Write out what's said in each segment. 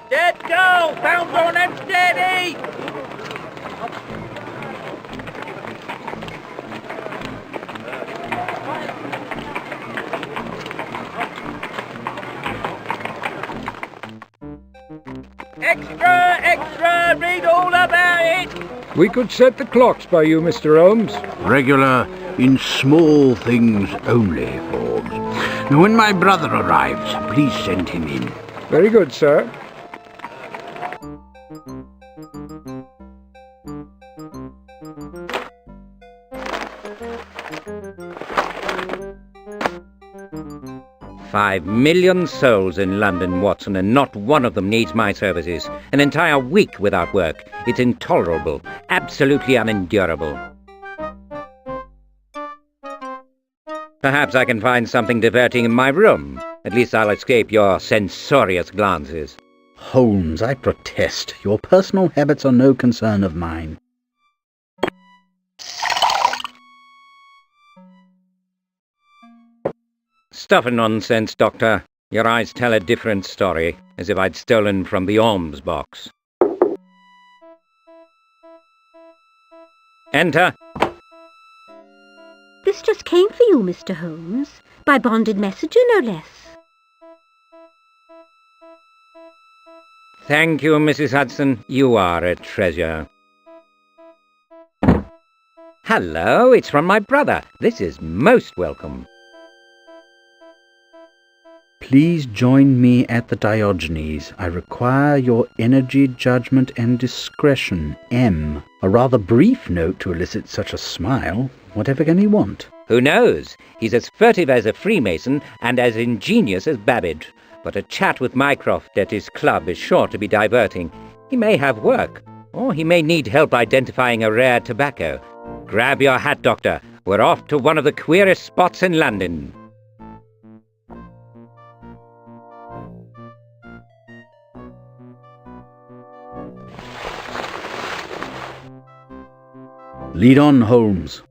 Dead go! Found on them steady! Extra! Extra! Read all about it! We could set the clocks by you, Mr. Holmes. Regular in small things only, Forbes. Now, when my brother arrives, please send him in. Very good, sir. "5 million souls in London, Watson, and not one of them needs my services. An entire week without work. It's intolerable. Absolutely unendurable. Perhaps I can find something diverting in my room. At least I'll escape your censorious glances." Holmes, I protest. Your personal habits are no concern of mine. Stuff and nonsense, Doctor. Your eyes tell a different story, as if I'd stolen from the alms box. Enter. This just came for you, Mr. Holmes, by bonded messenger, no less. Thank you, Mrs. Hudson. You are a treasure. Hello, it's from my brother. This is most welcome. Please join me at the Diogenes. I require your energy, judgment, and discretion. M. A rather brief note to elicit such a smile. Whatever can he want? Who knows? He's as furtive as a Freemason and as ingenious as Babbage. But a chat with Mycroft at his club is sure to be diverting. He may have work, or he may need help identifying a rare tobacco. Grab your hat, Doctor. We're off to one of the queerest spots in London. Lead on, Holmes.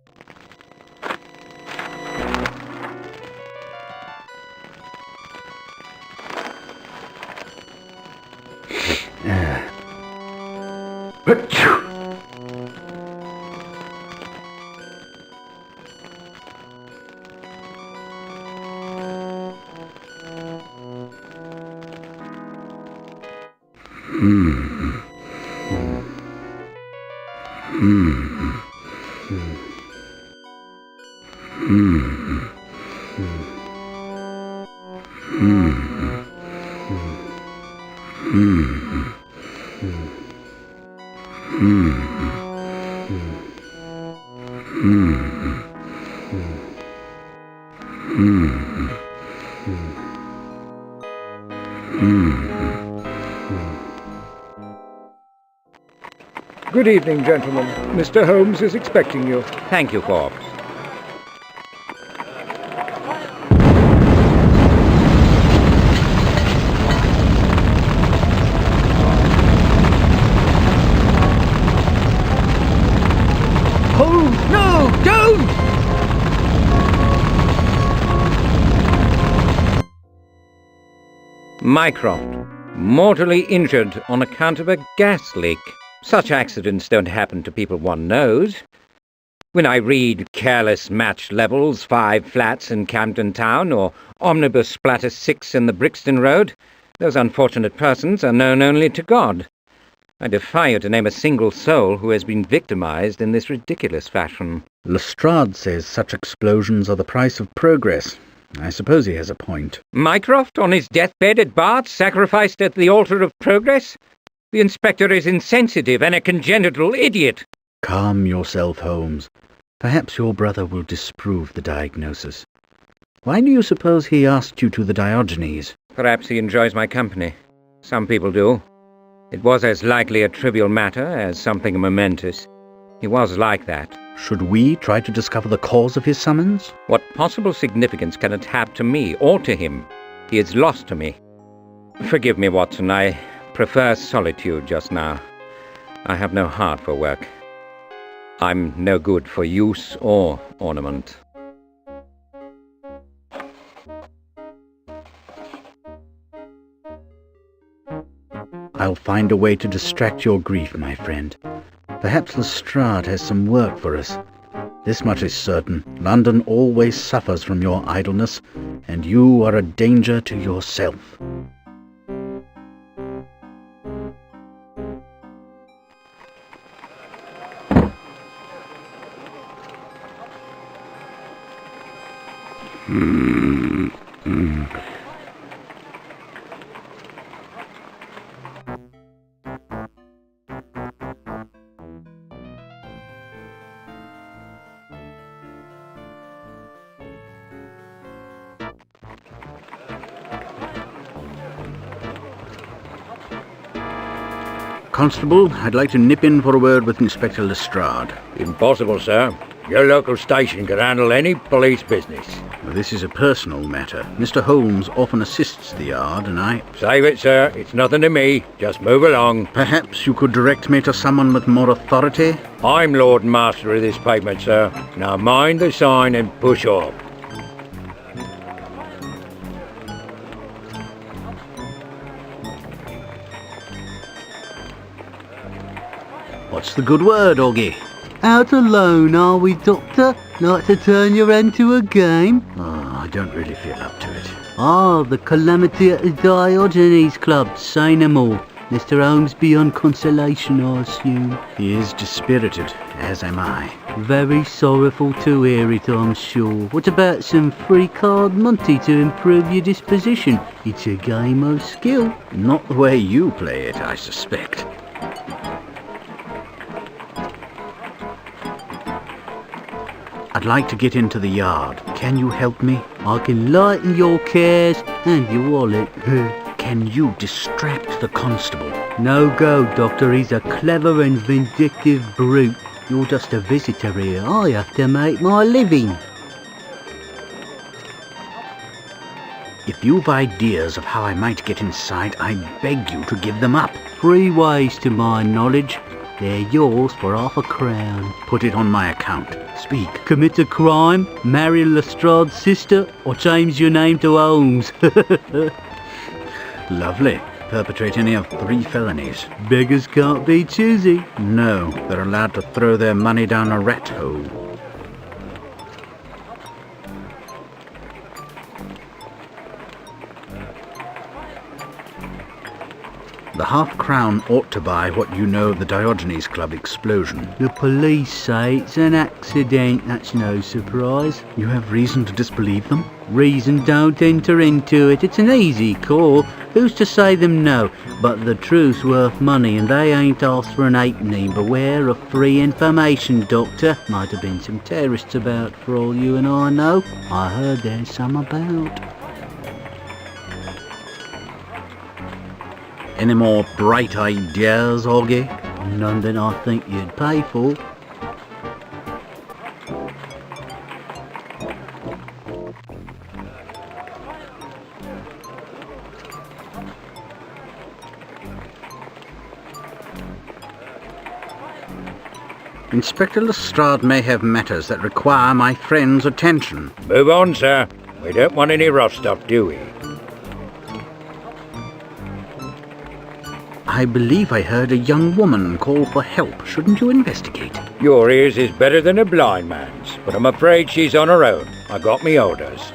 Good evening, gentlemen. Mr. Holmes is expecting you. Thank you, Forbes. Holmes, no! Don't! Mycroft, mortally injured on account of a gas leak. Such accidents don't happen to people one knows. When I read careless match levels, 5 flats in Camden Town, or omnibus splatter 6 in the Brixton Road, those unfortunate persons are known only to God. I defy you to name a single soul who has been victimized in this ridiculous fashion. Lestrade says such explosions are the price of progress. I suppose he has a point. Mycroft, on his deathbed at Bath, sacrificed at the altar of progress? The inspector is insensitive and a congenital idiot. Calm yourself, Holmes. Perhaps your brother will disprove the diagnosis. Why do you suppose he asked you to the Diogenes? Perhaps he enjoys my company. Some people do. It was as likely a trivial matter as something momentous. He was like that. Should we try to discover the cause of his summons? What possible significance can it have to me or to him? He is lost to me. Forgive me, Watson, I prefer solitude just now. I have no heart for work. I'm no good for use or ornament. I'll find a way to distract your grief, my friend. Perhaps Lestrade has some work for us. This much is certain. London always suffers from your idleness, and you are a danger to yourself. Constable, I'd like to nip in for a word with Inspector Lestrade. Impossible, sir. Your local station can handle any police business. Well, this is a personal matter. Mr. Holmes often assists the yard, and I... Save it, sir. It's nothing to me. Just move along. Perhaps you could direct me to someone with more authority? I'm Lord and Master of this pavement, sir. Now mind the sign and push off. What's the good word, Augie? Out alone, are we, Doctor? Like to turn your end to a game? Oh, I don't really feel up to it. Ah, the calamity at the Diogenes Club. Say no more. Mr. Holmes beyond consolation, I assume. He is dispirited, as am I. Very sorrowful to hear it, I'm sure. What about some free card monty to improve your disposition? It's a game of skill. Not the way you play it, I suspect. I'd like to get into the yard. Can you help me? I can lighten your cares and your wallet. Can you distract the constable? No go, Doctor. He's a clever and vindictive brute. You're just a visitor here. I have to make my living. If you've ideas of how I might get inside, I beg you to give them up. 3 ways to my knowledge. They're yours for £50. Put it on my account. Speak. Commit a crime, marry Lestrade's sister, or change your name to Holmes. Lovely. Perpetrate any of 3 felonies. Beggars can't be choosy. No, they're allowed to throw their money down a rat hole. The half-crown ought to buy what you know of the Diogenes Club explosion. The police say it's an accident. That's no surprise. You have reason to disbelieve them? Reason don't enter into it. It's an easy call. Who's to say them no? But the truth's worth money, and they ain't asked for an halfpenny. Beware of free information, Doctor. Might have been some terrorists about, for all you and I know. I heard there's some about. Any more bright ideas, Augie? None that I think you'd pay for. Inspector Lestrade may have matters that require my friend's attention. Move on, sir. We don't want any rough stuff, do we? I believe I heard a young woman call for help. Shouldn't you investigate? Your ears is better than a blind man's, but I'm afraid she's on her own. I got me orders.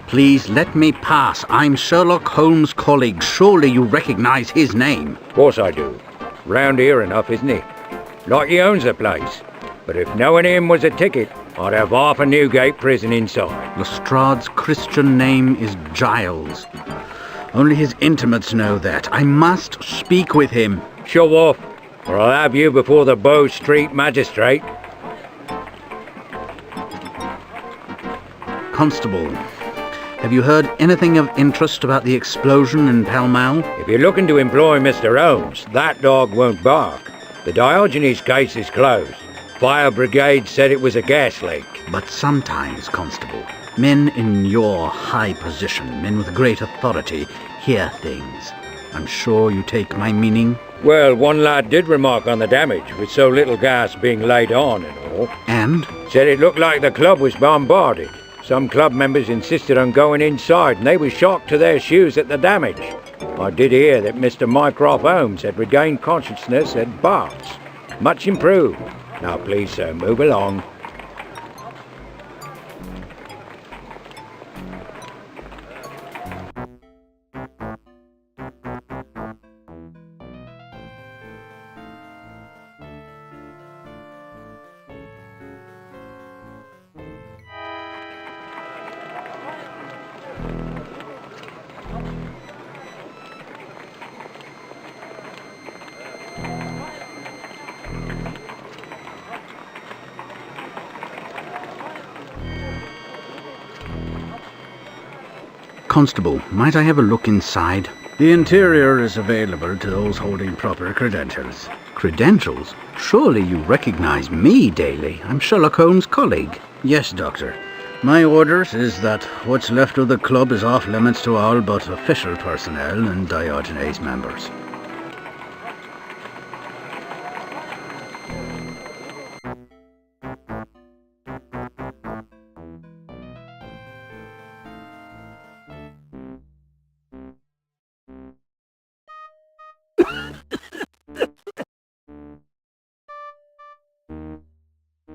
Please let me pass. I'm Sherlock Holmes' colleague. Surely you recognize his name. Of course I do. Round here enough, isn't he? Like he owns the place. But if knowing him was a ticket, I'd have half a Newgate prison inside. Lestrade's Christian name is Giles. Only his intimates know that. I must speak with him. Show off, or I'll have you before the Bow Street magistrate. Constable, have you heard anything of interest about the explosion in Pall Mall? If you're looking to employ Mr. Holmes, that dog won't bark. The Diogenes case is closed. Fire brigade said it was a gas leak. But sometimes, Constable, men in your high position, men with great authority, hear things. I'm sure you take my meaning. Well, one lad did remark on the damage, with so little gas being laid on and all. And? Said it looked like the club was bombarded. Some club members insisted on going inside, and they were shocked to their shoes at the damage. I did hear that Mr. Mycroft Holmes had regained consciousness at Bart's. Much improved. Now please, sir, move along. Constable, might I have a look inside? The interior is available to those holding proper credentials. Credentials? Surely you recognize me, Daly. I'm Sherlock Holmes' colleague. Yes, Doctor. My orders is that what's left of the club is off limits to all but official personnel and Diogenes members.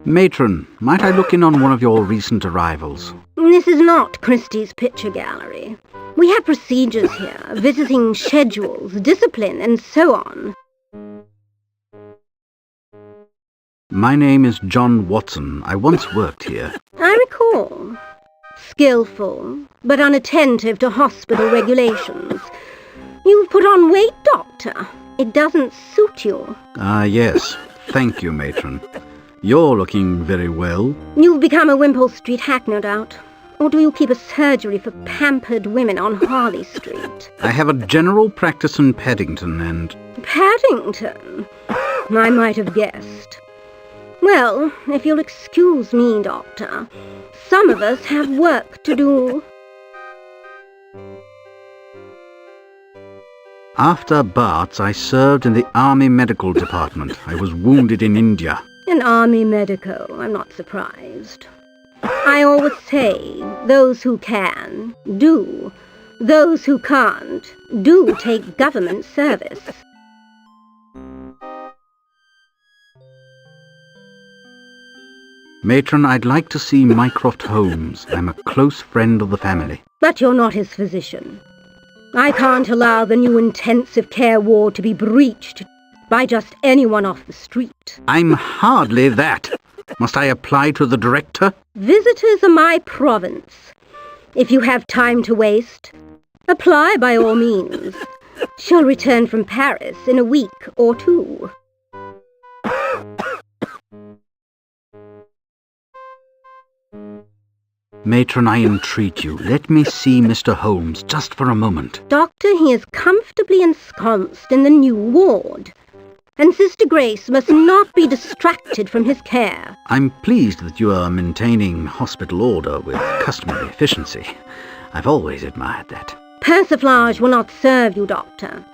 Matron, might I look in on one of your recent arrivals? This is not Christie's picture gallery. We have procedures here, visiting schedules, discipline, and so on. My name is John Watson. I once worked here. I recall. Skillful, but unattentive to hospital regulations. You've put on weight, Doctor. It doesn't suit you. Ah, yes. Thank you, Matron. You're looking very well. You've become a Wimpole Street hack, no doubt. Or do you keep a surgery for pampered women on Harley Street? I have a general practice in Paddington and... Paddington? I might have guessed. Well, if you'll excuse me, Doctor, some of us have work to do. After Bart's, I served in the Army Medical Department. I was wounded in India. An army medico, I'm not surprised. I always say, those who can, do. Those who can't, do take government service. Matron, I'd like to see Mycroft Holmes. I'm a close friend of the family. But you're not his physician. I can't allow the new intensive care ward to be breached by just anyone off the street. I'm hardly that. Must I apply to the director? Visitors are my province. If you have time to waste, apply by all means. She'll return from Paris in a week or two. Matron, I entreat you, let me see Mr. Holmes just for a moment. Doctor, he is comfortably ensconced in the new ward, and Sister Grace must not be distracted from his care. I'm pleased that you are maintaining hospital order with customary efficiency. I've always admired that. Persiflage will not serve you, Doctor.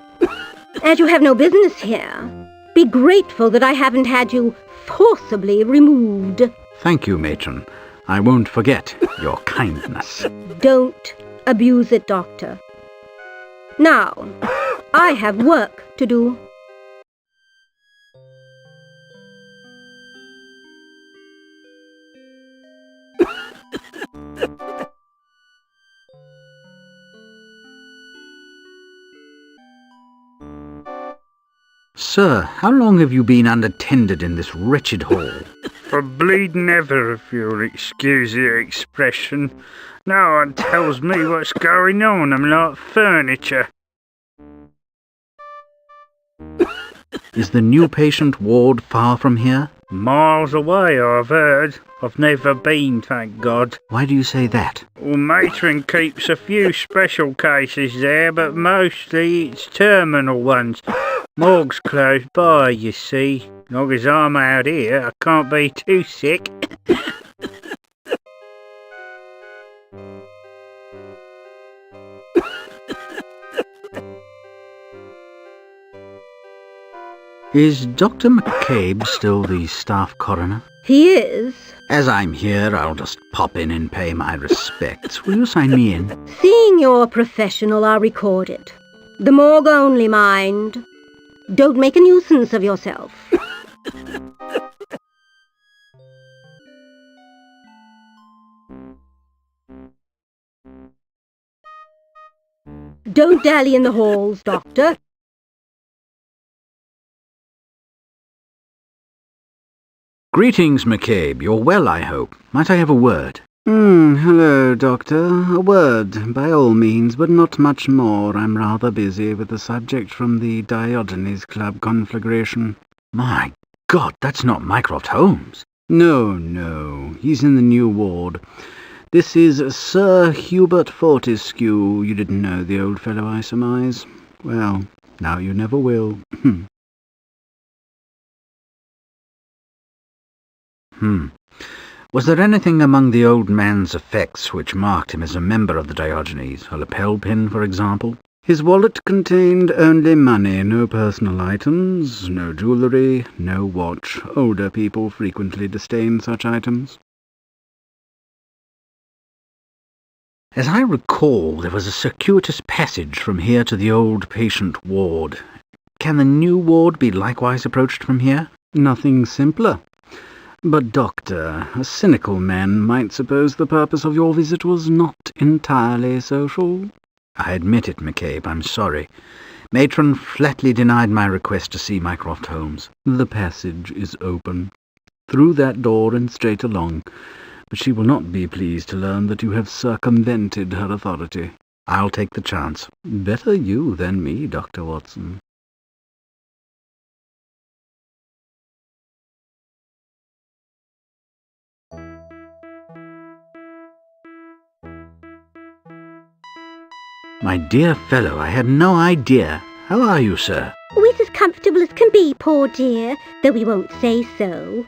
As you have no business here, be grateful that I haven't had you forcibly removed. Thank you, Matron. I won't forget your kindness. Don't abuse it, Doctor. Now, I have work to do. Sir, how long have you been unattended in this wretched hall? For bleeding ever, if you'll excuse the expression. No one tells me what's going on. I'm like furniture. Is the new patient ward far from here? Miles away, I've heard. I've never been, thank God. Why do you say that? Well, Matron keeps a few special cases there, but mostly it's terminal ones. Morgue's close by, you see. Long as I'm out here, I can't be too sick. Is Dr. McCabe still the staff coroner? He is, As I'm here, I'll just pop in and pay my respects. Will you sign me in? Seeing you're professional, I'll record it. The morgue only, mind. Don't make a nuisance of yourself. Don't dally in the halls, Doctor. Greetings, McCabe. You're well, I hope. Might I have a word? Hello, Doctor. A word, by all means, but not much more. I'm rather busy with the subject from the Diogenes Club conflagration. My God, that's not Mycroft Holmes. No. He's in the new ward. This is Sir Hubert Fortescue. You didn't know the old fellow, I surmise. Well, now you never will. Was there anything among the old man's effects which marked him as a member of the Diogenes? A lapel pin, for example? His wallet contained only money, no personal items, no jewellery, no watch. Older people frequently disdain such items. As I recall, there was a circuitous passage from here to the old patient ward. Can the new ward be likewise approached from here? Nothing simpler. But, Doctor, a cynical man might suppose the purpose of your visit was not entirely social. I admit it, McCabe. I'm sorry. Matron flatly denied my request to see Mycroft Holmes. The passage is open. Through that door and straight along. But she will not be pleased to learn that you have circumvented her authority. I'll take the chance. Better you than me, Dr. Watson. My dear fellow, I had no idea. How are you, sir? Always as comfortable as can be, poor dear, though we won't say so.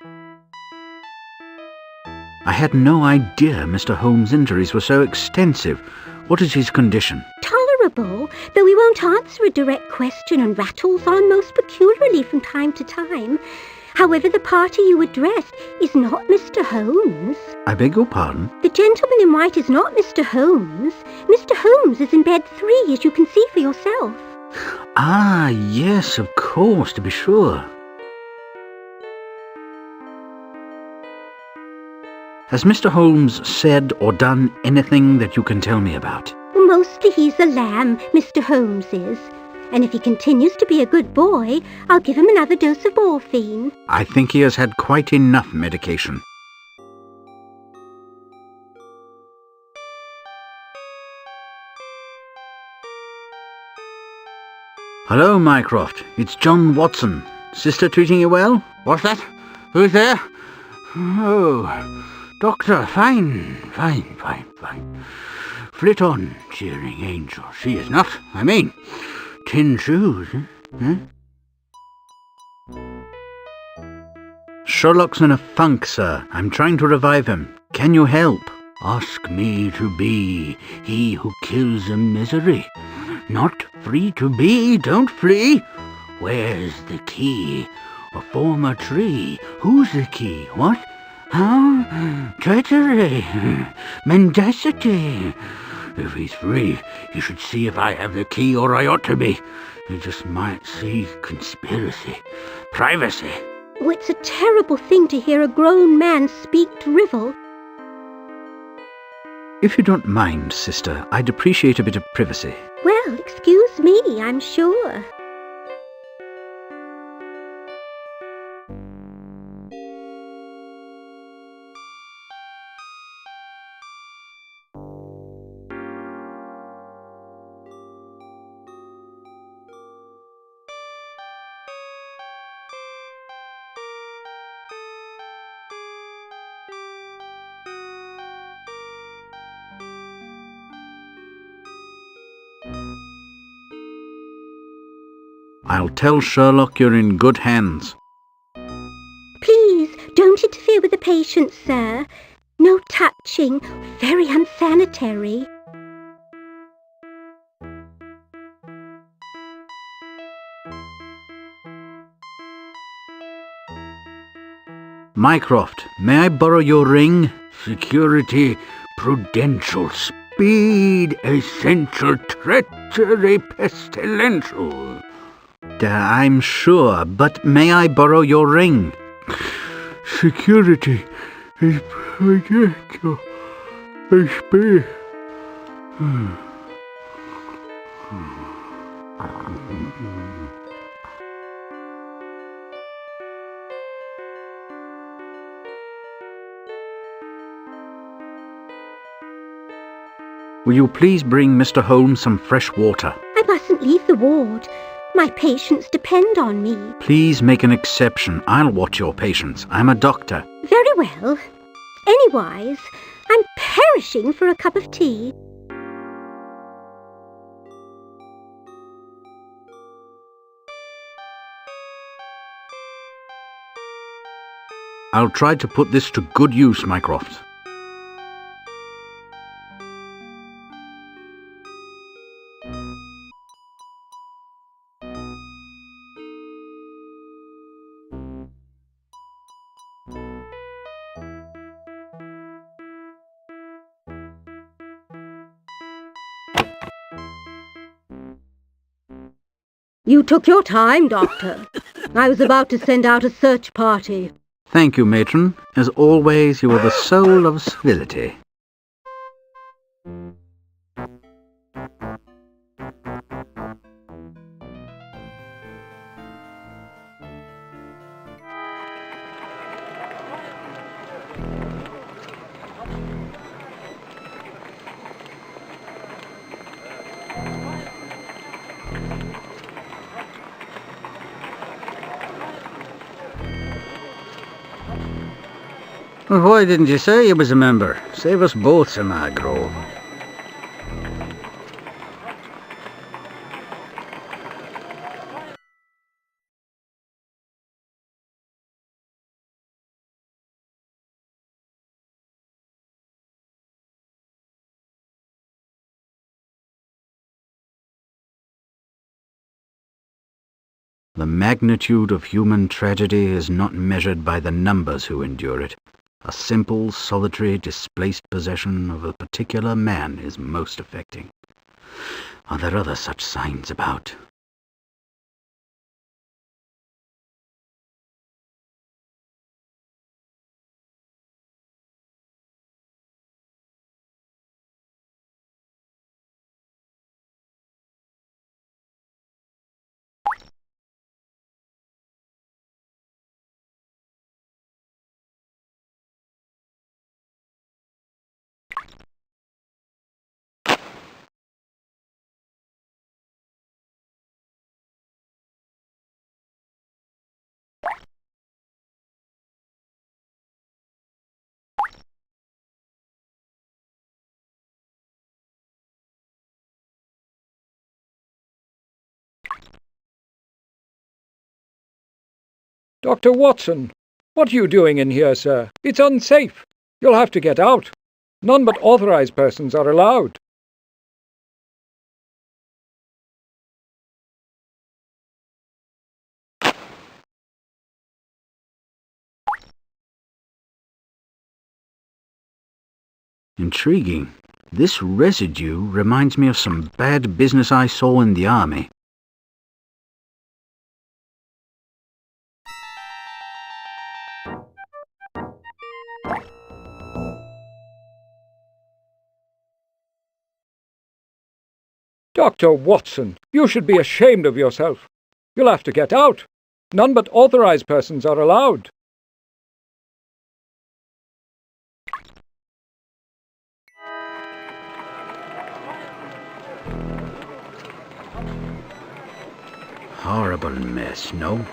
I had no idea Mr. Holmes' injuries were so extensive. What is his condition? Tolerable, though we won't answer a direct question and rattles on most peculiarly from time to time. However, the party you addressed is not Mr. Holmes. I beg your pardon? The gentleman in white is not Mr. Holmes. Mr. Holmes is in bed 3, as you can see for yourself. Ah, yes, of course, to be sure. Has Mr. Holmes said or done anything that you can tell me about? Mostly he's a lamb, Mr. Holmes is. And if he continues to be a good boy, I'll give him another dose of morphine. I think he has had quite enough medication. Hello, Mycroft. It's John Watson. Sister treating you well? What's that? Who's there? Oh, Doctor, fine. Flit on, cheering angel. She is not, I mean. Tin shoes, eh? Sherlock's in a funk, sir. I'm trying to revive him. Can you help? Ask me to be he who kills a misery. Not free to be, don't flee. Where's the key? A former tree. Who's the key? What? How? Treachery. Mendacity. If he's free, he should see if I have the key, or I ought to be. He just might see conspiracy. Privacy. Oh, it's a terrible thing to hear a grown man speak drivel. If you don't mind, sister, I'd appreciate a bit of privacy. Well, excuse me, I'm sure. I'll tell Sherlock you're in good hands. Please, don't interfere with the patient, sir. No touching. Very unsanitary. Mycroft, may I borrow your ring? Security, prudential, speed, essential, treachery, pestilential. I'm sure, but may I borrow your ring? Security is prudential, speed. Will you please bring Mr. Holmes some fresh water? I mustn't leave the ward. My patients depend on me. Please make an exception. I'll watch your patients. I'm a doctor. Very well. Anywise, I'm perishing for a cup of tea. I'll try to put this to good use, Mycroft. You took your time, Doctor. I was about to send out a search party. Thank you, matron. As always, you are the soul of civility. Well, why didn't you say you was a member? Save us both some aggro. The magnitude of human tragedy is not measured by the numbers who endure it. A simple, solitary, displaced possession of a particular man is most affecting. Are there other such signs about? Dr. Watson, what are you doing in here, sir? It's unsafe. You'll have to get out. None but authorized persons are allowed. Intriguing. This residue reminds me of some bad business I saw in the army. Dr. Watson, you should be ashamed of yourself. You'll have to get out. None but authorized persons are allowed. Horrible mess, no?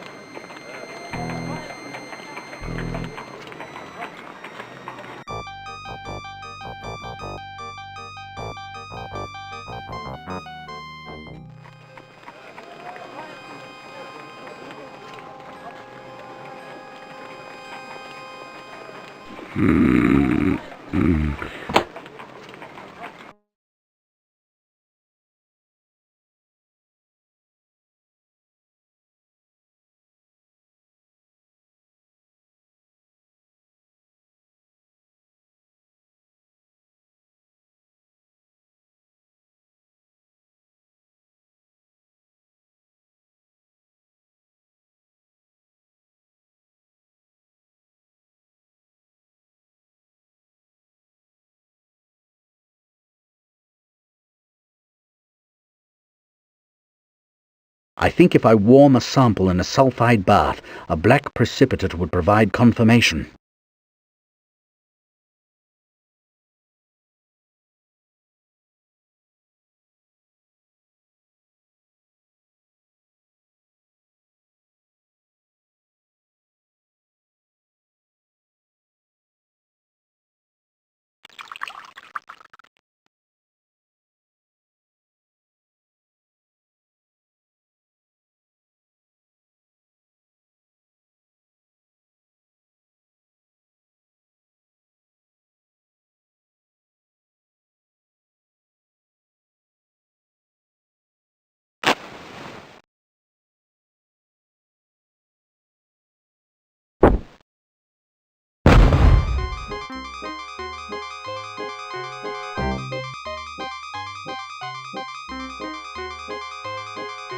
I think if I warm a sample in a sulfide bath, a black precipitate would provide confirmation.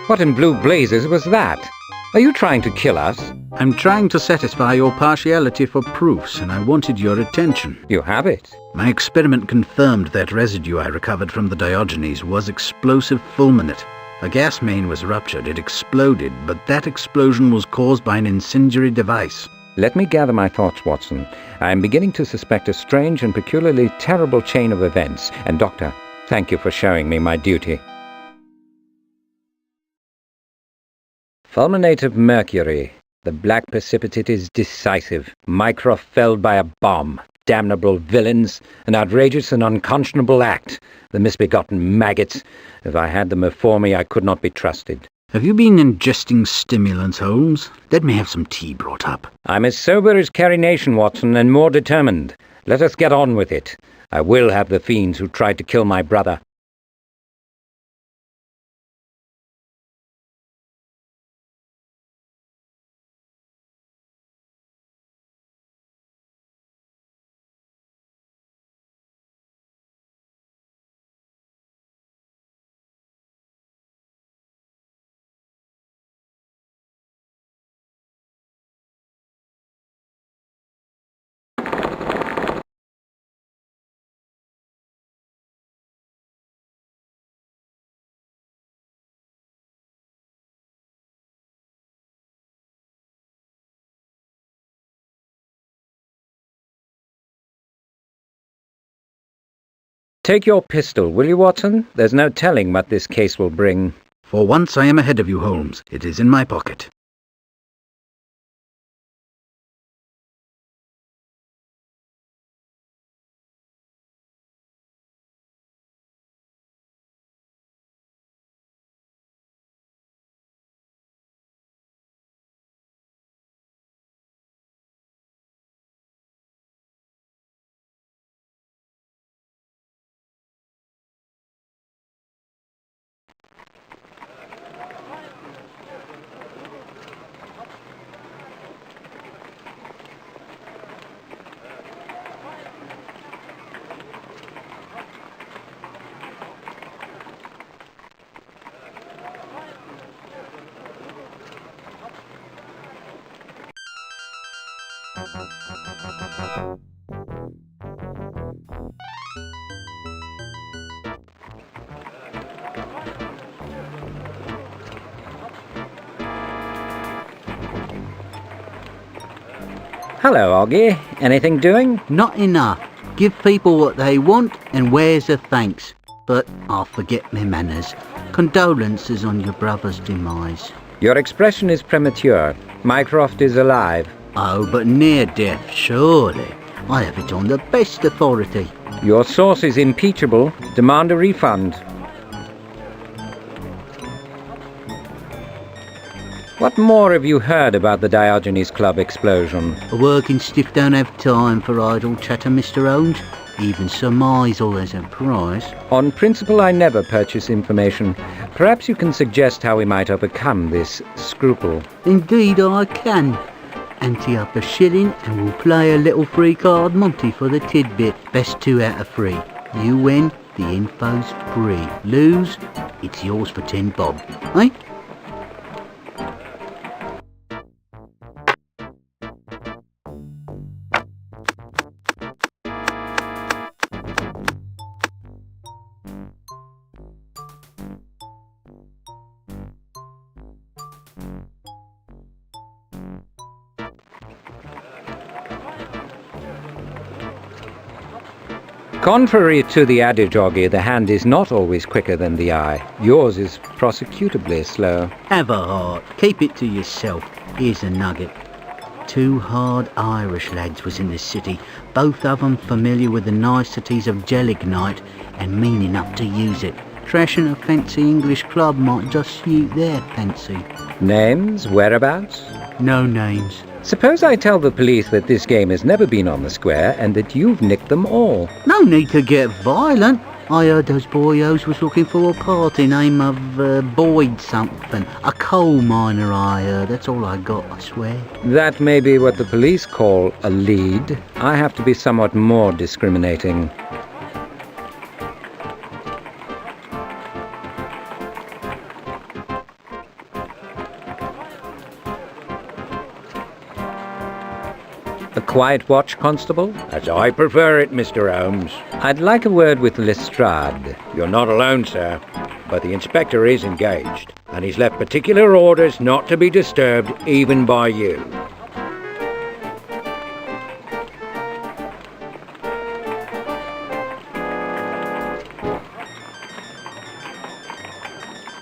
What in blue blazes was that? Are you trying to kill us? I'm trying to satisfy your partiality for proofs, and I wanted your attention. You have it. My experiment confirmed that residue I recovered from the Diogenes was explosive fulminate. A gas main was ruptured, it exploded, but that explosion was caused by an incendiary device. Let me gather my thoughts, Watson. I am beginning to suspect a strange and peculiarly terrible chain of events. And, Doctor, thank you for showing me my duty. Fulminate of mercury. The black precipitate is decisive. Mycroft felled by a bomb. Damnable villains. An outrageous and unconscionable act. The misbegotten maggots. If I had them before me, I could not be trusted. Have you been ingesting stimulants, Holmes? Let me have some tea brought up. I'm as sober as Carrie Nation, Watson, and more determined. Let us get on with it. I will have the fiends who tried to kill my brother. Take your pistol, will you, Watson? There's no telling what this case will bring. For once I am ahead of you, Holmes. It is in my pocket. Hello, Oggy. Anything doing? Not enough. Give people what they want, and where's the thanks? But I'll forget my manners. Condolences on your brother's demise. Your expression is premature. Mycroft is alive. Oh, but near death, surely. I have it on the best authority. Your source is impeachable. Demand a refund. What more have you heard about the Diogenes Club explosion? A working stiff don't have time for idle chatter, Mr. Holmes. Even Sir Meisel has a price. On principle, I never purchase information. Perhaps you can suggest how we might overcome this scruple. Indeed I can. Ante up a shilling and we'll play a little free card Monty for the tidbit. Best 2 out of 3. You win, the info's free. Lose, it's yours for 10 bob. Eh? Contrary to the adage, Oggy, the hand is not always quicker than the eye. Yours is prosecutably slow. Have a heart. Keep it to yourself. Here's a nugget. 2 hard Irish lads was in the city, both of 'em familiar with the niceties of gelignite and mean enough to use it. Trashing a fancy English club might just suit their fancy. Names? Whereabouts? No names. Suppose I tell the police that this game has never been on the square and that you've nicked them all. No need to get violent. I heard those boyos was looking for a party name of Boyd something. A coal miner, I heard. That's all I got, I swear. That may be what the police call a lead. I have to be somewhat more discriminating. A quiet watch, Constable? As I prefer it, Mr. Holmes. I'd like a word with Lestrade. You're not alone, sir, but the inspector is engaged, and he's left particular orders not to be disturbed even by you.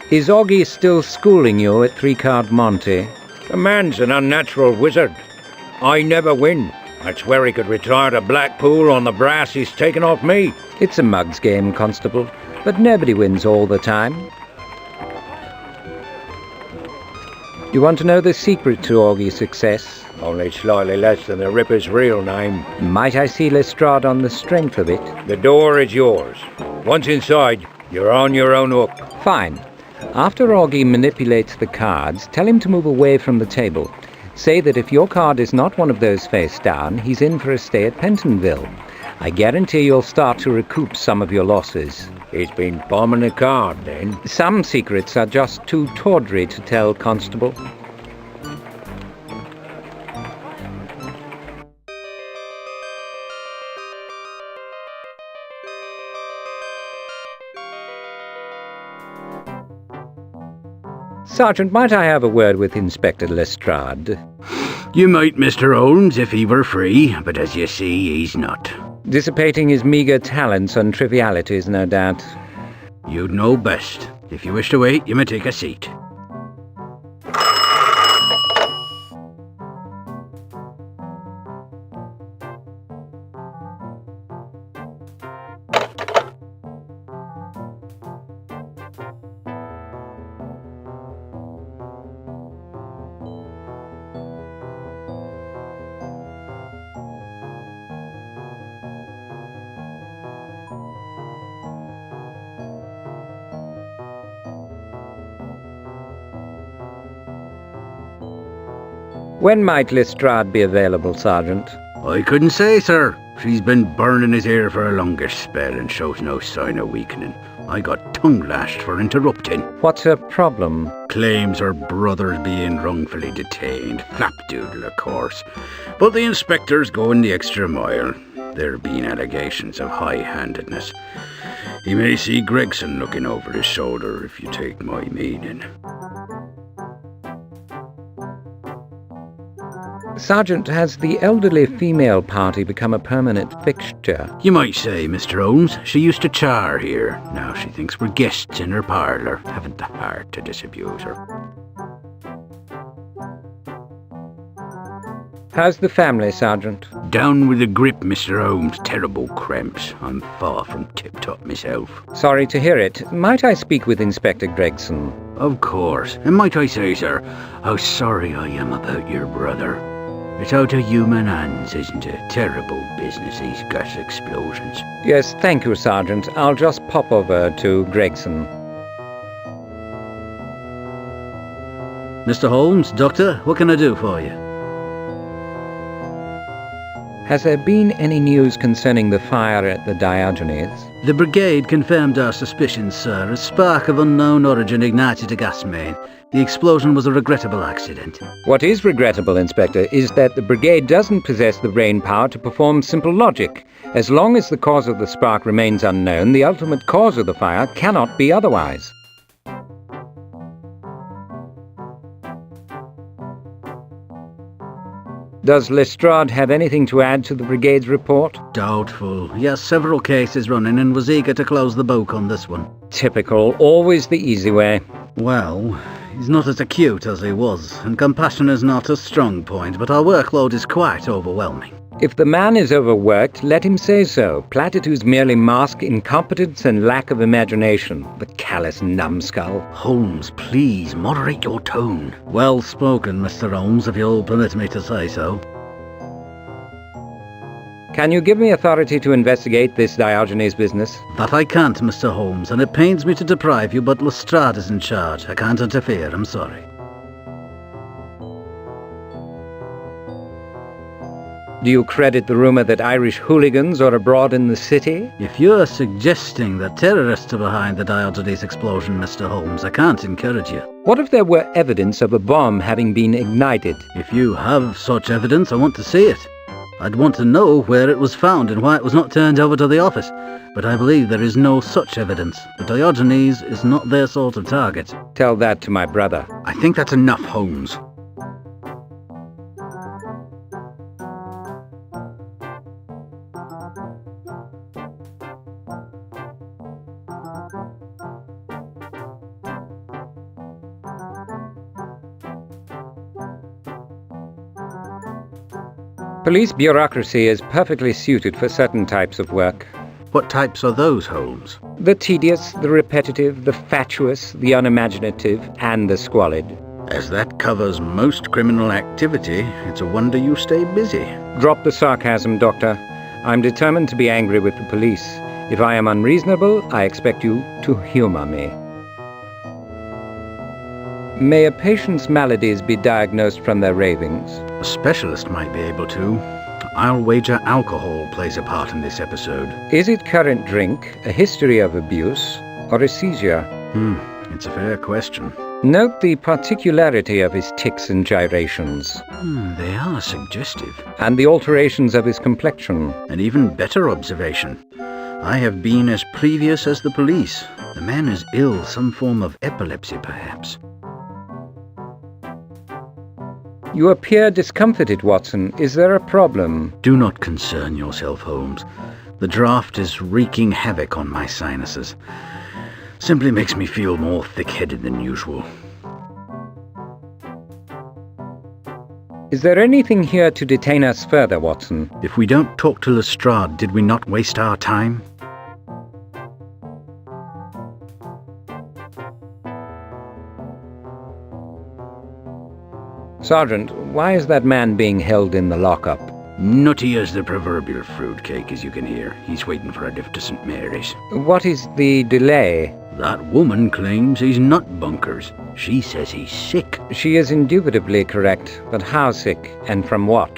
Is Oggy still schooling you at 3-Card Monte? The man's an unnatural wizard. I never win. I'd swear he could retire to Blackpool on the brass he's taken off me. It's a mug's game, Constable, but nobody wins all the time. You want to know the secret to Oggy's success? Only slightly less than the Ripper's real name. Might I see Lestrade on the strength of it? The door is yours. Once inside, you're on your own hook. Fine. After Oggy manipulates the cards, tell him to move away from the table. Say that if your card is not one of those face down, he's in for a stay at Pentonville. I guarantee you'll start to recoup some of your losses. He's been bombing a card, then. Some secrets are just too tawdry to tell, Constable. Sergeant, might I have a word with Inspector Lestrade? You might, Mr. Holmes, if he were free, but as you see, he's not. Dissipating his meagre talents on trivialities, no doubt. You'd know best. If you wish to wait, you may take a seat. When might Lestrade be available, Sergeant? I couldn't say, sir. She's been burning his ear for a longish spell and shows no sign of weakening. I got tongue-lashed for interrupting. What's her problem? Claims her brother's being wrongfully detained. Flapdoodle, of course. But the inspector's going the extra mile. There being allegations of high-handedness. He may see Gregson looking over his shoulder, if you take my meaning. Sergeant, has the elderly female party become a permanent fixture? You might say, Mr. Holmes, she used to char here. Now she thinks we're guests in her parlour. Haven't the heart to disabuse her. How's the family, Sergeant? Down with the grip, Mr. Holmes. Terrible cramps. I'm far from tip-top myself. Sorry to hear it. Might I speak with Inspector Gregson? Of course. And might I say, sir, how sorry I am about your brother. It's out of human hands, isn't it? Terrible business, these gas explosions. Yes, thank you, Sergeant. I'll just pop over to Gregson. Mr. Holmes, Doctor, what can I do for you? Has there been any news concerning the fire at the Diogenes? The brigade confirmed our suspicions, sir. A spark of unknown origin ignited a gas main. The explosion was a regrettable accident. What is regrettable, Inspector, is that the brigade doesn't possess the brain power to perform simple logic. As long as the cause of the spark remains unknown, the ultimate cause of the fire cannot be otherwise. Does Lestrade have anything to add to the brigade's report? Doubtful. He has several cases running and was eager to close the book on this one. Typical. Always the easy way. Well, he's not as acute as he was, and compassion is not a strong point, but our workload is quite overwhelming. If the man is overworked, let him say so. Platitudes merely mask incompetence and lack of imagination. The callous numbskull. Holmes, please, moderate your tone. Well spoken, Mr. Holmes, if you'll permit me to say so. Can you give me authority to investigate this Diogenes business? That I can't, Mr. Holmes, and it pains me to deprive you, but Lestrade is in charge. I can't interfere, I'm sorry. Do you credit the rumour that Irish hooligans are abroad in the city? If you're suggesting that terrorists are behind the Diogenes explosion, Mr. Holmes, I can't encourage you. What if there were evidence of a bomb having been ignited? If you have such evidence, I want to see it. I'd want to know where it was found and why it was not turned over to the office. But I believe there is no such evidence. The Diogenes is not their sort of target. Tell that to my brother. I think that's enough, Holmes. Police bureaucracy is perfectly suited for certain types of work. What types are those, Holmes? The tedious, the repetitive, the fatuous, the unimaginative, and the squalid. As that covers most criminal activity, it's a wonder you stay busy. Drop the sarcasm, Doctor. I'm determined to be angry with the police. If I am unreasonable, I expect you to humour me. May a patient's maladies be diagnosed from their ravings? A specialist might be able to. I'll wager alcohol plays a part in this episode. Is it current drink, a history of abuse, or a seizure? It's a fair question. Note the particularity of his tics and gyrations. They are suggestive. And the alterations of his complexion. An even better observation. I have been as previous as the police. The man is ill, some form of epilepsy, perhaps. You appear discomfited, Watson. Is there a problem? Do not concern yourself, Holmes. The draught is wreaking havoc on my sinuses. Simply makes me feel more thick-headed than usual. Is there anything here to detain us further, Watson? If we don't talk to Lestrade, did we not waste our time? Sergeant, why is that man being held in the lockup? Nutty as the proverbial fruitcake, as you can hear. He's waiting for a lift to St. Mary's. What is the delay? That woman claims he's nut bunkers. She says he's sick. She is indubitably correct, but how sick, and from what?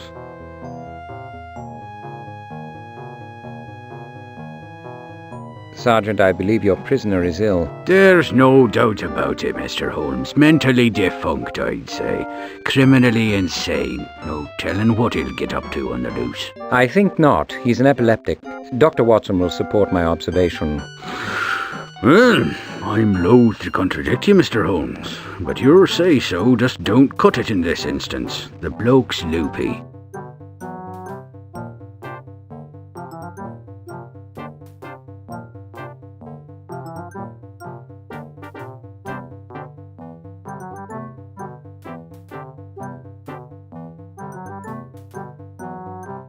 Sergeant, I believe your prisoner is ill. There's no doubt about it, Mr. Holmes. Mentally defunct, I'd say. Criminally insane. No telling what he'll get up to on the loose. I think not. He's an epileptic. Dr. Watson will support my observation. Well, I'm loath to contradict you, Mr. Holmes. But your say-so just don't cut it in this instance. The bloke's loopy.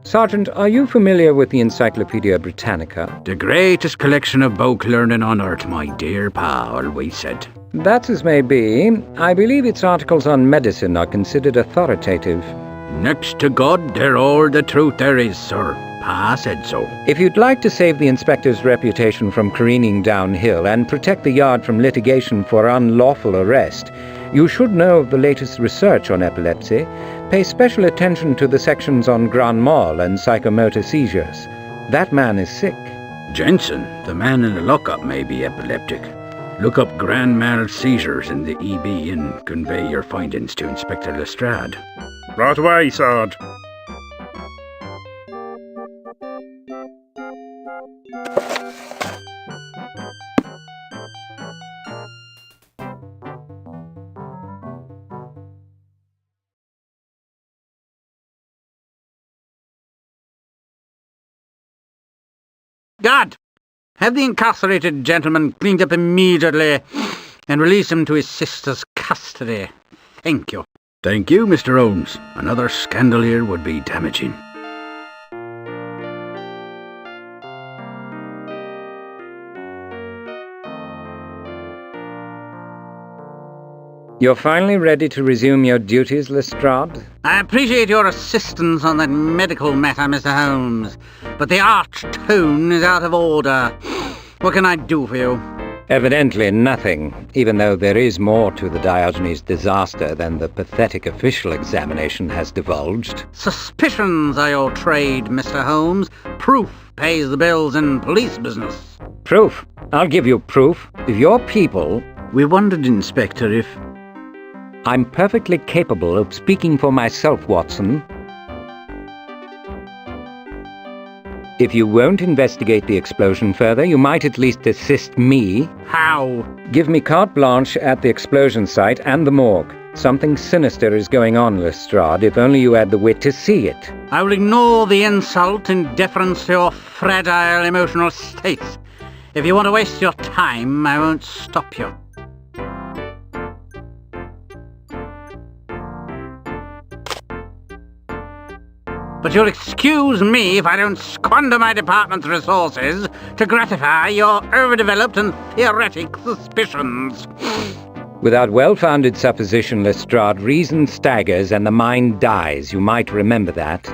Sergeant, are you familiar with the Encyclopedia Britannica? The greatest collection of book learning on earth, my dear pa always said. That's as may be. I believe its articles on medicine are considered authoritative. Next to God, they're all the truth there is, sir. Pa said so. If you'd like to save the inspector's reputation from careening downhill and protect the yard from litigation for unlawful arrest, you should know of the latest research on epilepsy. Pay special attention to the sections on grand mal and psychomotor seizures. That man is sick. Jensen, the man in the lockup, may be epileptic. Look up grand mal seizures in the EB and convey your findings to Inspector Lestrade. Right away, Sarge. Guard, have the incarcerated gentleman cleaned up immediately and release him to his sister's custody. Thank you. Thank you, Mr. Holmes. Another scandal here would be damaging. You're finally ready to resume your duties, Lestrade? I appreciate your assistance on that medical matter, Mr. Holmes, but the arch tone is out of order. What can I do for you? Evidently nothing, even though there is more to the Diogenes disaster than the pathetic official examination has divulged. Suspicions are your trade, Mr. Holmes. Proof pays the bills in police business. Proof? I'll give you proof. If your people... We wondered, Inspector, if... I'm perfectly capable of speaking for myself, Watson. If you won't investigate the explosion further, you might at least assist me. How? Give me carte blanche at the explosion site and the morgue. Something sinister is going on, Lestrade, if only you had the wit to see it. I will ignore the insult in deference to your fragile emotional state. If you want to waste your time, I won't stop you. But you'll excuse me if I don't squander my department's resources to gratify your overdeveloped and theoretic suspicions. Without well-founded supposition, Lestrade, reason staggers and the mind dies. You might remember that.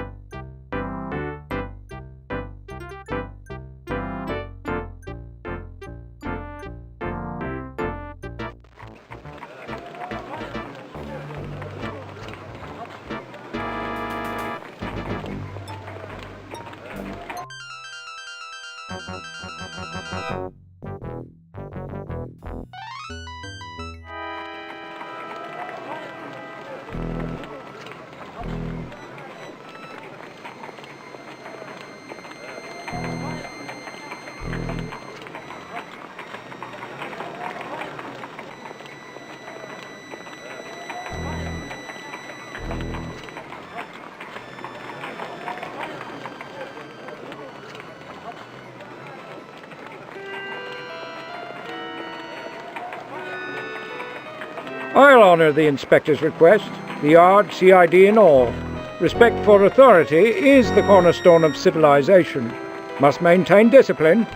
I'll honour the inspector's request, the yard, CID and all. Respect for authority is the cornerstone of civilization. Must maintain discipline.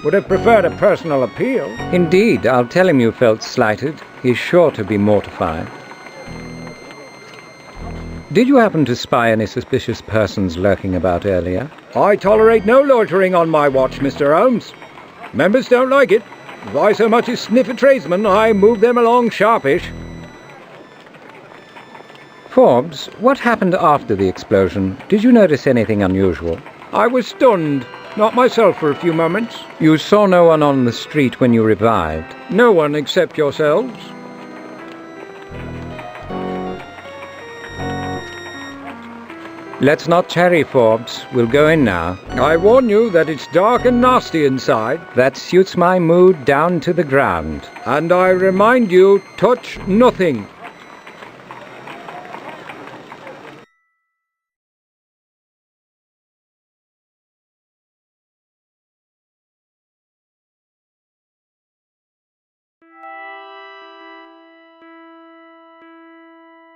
Would have preferred a personal appeal. Indeed, I'll tell him you felt slighted. He's sure to be mortified. Did you happen to spy any suspicious persons lurking about earlier? I tolerate no loitering on my watch, Mr. Holmes. Members don't like it. If I so much as sniff a tradesman, I move them along sharpish. Forbes, what happened after the explosion? Did you notice anything unusual? I was stunned. Not myself for a few moments. You saw no one on the street when you revived? No one except yourselves. Let's not tarry, Forbes. We'll go in now. I warn you that it's dark and nasty inside. That suits my mood down to the ground. And I remind you, touch nothing.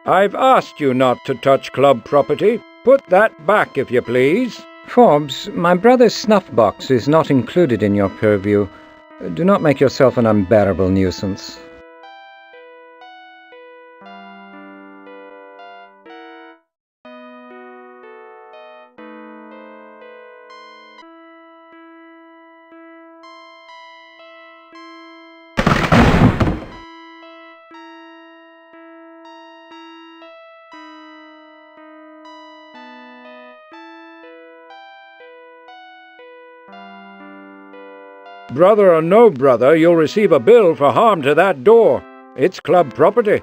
I've asked you not to touch club property. Put that back, if you please. Forbes, my brother's snuff box is not included in your purview. Do not make yourself an unbearable nuisance. Brother or no brother, you'll receive a bill for harm to that door. It's club property.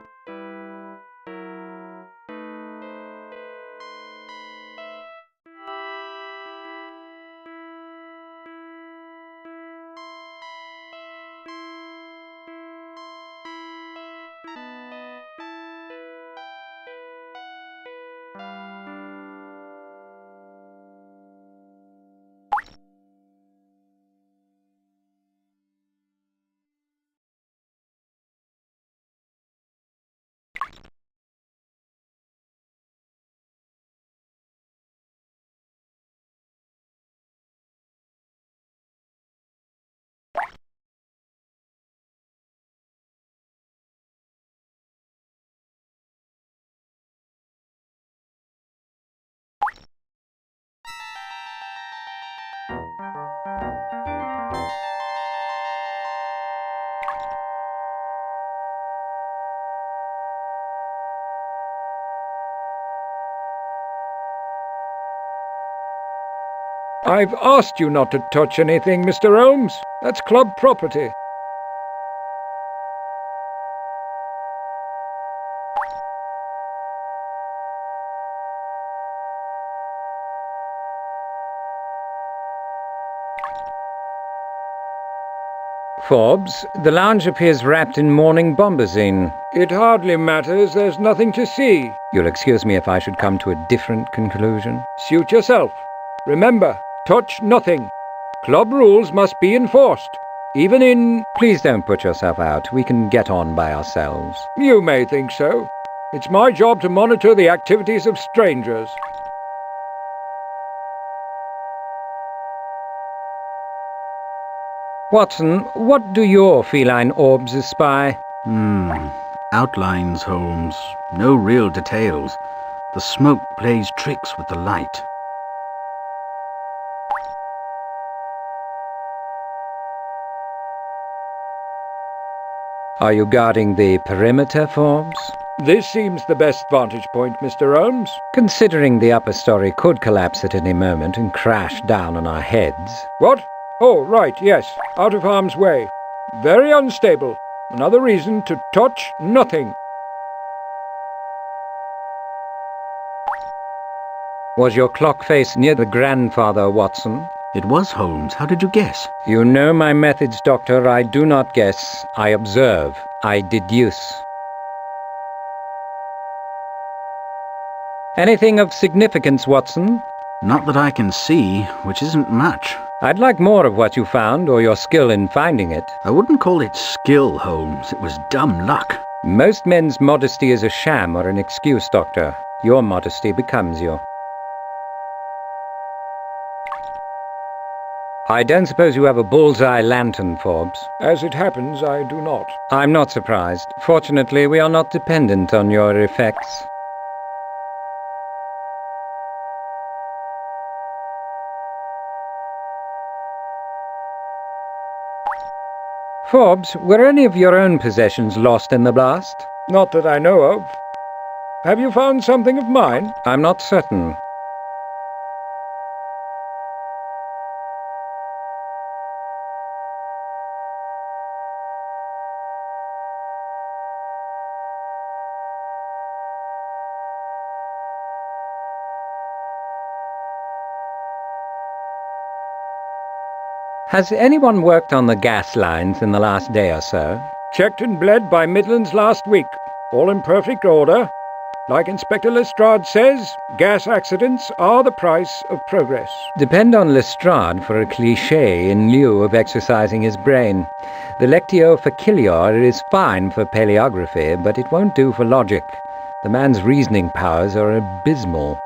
I've asked you not to touch anything, Mr. Holmes. That's club property. Forbes, the lounge appears wrapped in morning bombazine. It hardly matters. There's nothing to see. You'll excuse me if I should come to a different conclusion. Suit yourself. Remember, touch nothing. Club rules must be enforced, even in... Please don't put yourself out. We can get on by ourselves. You may think so. It's my job to monitor the activities of strangers. Watson, what do your feline orbs espy? Outlines, Holmes. No real details. The smoke plays tricks with the light. Are you guarding the perimeter, Forbes? This seems the best vantage point, Mr. Holmes. Considering the upper story could collapse at any moment and crash down on our heads. What? Oh, right, yes. Out of harm's way. Very unstable. Another reason to touch nothing. Was your clock face near the grandfather, Watson? It was, Holmes. How did you guess? You know my methods, Doctor. I do not guess. I observe. I deduce. Anything of significance, Watson? Not that I can see, which isn't much. I'd like more of what you found, or your skill in finding it. I wouldn't call it skill, Holmes. It was dumb luck. Most men's modesty is a sham or an excuse, Doctor. Your modesty becomes you. I don't suppose you have a bullseye lantern, Forbes. As it happens, I do not. I'm not surprised. Fortunately, we are not dependent on your effects. Forbes, were any of your own possessions lost in the blast? Not that I know of. Have you found something of mine? I'm not certain. Has anyone worked on the gas lines in the last day or so? Checked and bled by Midlands last week. All in perfect order. Like Inspector Lestrade says, gas accidents are the price of progress. Depend on Lestrade for a cliché in lieu of exercising his brain. The Lectio Facilior is fine for paleography, but it won't do for logic. The man's reasoning powers are abysmal.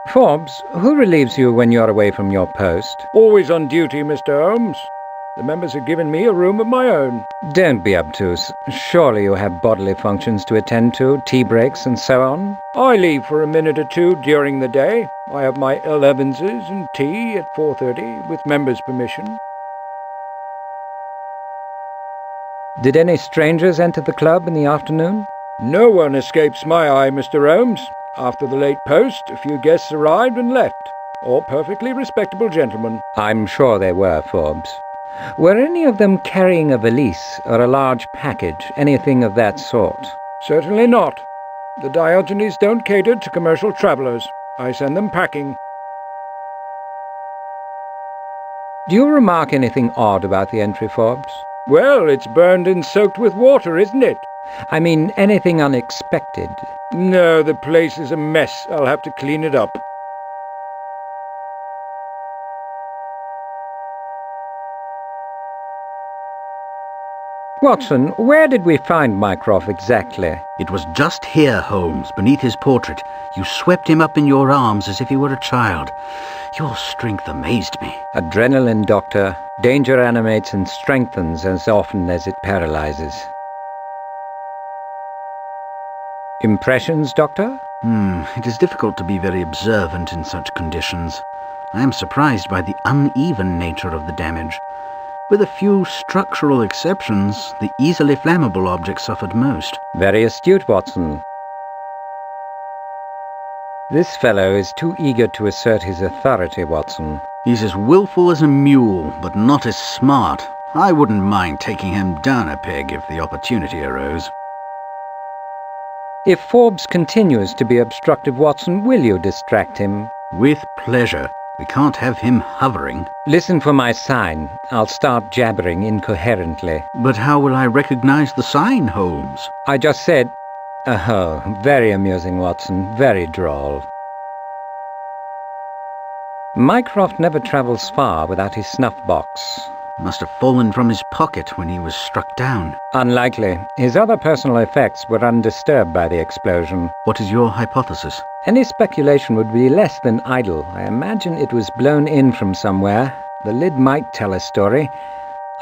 Forbes, who relieves you when you're away from your post? Always on duty, Mr. Holmes. The members have given me a room of my own. Don't be obtuse. Surely you have bodily functions to attend to, tea breaks and so on? I leave for a minute or two during the day. I have my 11s and tea at 4:30, with members' permission. Did any strangers enter the club in the afternoon? No one escapes my eye, Mr. Holmes. After the late post, a few guests arrived and left. All perfectly respectable gentlemen. I'm sure they were, Forbes. Were any of them carrying a valise or a large package, anything of that sort? Certainly not. The Diogenes don't cater to commercial travellers. I send them packing. Do you remark anything odd about the entry, Forbes? Well, it's burned and soaked with water, isn't it? I mean, anything unexpected? No, the place is a mess. I'll have to clean it up. Watson, where did we find Mycroft exactly? It was just here, Holmes, beneath his portrait. You swept him up in your arms as if he were a child. Your strength amazed me. Adrenaline, Doctor. Danger animates and strengthens as often as it paralyzes. Impressions, Doctor? It is difficult to be very observant in such conditions. I am surprised by the uneven nature of the damage. With a few structural exceptions, the easily flammable object suffered most. Very astute, Watson. This fellow is too eager to assert his authority, Watson. He's as willful as a mule, but not as smart. I wouldn't mind taking him down a peg if the opportunity arose. If Forbes continues to be obstructive, Watson, will you distract him? With pleasure. We can't have him hovering. Listen for my sign. I'll start jabbering incoherently. But how will I recognize the sign, Holmes? I just said... Oh, very amusing, Watson. Very droll. Mycroft never travels far without his snuff-box. Must have fallen from his pocket when he was struck down. Unlikely. His other personal effects were undisturbed by the explosion. What is your hypothesis? Any speculation would be less than idle. I imagine it was blown in from somewhere. The lid might tell a story.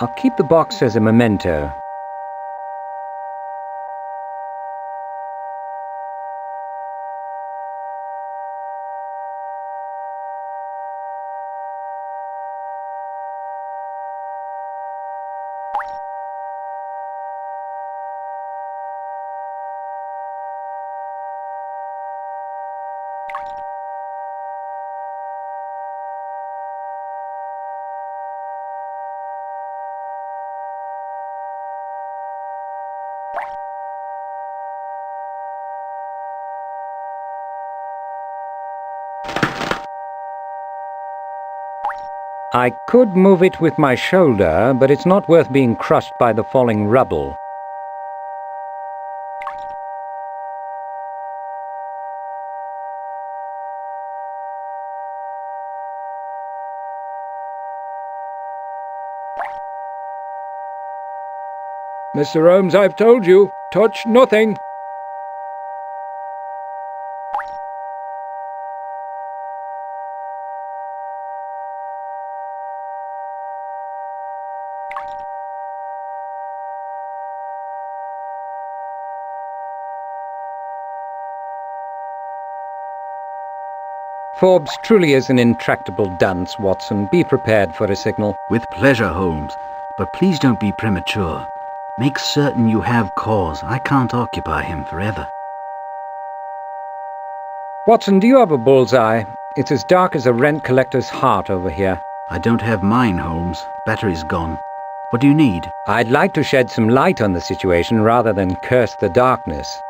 I'll keep the box as a memento. I could move it with my shoulder, but it's not worth being crushed by the falling rubble. Mr. Holmes, I've told you, touch nothing. Forbes truly is an intractable dunce, Watson. Be prepared for a signal. With pleasure, Holmes. But please don't be premature. Make certain you have cause. I can't occupy him forever. Watson, do you have a bullseye? It's as dark as a rent collector's heart over here. I don't have mine, Holmes. Battery's gone. What do you need? I'd like to shed some light on the situation rather than curse the darkness.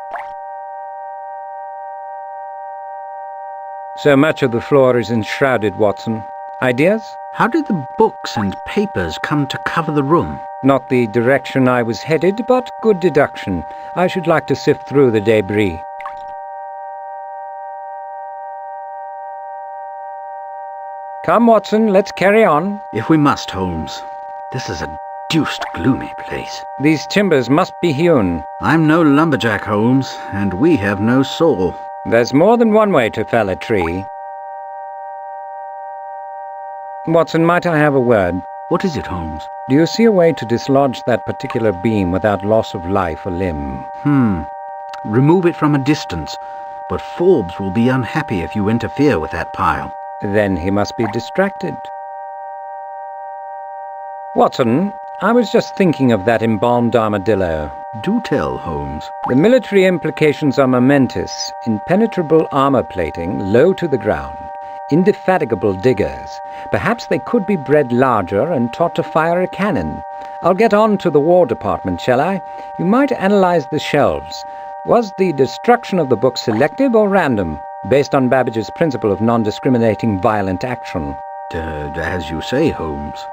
So much of the floor is enshrouded, Watson. Ideas? How did the books and papers come to cover the room? Not the direction I was headed, but good deduction. I should like to sift through the debris. Come, Watson, let's carry on. If we must, Holmes. This is a deuced gloomy place. These timbers must be hewn. I'm no lumberjack, Holmes, and we have no saw. There's more than one way to fell a tree. Watson, might I have a word? What is it, Holmes? Do you see a way to dislodge that particular beam without loss of life or limb? Remove it from a distance, but Forbes will be unhappy if you interfere with that pile. Then he must be distracted. Watson, I was just thinking of that embalmed armadillo. Do tell, Holmes. The military implications are momentous. Impenetrable armor plating, low to the ground. Indefatigable diggers. Perhaps they could be bred larger and taught to fire a cannon. I'll get on to the War Department, shall I? You might analyze the shelves. Was the destruction of the book selective or random, based on Babbage's principle of non-discriminating violent action? As you say, Holmes.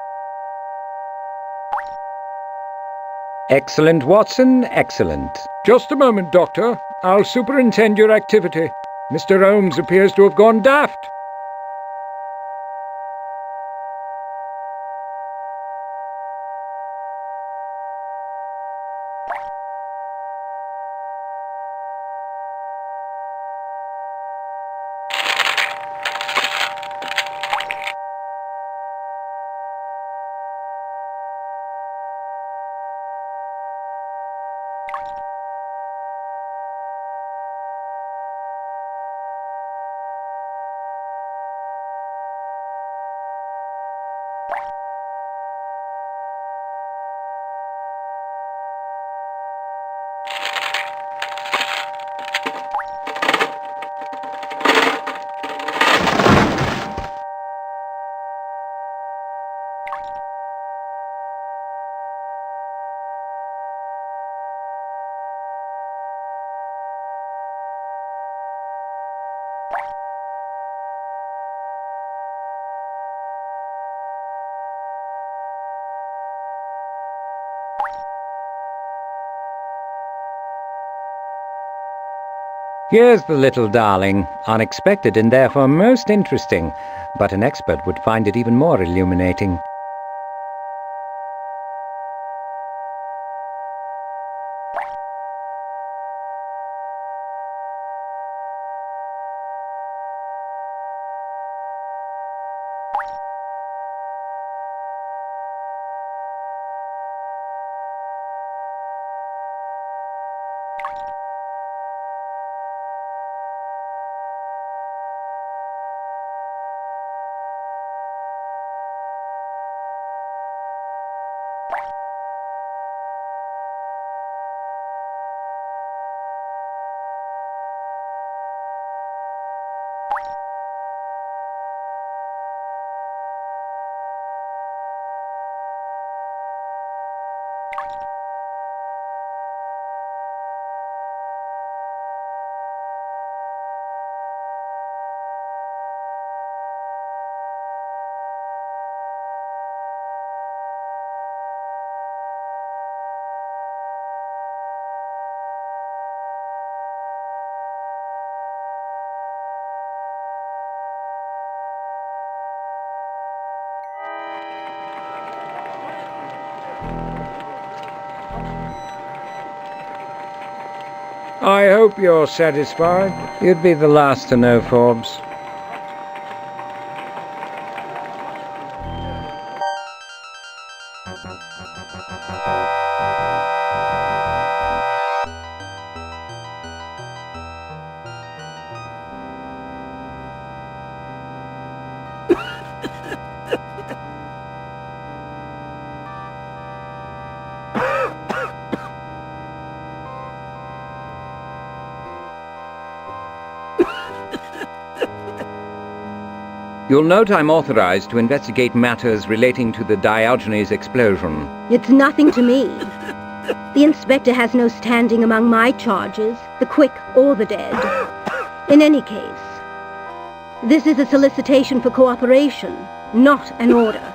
Excellent, Watson, excellent. Just a moment, Doctor. I'll superintend your activity. Mr. Holmes appears to have gone daft. Here's the little darling, unexpected and therefore most interesting, but an expert would find it even more illuminating. I hope you're satisfied. You'd be the last to know, Forbes. You'll note I'm authorized to investigate matters relating to the Diogenes explosion. It's nothing to me. The inspector has no standing among my charges, the quick or the dead. In any case, this is a solicitation for cooperation, not an order.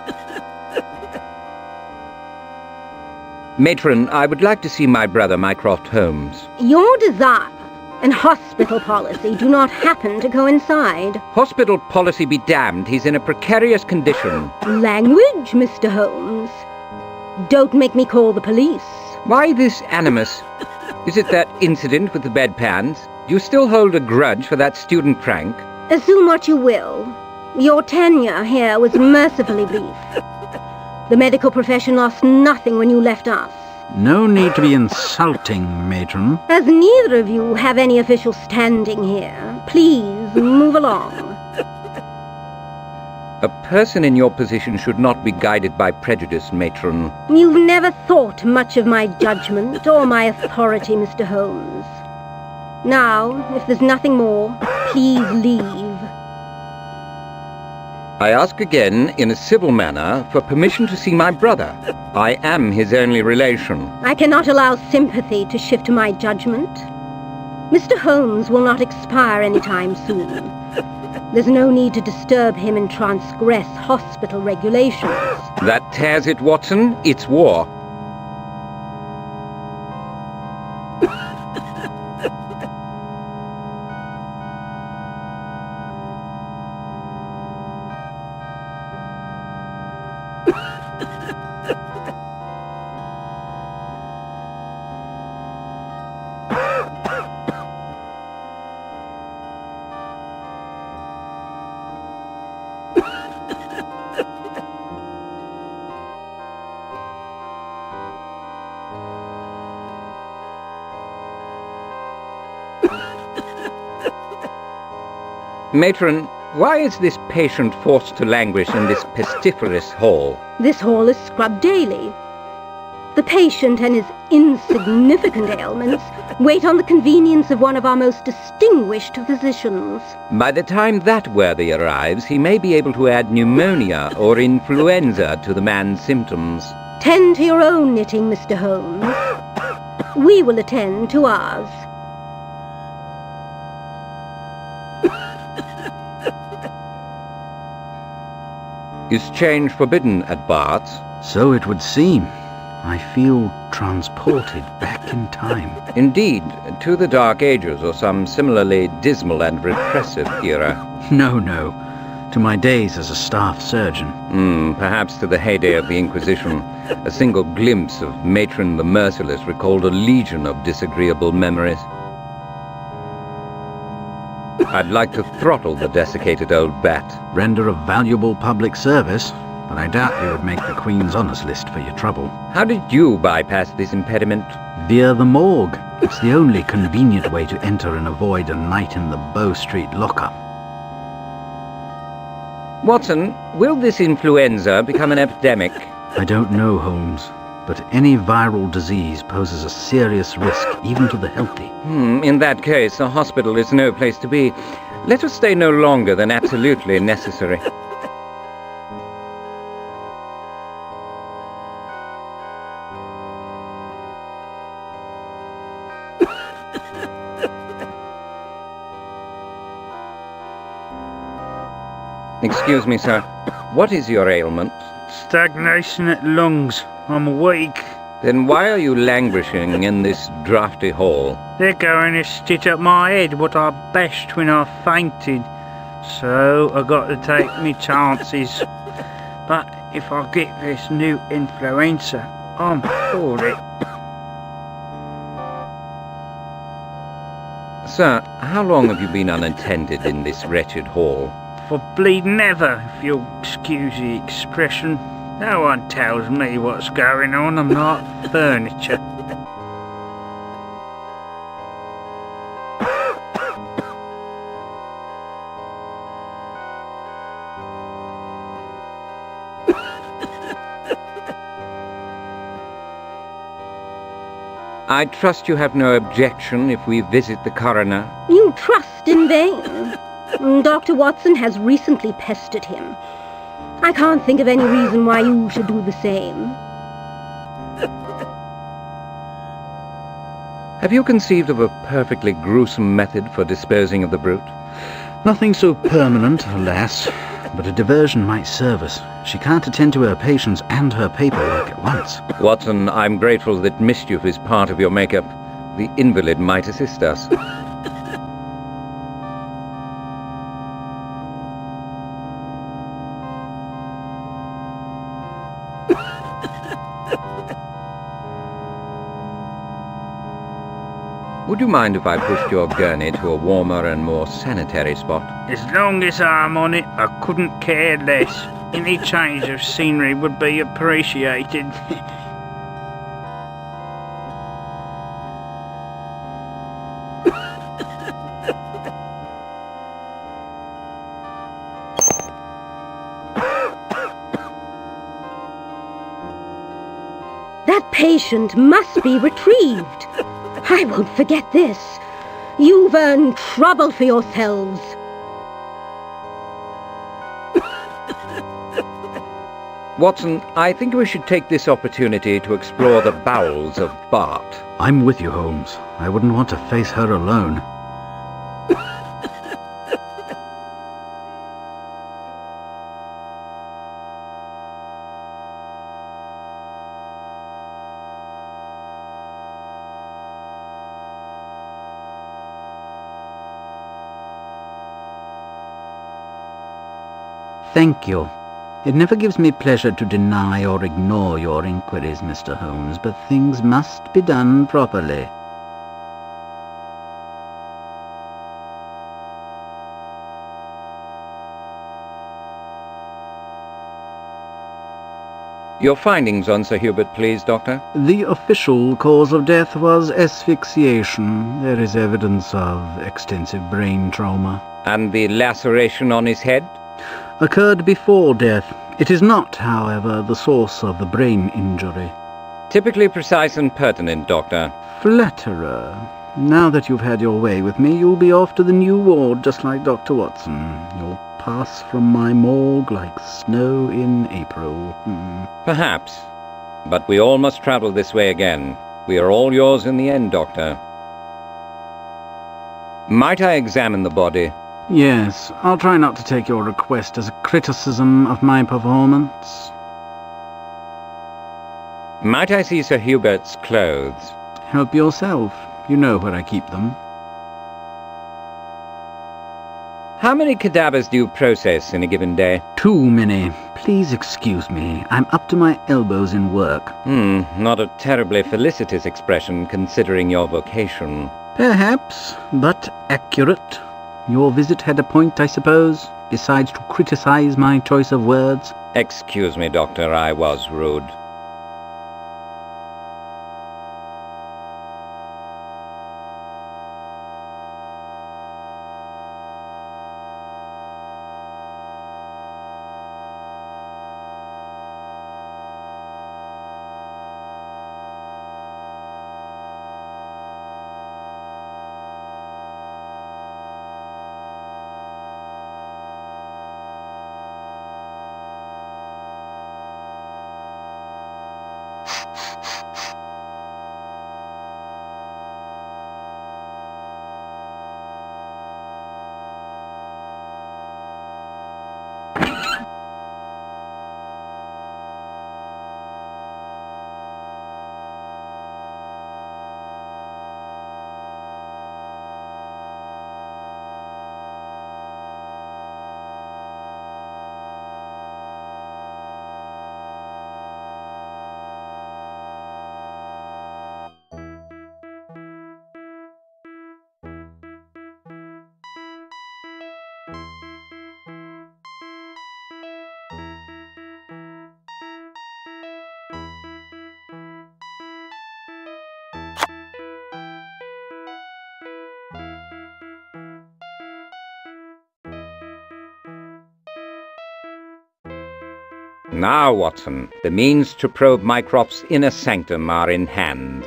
Matron, I would like to see my brother, Mycroft Holmes. Your desire and hospital policy do not happen to coincide. Hospital policy be damned, he's in a precarious condition. Language, Mr. Holmes. Don't make me call the police. Why this animus? Is it that incident with the bedpans? Do you still hold a grudge for that student prank? Assume what you will. Your tenure here was mercifully brief. The medical profession lost nothing when you left us. No need to be insulting, Matron. As neither of you have any official standing here, please move along. A person in your position should not be guided by prejudice, Matron. You've never thought much of my judgment or my authority, Mr. Holmes. Now, if there's nothing more, please leave. I ask again, in a civil manner, for permission to see my brother. I am his only relation. I cannot allow sympathy to shift my judgment. Mr. Holmes will not expire anytime soon. There's no need to disturb him and transgress hospital regulations. That tears it, Watson. It's war. Matron, Why is this patient forced to languish in this pestiferous hall? This hall is scrubbed daily. The patient and his insignificant ailments wait on the convenience of one of our most distinguished physicians. By the time that worthy arrives, he may be able to add pneumonia or influenza to the man's symptoms. Tend to your own knitting, Mr. Holmes. We will attend to ours. Is change forbidden at Bart's? So it would seem. I feel transported back in time. Indeed, to the Dark Ages or some similarly dismal and repressive era. No, to my days as a staff surgeon. Perhaps to the heyday of the Inquisition. A single glimpse of Matron the Merciless recalled a legion of disagreeable memories. I'd like to throttle the desiccated old bat. Render a valuable public service, but I doubt you would make the Queen's Honours List for your trouble. How did you bypass this impediment? Via the morgue. It's the only convenient way to enter and avoid a night in the Bow Street lockup. Watson, will this influenza become an epidemic? I don't know, Holmes, but any viral disease poses a serious risk even to the healthy. In that case, a hospital is no place to be. Let us stay no longer than absolutely necessary. Excuse me, sir. What is your ailment? Stagnation at lungs. I'm weak. Then why are you languishing in this draughty hall? They're going to stitch up my head what I bashed when I fainted. So I got to take me chances. But if I get this new influenza, I'm for it. Sir, how long have you been unattended in this wretched hall? For bleeding ever, if you'll excuse the expression. No one tells me what's going on. I'm not furniture. I trust you have no objection if we visit the coroner. You trust in vain. Dr. Watson has recently pestered him. I can't think of any reason why you should do the same. Have you conceived of a perfectly gruesome method for disposing of the brute? Nothing so permanent, alas, but a diversion might serve us. She can't attend to her patients and her paperwork at once. Watson, I'm grateful that mischief is part of your makeup. The invalid might assist us. Would you mind if I pushed your gurney to a warmer and more sanitary spot? As long as I'm on it, I couldn't care less. Any change of scenery would be appreciated. That patient must be retrieved. I won't forget this. You've earned trouble for yourselves. Watson, I think we should take this opportunity to explore the bowels of Bart. I'm with you, Holmes. I wouldn't want to face her alone. Thank you. It never gives me pleasure to deny or ignore your inquiries, Mr. Holmes, but things must be done properly. Your findings on Sir Hubert, please, Doctor. The official cause of death was asphyxiation. There is evidence of extensive brain trauma. And the laceration on his head? Occurred before death. It is not, however, the source of the brain injury. Typically precise and pertinent, Doctor. Flatterer. Now that you've had your way with me, you'll be off to the new ward just like Dr. Watson. You'll pass from my morgue like snow in April. Perhaps. But we all must travel this way again. We are all yours in the end, Doctor. Might I examine the body? Yes, I'll try not to take your request as a criticism of my performance. Might I see Sir Hubert's clothes? Help yourself. You know where I keep them. How many cadavers do you process in a given day? Too many. Please excuse me. I'm up to my elbows in work. Not a terribly felicitous expression considering your vocation. Perhaps, but accurate. Your visit had a point, I suppose, besides to criticize my choice of words. Excuse me, Doctor, I was rude. Now, Watson, the means to probe Mycroft's inner sanctum are in hand.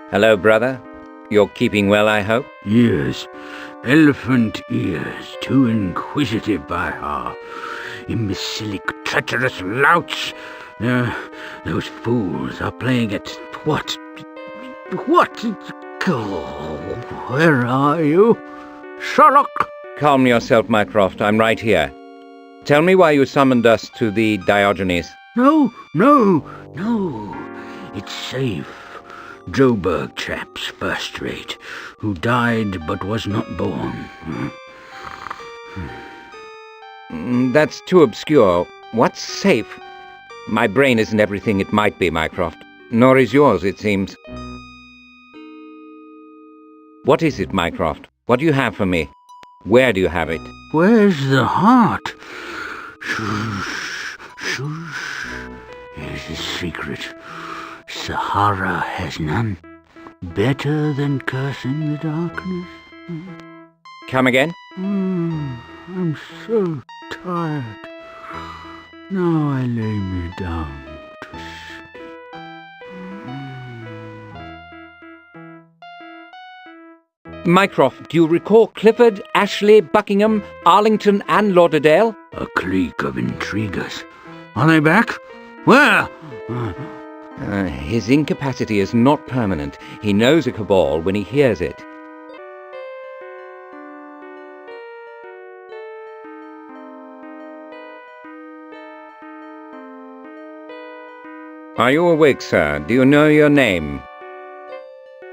Hello, brother. You're keeping well, I hope? Yes. Elephant ears, too inquisitive by her. Imbecilic, treacherous louts. Those fools are playing at what? Where are you? Sherlock! Calm yourself, Mycroft. I'm right here. Tell me why you summoned us to the Diogenes. No. It's safe. Joburg chaps, first rate, who died but was not born. That's too obscure. What's safe? My brain isn't everything it might be, Mycroft. Nor is yours, it seems. What is it, Mycroft? What do you have for me? Where do you have it? Where's the heart? Shush. Here's the secret. Sahara has none. Better than cursing the darkness. Come again? I'm so tired. Now I lay me down to sleep. Mycroft, do you recall Clifford, Ashley, Buckingham, Arlington and Lauderdale? A clique of intriguers. Are they back? Where? His incapacity is not permanent. He knows a cabal when he hears it. Are you awake, sir? Do you know your name?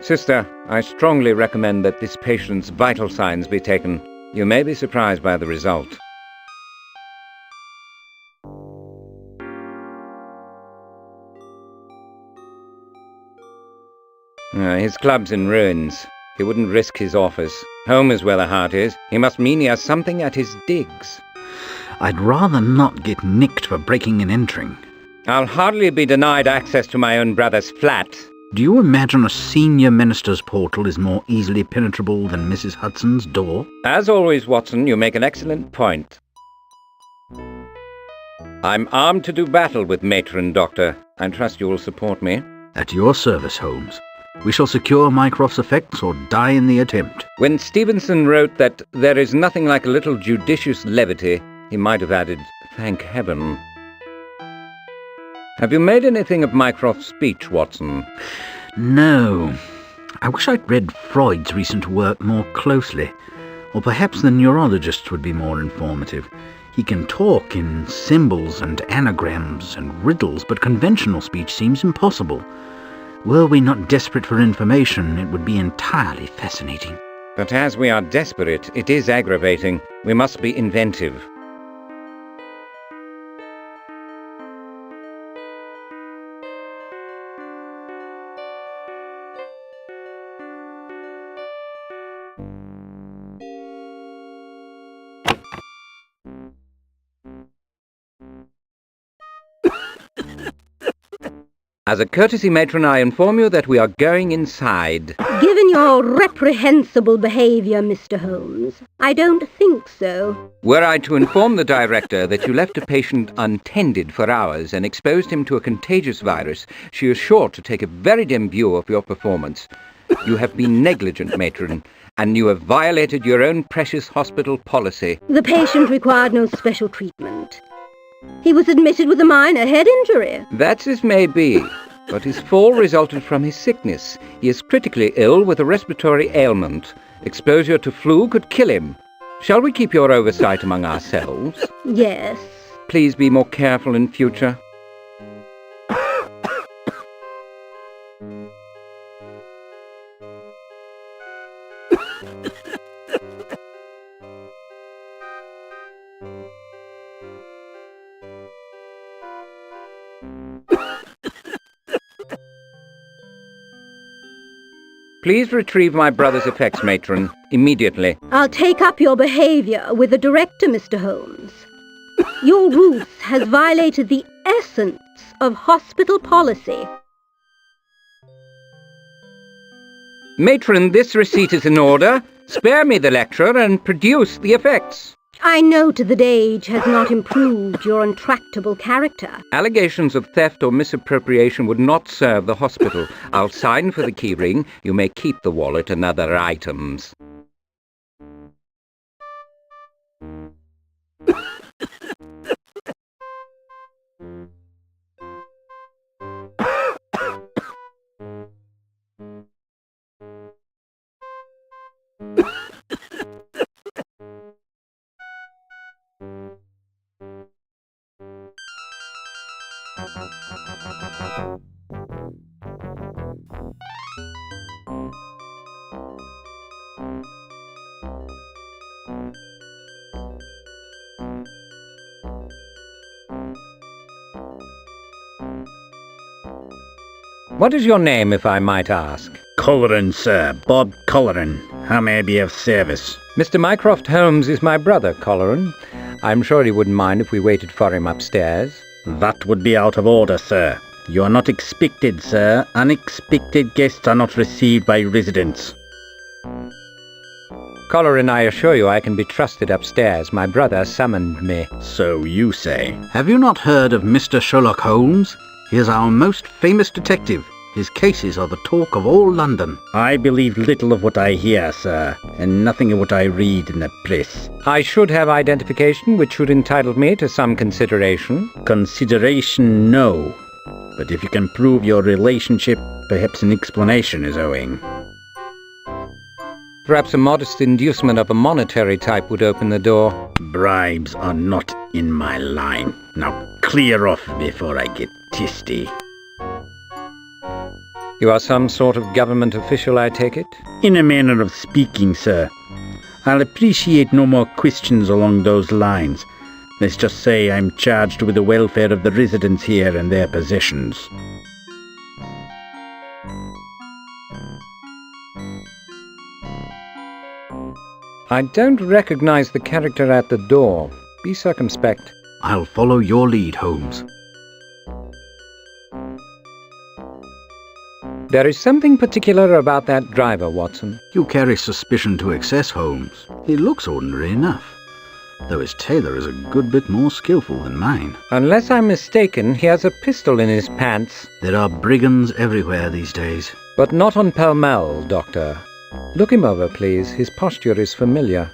Sister, I strongly recommend that this patient's vital signs be taken. You may be surprised by the result. His club's in ruins. He wouldn't risk his office. Home is where the heart is. He must mean he has something at his digs. I'd rather not get nicked for breaking and entering. I'll hardly be denied access to my own brother's flat. Do you imagine a senior minister's portal is more easily penetrable than Mrs. Hudson's door? As always, Watson, you make an excellent point. I'm armed to do battle with Matron, Doctor. I trust you will support me. At your service, Holmes. We shall secure Mycroft's effects or die in the attempt. When Stevenson wrote that there is nothing like a little judicious levity, he might have added, thank heaven. Have you made anything of Mycroft's speech, Watson? No. I wish I'd read Freud's recent work more closely. Or perhaps the neurologist's would be more informative. He can talk in symbols and anagrams and riddles, but conventional speech seems impossible. Were we not desperate for information, it would be entirely fascinating. But as we are desperate, it is aggravating. We must be inventive. As a courtesy, Matron, I inform you that we are going inside. Given your reprehensible behaviour, Mr. Holmes, I don't think so. Were I to inform the director that you left a patient untended for hours and exposed him to a contagious virus, she is sure to take a very dim view of your performance. You have been negligent, Matron, and you have violated your own precious hospital policy. The patient required no special treatment. He was admitted with a minor head injury. That's as may be, but his fall resulted from his sickness. He is critically ill with a respiratory ailment. Exposure to flu could kill him. Shall we keep your oversight among ourselves? Yes. Please be more careful in future. Please retrieve my brother's effects, Matron, immediately. I'll take up your behaviour with the director, Mr. Holmes. Your ruse has violated the essence of hospital policy. Matron, this receipt is in order. Spare me the lecture and produce the effects. I note that age has not improved your intractable character. Allegations of theft or misappropriation would not serve the hospital. I'll sign for the keyring. You may keep the wallet and other items. What is your name, if I might ask? Colleran, sir. Bob Colleran. How may I be of service? Mr. Mycroft Holmes is my brother, Colleran. I'm sure he wouldn't mind if we waited for him upstairs. That would be out of order, sir. You are not expected, sir. Unexpected guests are not received by residents. Colleran, I assure you I can be trusted upstairs. My brother summoned me. So you say. Have you not heard of Mr. Sherlock Holmes? He is our most famous detective. His cases are the talk of all London. I believe little of what I hear, sir, and nothing of what I read in the press. I should have identification which should entitle me to some consideration. Consideration, no. But if you can prove your relationship, perhaps an explanation is owing. Perhaps a modest inducement of a monetary type would open the door. Bribes are not in my line. Now clear off before I get testy. You are some sort of government official, I take it? In a manner of speaking, sir. I'll appreciate no more questions along those lines. Let's just say I'm charged with the welfare of the residents here and their possessions. I don't recognize the character at the door. Be circumspect. I'll follow your lead, Holmes. There is something particular about that driver, Watson. You carry suspicion to excess, Holmes. He looks ordinary enough, though his tailor is a good bit more skillful than mine. Unless I'm mistaken, he has a pistol in his pants. There are brigands everywhere these days. But not on Pall Mall, Doctor. Look him over, please. His posture is familiar.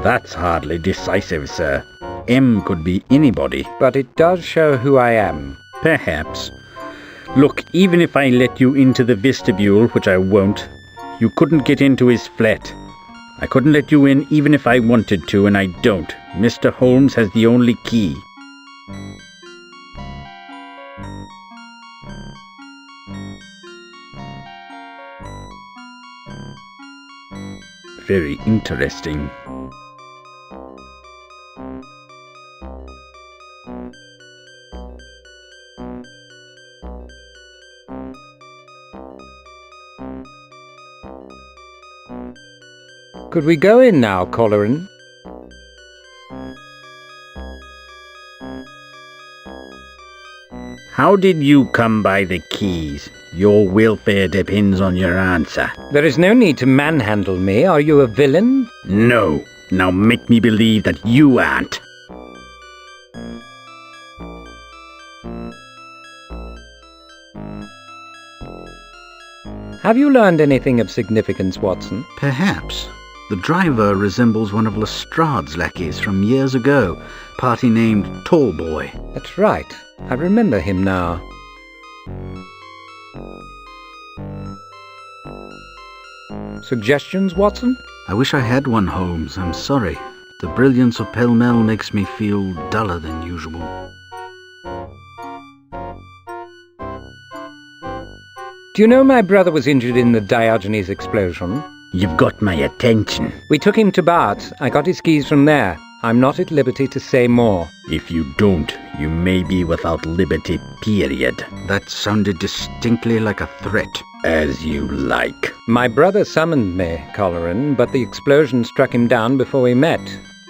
That's hardly decisive, sir. M could be anybody. But it does show who I am. Perhaps. Look, even if I let you into the vestibule, which I won't, you couldn't get into his flat. I couldn't let you in even if I wanted to, and I don't. Mr. Holmes has the only key. Very interesting. Could we go in now, Colleran? How did you come by the keys? Your welfare depends on your answer. There is no need to manhandle me. Are you a villain? No. Now make me believe that you aren't. Have you learned anything of significance, Watson? Perhaps. The driver resembles one of Lestrade's lackeys from years ago, party named Tallboy. That's right. I remember him now. Suggestions, Watson? I wish I had one, Holmes. I'm sorry. The brilliance of Pall Mall makes me feel duller than usual. Do you know my brother was injured in the Diogenes explosion? You've got my attention. We took him to Bath. I got his keys from there. I'm not at liberty to say more. If you don't, you may be without liberty, period. That sounded distinctly like a threat. As you like. My brother summoned me, Colleran, but the explosion struck him down before we met.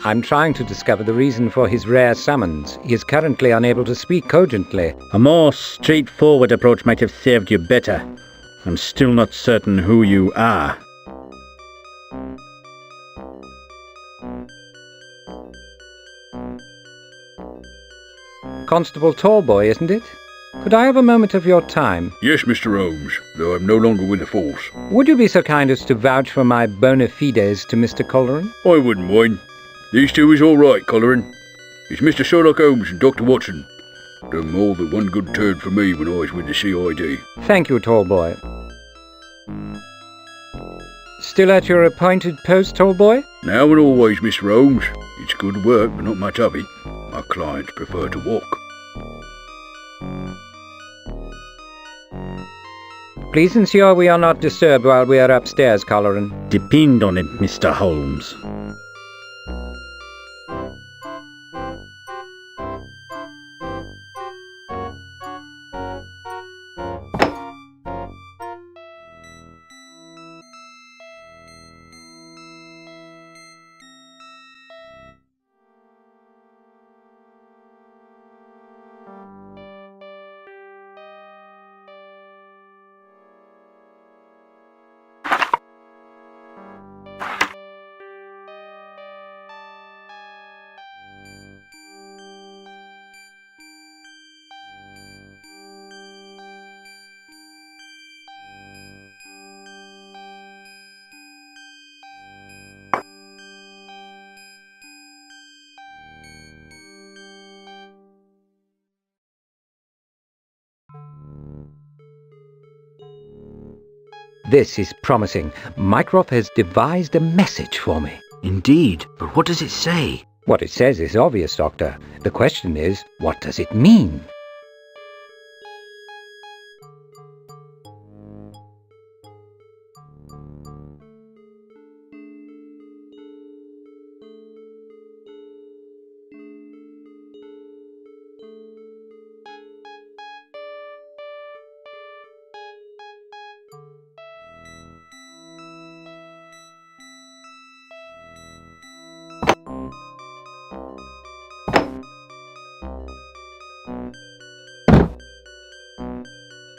I'm trying to discover the reason for his rare summons. He is currently unable to speak cogently. A more straightforward approach might have served you better. I'm still not certain who you are. Constable Tallboy, isn't it? Could I have a moment of your time? Yes, Mr. Holmes, though I'm no longer with the force. Would you be so kind as to vouch for my bona fides to Mr. Colleran? I wouldn't mind. These two is all right, Colleran. It's Mr. Sherlock Holmes and Dr. Watson. Done more than one good turn for me when I was with the CID. Thank you, Tallboy. Still at your appointed post, Tallboy? Now and always, Mr. Holmes. It's good work, but not much of it. My clients prefer to walk. Please ensure we are not disturbed while we are upstairs, Colleran. Depend on it, Mr. Holmes. This is promising. Mycroft has devised a message for me. Indeed, but what does it say? What it says is obvious, Doctor. The question is, what does it mean?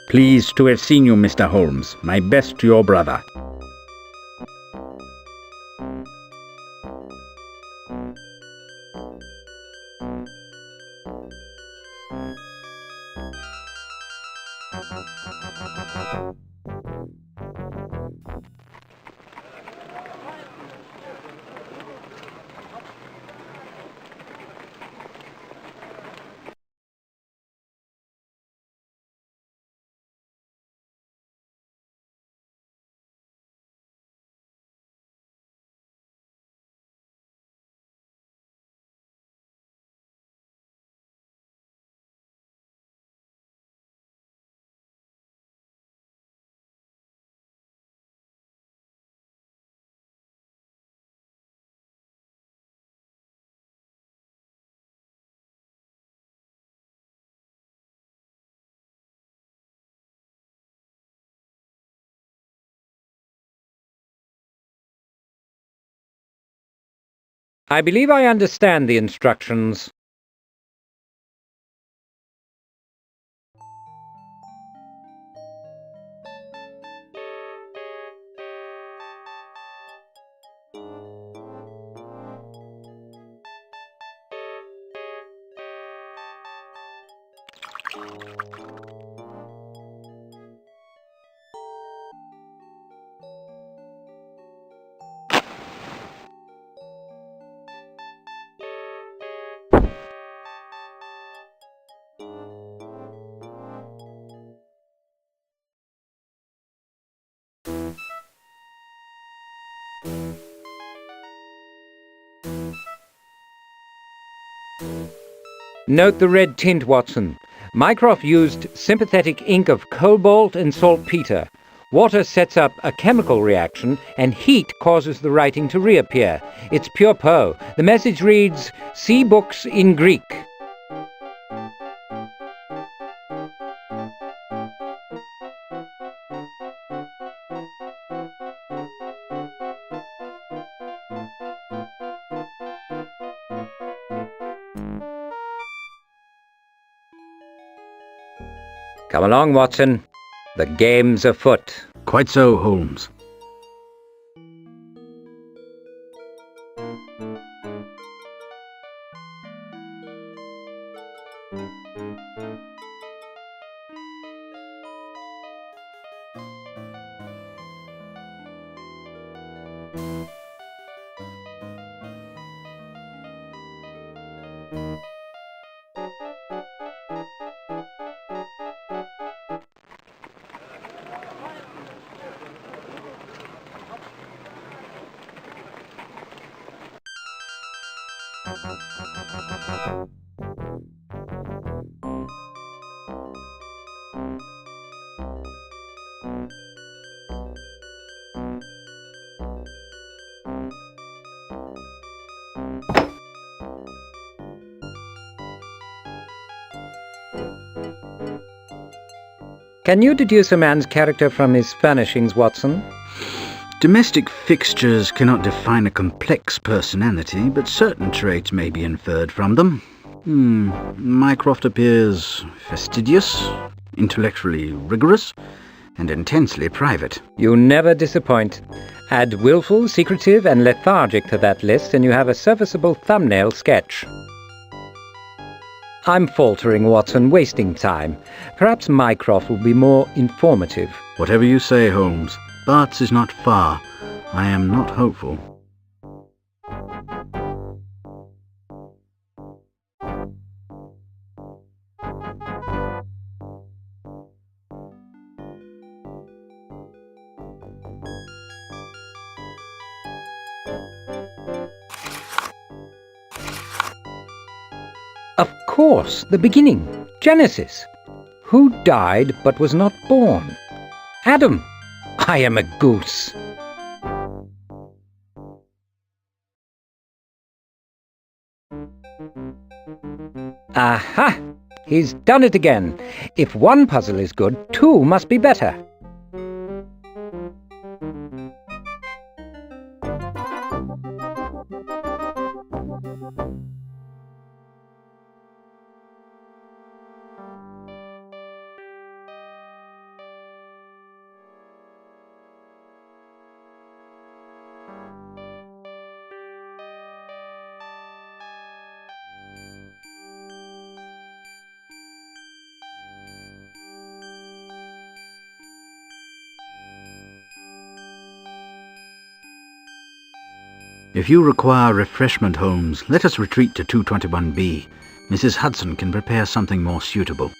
Pleased to have seen you, Mr. Holmes. My best to your brother. I believe I understand the instructions. Note the red tint, Watson. Mycroft used sympathetic ink of cobalt and saltpeter. Water sets up a chemical reaction, and heat causes the writing to reappear. It's pure Poe. The message reads, "See books in Greek." Come along, Watson. The game's afoot. Quite so, Holmes. Can you deduce a man's character from his furnishings, Watson? Domestic fixtures cannot define a complex personality, but certain traits may be inferred from them. Mycroft appears fastidious, intellectually rigorous, and intensely private. You never disappoint. Add willful, secretive, and lethargic to that list, and you have a serviceable thumbnail sketch. I'm faltering, Watson, wasting time. Perhaps Mycroft will be more informative. Whatever you say, Holmes. Bart's is not far. I am not hopeful. Of course, the beginning. Genesis. Who died but was not born? Adam. I am a goose. Aha! He's done it again. If one puzzle is good, two must be better. If you require refreshment, Holmes, let us retreat to 221B. Mrs. Hudson can prepare something more suitable.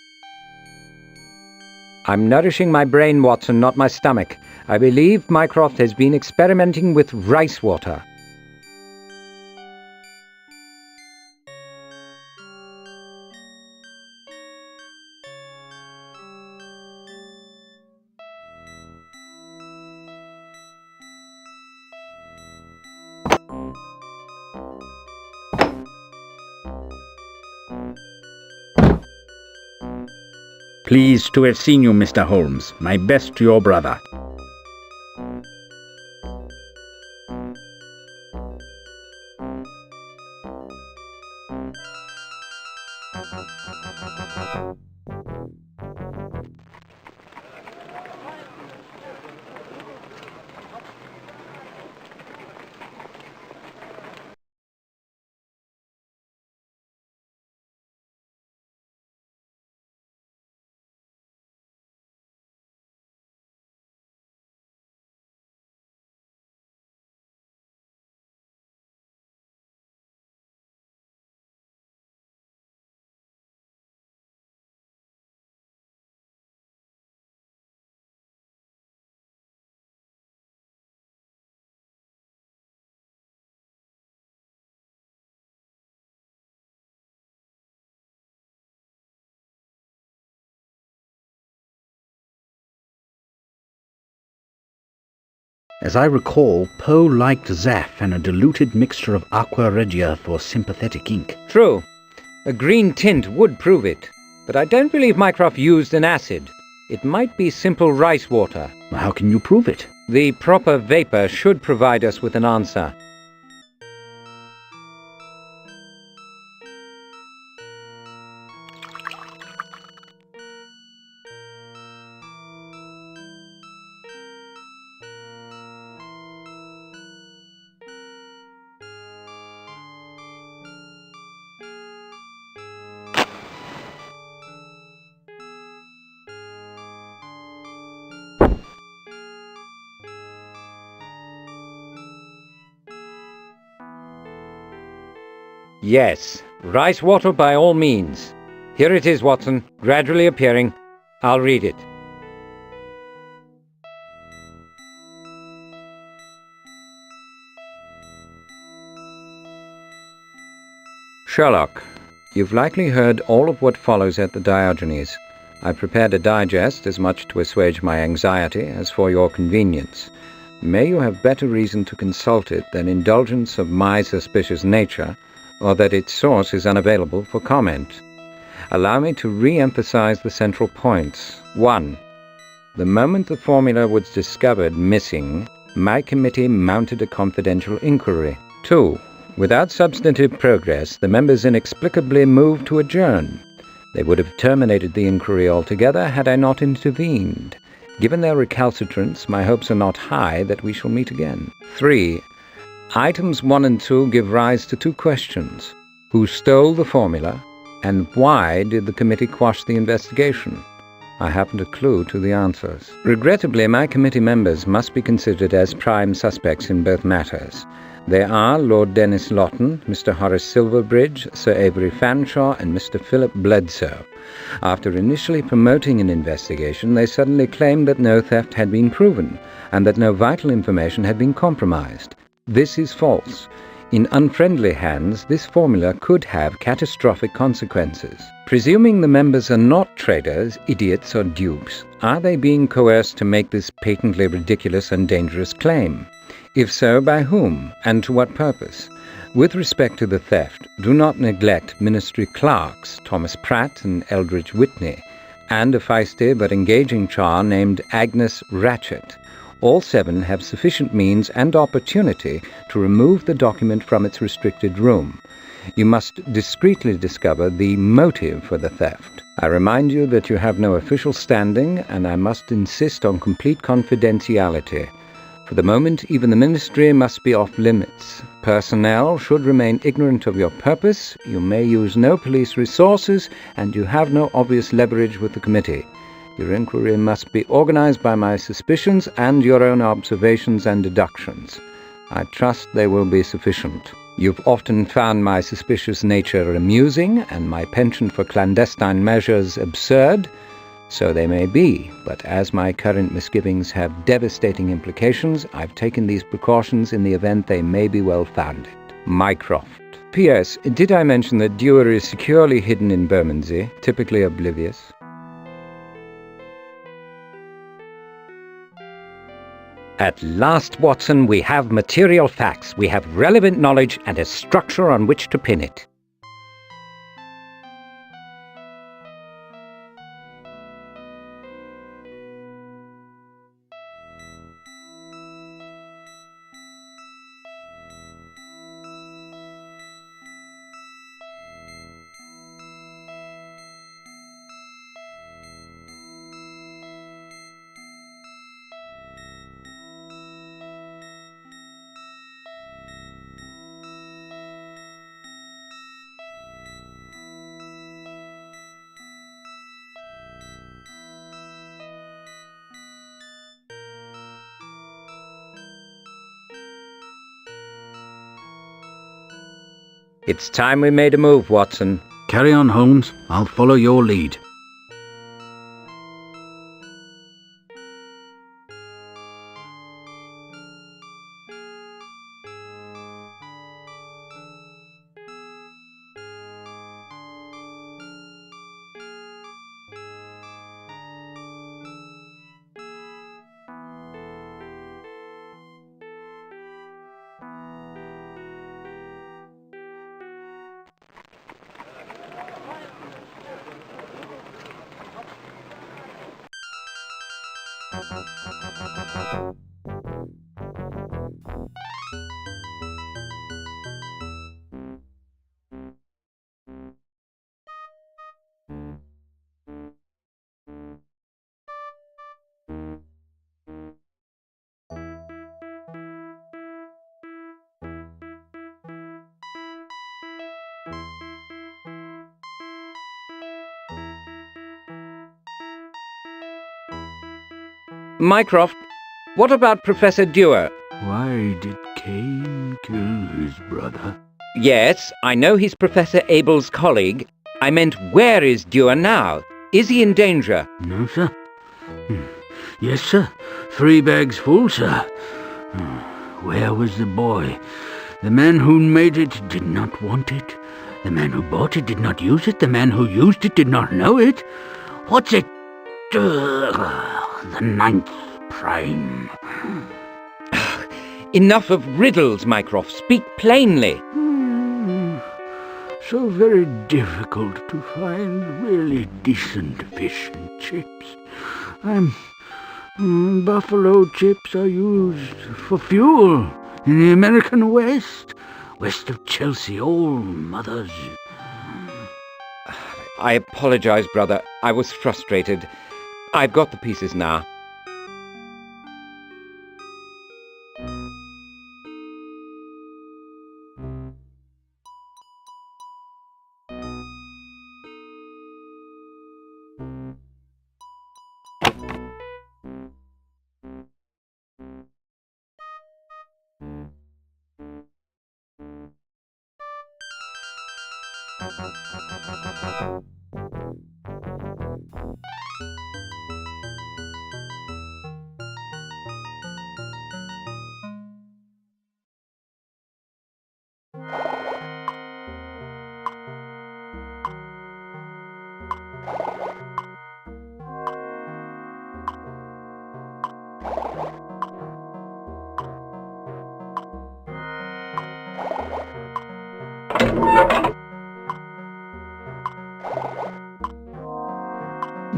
I'm nourishing my brain, Watson, not my stomach. I believe Mycroft has been experimenting with rice water. Pleased to have seen you, Mr. Holmes. My best to your brother. As I recall, Poe liked Zaff and a diluted mixture of aqua regia for sympathetic ink. True. A green tint would prove it, but I don't believe Mycroft used an acid. It might be simple rice water. How can you prove it? The proper vapor should provide us with an answer. Yes, rice water by all means. Here it is, Watson, gradually appearing. I'll read it. Sherlock, you've likely heard all of what follows at the Diogenes. I prepared a digest as much to assuage my anxiety as for your convenience. May you have better reason to consult it than indulgence of my suspicious nature, or that its source is unavailable for comment. Allow me to re-emphasize the central points. 1. The moment the formula was discovered missing, my committee mounted a confidential inquiry. 2. Without substantive progress, the members inexplicably moved to adjourn. They would have terminated the inquiry altogether had I not intervened. Given their recalcitrance, my hopes are not high that we shall meet again. 3. Items 1 and 2 give rise to 2 questions. Who stole the formula, and why did the committee quash the investigation? I haven't a clue to the answers. Regrettably, my committee members must be considered as prime suspects in both matters. They are Lord Dennis Lawton, Mr. Horace Silverbridge, Sir Avery Fanshawe, and Mr. Philip Bledsoe. After initially promoting an investigation, they suddenly claimed that no theft had been proven, and that no vital information had been compromised. This is false. In unfriendly hands, this formula could have catastrophic consequences. Presuming the members are not traitors, idiots, or dupes, are they being coerced to make this patently ridiculous and dangerous claim? If so, by whom, and to what purpose? With respect to the theft, do not neglect ministry clerks, Thomas Pratt and Eldridge Whitney, and a feisty but engaging char named Agnes Ratchet. All 7 have sufficient means and opportunity to remove the document from its restricted room. You must discreetly discover the motive for the theft. I remind you that you have no official standing, and I must insist on complete confidentiality. For the moment, even the ministry must be off limits. Personnel should remain ignorant of your purpose, you may use no police resources, and you have no obvious leverage with the committee. Your inquiry must be organized by my suspicions and your own observations and deductions. I trust they will be sufficient. You've often found my suspicious nature amusing and my penchant for clandestine measures absurd. So they may be, but as my current misgivings have devastating implications, I've taken these precautions in the event they may be well-founded. Mycroft. P.S. Did I mention that Dewar is securely hidden in Bermondsey, typically oblivious? At last, Watson, we have material facts. We have relevant knowledge and a structure on which to pin it. It's time we made a move, Watson. Carry on, Holmes. I'll follow your lead. Mycroft, what about Professor Dewar? Why did Cain kill his brother? Yes, I know he's Professor Abel's colleague. I meant, where is Dewar now? Is he in danger? No, sir. Yes, sir. 3 bags full, sir. Where was the boy? The man who made it did not want it. The man who bought it did not use it. The man who used it did not know it. What's it? The 9th prime. Enough of riddles, Mycroft. Speak plainly. So very difficult to find really decent fish and chips. Buffalo chips are used for fuel in the American West. West of Chelsea, all mothers. I apologize, brother. I was frustrated. I've got the pieces now.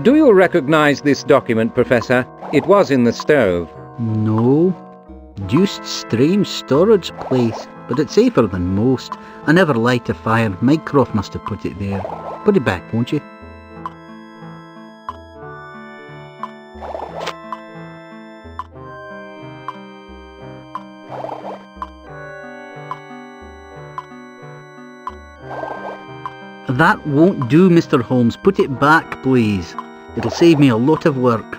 Do you recognize this document, Professor? It was in the stove. No. Deuced strange storage place, but it's safer than most. I never light a fire. Mycroft must have put it there. Put it back, won't you? That won't do, Mr. Holmes. Put it back, please. It'll save me a lot of work.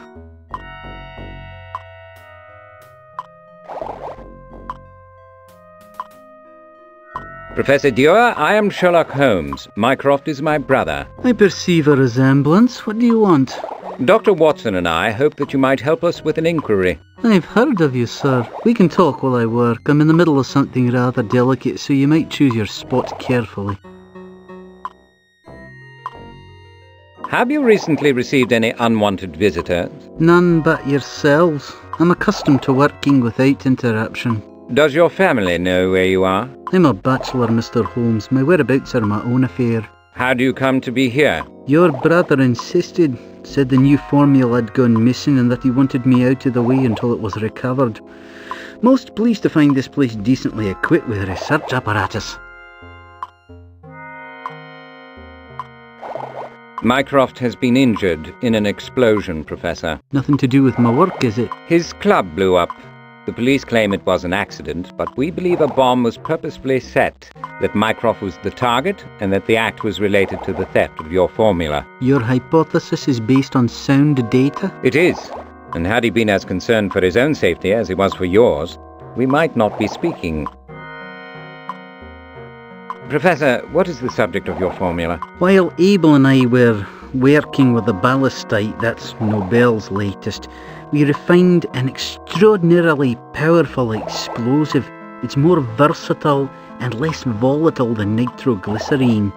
Professor Dewar, I am Sherlock Holmes. Mycroft is my brother. I perceive a resemblance. What do you want? Dr. Watson and I hope that you might help us with an inquiry. I've heard of you, sir. We can talk while I work. I'm in the middle of something rather delicate, so you might choose your spot carefully. Have you recently received any unwanted visitors? None but yourselves. I'm accustomed to working without interruption. Does your family know where you are? I'm a bachelor, Mr. Holmes. My whereabouts are my own affair. How do you come to be here? Your brother insisted, said the new formula had gone missing and that he wanted me out of the way until it was recovered. Most pleased to find this place decently equipped with research apparatus. Mycroft has been injured in an explosion, Professor. Nothing to do with my work, is it? His club blew up. The police claim it was an accident, but we believe a bomb was purposefully set, that Mycroft was the target, and that the act was related to the theft of your formula. Your hypothesis is based on sound data? It is. And had he been as concerned for his own safety as he was for yours, we might not be speaking. Professor, what is the subject of your formula? While Eales and I were working with the ballistite, that's Nobel's latest, we refined an extraordinarily powerful explosive. It's more versatile and less volatile than nitroglycerine.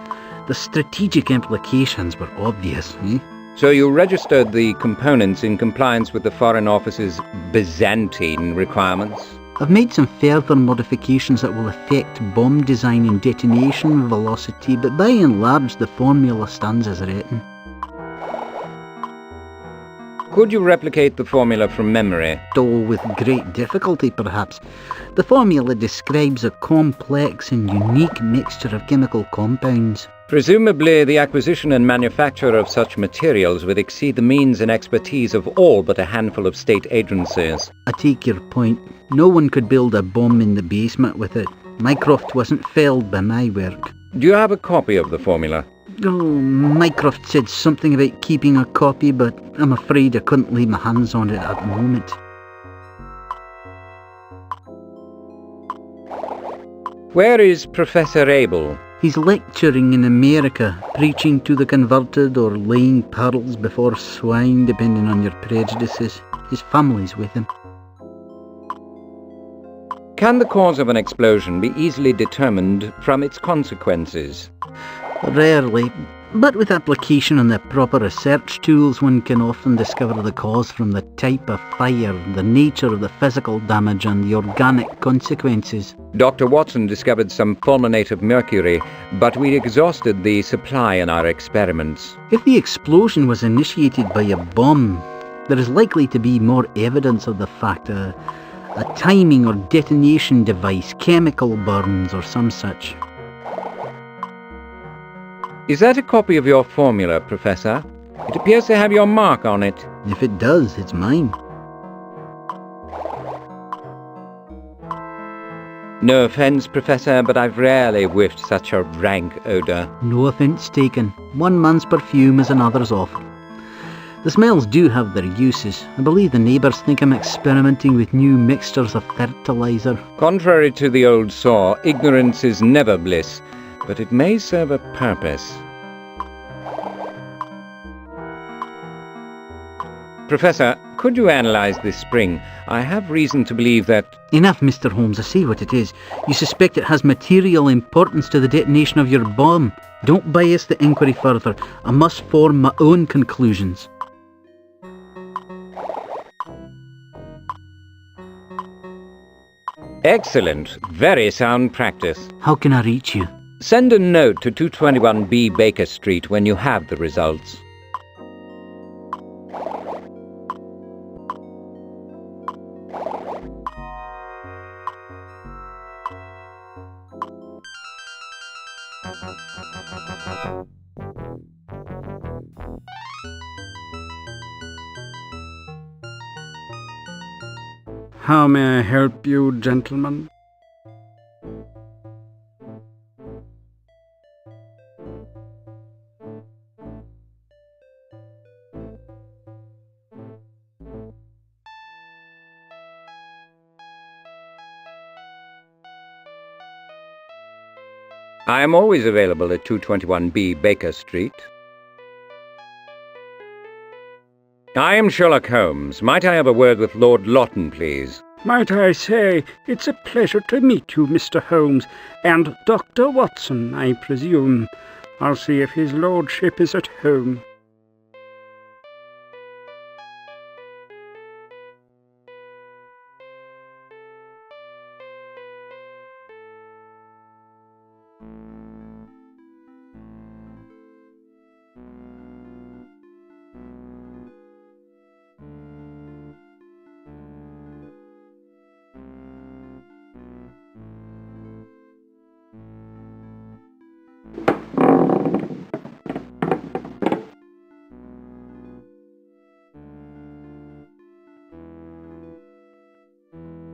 The strategic implications were obvious, eh? So you registered the components in compliance with the Foreign Office's Byzantine requirements? I've made some further modifications that will affect bomb design and detonation velocity, but by and large the formula stands as written. Could you replicate the formula from memory? Though with great difficulty, perhaps. The formula describes a complex and unique mixture of chemical compounds. Presumably, the acquisition and manufacture of such materials would exceed the means and expertise of all but a handful of state agencies. I take your point. No one could build a bomb in the basement with it. Mycroft wasn't felled by my work. Do you have a copy of the formula? Oh, Mycroft said something about keeping a copy, but I'm afraid I couldn't lay my hands on it at the moment. Where is Professor Eales? He's lecturing in America, preaching to the converted or laying pearls before swine, depending on your prejudices. His family's with him. Can the cause of an explosion be easily determined from its consequences? Rarely, but with application and the proper research tools, one can often discover the cause from the type of fire, the nature of the physical damage, and the organic consequences. Dr. Watson discovered some fulminate of mercury, but we exhausted the supply in our experiments. If the explosion was initiated by a bomb, there is likely to be more evidence of the fact, a timing or detonation device, chemical burns, or some such. Is that a copy of your formula, Professor? It appears to have your mark on it. If it does, it's mine. No offence, Professor, but I've rarely whiffed such a rank odour. No offence taken. One man's perfume is another's offer. The smells do have their uses. I believe the neighbours think I'm experimenting with new mixtures of fertiliser. Contrary to the old saw, ignorance is never bliss, but it may serve a purpose. Professor, could you analyse this spring? I have reason to believe that... Enough, Mr. Holmes. I see what it is. You suspect it has material importance to the detonation of your bomb. Don't bias the inquiry further. I must form my own conclusions. Excellent. Very sound practice. How can I reach you? Send a note to 221B Baker Street when you have the results. How may I help you, gentlemen? I am always available at 221B Baker Street. I am Sherlock Holmes. Might I have a word with Lord Lawton, please? Might I say, it's a pleasure to meet you, Mr. Holmes, and Dr. Watson, I presume. I'll see if his lordship is at home.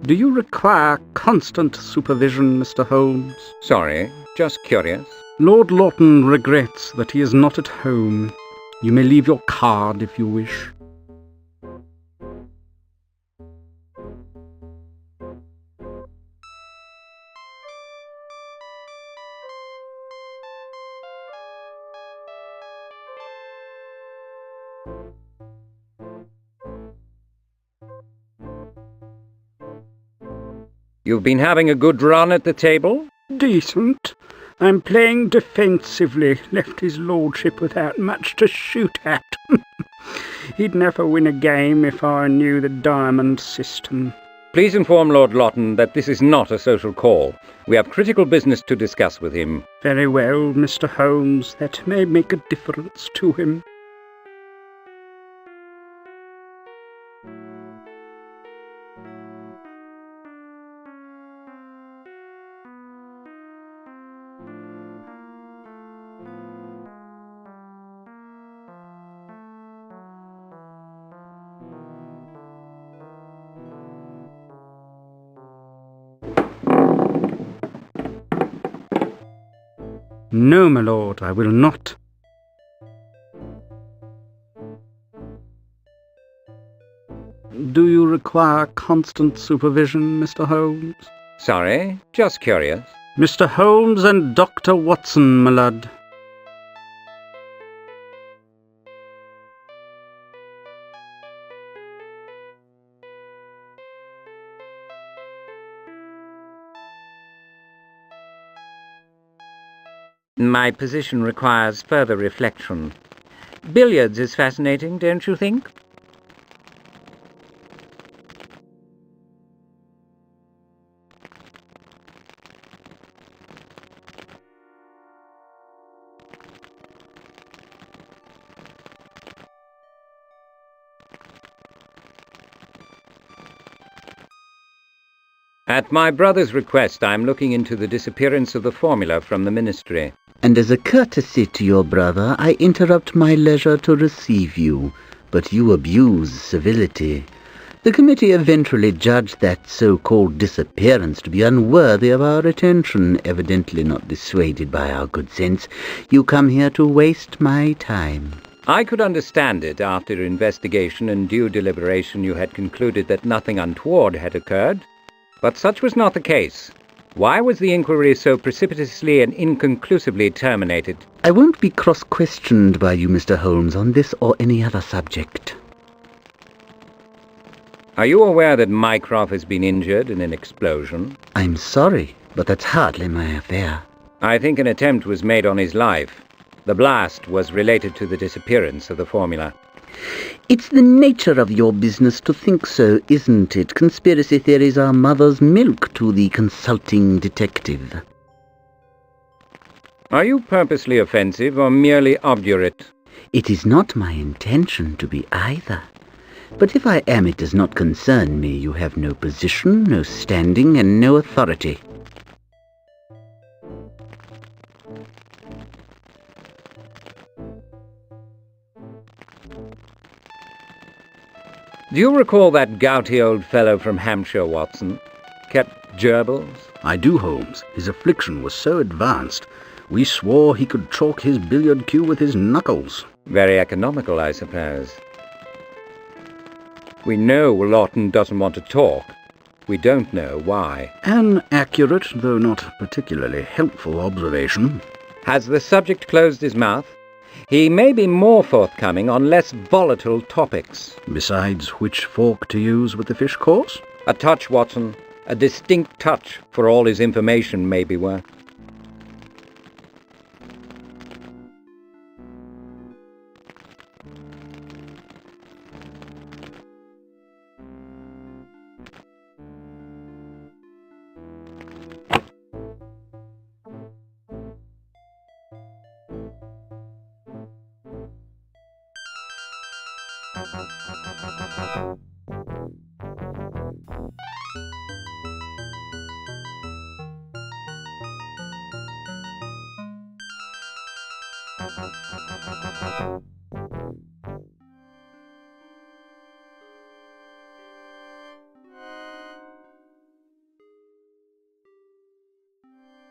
Do you require constant supervision, Mr. Holmes? Sorry, just curious. Lord Lawton regrets that he is not at home. You may leave your card if you wish. You've been having a good run at the table? Decent. I'm playing defensively. Left his lordship without much to shoot at. He'd never win a game if I knew the diamond system. Please inform Lord Lawton that this is not a social call. We have critical business to discuss with him. Very well, Mr. Holmes. That may make a difference to him. No, my lord, I will not. Do you require constant supervision, Mr. Holmes? Sorry, just curious. Mr. Holmes and Dr. Watson, my lad. My position requires further reflection. Billiards is fascinating, don't you think? At my brother's request, I'm looking into the disappearance of the formula from the ministry. And as a courtesy to your brother, I interrupt my leisure to receive you, but you abuse civility. The committee eventually judged that so-called disappearance to be unworthy of our attention, evidently not dissuaded by our good sense. You come here to waste my time. I could understand it. After investigation and due deliberation, you had concluded that nothing untoward had occurred. But such was not the case. Why was the inquiry so precipitously and inconclusively terminated? I won't be cross-questioned by you, Mr. Holmes, on this or any other subject. Are you aware that Mycroft has been injured in an explosion? I'm sorry, but that's hardly my affair. I think an attempt was made on his life. The blast was related to the disappearance of the formula. It's the nature of your business to think so, isn't it? Conspiracy theories are mother's milk to the consulting detective. Are you purposely offensive or merely obdurate? It is not my intention to be either. But if I am, it does not concern me. You have no position, no standing, and no authority. Do you recall that gouty old fellow from Hampshire, Watson? Kept gerbils? I do, Holmes. His affliction was so advanced, we swore he could chalk his billiard cue with his knuckles. Very economical, I suppose. We know Lawton doesn't want to talk. We don't know why. An accurate, though not particularly helpful observation. Has the subject closed his mouth? He may be more forthcoming on less volatile topics. Besides which fork to use with the fish course? A touch, Watson. A distinct touch, for all his information may be worth.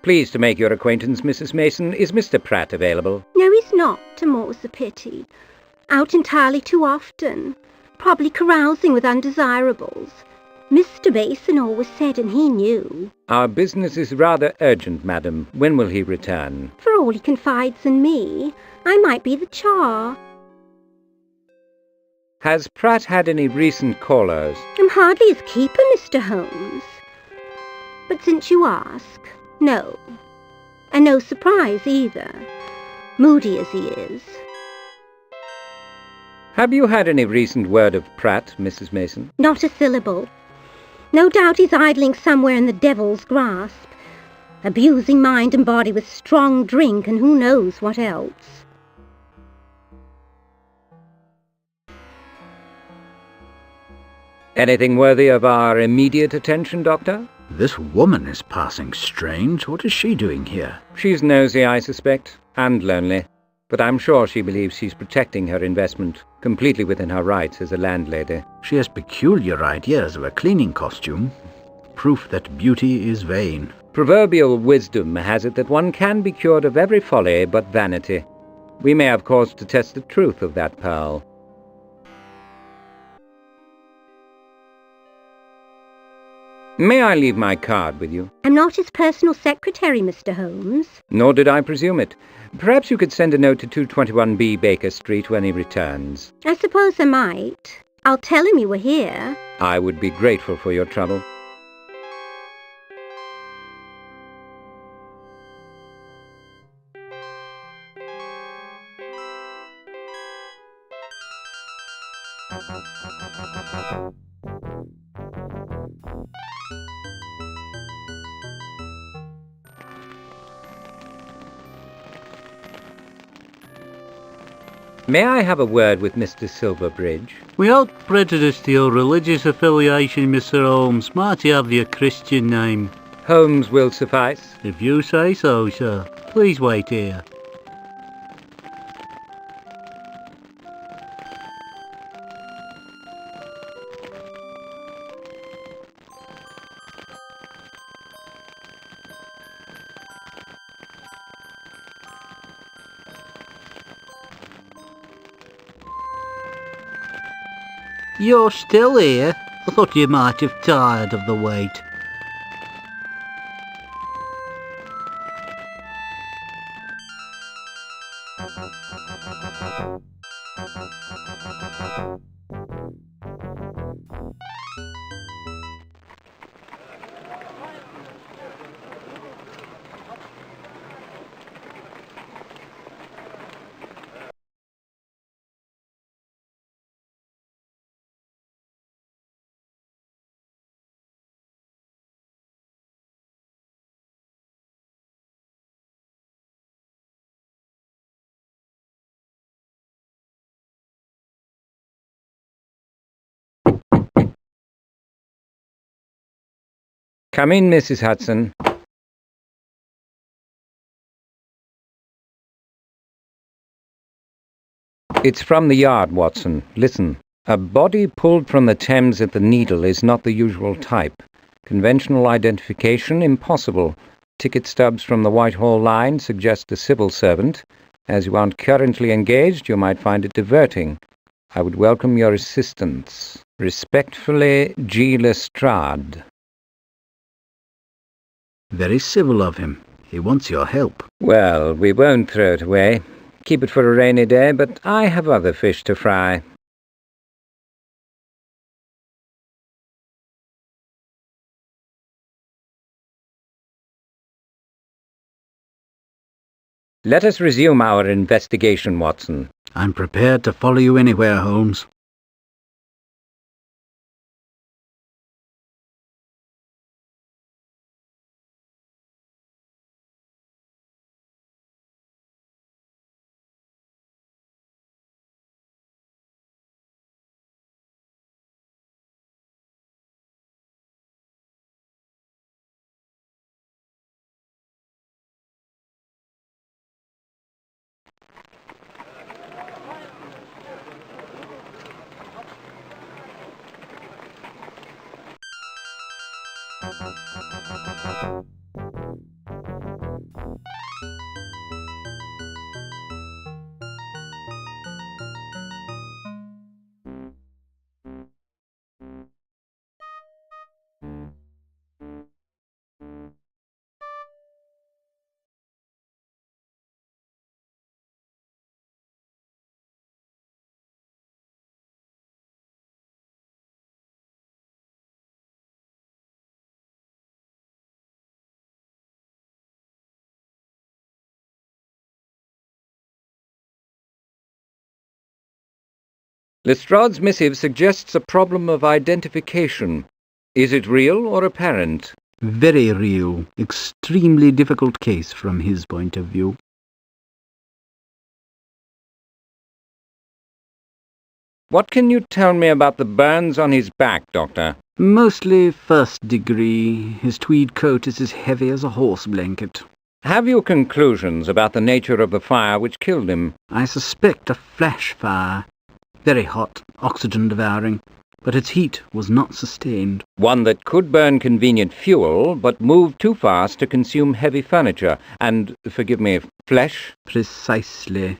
Pleased to make your acquaintance, Mrs. Mason. Is Mr. Pratt available? No, he's not, and more's the pity. Out entirely too often. Probably carousing with undesirables. Mr. Mason always said, and he knew. Our business is rather urgent, madam. When will he return? For all he confides in me, I might be the char. Has Pratt had any recent callers? I'm hardly his keeper, Mr. Holmes. But since you ask, no. And no surprise either, moody as he is. Have you had any recent word of Pratt, Mrs. Mason? Not a syllable. No doubt he's idling somewhere in the devil's grasp, abusing mind and body with strong drink and who knows what else. Anything worthy of our immediate attention, Doctor? This woman is passing strange. What is she doing here? She's nosy, I suspect, and lonely. But I'm sure she believes she's protecting her investment, completely within her rights as a landlady. She has peculiar ideas of a cleaning costume. Proof that beauty is vain. Proverbial wisdom has it that one can be cured of every folly but vanity. We may have cause to test the truth of that pearl. May I leave my card with you? I'm not his personal secretary, Mr. Holmes. Nor did I presume it. Perhaps you could send a note to 221B Baker Street when he returns. I suppose I might. I'll tell him you were here. I would be grateful for your trouble. May I have a word with Mr. Silverbridge? Without prejudice to your religious affiliation, Mr. Holmes, might you have your Christian name? Holmes will suffice. If you say so, sir. Please wait here. You're still here? I thought you might have tired of the wait. Come in, Mrs. Hudson. It's from the Yard, Watson. Listen. A body pulled from the Thames at the Needle is not the usual type. Conventional identification impossible. Ticket stubs from the Whitehall line suggest a civil servant. As you aren't currently engaged, you might find it diverting. I would welcome your assistance. Respectfully, G. Lestrade. Very civil of him. He wants your help. Well, we won't throw it away. Keep it for a rainy day, but I have other fish to fry. Let us resume our investigation, Watson. I'm prepared to follow you anywhere, Holmes. Lestrade's missive suggests a problem of identification. Is it real or apparent? Very real. Extremely difficult case from his point of view. What can you tell me about the burns on his back, Doctor? Mostly first degree. His tweed coat is as heavy as a horse blanket. Have you conclusions about the nature of the fire which killed him? I suspect a flash fire. Very hot, oxygen-devouring, but its heat was not sustained. One that could burn convenient fuel, but move too fast to consume heavy furniture, and, forgive me, flesh? Precisely.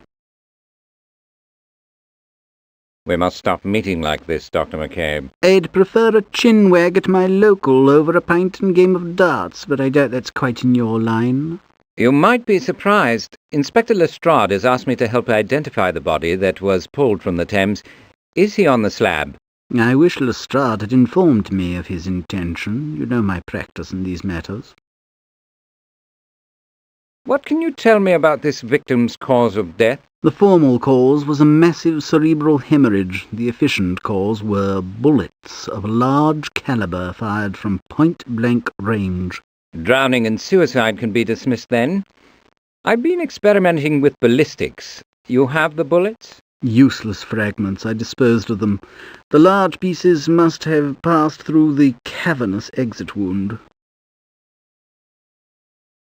We must stop meeting like this, Dr. McCabe. I'd prefer a chinwag at my local over a pint and game of darts, but I doubt that's quite in your line. You might be surprised. Inspector Lestrade has asked me to help identify the body that was pulled from the Thames. Is he on the slab? I wish Lestrade had informed me of his intention. You know my practice in these matters. What can you tell me about this victim's cause of death? The formal cause was a massive cerebral hemorrhage. The efficient cause were bullets of a large caliber fired from point-blank range. Drowning and suicide can be dismissed then. I've been experimenting with ballistics. You have the bullets? Useless fragments. I disposed of them. The large pieces must have passed through the cavernous exit wound.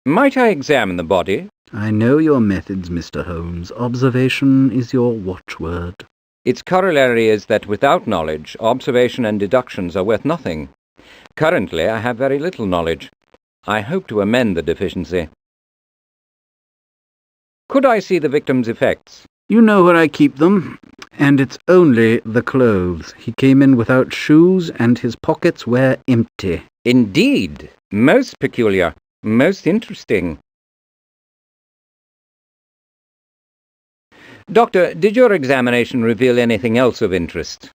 Might I examine the body? I know your methods, Mr. Holmes. Observation is your watchword. Its corollary is that without knowledge, observation and deductions are worth nothing. Currently, I have very little knowledge. I hope to amend the deficiency. Could I see the victim's effects? You know where I keep them, and it's only the clothes. He came in without shoes, and his pockets were empty. Indeed. Most peculiar. Most interesting. Doctor, did your examination reveal anything else of interest?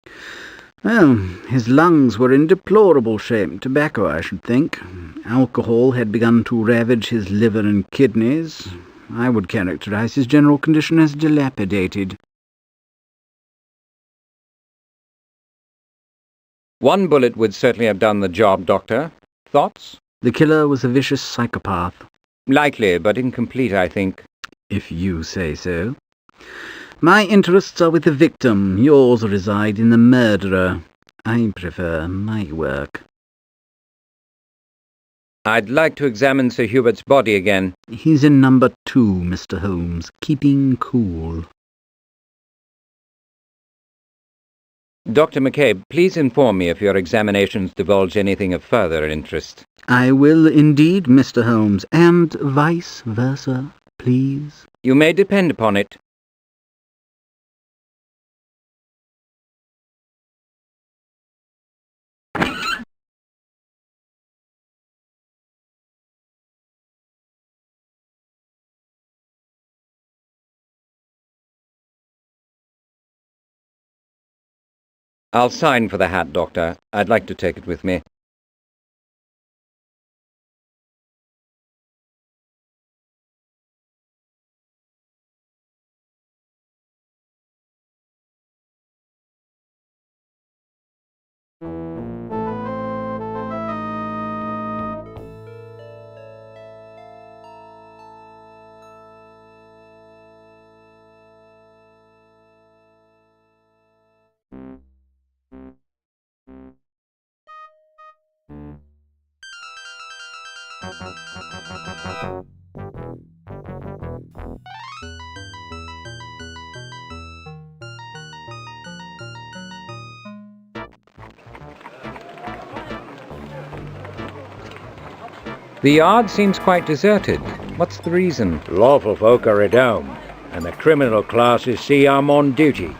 Well, his lungs were in deplorable shape. Tobacco, I should think. Alcohol had begun to ravage his liver and kidneys. I would characterize his general condition as dilapidated. One bullet would certainly have done the job, Doctor. Thoughts? The killer was a vicious psychopath. Likely, but incomplete, I think. If you say so. My interests are with the victim. Yours reside in the murderer. I prefer my work. I'd like to examine Sir Hubert's body again. He's in number 2, Mr. Holmes, keeping cool. Dr. McCabe, please inform me if your examinations divulge anything of further interest. I will indeed, Mr. Holmes, and vice versa, please. You may depend upon it. I'll sign for the hat, Doctor. I'd like to take it with me. The yard seems quite deserted. What's the reason? Lawful folk are at home, and the criminal classes see I'm on duty.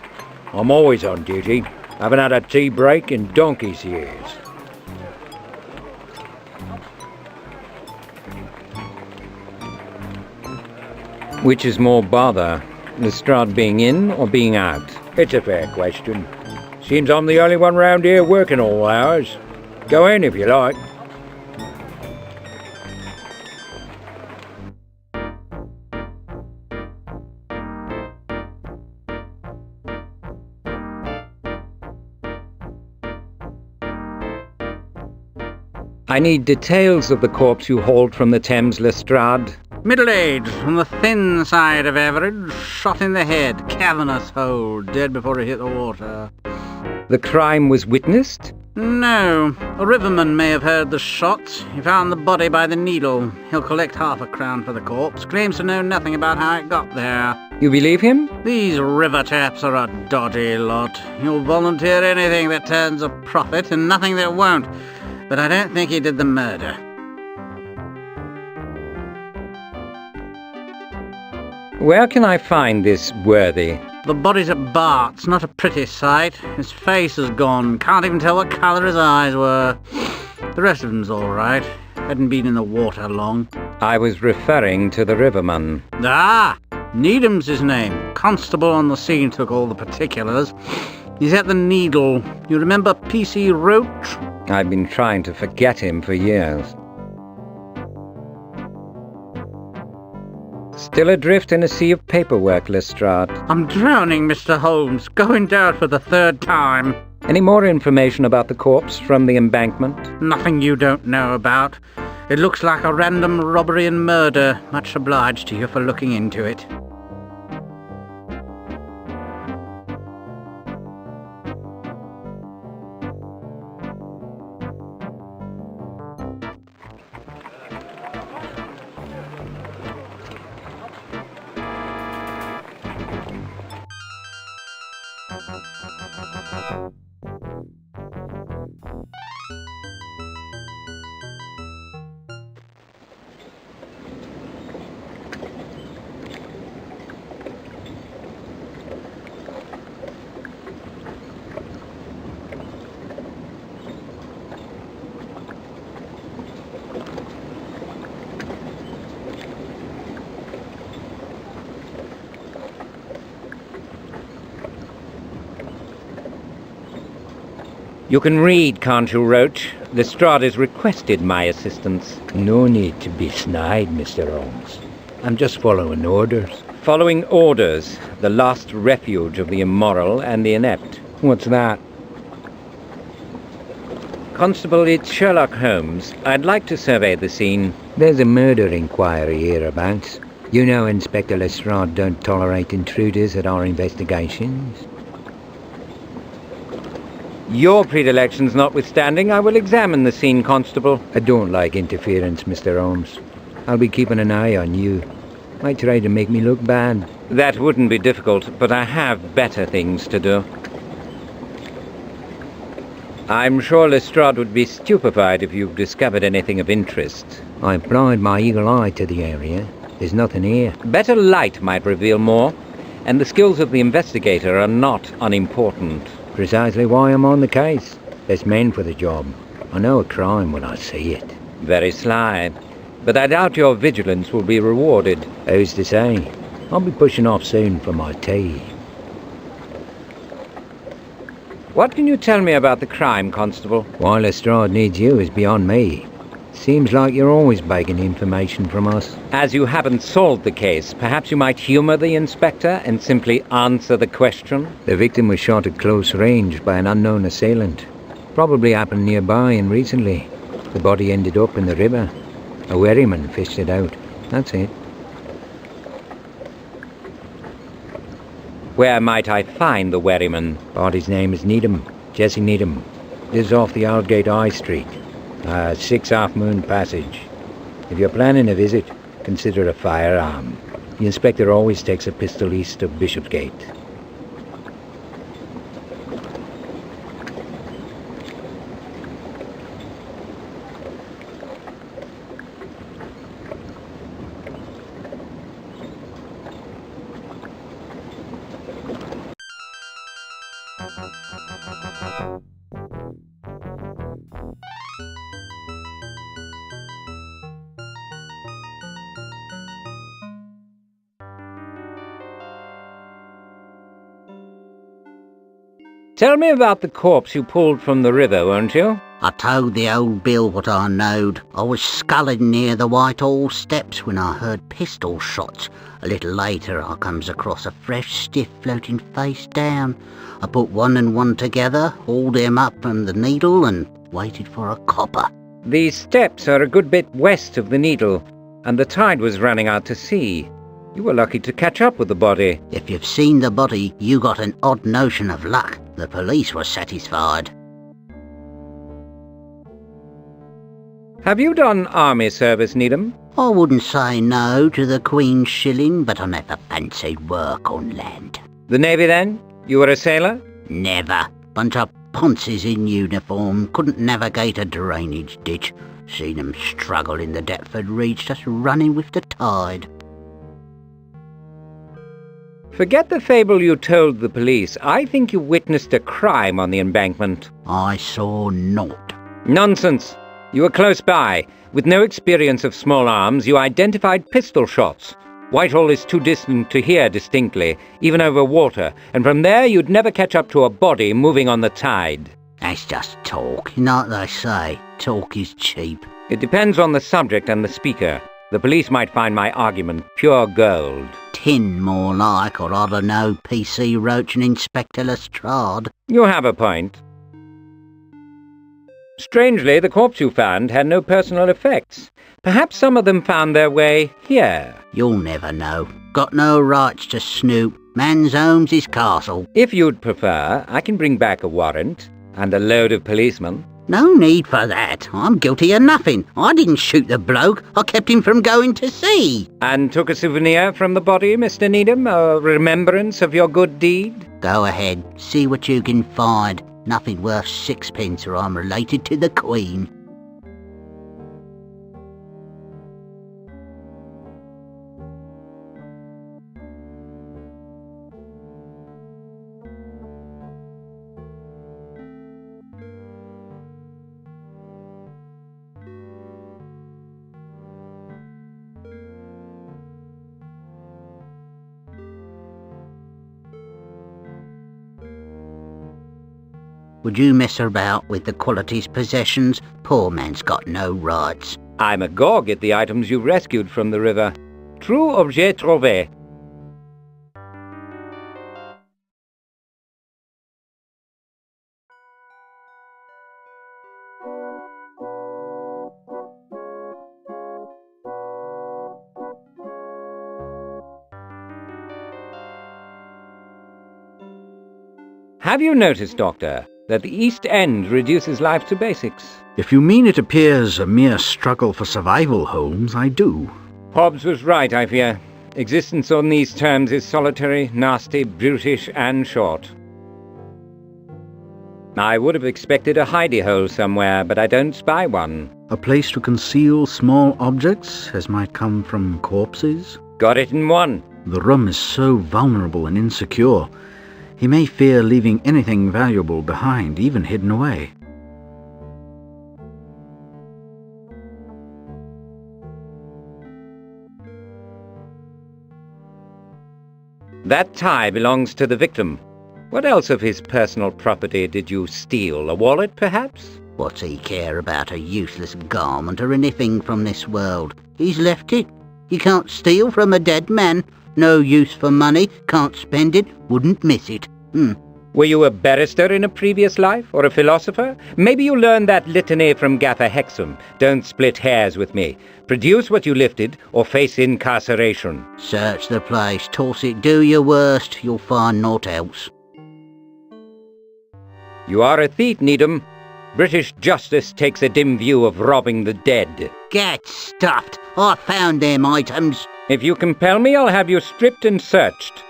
I'm always on duty. Haven't had a tea break in donkey's years. Which is more bother, Lestrade being in or being out? It's a fair question. Seems I'm the only one round here working all hours. Go in if you like. I need details of the corpse you hauled from the Thames, Lestrade. Middle-aged, on the thin side of average, shot in the head, cavernous hole, dead before he hit the water. The crime was witnessed? No. A riverman may have heard the shots. He found the body by the needle. He'll collect £half for the corpse. Claims to know nothing about how it got there. You believe him? These river chaps are a dodgy lot. He'll volunteer anything that turns a profit and nothing that won't. But I don't think he did the murder. Where can I find this worthy? The body's at Bart's, not a pretty sight. His face is gone. Can't even tell what colour his eyes were. The rest of him's all right. Hadn't been in the water long. I was referring to the riverman. Ah! Needham's his name. Constable on the scene took all the particulars. He's at the Needle. You remember P.C. Roach? I've been trying to forget him for years. Still adrift in a sea of paperwork, Lestrade. I'm drowning, Mr. Holmes. Going down for the third time. Any more information about the corpse from the embankment? Nothing you don't know about. It looks like a random robbery and murder. Much obliged to you for looking into it. You can read, can't you, Roach? Lestrade has requested my assistance. No need to be snide, Mr. Holmes. I'm just following orders. Following orders, the last refuge of the immoral and the inept. What's that? Constable, it's Sherlock Holmes. I'd like to survey the scene. There's a murder inquiry hereabouts. You know Inspector Lestrade don't tolerate intruders at our investigations. Your predilections notwithstanding, I will examine the scene, Constable. I don't like interference, Mr. Holmes. I'll be keeping an eye on you. Might try to make me look bad. That wouldn't be difficult, but I have better things to do. I'm sure Lestrade would be stupefied if you discovered anything of interest. I applied my eagle eye to the area. There's nothing here. Better light might reveal more, and the skills of the investigator are not unimportant. Precisely why I'm on the case. There's men for the job. I know a crime when I see it. Very sly. But I doubt your vigilance will be rewarded. Who's to say? I'll be pushing off soon for my tea. What can you tell me about the crime, Constable? Why Lestrade needs you is beyond me. Seems like you're always begging information from us. As you haven't solved the case, perhaps you might humour the inspector and simply answer the question? The victim was shot at close range by an unknown assailant. Probably happened nearby and recently. The body ended up in the river. A wherryman fished it out. That's it. Where might I find the wherryman? Body's name is Needham. Jesse Needham. Lives off the Aldgate High Street. 6 Half Moon Passage. If you're planning a visit, consider a firearm. The inspector always takes a pistol east of Bishopsgate. Tell me about the corpse you pulled from the river, won't you? I told the old Bill what I knowed. I was sculling near the Whitehall steps when I heard pistol shots. A little later I comes across a fresh stiff floating face down. I put 1 and 1 together, hauled him up from the Needle and waited for a copper. These steps are a good bit west of the Needle, and the tide was running out to sea. You were lucky to catch up with the body. If you've seen the body, you got an odd notion of luck. The police were satisfied. Have you done army service, Needham? I wouldn't say no to the Queen's shilling, but I never fancied work on land. The Navy, then? You were a sailor? Never. Bunch of ponces in uniform, couldn't navigate a drainage ditch. Seen 'em struggle in the Deptford Reach, just running with the tide. Forget the fable you told the police. I think you witnessed a crime on the embankment. I saw naught. Nonsense. You were close by. With no experience of small arms, you identified pistol shots. Whitehall is too distant to hear distinctly, even over water, and from there you'd never catch up to a body moving on the tide. That's just talk. You know what they say, talk is cheap. It depends on the subject and the speaker. The police might find my argument pure gold. Tin more like, or I don't know, PC Roach and Inspector Lestrade. You have a point. Strangely, the corpse you found had no personal effects. Perhaps some of them found their way here. You'll never know. Got no rights to snoop. Man's home's his castle. If you'd prefer, I can bring back a warrant and a load of policemen. No need for that. I'm guilty of nothing. I didn't shoot the bloke. I kept him from going to sea. And took a souvenir from the body, Mr. Needham? A remembrance of your good deed? Go ahead. See what you can find. Nothing worth 6p or I'm related to the Queen. Would you mess about with the quality's possessions? Poor man's got no rights. I'm agog at the items you rescued from the river. True objet trouvé. Have you noticed, Doctor, that the East End reduces life to basics? If you mean it appears a mere struggle for survival, Holmes, I do. Hobbes was right, I fear. Existence on these terms is solitary, nasty, brutish, and short. I would have expected a hidey hole somewhere, but I don't spy one. A place to conceal small objects, as might come from corpses? Got it in one. The room is so vulnerable and insecure. He may fear leaving anything valuable behind, even hidden away. That tie belongs to the victim. What else of his personal property did you steal? A wallet, perhaps? What's he care about a useless garment or anything from this world? He's left it. You can't steal from a dead man. No use for money, can't spend it, wouldn't miss it. Were you a barrister in a previous life, or a philosopher? Maybe you learned that litany from Gaffer Hexam. Don't split hairs with me. Produce what you lifted, or face incarceration. Search the place, toss it, do your worst, you'll find naught else. You are a thief, Needham. British justice takes a dim view of robbing the dead. Get stuffed! I found them items. If you compel me, I'll have you stripped and searched.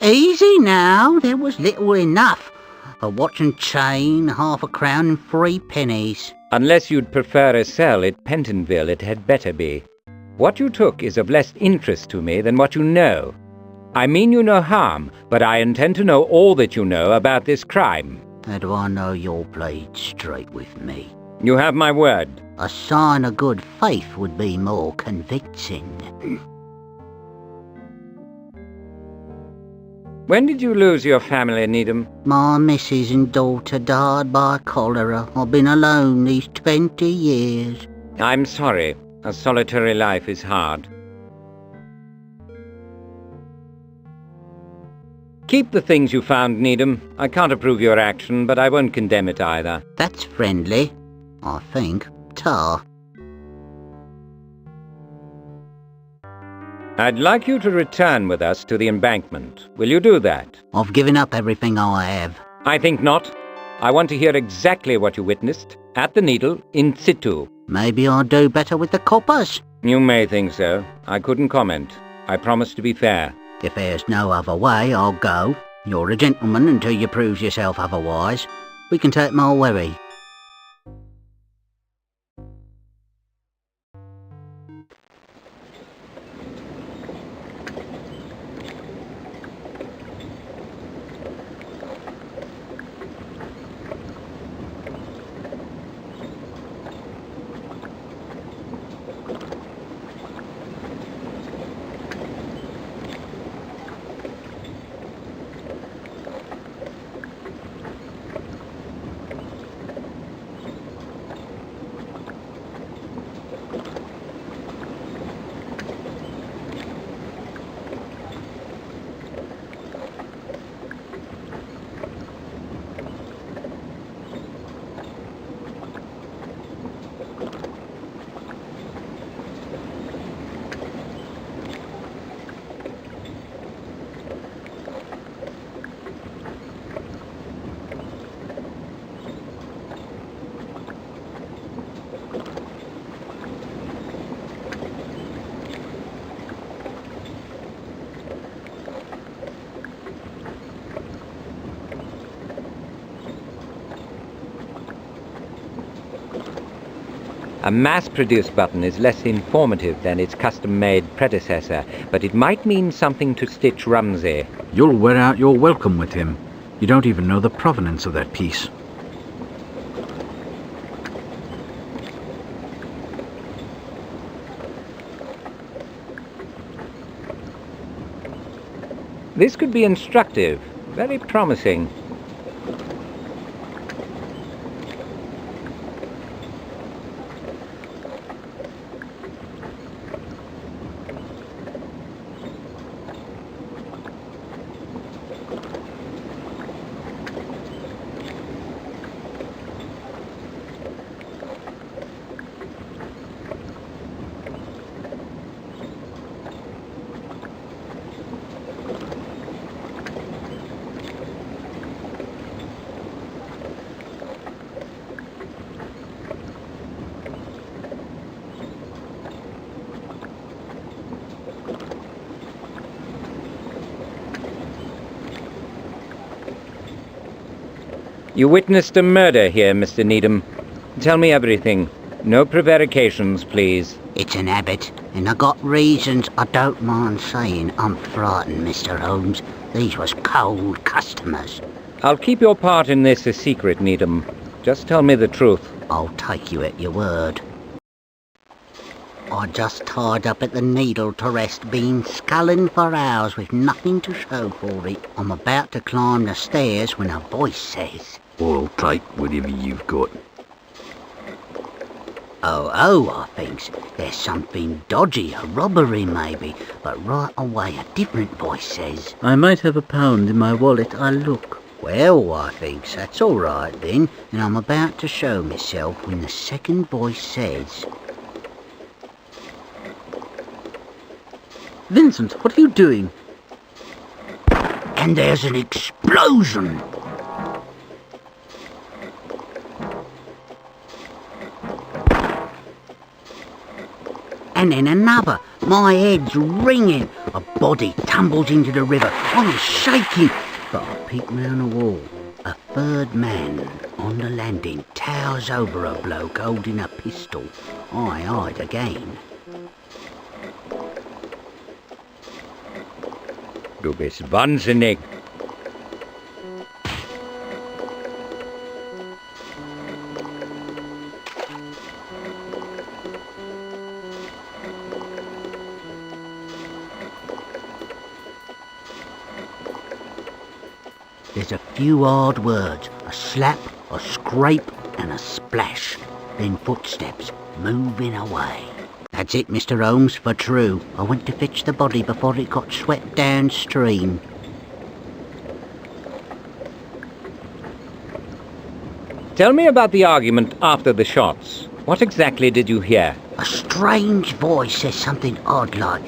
Easy now, there was little enough. A watch and chain, half a crown and 3 pennies. Unless you'd prefer a cell at Pentonville, it had better be. What you took is of less interest to me than what you know. I mean you no harm, but I intend to know all that you know about this crime. How do I know you'll play straight with me? You have my word. A sign of good faith would be more convincing. When did you lose your family, Needham? My missus and daughter died by cholera. I've been alone these 20 years. I'm sorry. A solitary life is hard. Keep the things you found, Needham. I can't approve your action, but I won't condemn it either. That's friendly, I think. Ta. I'd like you to return with us to the embankment. Will you do that? I've given up everything I have. I think not. I want to hear exactly what you witnessed, at the Needle, in situ. Maybe I'll do better with the coppers. You may think so. I couldn't comment. I promise to be fair. If there's no other way, I'll go. You're a gentleman until you prove yourself otherwise. We can take my wherry. A mass-produced button is less informative than its custom-made predecessor, but it might mean something to Stitch Rumsey. You'll wear out your welcome with him. You don't even know the provenance of that piece. This could be instructive, very promising. You witnessed a murder here, Mr. Needham. Tell me everything. No prevarications, please. It's an habit, and I got reasons I don't mind saying. I'm frightened, Mr. Holmes. These was cold customers. I'll keep your part in this a secret, Needham. Just tell me the truth. I'll take you at your word. I just tied up at the Needle to rest, been sculling for hours with nothing to show for it. I'm about to climb the stairs when a voice says, I'll take whatever you've got. Oh, I thinks, there's something dodgy, a robbery maybe, but right away a different voice says, I might have £1 in my wallet, I'll look. Well, I thinks, that's all right then, and I'm about to show myself when the second voice says, Vincent, what are you doing? and there's an explosion. And then another. My head's ringing. A body tumbles into the river. I'm shaking. But I peek round the wall. A third man on the landing towers over a bloke holding a pistol. I hide again. Du bist wahnsinnig. There's a few hard words, a slap, a scrape and a splash. Then footsteps moving away. That's it, Mr. Holmes, for true. I went to fetch the body before it got swept downstream. Tell me about the argument after the shots. What exactly did you hear? A strange voice says something odd like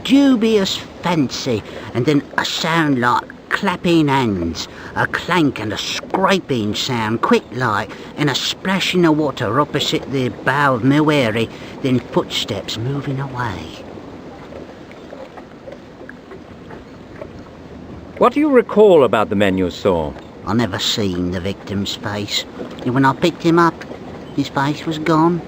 dubious fancy, and then a sound like clapping hands, a clank and a scraping sound, quick like, and a splash in the water opposite the bow of my wherry, then footsteps moving away. What do you recall about the men you saw? I never seen the victim's face, and when I picked him up, his face was gone.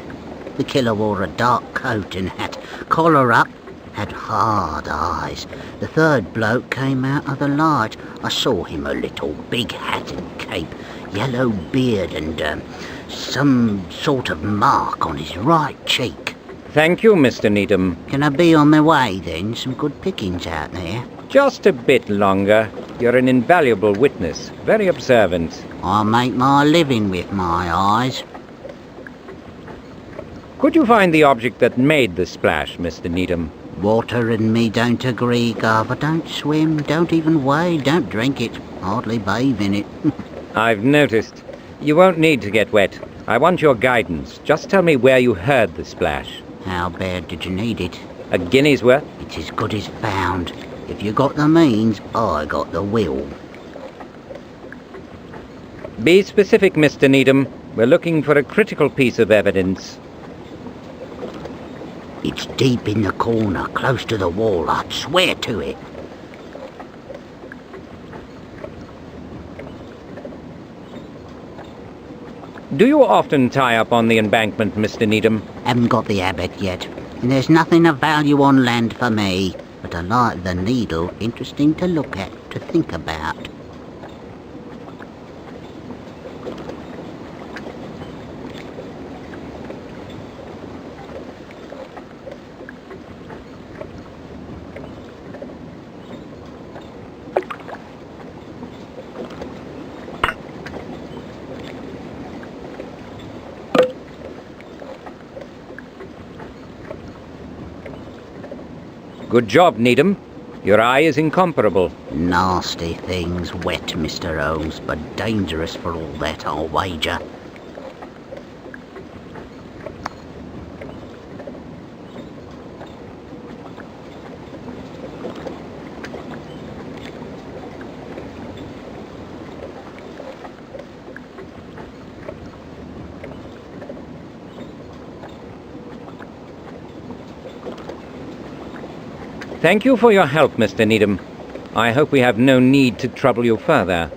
The killer wore a dark coat and hat, collar up, had hard eyes. The third bloke came out of the light. I saw him a little, big hat and cape, yellow beard and some sort of mark on his right cheek. Thank you, Mr. Needham. Can I be on my way then? Some good pickings out there. Just a bit longer. You're an invaluable witness, very observant. I make my living with my eyes. Could you find the object that made the splash, Mr. Needham? Water and me don't agree, Gov. I don't swim, don't even wade, don't drink it, hardly bathe in it. I've noticed. You won't need to get wet. I want your guidance. Just tell me where you heard the splash. How bad did you need it? A guinea's worth? It's as good as found. If you got the means, I got the will. Be specific, Mr. Needham. We're looking for a critical piece of evidence. It's deep in the corner, close to the wall, I'd swear to it. Do you often tie up on the embankment, Mr. Needham? Haven't got the habit yet, and there's nothing of value on land for me. But I like the Needle, interesting to look at, to think about. Good job, Needham. Your eye is incomparable. Nasty things, wet, Mr. Holmes, but dangerous for all that, I'll wager. Thank you for your help, Mr. Needham. I hope we have no need to trouble you further.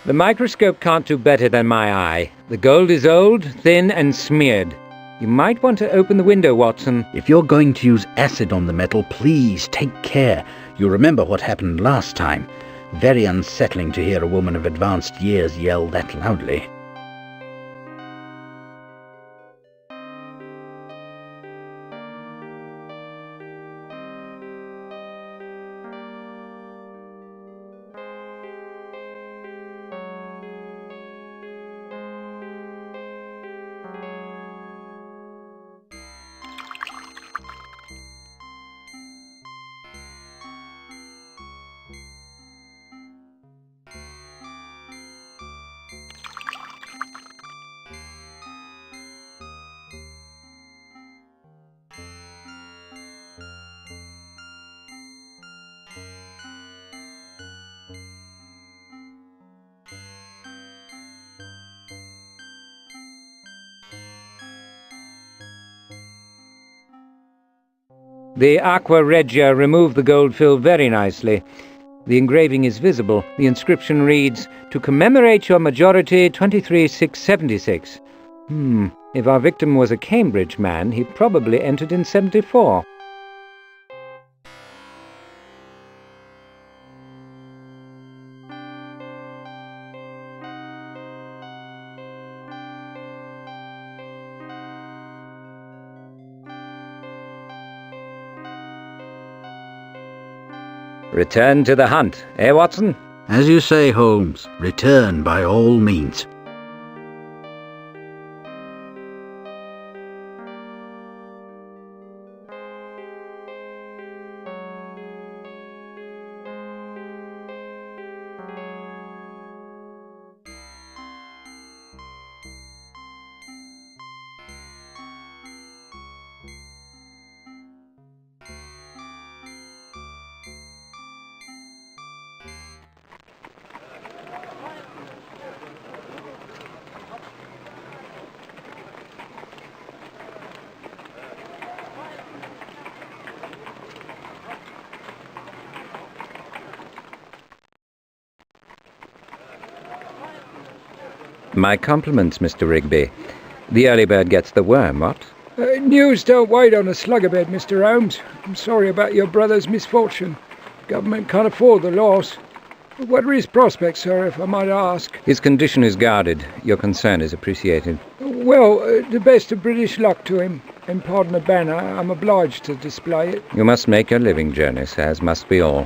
The microscope can't do better than my eye. The gold is old, thin and smeared. You might want to open the window, Watson. If you're going to use acid on the metal, please take care. You remember what happened last time. Very unsettling to hear a woman of advanced years yell that loudly. The Aqua Regia removed the gold fill very nicely. The engraving is visible. The inscription reads, "To commemorate your majority, 23676. If our victim was a Cambridge man, he probably entered in 74. Return to the hunt, eh, Watson? As you say, Holmes, return by all means. My compliments, Mr. Rigby. The early bird gets the worm, what? News don't wait on a slugger-bed, Mr. Holmes. I'm sorry about your brother's misfortune. Government can't afford the loss. What are his prospects, sir, if I might ask? His condition is guarded. Your concern is appreciated. Well, the best of British luck to him. And pardon the banner, I'm obliged to display it. You must make your living, Jonas, as must we all.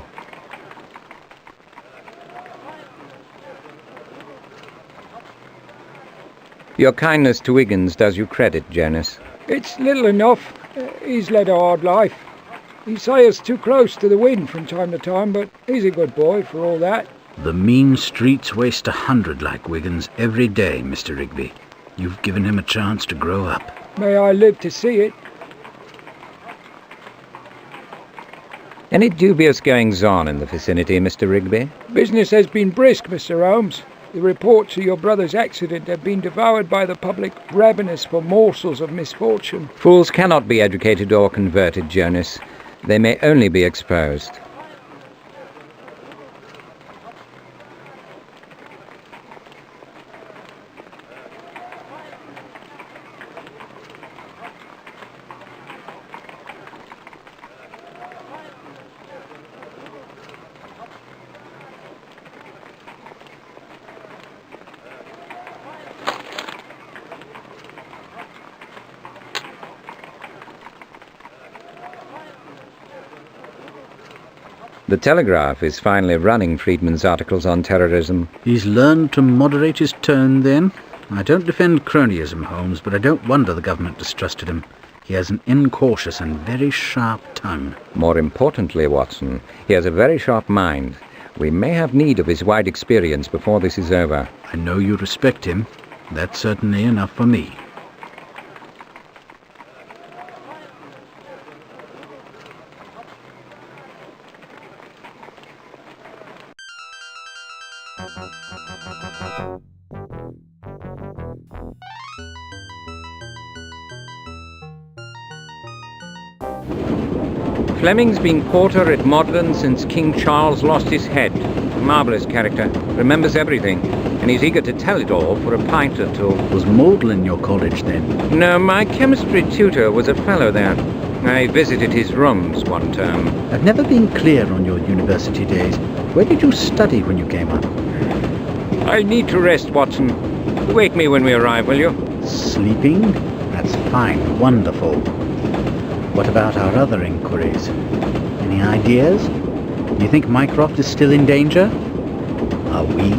Your kindness to Wiggins does you credit, Jonas. It's little enough. He's led a hard life. He sails too close to the wind from time to time, but he's a good boy for all that. The mean streets waste 100 like Wiggins every day, Mr. Rigby. You've given him a chance to grow up. May I live to see it. Any dubious goings-on in the vicinity, Mr. Rigby? Business has been brisk, Mr. Holmes. The reports of your brother's accident have been devoured by the public, ravenous for morsels of misfortune. Fools cannot be educated or converted, Jonas. They may only be exposed. The Telegraph is finally running Friedman's articles on terrorism. He's learned to moderate his tone, then? I don't defend cronyism, Holmes, but I don't wonder the government distrusted him. He has an incautious and very sharp tongue. More importantly, Watson, he has a very sharp mind. We may have need of his wide experience before this is over. I know you respect him. That's certainly enough for me. Fleming's been porter at Magdalen since King Charles lost his head. Marvellous character. Remembers everything. and he's eager to tell it all for a pint or two. Was Maudle in your college then? No, my chemistry tutor was a fellow there. I visited his rooms one term. I've never been clear on your university days. Where did you study when you came up? I need to rest, Watson. Wake me when we arrive, will you? Sleeping? That's fine. Wonderful. What about our other inquiries? Any ideas? You think Mycroft is still in danger? Are we?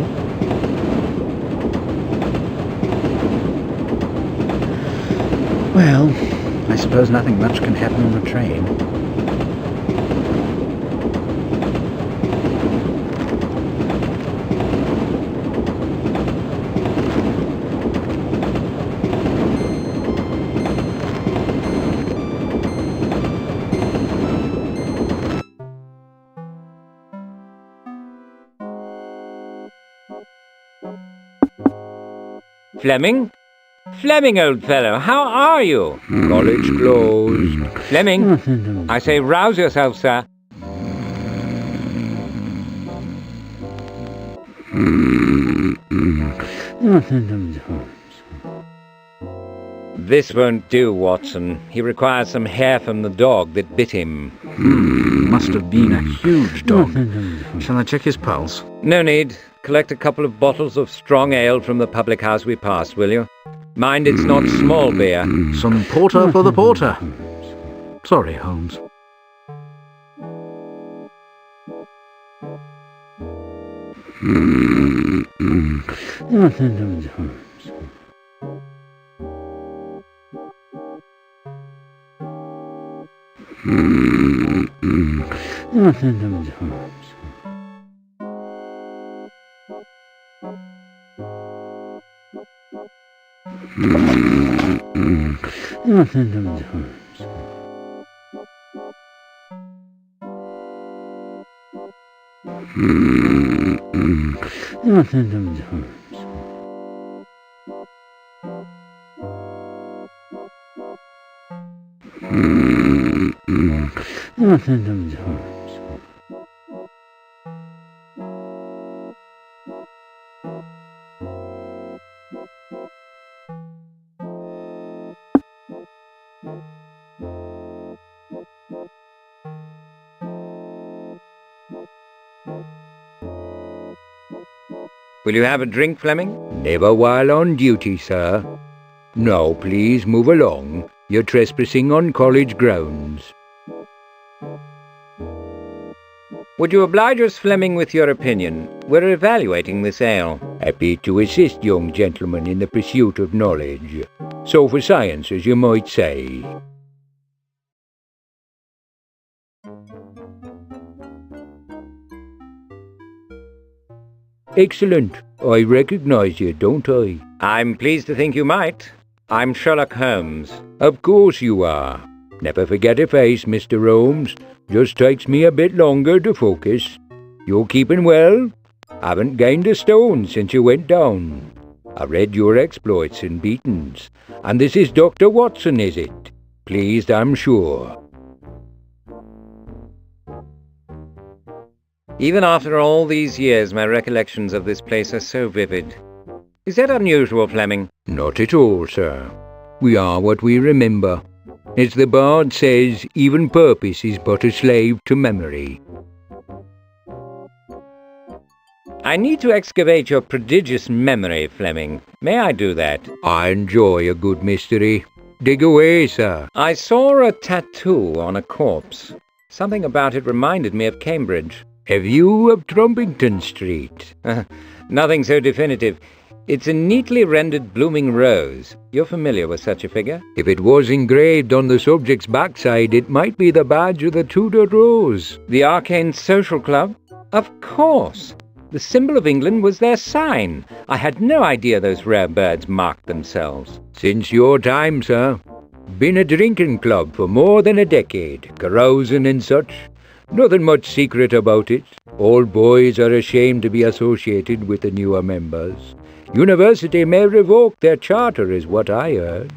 Well, I suppose nothing much can happen on a train. Fleming? Fleming, old fellow, how are you? College closed. Fleming, I say rouse yourself, sir. This won't do, Watson. He requires some hair from the dog that bit him. Must have been a huge dog. Shall I check his pulse? No need. Collect a couple of bottles of strong ale from the public house we passed, will you? Mind it's not small beer. Some porter for the porter. Sorry, Holmes. Will you have a drink, Fleming? Never while on duty, sir. Now, please move along. You're trespassing on college grounds. Would you oblige us, Fleming, with your opinion? We're evaluating this ale. Happy to assist young gentlemen in the pursuit of knowledge. So for science, as you might say. Excellent. I recognise you, don't I? I'm pleased to think you might. I'm Sherlock Holmes. Of course you are. Never forget a face, Mr. Holmes. Just takes me a bit longer to focus. You're keeping well? Haven't gained a stone since you went down. I read your exploits in Beaton's. And this is Dr. Watson, is it? Pleased, I'm sure. Even after all these years, my recollections of this place are so vivid. Is that unusual, Fleming? Not at all, sir. We are what we remember. As the bard says, even purpose is but a slave to memory. I need to excavate your prodigious memory, Fleming. May I do that? I enjoy a good mystery. Dig away, sir. I saw a tattoo on a corpse. Something about it reminded me of Cambridge. A view of Trumpington Street. Nothing so definitive. It's a neatly rendered blooming rose. You're familiar with such a figure? If it was engraved on the subject's backside, it might be the badge of the Tudor Rose. The Arcane Social Club? Of course. The symbol of England was their sign. I had no idea those rare birds marked themselves. Since your time, sir. Been a drinking club for more than a decade, carousing and such. Nothing much secret about it. Old boys are ashamed to be associated with the newer members. University may revoke their charter, is what I heard.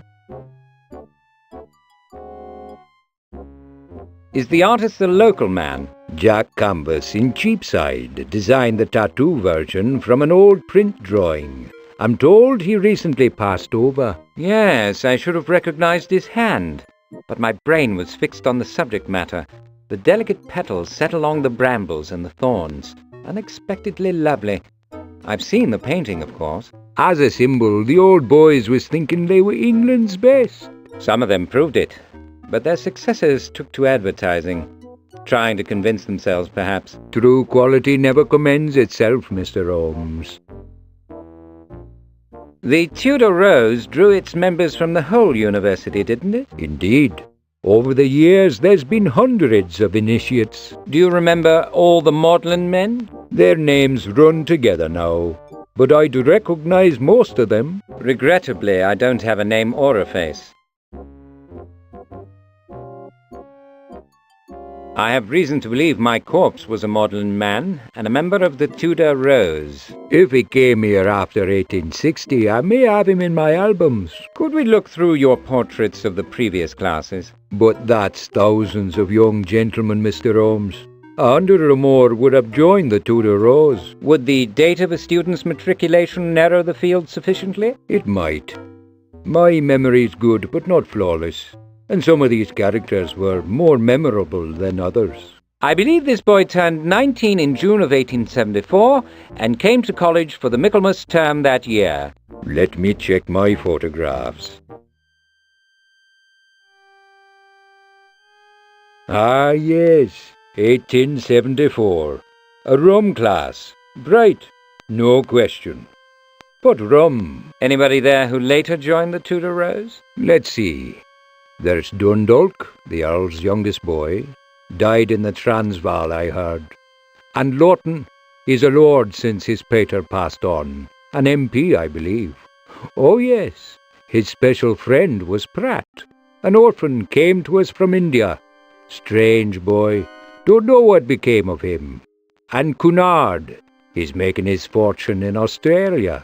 Is the artist the local man? Jack Canvas in Cheapside designed the tattoo version from an old print drawing. I'm told he recently passed over. Yes, I should have recognized his hand, but my brain was fixed on the subject matter. The delicate petals set along the brambles and the thorns. Unexpectedly lovely. I've seen the painting, of course. As a symbol, the old boys was thinking they were England's best. Some of them proved it, but their successors took to advertising, trying to convince themselves, perhaps. True quality never commends itself, Mr. Holmes. The Tudor Rose drew its members from the whole university, didn't it? Indeed. Over the years, there's been hundreds of initiates. Do you remember all the Magdalen men? Their names run together now, but I do recognize most of them. Regrettably, I don't have a name or a face. I have reason to believe my corpse was a Magdalen man and a member of the Tudor Rose. If he came here after 1860, I may have him in my albums. Could we look through your portraits of the previous classes? But that's thousands of young gentlemen, Mr. Holmes. 100 or more would have joined the Tudor Rose. Would the date of a student's matriculation narrow the field sufficiently? It might. My memory's good, but not flawless. And some of these characters were more memorable than others. I believe this boy turned 19 in June of 1874 and came to college for the Michaelmas term that year. Let me check my photographs. Ah, yes, 1874. A rum class. Bright, no question. But rum. Anybody there who later joined the Tudor Rose? Let's see. There's Dundalk, the Earl's youngest boy. Died in the Transvaal, I heard. And Lawton, he's a lord since his pater passed on. An MP, I believe. Oh, yes, his special friend was Pratt. An orphan came to us from India. Strange boy. Don't know what became of him. And Cunard, he's making his fortune in Australia.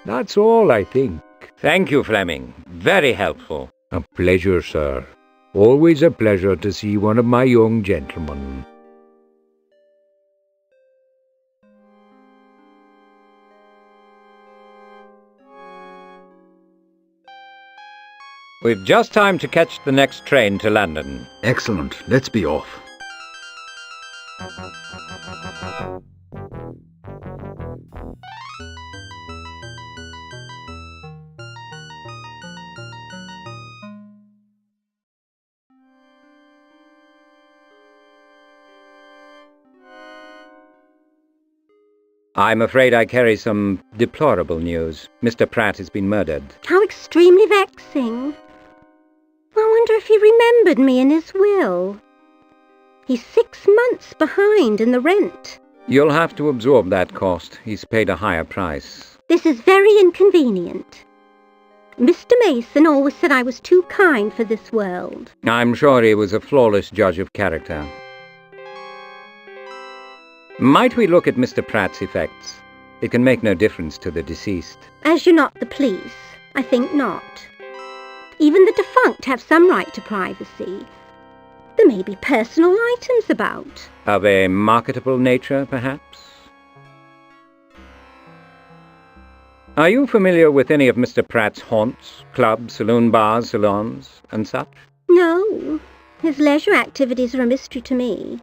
That's all, I think. Thank you, Fleming. Very helpful. A pleasure, sir. Always a pleasure to see one of my young gentlemen. We've just time to catch the next train to London. Excellent. Let's be off. I'm afraid I carry some deplorable news. Mr. Pratt has been murdered. How extremely vexing. I wonder if he remembered me in his will. He's 6 months behind in the rent. You'll have to absorb that cost. He's paid a higher price. This is very inconvenient. Mr. Mason always said I was too kind for this world. I'm sure he was a flawless judge of character. Might we look at Mr. Pratt's effects? It can make no difference to the deceased. As you're not the police, I think not. Even the defunct have some right to privacy. There may be personal items about. Of a marketable nature, perhaps? Are you familiar with any of Mr. Pratt's haunts, clubs, saloon bars, salons, and such? No. His leisure activities are a mystery to me.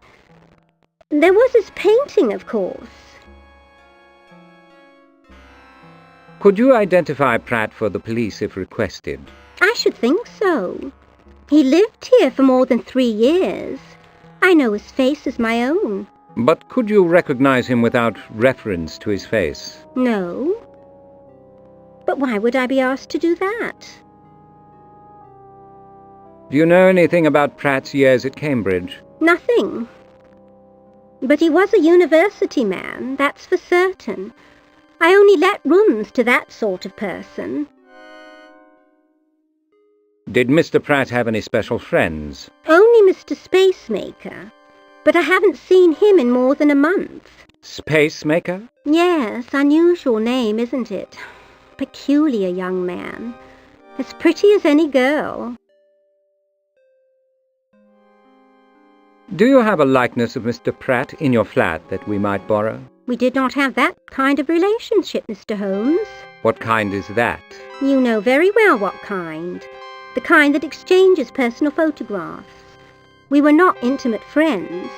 There was his painting, of course. Could you identify Pratt for the police if requested? I should think so. He lived here for more than 3 years. I know his face as my own. But could you recognize him without reference to his face? No. But why would I be asked to do that? Do you know anything about Pratt's years at Cambridge? Nothing. But he was a university man, that's for certain. I only let rooms to that sort of person. Did Mr. Pratt have any special friends? Only Mr. Spacemaker. But I haven't seen him in more than a month. Spacemaker? Yes, unusual name, isn't it? Peculiar young man. As pretty as any girl. Do you have a likeness of Mr. Pratt in your flat that we might borrow? We did not have that kind of relationship, Mr. Holmes. What kind is that? You know very well what kind. The kind that exchanges personal photographs. We were not intimate friends.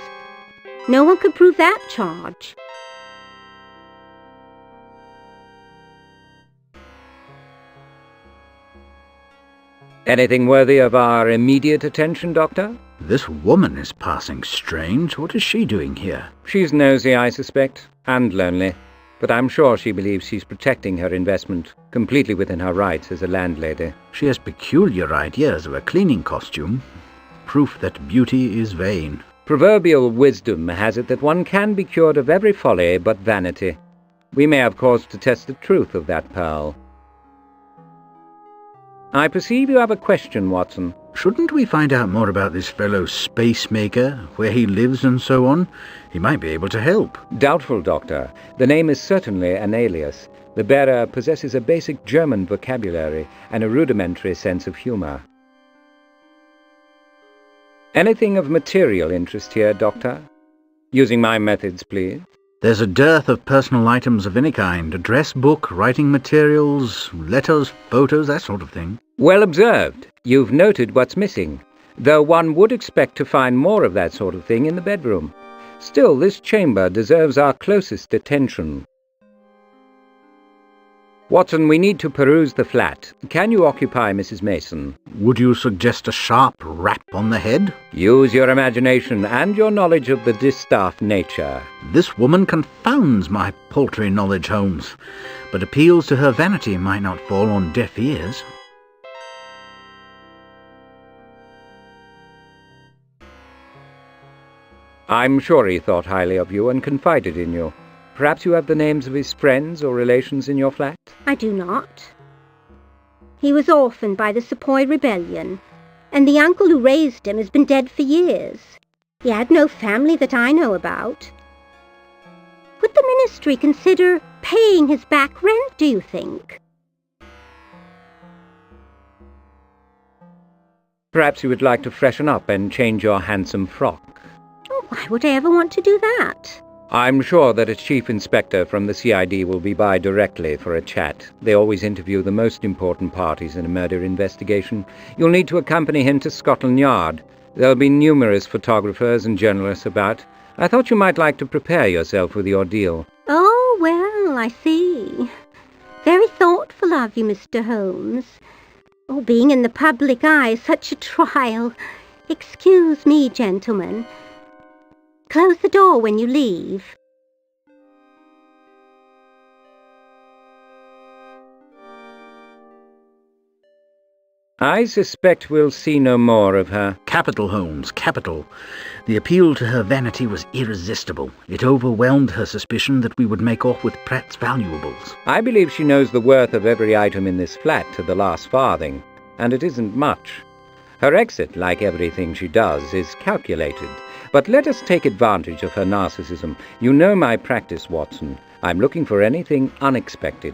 No one could prove that charge. Anything worthy of our immediate attention, Doctor? This woman is passing strange. What is she doing here? She's nosy, I suspect, and lonely. But I'm sure she believes she's protecting her investment, completely within her rights as a landlady. She has peculiar ideas of a cleaning costume. Proof that beauty is vain. Proverbial wisdom has it that one can be cured of every folly but vanity. We may have cause to test the truth of that pearl. I perceive you have a question, Watson. Shouldn't we find out more about this fellow Spacemaker, where he lives and so on? He might be able to help. Doubtful, Doctor. The name is certainly an alias. The bearer possesses a basic German vocabulary and a rudimentary sense of humor. Anything of material interest here, Doctor? Using my methods, please. There's a dearth of personal items of any kind. Address book, writing materials, letters, photos, that sort of thing. Well observed. You've noted what's missing, though one would expect to find more of that sort of thing in the bedroom. Still, this chamber deserves our closest attention. Watson, we need to peruse the flat. Can you occupy Mrs. Mason? Would you suggest a sharp rap on the head? Use your imagination and your knowledge of the distaff nature. This woman confounds my paltry knowledge, Holmes, but appeals to her vanity might not fall on deaf ears. I'm sure he thought highly of you and confided in you. Perhaps you have the names of his friends or relations in your flat? I do not. He was orphaned by the Sepoy Rebellion, and the uncle who raised him has been dead for years. He had no family that I know about. Would the ministry consider paying his back rent, do you think? Perhaps you would like to freshen up and change your handsome frock. Oh, why would I ever want to do that? I'm sure that a chief inspector from the CID will be by directly for a chat. They always interview the most important parties in a murder investigation. You'll need to accompany him to Scotland Yard. There'll be numerous photographers and journalists about. I thought you might like to prepare yourself for the ordeal. Oh, well, I see. Very thoughtful of you, Mr. Holmes. Oh, being in the public eye is such a trial. Excuse me, gentlemen. Close the door when you leave. I suspect we'll see no more of her. Capital, Holmes, capital. The appeal to her vanity was irresistible. It overwhelmed her suspicion that we would make off with Pratt's valuables. I believe she knows the worth of every item in this flat to the last farthing, and it isn't much. Her exit, like everything she does, is calculated. But let us take advantage of her narcissism. You know my practice, Watson. I'm looking for anything unexpected.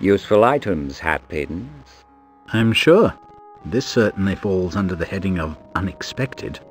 Useful items, hatpins. I'm sure. This certainly falls under the heading of unexpected.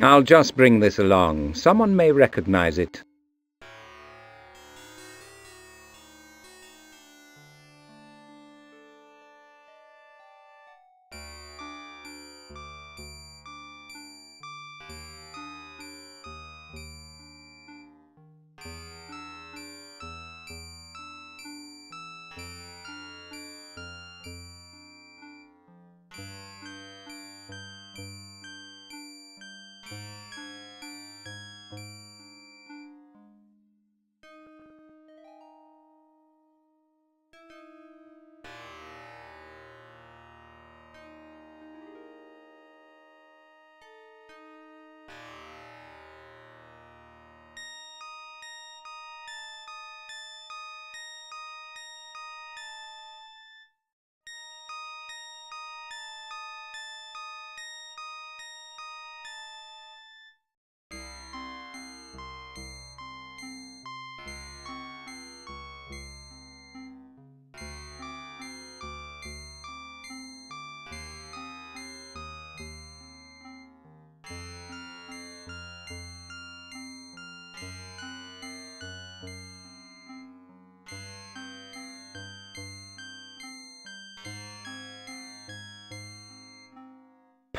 I'll just bring this along. Someone may recognize it.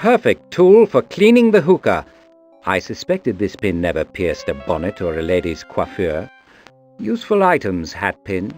perfect tool for cleaning the hookah. I suspected this pin never pierced a bonnet or a lady's coiffure. Useful items, hat pins.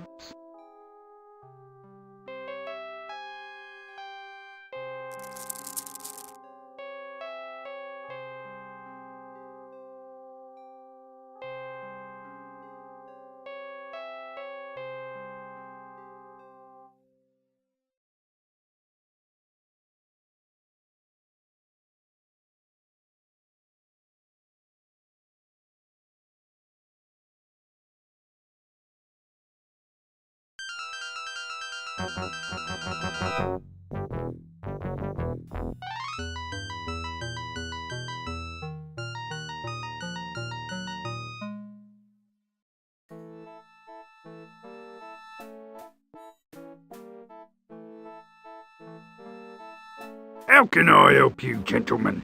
How can I help you, gentlemen?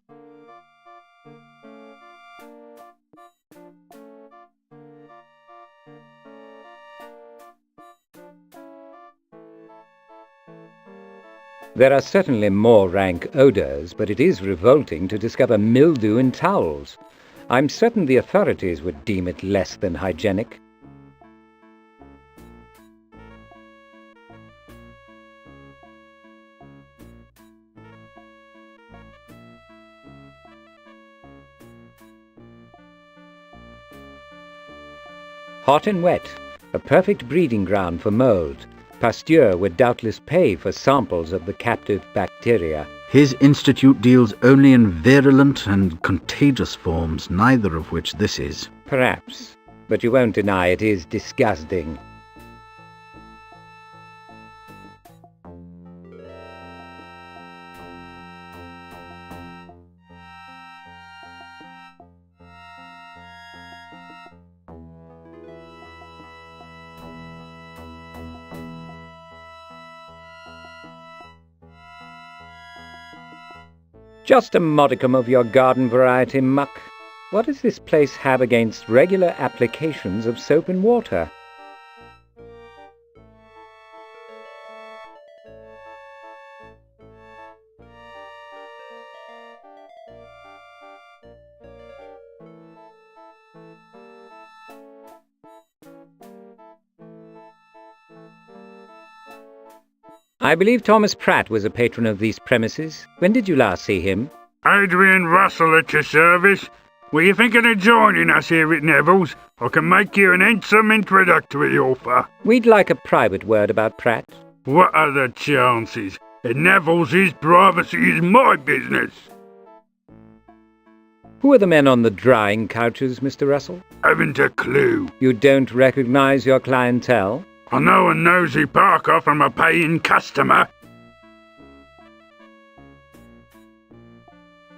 There are certainly more rank odours, but it is revolting to discover mildew in towels. I'm certain the authorities would deem it less than hygienic. Hot and wet, a perfect breeding ground for mould. Pasteur would doubtless pay for samples of the captive bacteria. His institute deals only in virulent and contagious forms, neither of which this is. Perhaps, but you won't deny it is disgusting. Just a modicum of your garden variety muck. What does this place have against regular applications of soap and water? I believe Thomas Pratt was a patron of these premises. When did you last see him? Adrian Russell at your service. Were you thinking of joining us here at Neville's? I can make you an handsome introductory offer. We'd like a private word about Pratt. What are the chances? At Neville's, his privacy is my business. Who are the men on the drying couches, Mr. Russell? Haven't a clue. You don't recognize your clientele? I know a nosy Parker from a paying customer.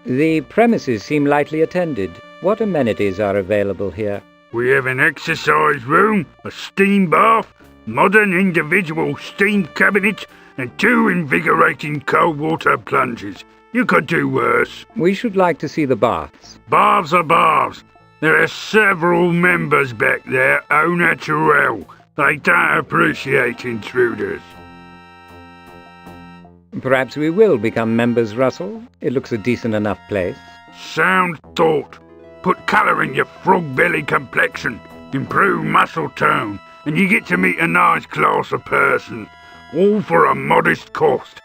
The premises seem lightly attended. What amenities are available here? We have an exercise room, a steam bath, modern individual steam cabinets, and 2 invigorating cold water plunges. You could do worse. We should like to see the baths. Baths are baths. There are several members back there au naturel. They don't appreciate intruders. Perhaps we will become members, Russell. It looks a decent enough place. Sound thought. Put colour in your frog-belly complexion, improve muscle tone, and you get to meet a nice class of person. All for a modest cost.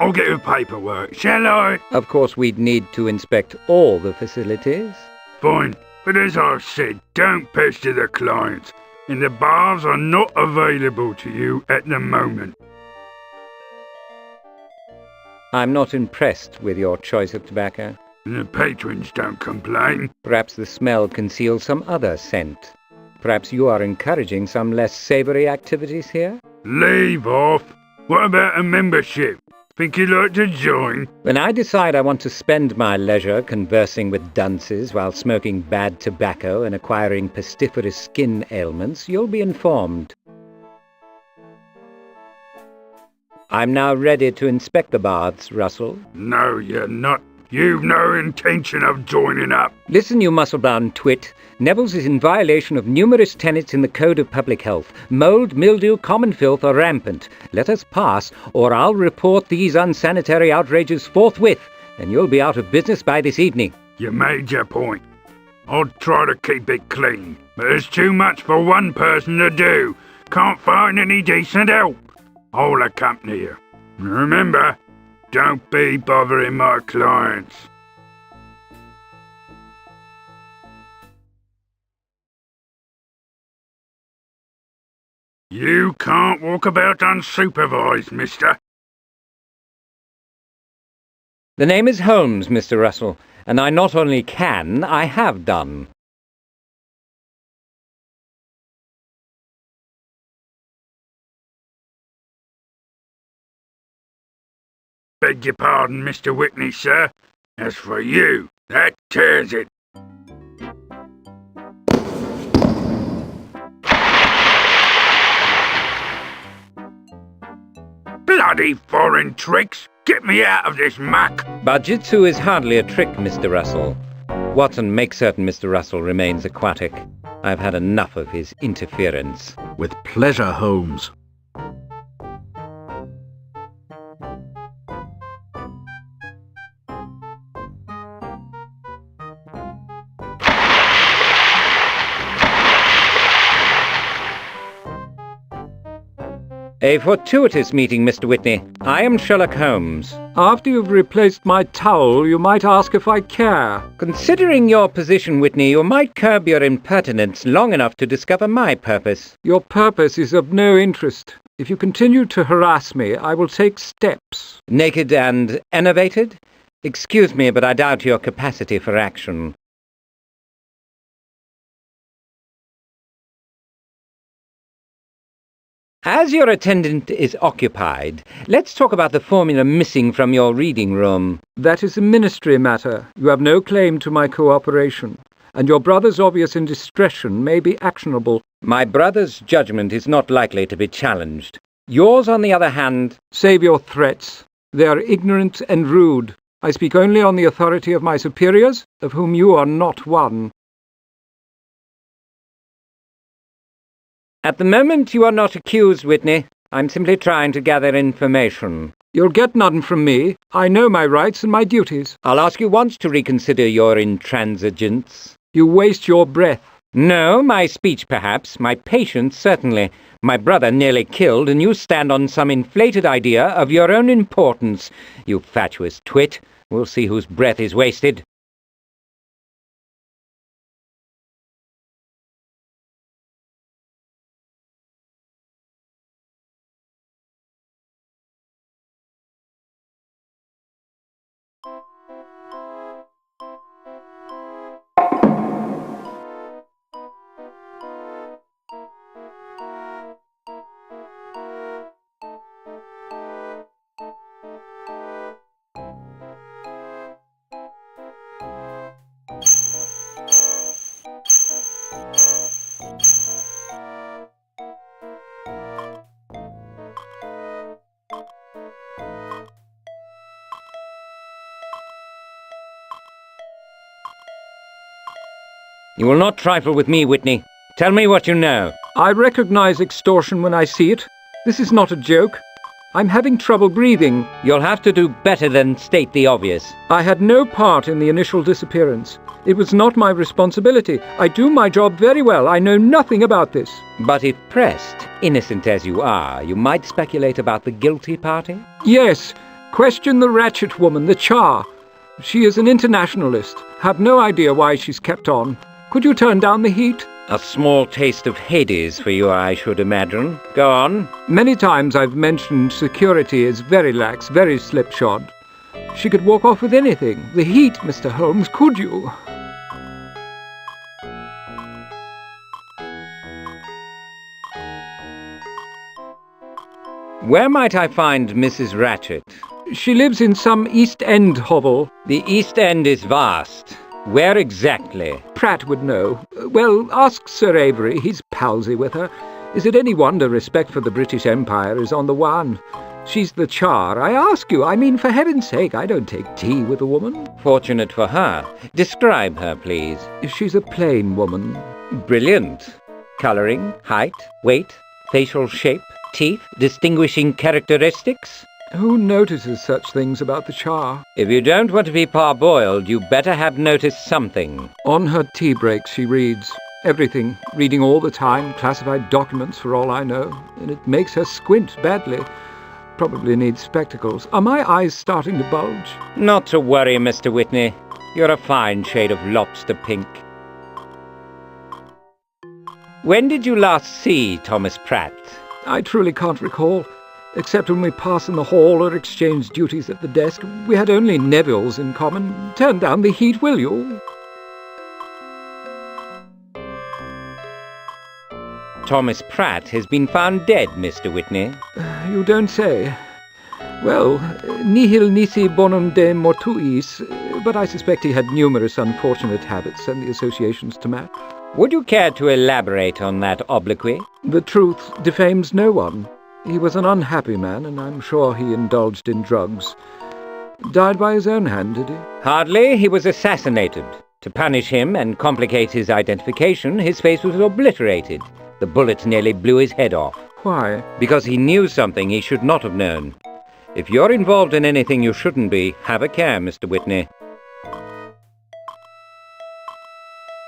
I'll get your paperwork, shall I? Of course, we'd need to inspect all the facilities. Fine, but as I've said, don't pester the clients. And the baths are not available to you at the moment. I'm not impressed with your choice of tobacco. And the patrons don't complain. Perhaps the smell conceals some other scent. Perhaps you are encouraging some less savoury activities here? Leave off. What about a membership? Think you'd like to join? When I decide I want to spend my leisure conversing with dunces while smoking bad tobacco and acquiring pestiferous skin ailments, you'll be informed. I'm now ready to inspect the baths, Russell. No, you're not. You've no intention of joining up. Listen, you muscle-bound twit. Neville's is in violation of numerous tenets in the Code of Public Health. Mould, mildew, common filth are rampant. Let us pass, or I'll report these unsanitary outrages forthwith. and you'll be out of business by this evening. You made your point. I'll try to keep it clean, but there's too much for one person to do. Can't find any decent help. I'll accompany you. Remember, don't be bothering my clients. You can't walk about unsupervised, mister. The name is Holmes, Mr. Russell, and I not only can, I have done. Beg your pardon, Mr. Whitney, sir. As for you, that tears it. Bloody foreign tricks! Get me out of this muck! Bujitsu is hardly a trick, Mr. Russell. Watson, make certain Mr. Russell remains aquatic. I've had enough of his interference. With pleasure, Holmes. A fortuitous meeting, Mr. Whitney. I am Sherlock Holmes. After you've replaced my towel, you might ask if I care. Considering your position, Whitney, you might curb your impertinence long enough to discover my purpose. Your purpose is of no interest. If you continue to harass me, I will take steps. Naked and enervated? Excuse me, but I doubt your capacity for action. As your attendant is occupied, let's talk about the formula missing from your reading room. That is a ministry matter. You have no claim to my cooperation, and your brother's obvious indiscretion may be actionable. My brother's judgment is not likely to be challenged. Yours, on the other hand... Save your threats. They are ignorant and rude. I speak only on the authority of my superiors, of whom you are not one. At the moment, you are not accused, Whitney. I'm simply trying to gather information. You'll get none from me. I know my rights and my duties. I'll ask you once to reconsider your intransigence. You waste your breath. No, my speech perhaps, my patience certainly. My brother nearly killed, and you stand on some inflated idea of your own importance. You fatuous twit. We'll see whose breath is wasted. You will not trifle with me, Whitney. Tell me what you know. I recognize extortion when I see it. This is not a joke. I'm having trouble breathing. You'll have to do better than state the obvious. I had no part in the initial disappearance. It was not my responsibility. I do my job very well. I know nothing about this. But if pressed, innocent as you are, you might speculate about the guilty party? Yes. Question the ratchet woman, the Char. She is an internationalist. Have no idea why she's kept on. Could you turn down the heat? A small taste of Hades for you, I should imagine. Go on. Many times I've mentioned security is very lax, very slipshod. She could walk off with anything. The heat, Mr. Holmes, could you? Where might I find Mrs. Ratchet? She lives in some East End hovel. The East End is vast. Where exactly? Pratt would know. Well, ask Sir Avery. He's palsy with her. Is it any wonder respect for the British Empire is on the wane? She's the Char. I ask you. I mean, for heaven's sake, I don't take tea with a woman. Fortunate for her. Describe her, please. She's a plain woman. Brilliant. Colouring, height, weight, facial shape, teeth, distinguishing characteristics? Who notices such things about the Shah? If you don't want to be parboiled, you better have noticed something. On her tea breaks she reads. Everything. Reading all the time, classified documents for all I know. And it makes her squint badly. Probably needs spectacles. Are my eyes starting to bulge? Not to worry, Mr. Whitney. You're a fine shade of lobster pink. When did you last see Thomas Pratt? I truly can't recall. Except when we pass in the hall or exchange duties at the desk. We had only Nevilles in common. Turn down the heat, will you? Thomas Pratt has been found dead, Mr. Whitney. You don't say. Well, nihil nisi bonum de mortuis, but I suspect he had numerous unfortunate habits and the associations to match. Would you care to elaborate on that obloquy? The truth defames no one. He was an unhappy man, and I'm sure he indulged in drugs. Died by his own hand, did he? Hardly. He was assassinated. To punish him and complicate his identification, his face was obliterated. The bullet nearly blew his head off. Why? Because he knew something he should not have known. If you're involved in anything you shouldn't be, have a care, Mr. Whitney.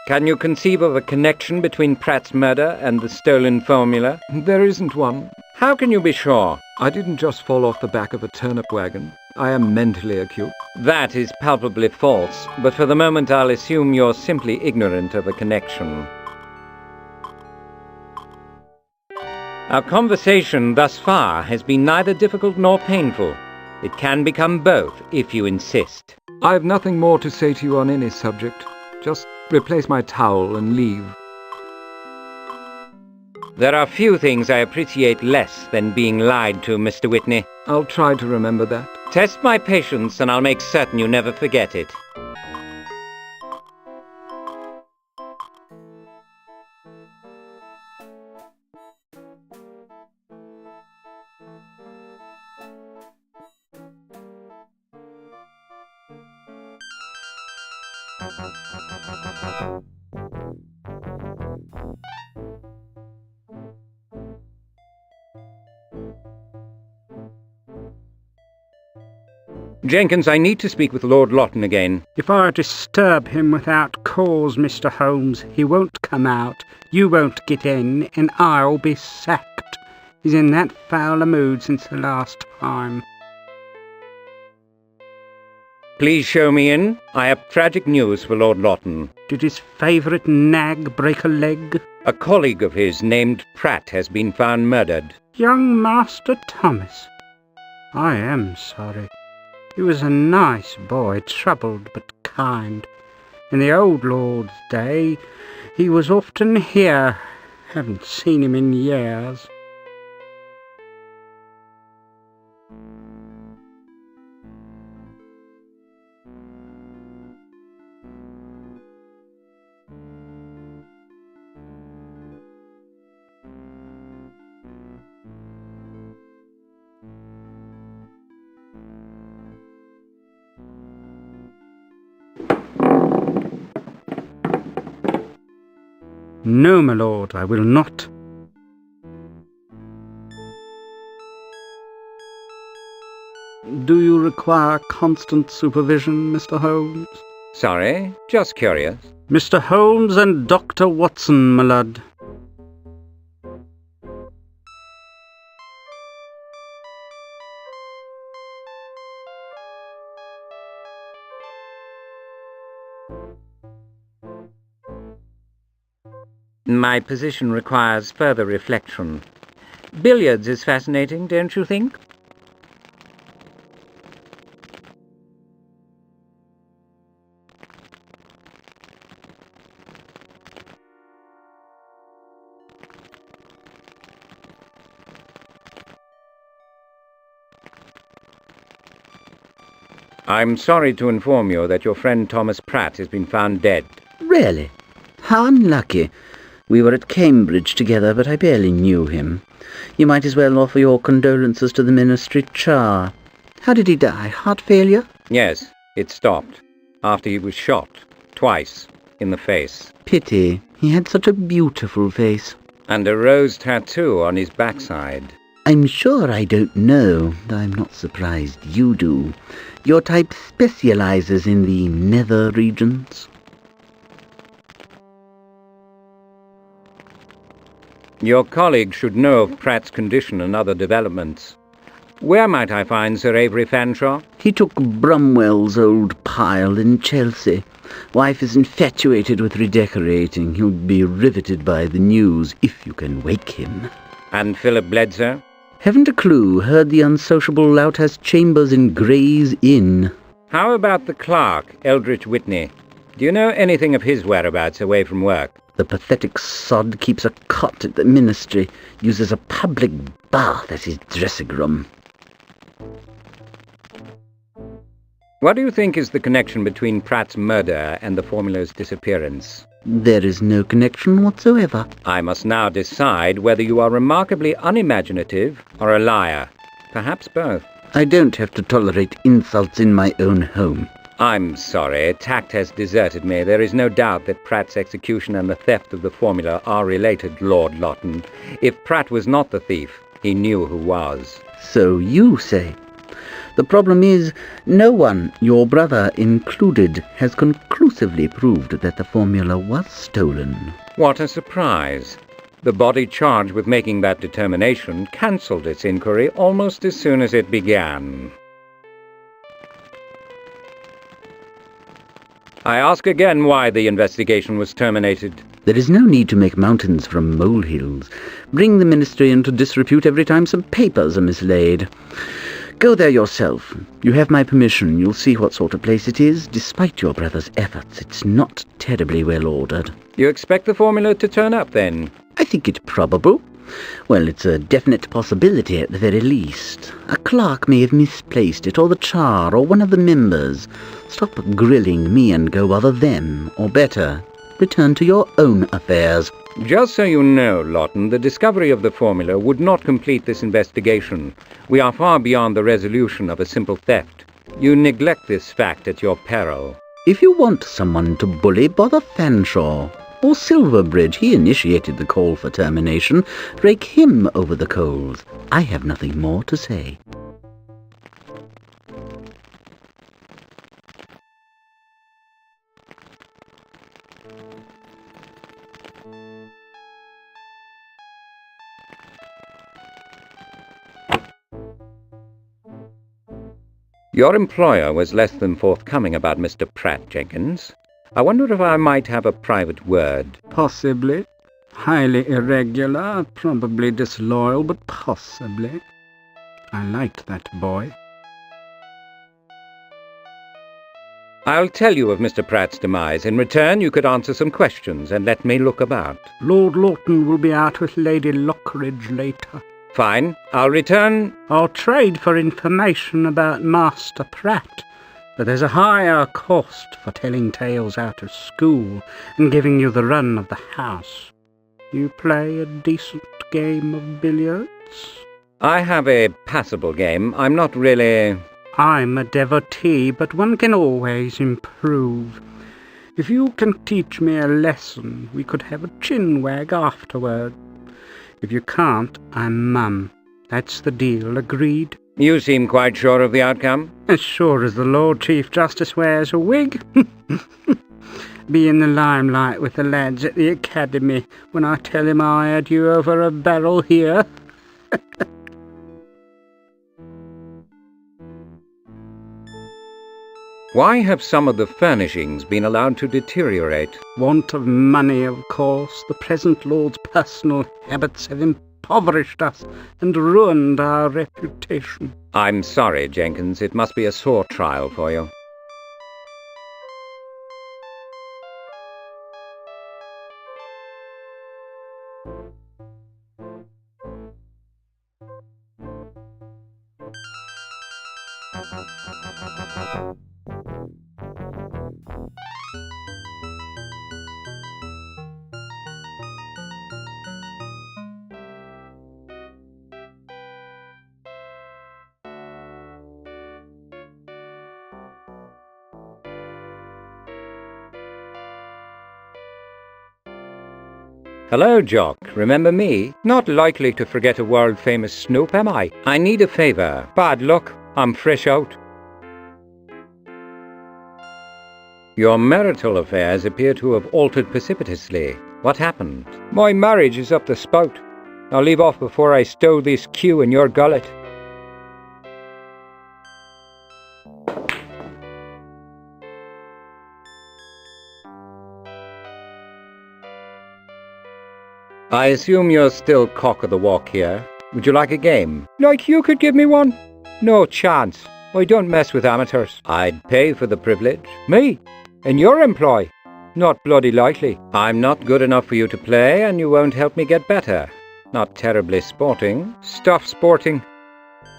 Can you conceive of a connection between Pratt's murder and the stolen formula? There isn't one. How can you be sure? I didn't just fall off the back of a turnip wagon. I am mentally acute. That is palpably false, but for the moment I'll assume you're simply ignorant of a connection. Our conversation thus far has been neither difficult nor painful. It can become both, if you insist. I've nothing more to say to you on any subject. Just replace my towel and leave. There are few things I appreciate less than being lied to, Mr. Whitney. I'll try to remember that. Test my patience and I'll make certain you never forget it. Jenkins, I need to speak with Lord Lawton again. If I disturb him without cause, Mr. Holmes, he won't come out, you won't get in, and I'll be sacked. He's in that foul a mood since the last time. Please show me in. I have tragic news for Lord Lawton. Did his favourite nag break a leg? A colleague of his named Pratt has been found murdered. Young Master Thomas. I am sorry. He was a nice boy, troubled but kind. In the old lord's day, he was often here. Haven't seen him in years. No, my lord, I will not. Do you require constant supervision, Mr. Holmes? Sorry, just curious. Mr. Holmes and Dr. Watson, my lord. My position requires further reflection. Billiards is fascinating, don't you think? I'm sorry to inform you that your friend Thomas Pratt has been found dead. Really? How unlucky. We were at Cambridge together, but I barely knew him. You might as well offer your condolences to the ministry char. How did he die? Heart failure? Yes, it stopped. After he was shot. Twice. In the face. Pity. He had such a beautiful face. And a rose tattoo on his backside. I'm sure I don't know, though I'm not surprised you do. Your type specializes in the nether regions. Your colleague should know of Pratt's condition and other developments. Where might I find Sir Avery Fanshawe? He took Brumwell's old pile in Chelsea. Wife is infatuated with redecorating. He'll be riveted by the news, if you can wake him. And Philip Bledsoe? Haven't a clue. Heard the unsociable lout has chambers in Gray's Inn. How about the clerk, Eldridge Whitney? Do you know anything of his whereabouts away from work? The pathetic sod keeps a cot at the ministry, uses a public bath as his dressing room. What do you think is the connection between Pratt's murder and the formula's disappearance? There is no connection whatsoever. I must now decide whether you are remarkably unimaginative or a liar. Perhaps both. I don't have to tolerate insults in my own home. I'm sorry, tact has deserted me. There is no doubt that Pratt's execution and the theft of the formula are related, Lord Lawton. If Pratt was not the thief, he knew who was. So you say. The problem is, no one, your brother included, has conclusively proved that the formula was stolen. What a surprise. The body charged with making that determination cancelled its inquiry almost as soon as it began. I ask again why the investigation was terminated. There is no need to make mountains from molehills. Bring the ministry into disrepute every time some papers are mislaid. Go there yourself. You have my permission. You'll see what sort of place it is. Despite your brother's efforts, it's not terribly well ordered. You expect the formula to turn up, then? I think it probable. Well, it's a definite possibility at the very least. A clerk may have misplaced it, or the char, or one of the members. Stop grilling me and go bother them, or better, return to your own affairs. Just so you know, Lawton, the discovery of the formula would not complete this investigation. We are far beyond the resolution of a simple theft. You neglect this fact at your peril. If you want someone to bully, bother Fanshawe. Or Silverbridge. He initiated the call for termination. Rake him over the coals. I have nothing more to say. Your employer was less than forthcoming about Mr. Pratt, Jenkins. I wonder if I might have a private word. Possibly. Highly irregular, probably disloyal, but possibly. I liked that boy. I'll tell you of Mr. Pratt's demise. In return, you could answer some questions and let me look about. Lord Lawton will be out with Lady Lockridge later. Fine. I'll return. I'll trade for information about Master Pratt. But there's a higher cost for telling tales out of school and giving you the run of the house. You play a decent game of billiards? I have a passable game. I'm not really... I'm a devotee, but one can always improve. If you can teach me a lesson, we could have a chinwag afterward. If you can't, I'm mum. That's the deal, agreed? You seem quite sure of the outcome? As sure as the Lord Chief Justice wears a wig. Be in the limelight with the lads at the academy when I tell him I had you over a barrel here. Why have some of the furnishings been allowed to deteriorate? Want of money, of course. The present Lord's personal habits have impoverished us and ruined our reputation. I'm sorry, Jenkins. It must be a sore trial for you. Hello, Jock. Remember me? Not likely to forget a world-famous snoop, am I? I need a favour. Bad luck. I'm fresh out. Your marital affairs appear to have altered precipitously. What happened? My marriage is up the spout. I'll leave off before I stow this cue in your gullet. I assume you're still cock of the walk here. Would you like a game? Like you could give me one? No chance. I don't mess with amateurs. I'd pay for the privilege. Me? In your employ? Not bloody likely. I'm not good enough for you to play, and you won't help me get better. Not terribly sporting. Stuff sporting.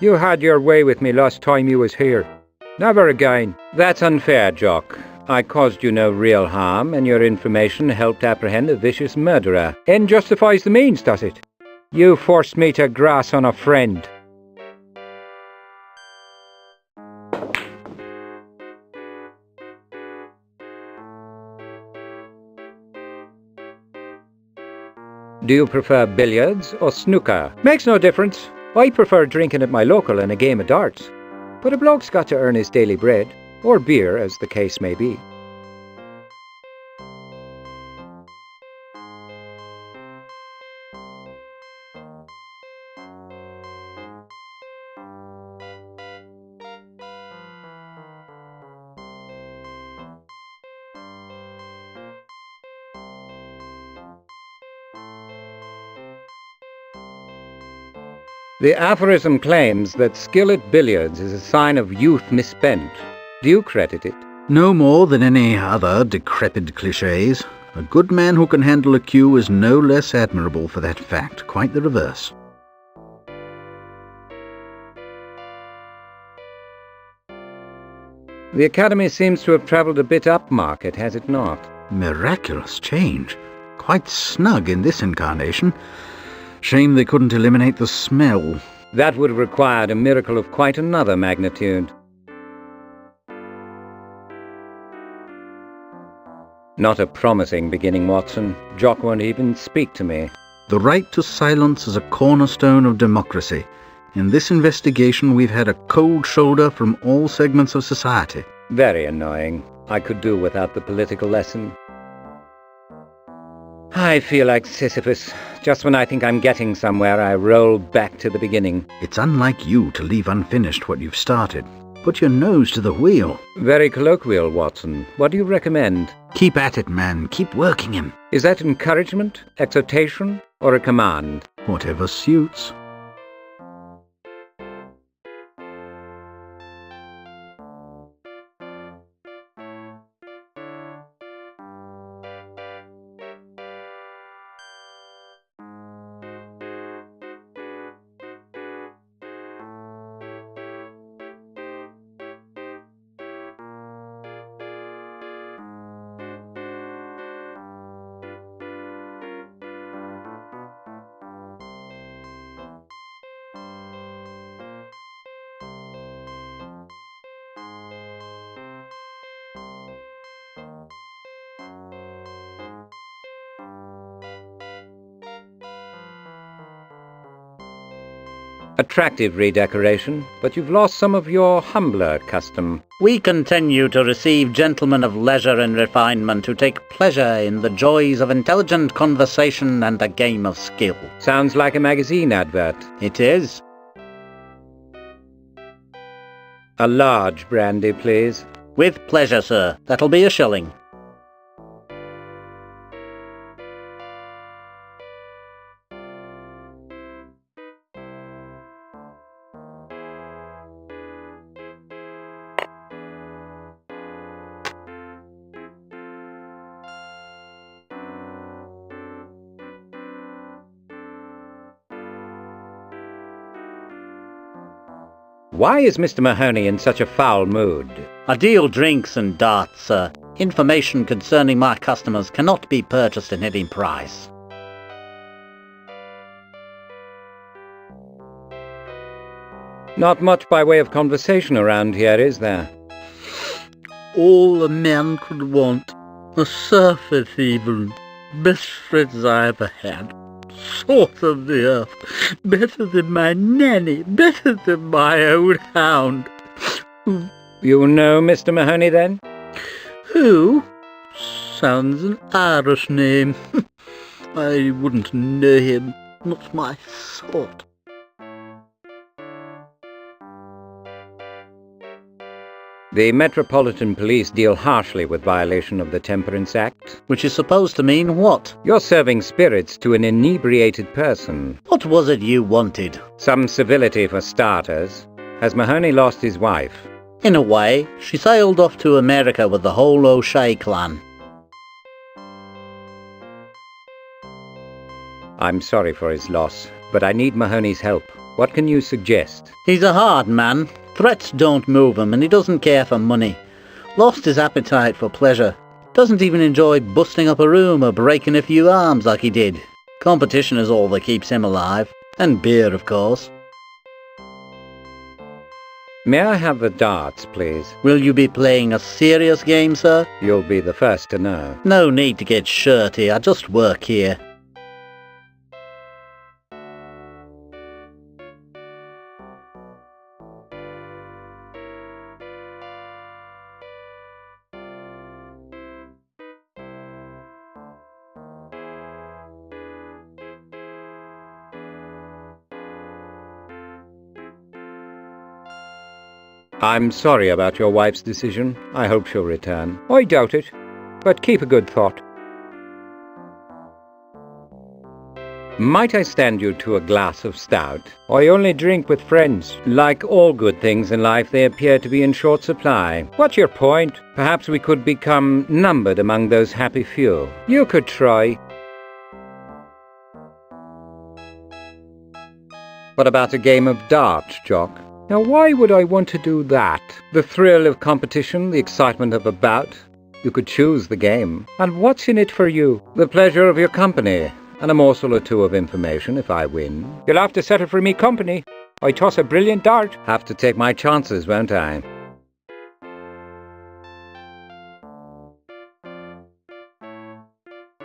You had your way with me last time you was here. Never again. That's unfair, Jock. I caused you no real harm, and your information helped apprehend a vicious murderer. End justifies the means, does it? You forced me to grass on a friend. Do you prefer billiards or snooker? Makes no difference. I prefer drinking at my local and a game of darts. But a bloke's got to earn his daily bread, or beer, as the case may be. The aphorism claims that skill at billiards is a sign of youth misspent. Do you credit it? No more than any other decrepit clichés. A good man who can handle a cue is no less admirable for that fact. Quite the reverse. The Academy seems to have travelled a bit upmarket, has it not? Miraculous change. Quite snug in this incarnation. Shame they couldn't eliminate the smell. That would have required a miracle of quite another magnitude. Not a promising beginning, Watson. Jock won't even speak to me. The right to silence is a cornerstone of democracy. In this investigation, we've had a cold shoulder from all segments of society. Very annoying. I could do without the political lesson. I feel like Sisyphus. Just when I think I'm getting somewhere, I roll back to the beginning. It's unlike you to leave unfinished what you've started. Put your nose to the wheel. Very colloquial, Watson. What do you recommend? Keep at it, man. Keep working him. Is that encouragement, exhortation, or a command? Whatever suits. Attractive redecoration, but you've lost some of your humbler custom. We continue to receive gentlemen of leisure and refinement who take pleasure in the joys of intelligent conversation and a game of skill. Sounds like a magazine advert. It is. A large brandy, please. With pleasure, sir. That'll be £1. Why is Mr. Mahoney in such a foul mood? I deal drinks and darts, sir. Information concerning my customers cannot be purchased at any price. Not much by way of conversation around here, is there? All a man could want. A surface even. best friends I ever had. Salt of the earth. Better than my nanny. Better than my old hound. You know Mr. Mahoney, then? Who? Sounds an Irish name. I wouldn't know him. Not my sort. The Metropolitan Police deal harshly with violation of the Temperance Act. Which is supposed to mean what? You're serving spirits to an inebriated person. What was it you wanted? Some civility for starters. Has Mahoney lost his wife? In a way, she sailed off to America with the whole O'Shea clan. I'm sorry for his loss, but I need Mahoney's help. What can you suggest? He's a hard man. Threats don't move him, and he doesn't care for money. Lost his appetite for pleasure. Doesn't even enjoy busting up a room or breaking a few arms like he did. Competition is all that keeps him alive. And beer, of course. May I have the darts, please? Will you be playing a serious game, sir? You'll be the first to know. No need to get shirty. I just work here. I'm sorry about your wife's decision. I hope she'll return. I doubt it, but keep a good thought. Might I stand you to a glass of stout? I only drink with friends. Like all good things in life, they appear to be in short supply. What's your point? Perhaps we could become numbered among those happy few. You could try. What about a game of darts, Jock? Now why would I want to do that? The thrill of competition, the excitement of a bout. You could choose the game. And what's in it for you? The pleasure of your company, and a morsel or two of information if I win. You'll have to settle for me company. I toss a brilliant dart. Have to take my chances, won't I?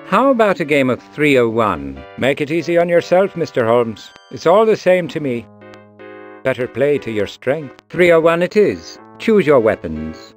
How about a game of 301? Make it easy on yourself, Mr. Holmes. It's all the same to me. Better play to your strength. 301 it is. Choose your weapons.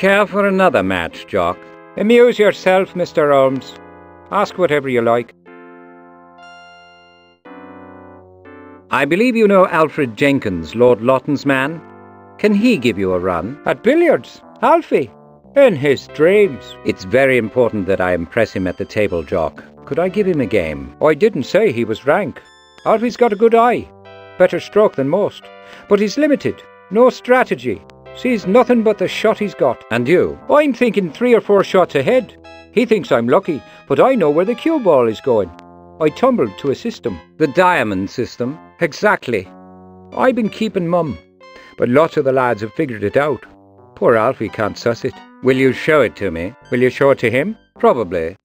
Care for another match, Jock? Amuse yourself, Mr. Holmes. Ask whatever you like. I believe you know Alfred Jenkins, Lord Lawton's man. Can he give you a run? At billiards? Alfie? In his dreams. It's very important that I impress him at the table, Jock. Could I give him a game? I didn't say he was rank. Alfie's got a good eye. Better stroke than most. But he's limited. No strategy. Sees nothing but the shot he's got. And you? I'm thinking 3 or 4 shots ahead. He thinks I'm lucky, but I know where the cue ball is going. I tumbled to a system. The diamond system? Exactly. I've been keeping mum, but lots of the lads have figured it out. Poor Alfie can't suss it. Will you show it to me? Will you show it to him? Probably.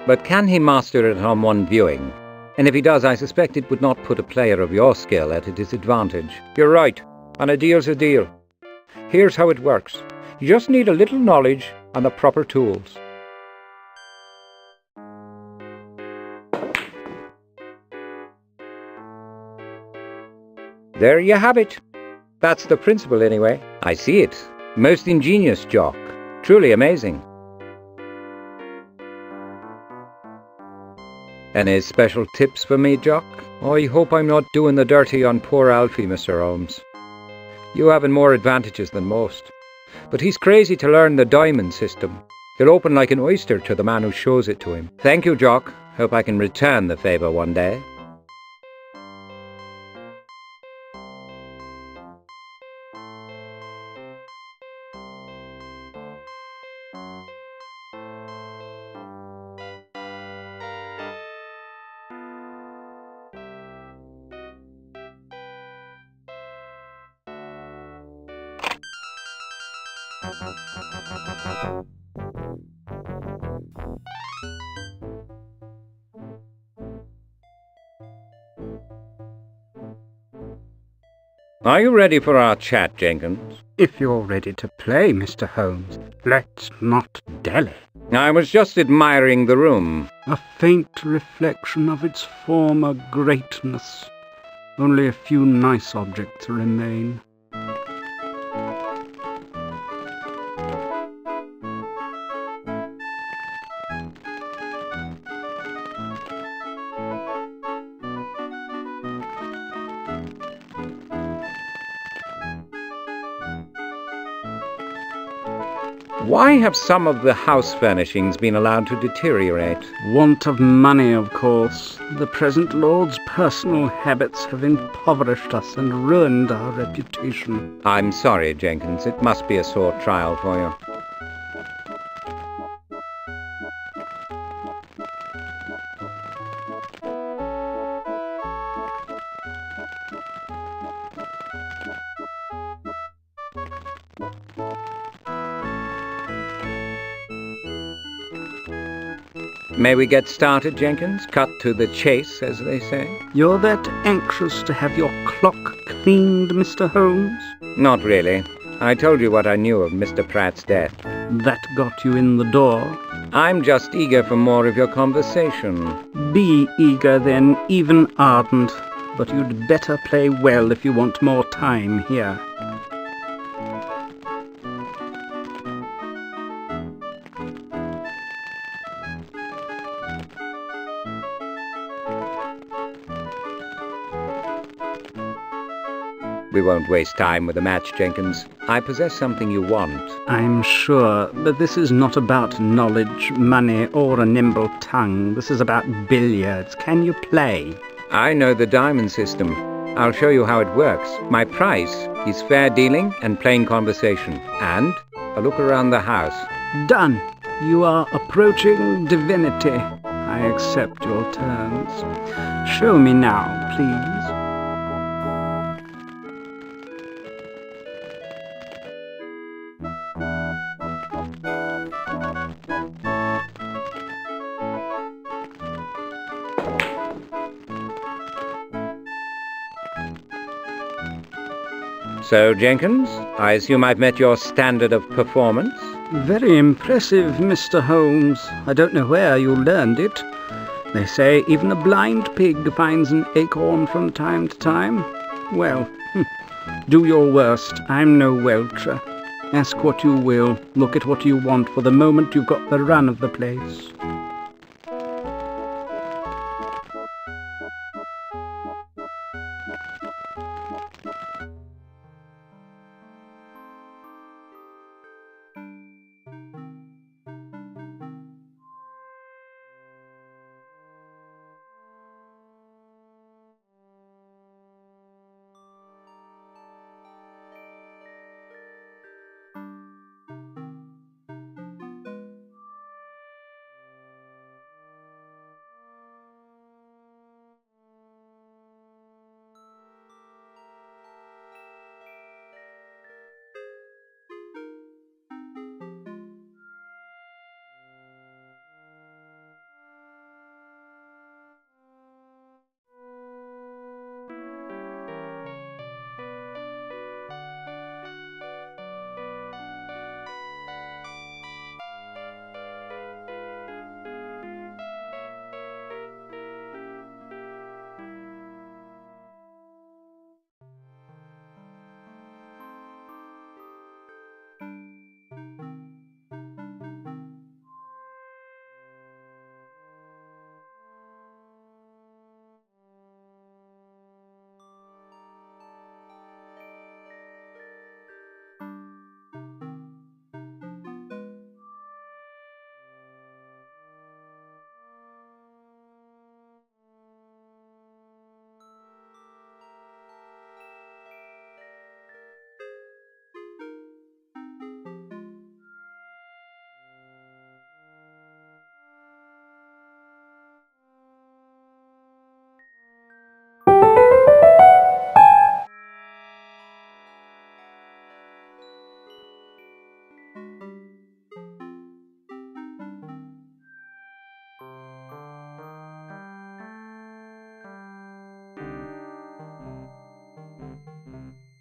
But can he master it on one viewing? And if he does, I suspect it would not put a player of your skill at a disadvantage. You're right, and a deal's a deal. Here's how it works. You just need a little knowledge and the proper tools. There you have it. That's the principle, anyway. I see it. Most ingenious, Jock. Truly amazing. Any special tips for me, Jock? I hope I'm not doing the dirty on poor Alfie, Mr. Holmes. You having more advantages than most. But he's crazy to learn the diamond system. He'll open like an oyster to the man who shows it to him. Thank you, Jock. Hope I can return the favour one day. Are you ready for our chat, Jenkins? If you're ready to play, Mr. Holmes, let's not dally. I was just admiring the room. A faint reflection of its former greatness. Only a few nice objects remain. Why have some of the house furnishings been allowed to deteriorate? Want of money, of course. The present Lord's personal habits have impoverished us and ruined our reputation. I'm sorry, Jenkins. It must be a sore trial for you. May we get started, Jenkins? Cut to the chase, as they say. You're that anxious to have your clock cleaned, Mr. Holmes? Not really. I told you what I knew of Mr. Pratt's death. That got you in the door? I'm just eager for more of your conversation. Be eager, then, even ardent. But you'd better play well if you want more time here. We won't waste time with a match, Jenkins. I possess something you want. I'm sure, but this is not about knowledge, money, or a nimble tongue. This is about billiards. Can you play? I know the diamond system. I'll show you how it works. My price is fair dealing and plain conversation. And a look around the house. Done. You are approaching divinity. I accept your terms. Show me now, please. So, Jenkins, I assume I've met your standard of performance? Very impressive, Mr. Holmes. I don't know where you learned it. They say even a blind pig finds an acorn from time to time. Well, do your worst. I'm no welcher. Ask what you will, look at what you want, for the moment you've got the run of the place.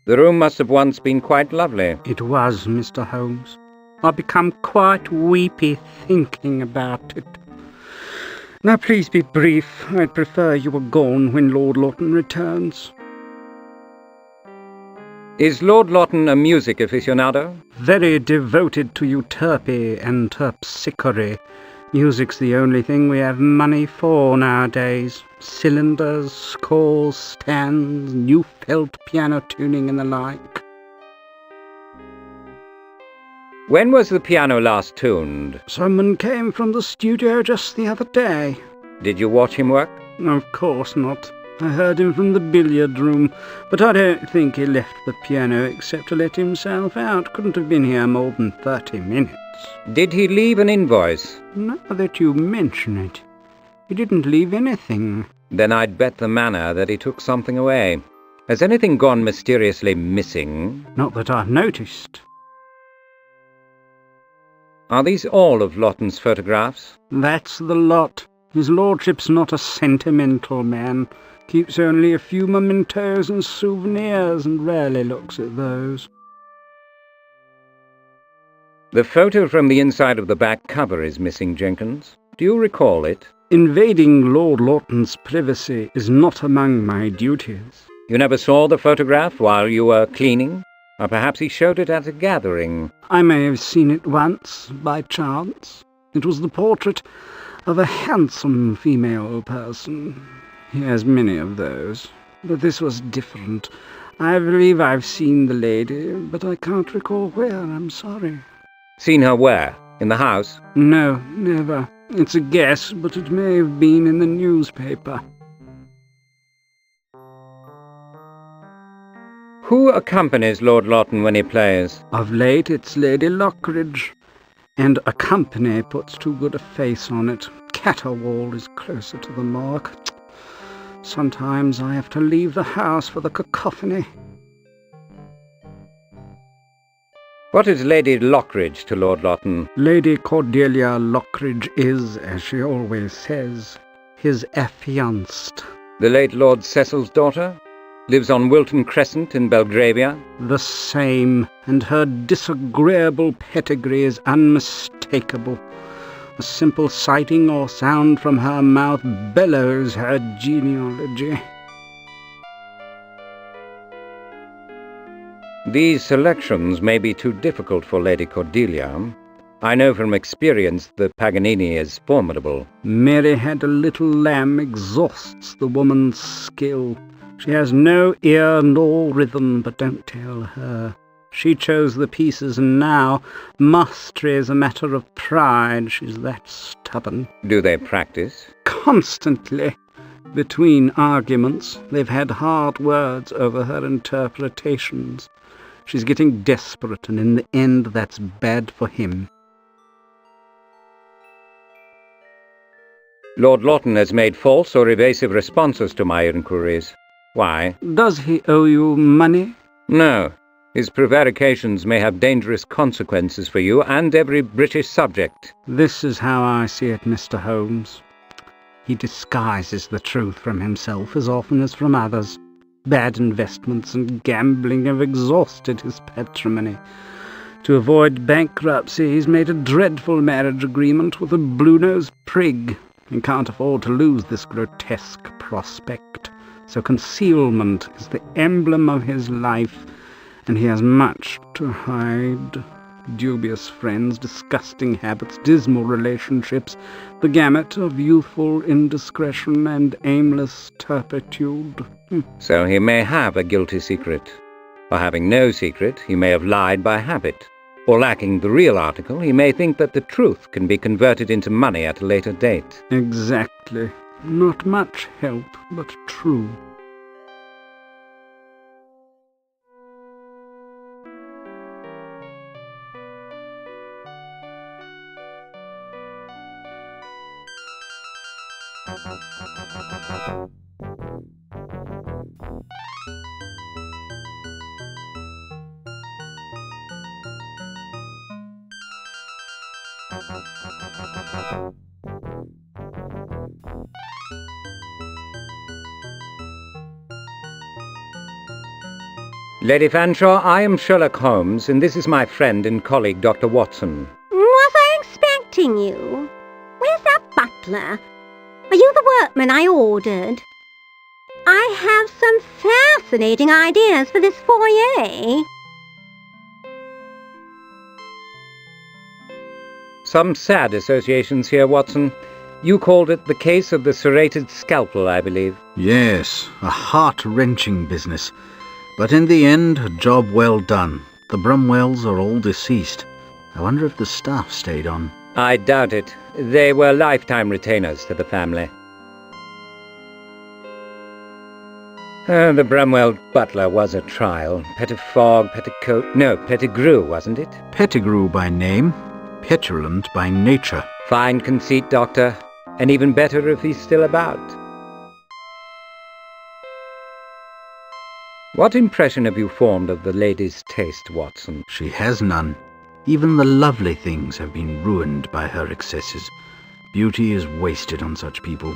The room must have once been quite lovely. It was, Mr. Holmes. I've become quite weepy thinking about it. Now please be brief. I'd prefer you were gone when Lord Lawton returns. Is Lord Lawton a music aficionado? Very devoted to euterpe and terpsichore. Music's the only thing we have money for nowadays. Cylinders, scores, stands, new felt piano tuning and the like. When was the piano last tuned? Someone came from the studio just the other day. Did you watch him work? Of course not. I heard him from the billiard room, but I don't think he left the piano except to let himself out. Couldn't have been here more than 30 minutes. Did he leave an invoice? Now that you mention it, he didn't leave anything. Then I'd bet the manor that he took something away. Has anything gone mysteriously missing? Not that I've noticed. Are these all of Lawton's photographs? That's the lot. His lordship's not a sentimental man. Keeps only a few mementos and souvenirs and rarely looks at those. The photo from the inside of the back cover is missing, Jenkins. Do you recall it? Invading Lord Lawton's privacy is not among my duties. You never saw the photograph while you were cleaning? Or perhaps he showed it at a gathering? I may have seen it once, by chance. It was the portrait of a handsome female person. He has many of those, but this was different. I believe I've seen the lady, but I can't recall where, I'm sorry. Seen her where? In the house? No, never. It's a guess, but it may have been in the newspaper. Who accompanies Lord Lawton when he plays? Of late it's Lady Lockridge, and a company puts too good a face on it. Catterwall is closer to the mark. Sometimes I have to leave the house for the cacophony. What is Lady Lockridge to Lord Lawton? Lady Cordelia Lockridge is, as she always says, his affianced. The late Lord Cecil's daughter? Lives on Wilton Crescent in Belgravia? The same, and her disagreeable pedigree is unmistakable. A simple sighting or sound from her mouth bellows her genealogy. These selections may be too difficult for Lady Cordelia. I know from experience that Paganini is formidable. Mary had a little lamb exhausts the woman's skill. She has no ear nor rhythm, but don't tell her. She chose the pieces, and now mastery is a matter of pride. She's that stubborn. Do they practice? Constantly. Between arguments, they've had hard words over her interpretations. She's getting desperate, and in the end that's bad for him. Lord Lawton has made false or evasive responses to my inquiries. Why? Does he owe you money? No. His prevarications may have dangerous consequences for you and every British subject. This is how I see it, Mr. Holmes. He disguises the truth from himself as often as from others. Bad investments and gambling have exhausted his patrimony. To avoid bankruptcy, he's made a dreadful marriage agreement with a blue-nosed prig, and can't afford to lose this grotesque prospect. So concealment is the emblem of his life, and he has much to hide. Dubious friends, disgusting habits, dismal relationships, the gamut of youthful indiscretion and aimless turpitude. So he may have a guilty secret. Or having no secret, he may have lied by habit. Or lacking the real article, he may think that the truth can be converted into money at a later date. Exactly. Not much help, but true. Lady Fanshawe, I am Sherlock Holmes, and this is my friend and colleague, Dr. Watson. Was I expecting you? Where's that butler? Are you the workman I ordered? I have some fascinating ideas for this foyer. Some sad associations here, Watson. You called it the case of the serrated scalpel, I believe. Yes, a heart-wrenching business. But in the end, a job well done. The Brumwells are all deceased. I wonder if the staff stayed on. I doubt it. They were lifetime retainers to the family. The Brumwell butler was a trial. Pettigrew, wasn't it? Pettigrew by name, petulant by nature. Fine conceit, Doctor. And even better if he's still about. What impression have you formed of the lady's taste, Watson? She has none. Even the lovely things have been ruined by her excesses. Beauty is wasted on such people.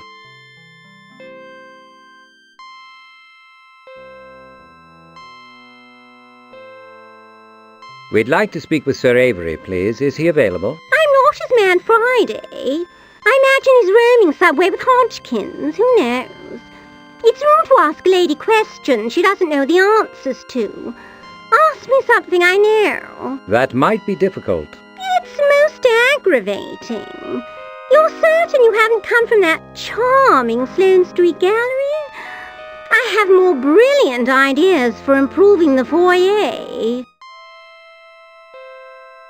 We'd like to speak with Sir Avery, please. Is he available? I'm not his man Friday. I imagine he's roaming somewhere with Hodgkins. Who knows? It's wrong to ask a lady questions she doesn't know the answers to. Ask me something I know. That might be difficult. It's most aggravating. You're certain you haven't come from that charming Sloane Street gallery? I have more brilliant ideas for improving the foyer.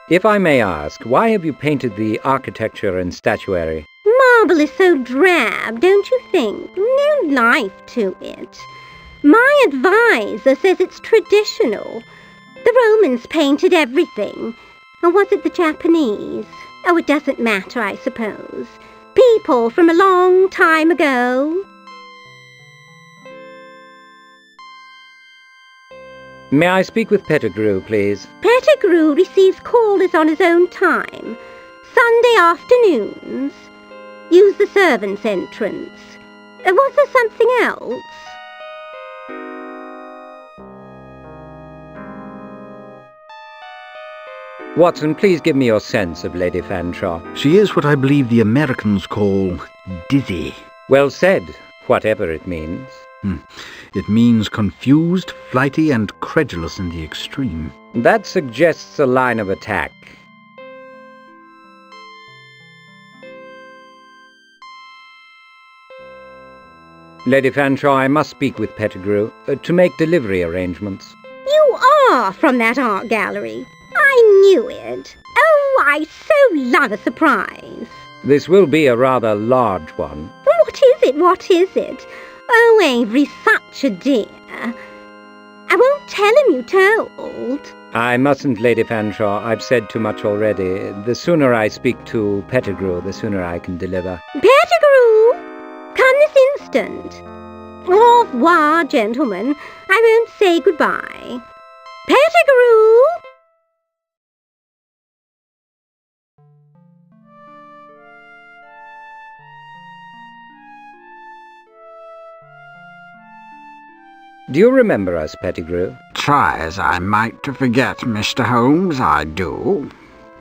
If I may ask, why have you painted the architecture and statuary? Marble is so drab, don't you think? No life to it. My advisor says it's traditional. The Romans painted everything. Or was it the Japanese? Oh, it doesn't matter, I suppose. People from a long time ago. May I speak with Pettigrew, please? Pettigrew receives callers on his own time. Sunday afternoons. Use the servants' entrance. Was there something else? Watson, please give me your sense of Lady Fanshawe. She is what I believe the Americans call dizzy. Well said, whatever it means. It means confused, flighty, and credulous in the extreme. That suggests a line of attack. Lady Fanshawe, I must speak with Pettigrew to make delivery arrangements. You are from that art gallery. I knew it. Oh, I so love a surprise. This will be a rather large one. What is it? What is it? Oh, Avery's such a dear. I won't tell him you told. I mustn't, Lady Fanshawe. I've said too much already. The sooner I speak to Pettigrew, the sooner I can deliver. Pettigrew! Come this instant. Au revoir, gentlemen. I won't say goodbye. Pettigrew! Do you remember us, Pettigrew? Try as I might to forget, Mr. Holmes, I do.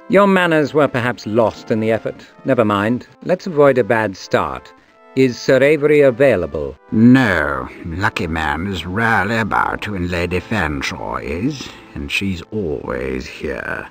Your manners were perhaps lost in the effort. Never mind. Let's avoid a bad start. Is Sir Avery available? No. Lucky man is rarely about when Lady Fanshawe is, and she's always here.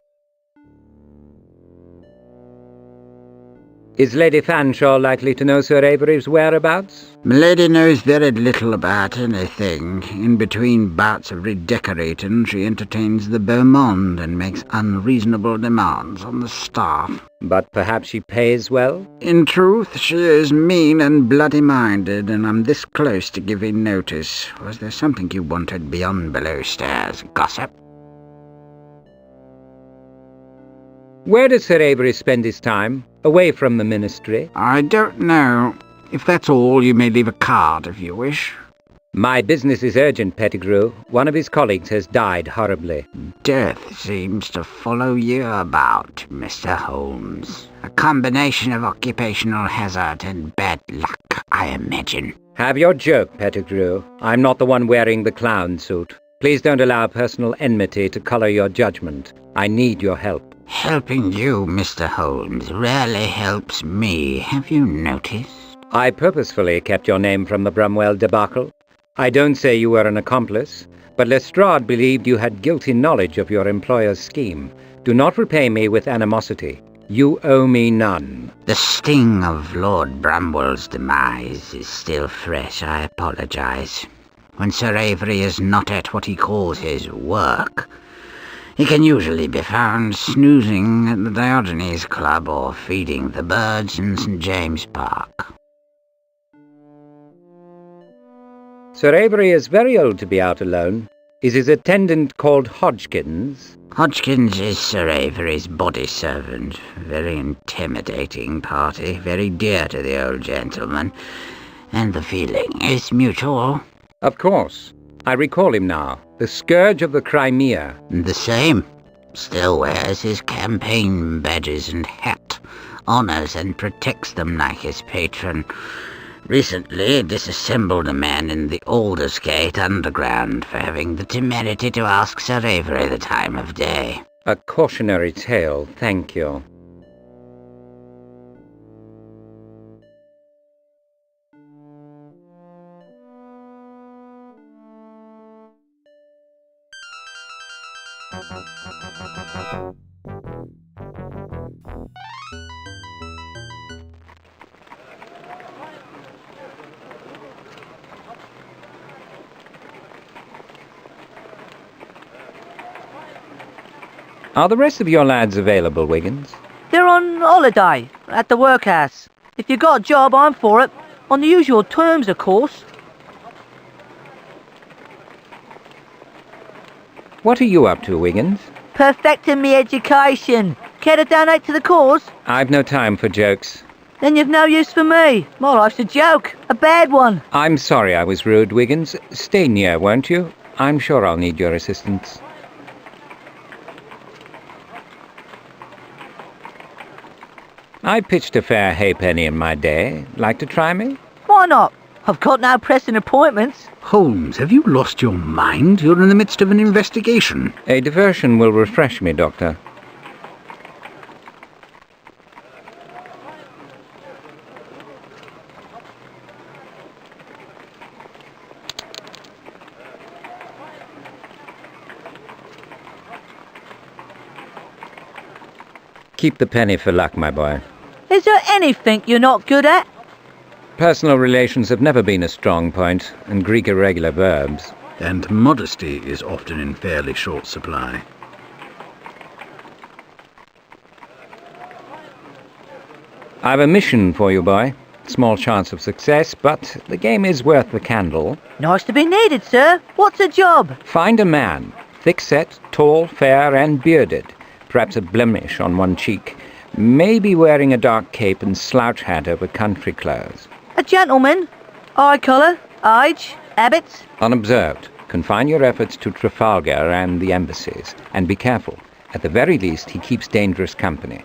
Is Lady Fanshawe likely to know Sir Avery's whereabouts? Milady knows very little about anything. In between bouts of redecorating, she entertains the beau monde and makes unreasonable demands on the staff. But perhaps she pays well? In truth, she is mean and bloody-minded, and I'm this close to giving notice. Was there something you wanted beyond below stairs, gossip? Where does Sir Avery spend his time? Away from the ministry? I don't know. If that's all, you may leave a card if you wish. My business is urgent, Pettigrew. One of his colleagues has died horribly. Death seems to follow you about, Mr. Holmes. A combination of occupational hazard and bad luck, I imagine. Have your joke, Pettigrew. I'm not the one wearing the clown suit. Please don't allow personal enmity to colour your judgment. I need your help. Helping you, Mr. Holmes, rarely helps me. Have you noticed? I purposefully kept your name from the Brumwell debacle. I don't say you were an accomplice, but Lestrade believed you had guilty knowledge of your employer's scheme. Do not repay me with animosity. You owe me none. The sting of Lord Brumwell's demise is still fresh, I apologize. When Sir Avery is not at what he calls his work, he can usually be found snoozing at the Diogenes Club or feeding the birds in St. James Park. Sir Avery is very old to be out alone. Is his attendant called Hodgkins? Hodgkins is Sir Avery's body servant. Very intimidating party, very dear to the old gentleman. And the feeling is mutual. Of course. I recall him now. The scourge of the Crimea. The same. Still wears his campaign badges and hat. Honours and protects them like his patron. Recently disassembled a man in the Aldersgate Underground for having the temerity to ask Sir Avery the time of day. A cautionary tale, thank you. Are the rest of your lads available, Wiggins? They're on holiday at the workhouse. If you got a job, I'm for it. On the usual terms, of course. What are you up to, Wiggins? Perfecting me education. Care to donate to the cause? I've no time for jokes. Then you've no use for me. My life's a joke. A bad one. I'm sorry I was rude, Wiggins. Stay near, won't you? I'm sure I'll need your assistance. I pitched a fair halfpenny in my day. Like to try me? Why not? I've got no pressing appointments. Holmes, have you lost your mind? You're in the midst of an investigation. A diversion will refresh me, Doctor. Keep the penny for luck, my boy. Is there anything you're not good at? Personal relations have never been a strong point, and Greek irregular verbs. And modesty is often in fairly short supply. I've a mission for you, boy. Small chance of success, but the game is worth the candle. Nice to be needed, sir. What's the job? Find a man, thick-set, tall, fair, and bearded. Perhaps a blemish on one cheek. Maybe wearing a dark cape and slouch hat over country clothes. A gentleman? Eye colour? Age? Habits? Unobserved. Confine your efforts to Trafalgar and the embassies. And be careful. At the very least, he keeps dangerous company.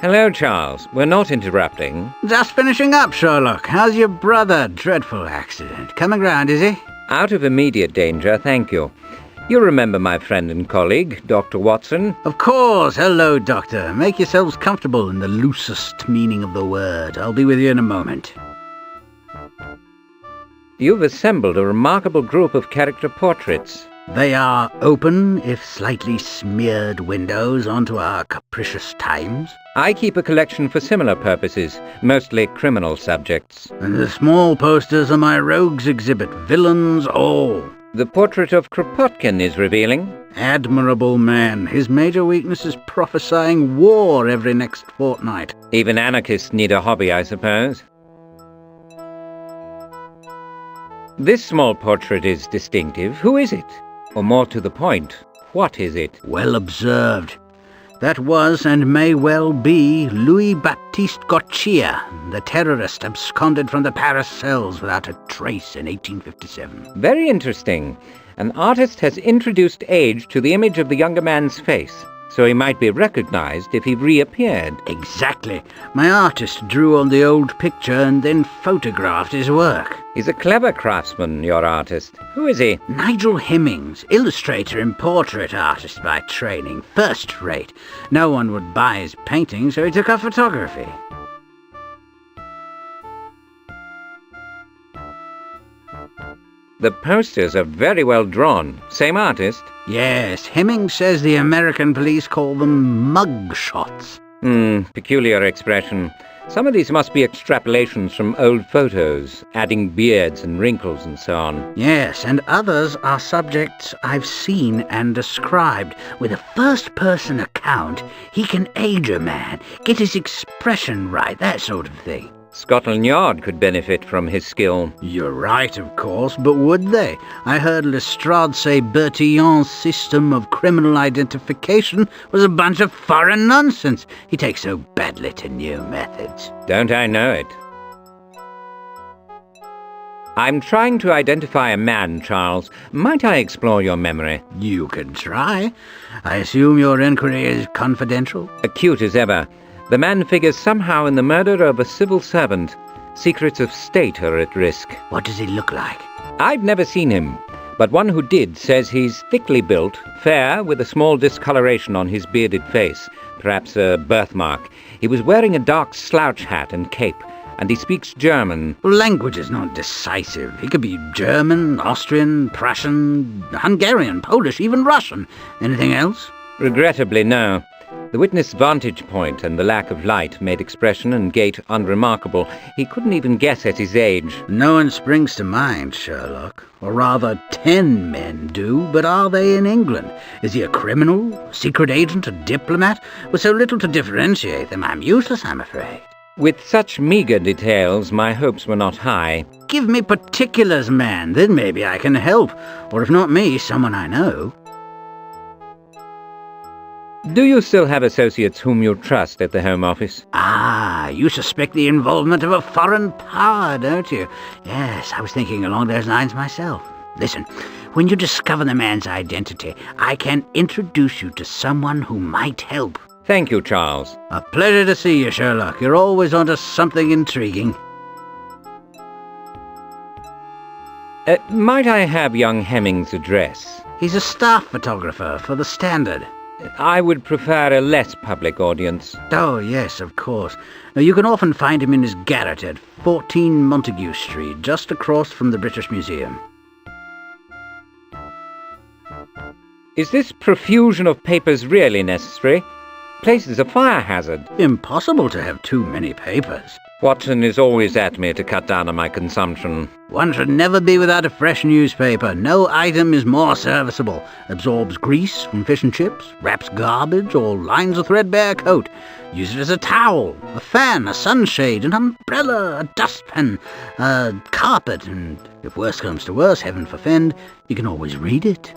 Hello, Charles. We're not interrupting. Just finishing up, Sherlock. How's your brother? Dreadful accident. Coming round, is he? Out of immediate danger, thank you. You remember my friend and colleague, Dr. Watson? Of course. Hello, Doctor. Make yourselves comfortable in the loosest meaning of the word. I'll be with you in a moment. You've assembled a remarkable group of character portraits. They are open, if slightly smeared, windows onto our capricious times. I keep a collection for similar purposes, mostly criminal subjects. And the small posters are my rogues exhibit, villains all. The portrait of Kropotkin is revealing. Admirable man. His major weakness is prophesying war every next fortnight. Even anarchists need a hobby, I suppose. This small portrait is distinctive. Who is it? Or more to the point, what is it? Well observed. That was and may well be Louis Baptiste Gautier, the terrorist absconded from the Paris cells without a trace in 1857. Very interesting. An artist has introduced age to the image of the younger man's face, so he might be recognized if he reappeared. Exactly. My artist drew on the old picture and then photographed his work. He's a clever craftsman, your artist. Who is he? Nigel Hemmings, illustrator and portrait artist by training. First rate. No one would buy his painting, so he took up photography. The posters are very well drawn. Same artist? Yes, Hemmings says the American police call them mug shots. Peculiar expression. Some of these must be extrapolations from old photos, adding beards and wrinkles and so on. Yes, and others are subjects I've seen and described. With a first-person account, he can age a man, get his expression right, that sort of thing. Scotland Yard could benefit from his skill. You're right, of course, but would they? I heard Lestrade say Bertillon's system of criminal identification was a bunch of foreign nonsense. He takes so badly to new methods. Don't I know it? I'm trying to identify a man, Charles. Might I explore your memory? You can try. I assume your inquiry is confidential? Acute as ever. The man figures somehow in the murder of a civil servant. Secrets of state are at risk. What does he look like? I've never seen him, but one who did says he's thickly built, fair, with a small discoloration on his bearded face, perhaps a birthmark. He was wearing a dark slouch hat and cape, and he speaks German. Language is not decisive. He could be German, Austrian, Prussian, Hungarian, Polish, even Russian. Anything else? Regrettably, no. The witness' vantage point and the lack of light made expression and gait unremarkable. He couldn't even guess at his age. No one springs to mind, Sherlock. Or rather, 10 men do, but are they in England? Is he a criminal, a secret agent, a diplomat? With so little to differentiate them, I'm useless, I'm afraid. With such meagre details, my hopes were not high. Give me particulars, man, then maybe I can help. Or if not me, someone I know. Do you still have associates whom you trust at the Home Office? Ah, you suspect the involvement of a foreign power, don't you? Yes, I was thinking along those lines myself. Listen, when you discover the man's identity, I can introduce you to someone who might help. Thank you, Charles. A pleasure to see you, Sherlock. You're always onto something intriguing. Might I have young Hemming's address? He's a staff photographer for the Standard. I would prefer a less public audience. Oh, yes, of course. Now, you can often find him in his garret at 14 Montague Street, just across from the British Museum. Is this profusion of papers really necessary? Place is a fire hazard. Impossible to have too many papers. Watson is always at me to cut down on my consumption. One should never be without a fresh newspaper. No item is more serviceable. Absorbs grease from fish and chips, wraps garbage, or lines a threadbare coat. Use it as a towel, a fan, a sunshade, an umbrella, a dustpan, a carpet, and if worse comes to worse, heaven forfend, you can always read it.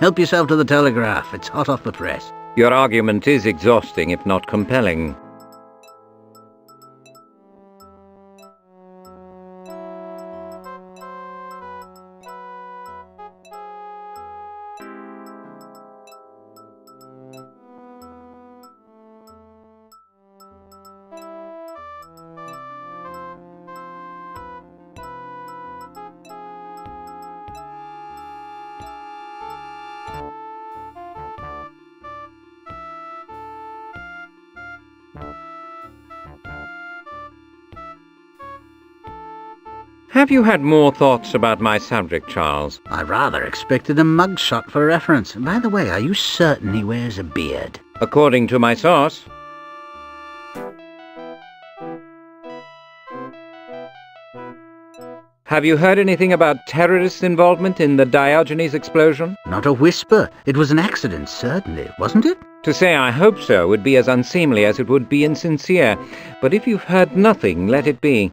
Help yourself to the Telegraph. It's hot off the press. Your argument is exhausting, if not compelling. Have you had more thoughts about my subject, Charles? I rather expected a mugshot for reference. By the way, are you certain he wears a beard? According to my source. Have you heard anything about terrorist involvement in the Diogenes explosion? Not a whisper. It was an accident, certainly, wasn't it? To say I hope so would be as unseemly as it would be insincere. But if you've heard nothing, let it be.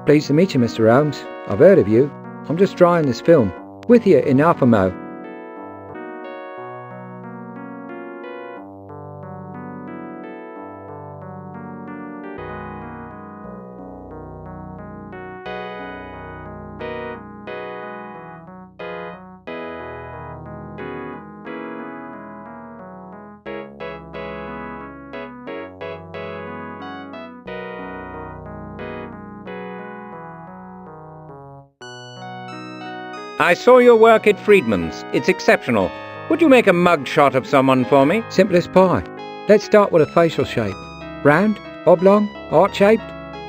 Pleased to meet you, Mr. Holmes. I've heard of you. I'm just trying this film. With you in Alphamo. I saw your work at Friedman's. It's exceptional. Would you make a mugshot of someone for me? Simple as pie. Let's start with a facial shape. Round, oblong, heart-shaped.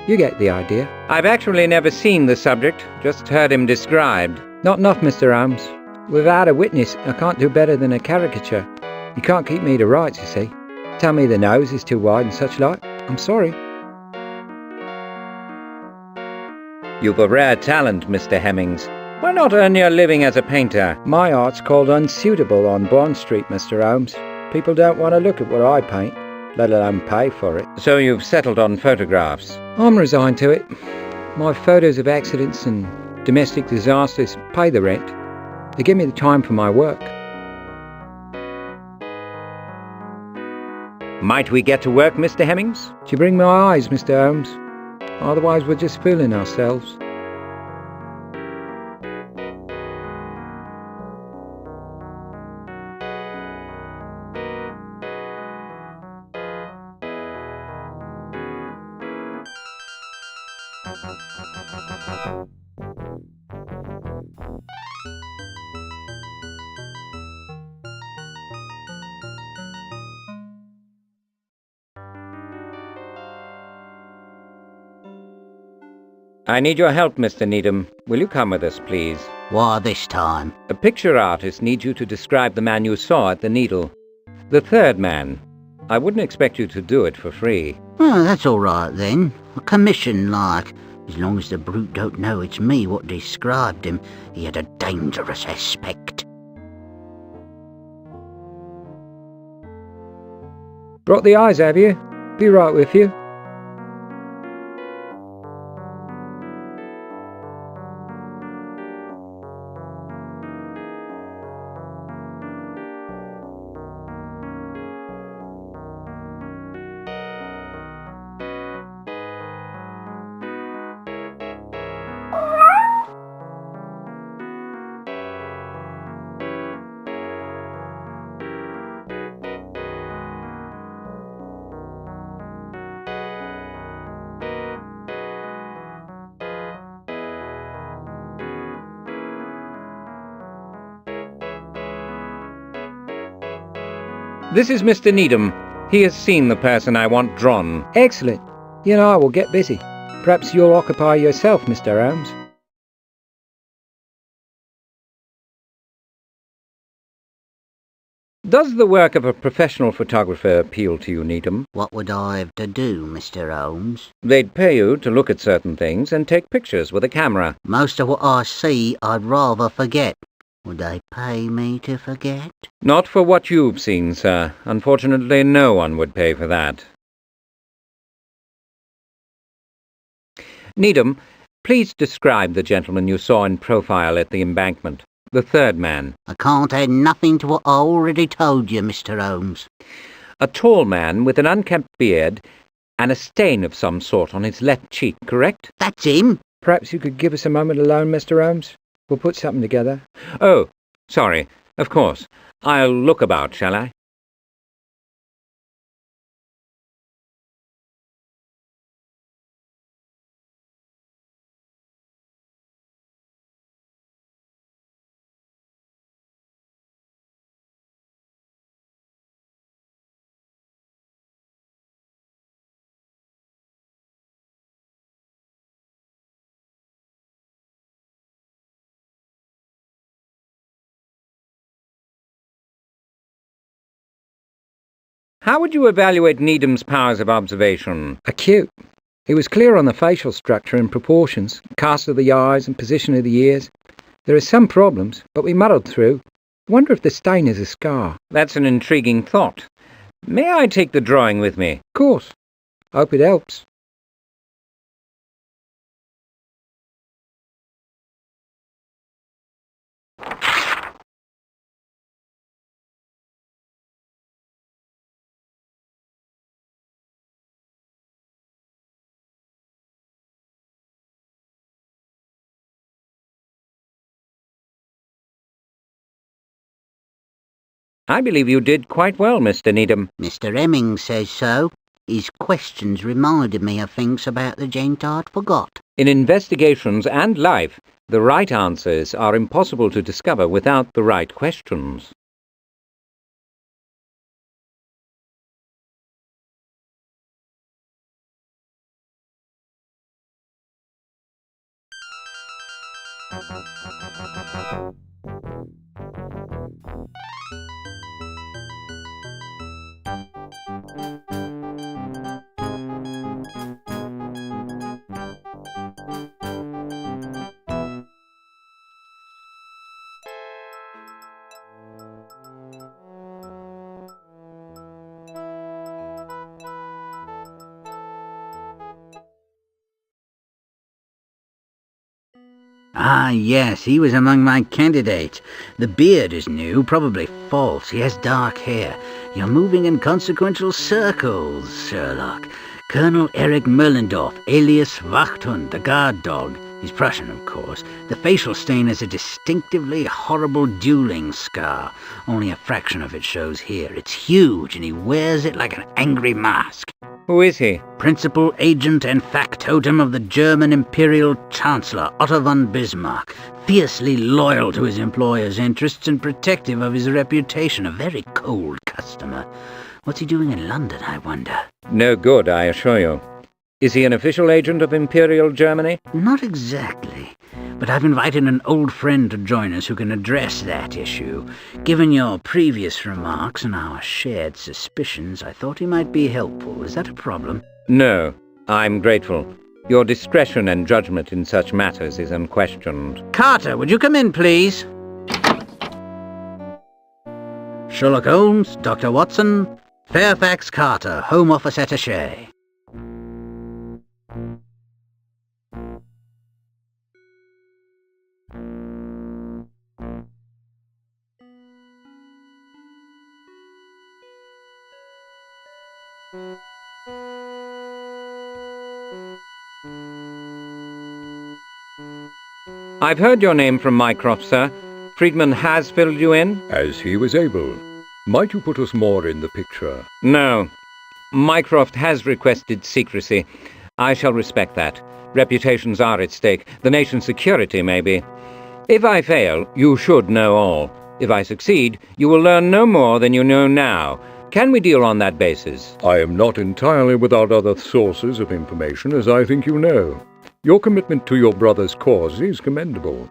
You get the idea. I've actually never seen the subject, just heard him described. Not enough, Mr. Holmes. Without a witness, I can't do better than a caricature. You can't keep me to rights, you see. Tell me the nose is too wide and such like. I'm sorry. You've a rare talent, Mr. Hemmings. Why not earn your living as a painter? My art's called unsuitable on Bond Street, Mr. Holmes. People don't want to look at what I paint, let alone pay for it. So you've settled on photographs? I'm resigned to it. My photos of accidents and domestic disasters pay the rent. They give me the time for my work. Might we get to work, Mr. Hemmings? Do you bring my eyes, Mr. Holmes? Otherwise we're just fooling ourselves. I need your help, Mr. Needham. Will you come with us, please? Why this time? A picture artist needs you to describe the man you saw at the Needle. The third man. I wouldn't expect you to do it for free. Oh, that's all right then. A commission, like. As long as the brute don't know it's me what described him, he had a dangerous aspect. Brought the eyes, have you? Be right with you. This is Mr. Needham. He has seen the person I want drawn. Excellent. You and I will get busy. Perhaps you'll occupy yourself, Mr. Holmes. Does the work of a professional photographer appeal to you, Needham? What would I have to do, Mr. Holmes? They'd pay you to look at certain things and take pictures with a camera. Most of what I see I'd rather forget. Would they pay me to forget? Not for what you've seen, sir. Unfortunately, no one would pay for that. Needham, please describe the gentleman you saw in profile at the embankment. The third man. I can't add nothing to what I already told you, Mr. Holmes. A tall man with an unkempt beard and a stain of some sort on his left cheek, correct? That's him. Perhaps you could give us a moment alone, Mr. Holmes? We'll put something together. Oh, sorry. Of course. I'll look about, shall I? How would you evaluate Needham's powers of observation? Acute. He was clear on the facial structure and proportions, cast of the eyes and position of the ears. There are some problems, but we muddled through. Wonder if the stain is a scar. That's an intriguing thought. May I take the drawing with me? Of course. Hope it helps. I believe you did quite well, Mr. Needham. Mr. Hemming says so. His questions reminded me of things about the gent I'd forgot. In investigations and life, the right answers are impossible to discover without the right questions. Ah, yes, he was among my candidates. The beard is new, probably false. He has dark hair. You're moving in consequential circles, Sherlock. Colonel Erich Merlendorf, alias Wachthund, the guard dog. He's Prussian, of course. The facial stain is a distinctively horrible dueling scar. Only a fraction of it shows here. It's huge, and he wears it like an angry mask. Who is he? Principal agent and factotum of the German Imperial Chancellor, Otto von Bismarck, fiercely loyal to his employer's interests and protective of his reputation, a very cold customer. What's he doing in London, I wonder? No good, I assure you. Is he an official agent of Imperial Germany? Not exactly. But I've invited an old friend to join us who can address that issue. Given your previous remarks and our shared suspicions, I thought he might be helpful. Is that a problem? No, I'm grateful. Your discretion and judgment in such matters is unquestioned. Carter, would you come in, please? Sherlock Holmes, Dr. Watson, Fairfax Carter, Home Office Attaché. I've heard your name from Mycroft, sir. Friedman has filled you in? As he was able. Might you put us more in the picture? No. Mycroft has requested secrecy. I shall respect that. Reputations are at stake. The nation's security, maybe. If I fail, you should know all. If I succeed, you will learn no more than you know now. Can we deal on that basis? I am not entirely without other sources of information, as I think you know. Your commitment to your brother's cause is commendable.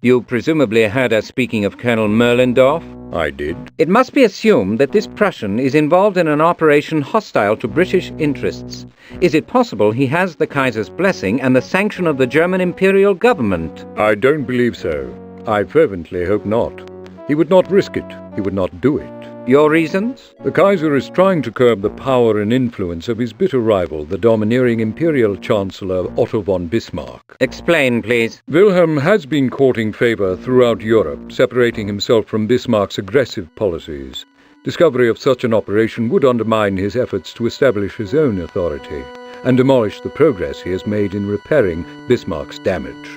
You presumably heard us speaking of Colonel Merlendorf? I did. It must be assumed that this Prussian is involved in an operation hostile to British interests. Is it possible he has the Kaiser's blessing and the sanction of the German Imperial government? I don't believe so. I fervently hope not. He would not risk it. He would not do it. Your reasons? The Kaiser is trying to curb the power and influence of his bitter rival, the domineering Imperial Chancellor Otto von Bismarck. Explain, please. Wilhelm has been courting favor throughout Europe, separating himself from Bismarck's aggressive policies. Discovery of such an operation would undermine his efforts to establish his own authority and demolish the progress he has made in repairing Bismarck's damage.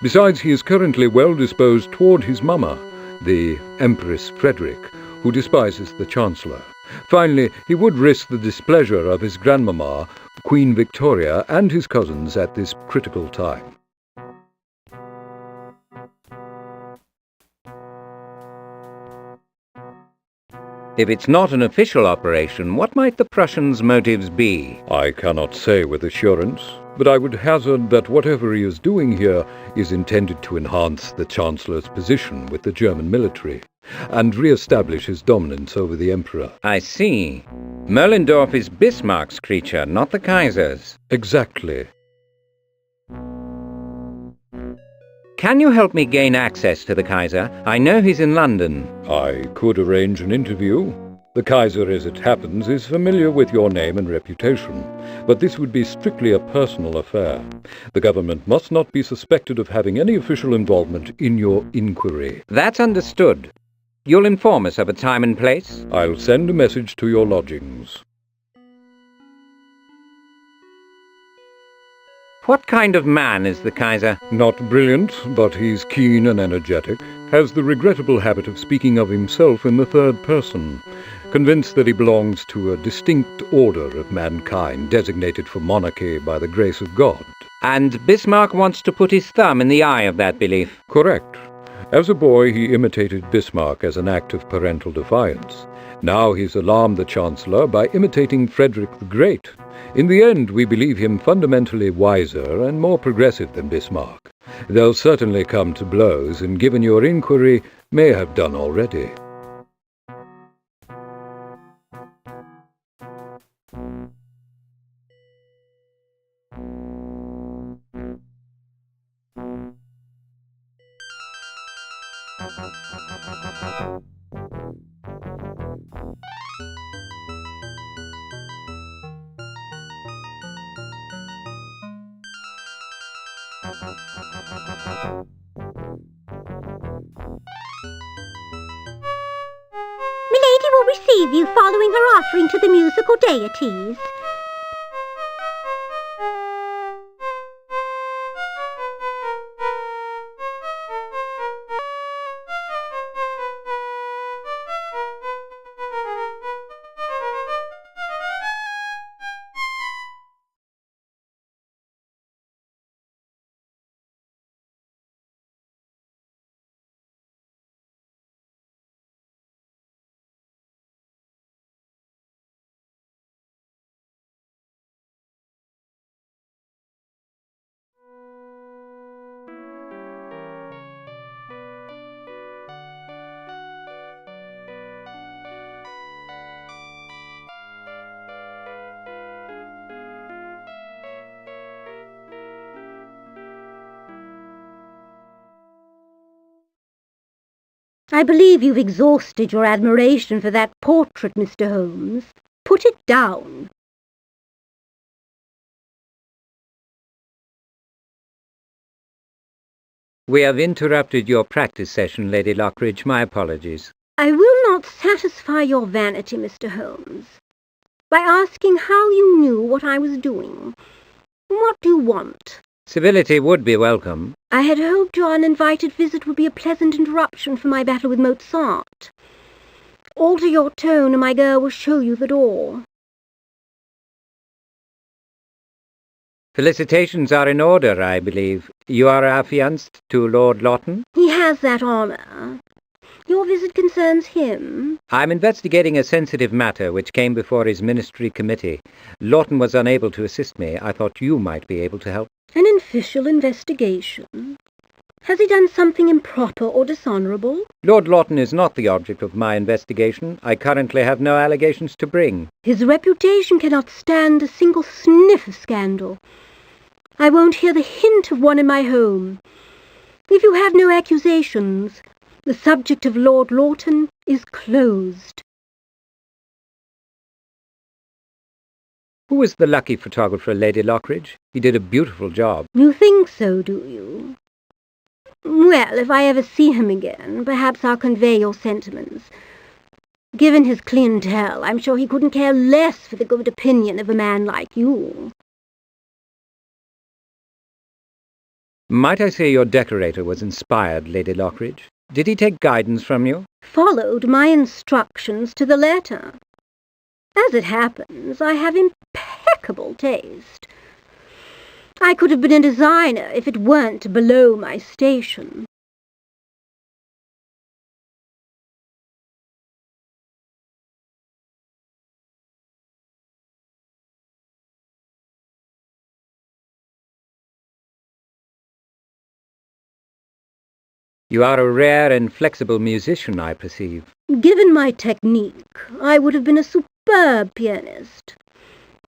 Besides, he is currently well disposed toward his mama, the Empress Frederick, who despises the Chancellor. Finally, he would risk the displeasure of his grandmama, Queen Victoria, and his cousins at this critical time. If it's not an official operation, what might the Prussians' motives be? I cannot say with assurance, but I would hazard that whatever he is doing here is intended to enhance the Chancellor's position with the German military and re-establish his dominance over the Emperor. I see. Merlendorf is Bismarck's creature, not the Kaiser's. Exactly. Can you help me gain access to the Kaiser? I know he's in London. I could arrange an interview. The Kaiser, as it happens, is familiar with your name and reputation, but this would be strictly a personal affair. The government must not be suspected of having any official involvement in your inquiry. That's understood. You'll inform us of a time and place? I'll send a message to your lodgings. What kind of man is the Kaiser? Not brilliant, but he's keen and energetic. Has the regrettable habit of speaking of himself in the third person. Convinced that he belongs to a distinct order of mankind, designated for monarchy by the grace of God. And Bismarck wants to put his thumb in the eye of that belief? Correct. As a boy, he imitated Bismarck as an act of parental defiance. Now he's alarmed the Chancellor by imitating Frederick the Great. In the end, we believe him fundamentally wiser and more progressive than Bismarck. They'll certainly come to blows, and given your inquiry, may have done already. Milady will receive you following her offering to the musical deities. I believe you've exhausted your admiration for that portrait, Mr. Holmes. Put it down. We have interrupted your practice session, Lady Lockridge. My apologies. I will not satisfy your vanity, Mr. Holmes, by asking how you knew what I was doing. What do you want? Civility would be welcome. I had hoped your uninvited visit would be a pleasant interruption for my battle with Mozart. Alter your tone and my girl will show you the door. Felicitations are in order, I believe. You are affianced to Lord Lawton? He has that honour. Your visit concerns him. I'm investigating a sensitive matter which came before his ministry committee. Lawton was unable to assist me. I thought you might be able to help. An official investigation? Has he done something improper or dishonourable? Lord Lawton is not the object of my investigation. I currently have no allegations to bring. His reputation cannot stand a single sniff of scandal. I won't hear the hint of one in my home. If you have no accusations, the subject of Lord Lawton is closed. Who was the lucky photographer, Lady Lockridge? He did a beautiful job. You think so, do you? Well, if I ever see him again, perhaps I'll convey your sentiments. Given his clientele, I'm sure he couldn't care less for the good opinion of a man like you. Might I say your decorator was inspired, Lady Lockridge? Did he take guidance from you? Followed my instructions to the letter. As it happens, I have impeccable taste. I could have been a designer if it weren't below my station. You are a rare and flexible musician, I perceive. Given my technique, I would have been a superb pianist.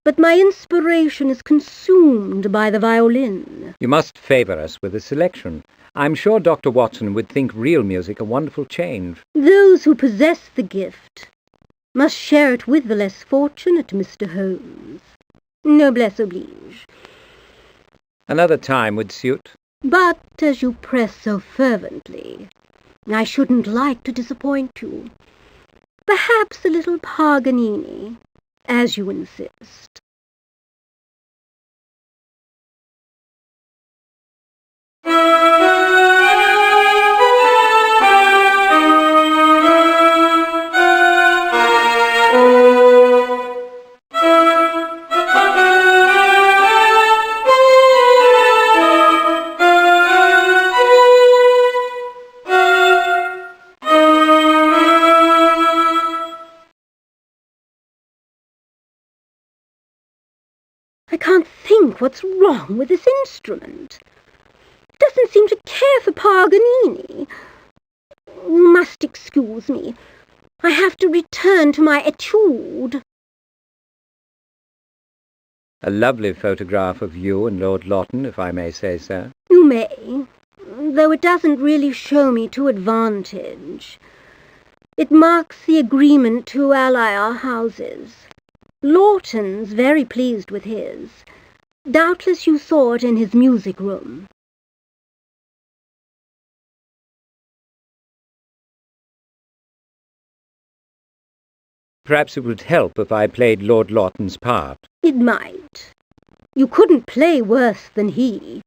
But my inspiration is consumed by the violin. You must favour us with a selection. I'm sure Dr. Watson would think real music a wonderful change. Those who possess the gift must share it with the less fortunate, Mr. Holmes. Noblesse oblige. Another time would suit. But as you press so fervently, I shouldn't like to disappoint you. Perhaps a little Paganini, as you insist. I can't think what's wrong with this instrument. It doesn't seem to care for Paganini. You must excuse me. I have to return to my etude. A lovely photograph of you and Lord Lawton, if I may say so. You may, though it doesn't really show me to advantage. It marks the agreement to ally our houses. Lawton's very pleased with his. Doubtless you saw it in his music room. Perhaps it would help if I played Lord Lawton's part. It might. You couldn't play worse than he.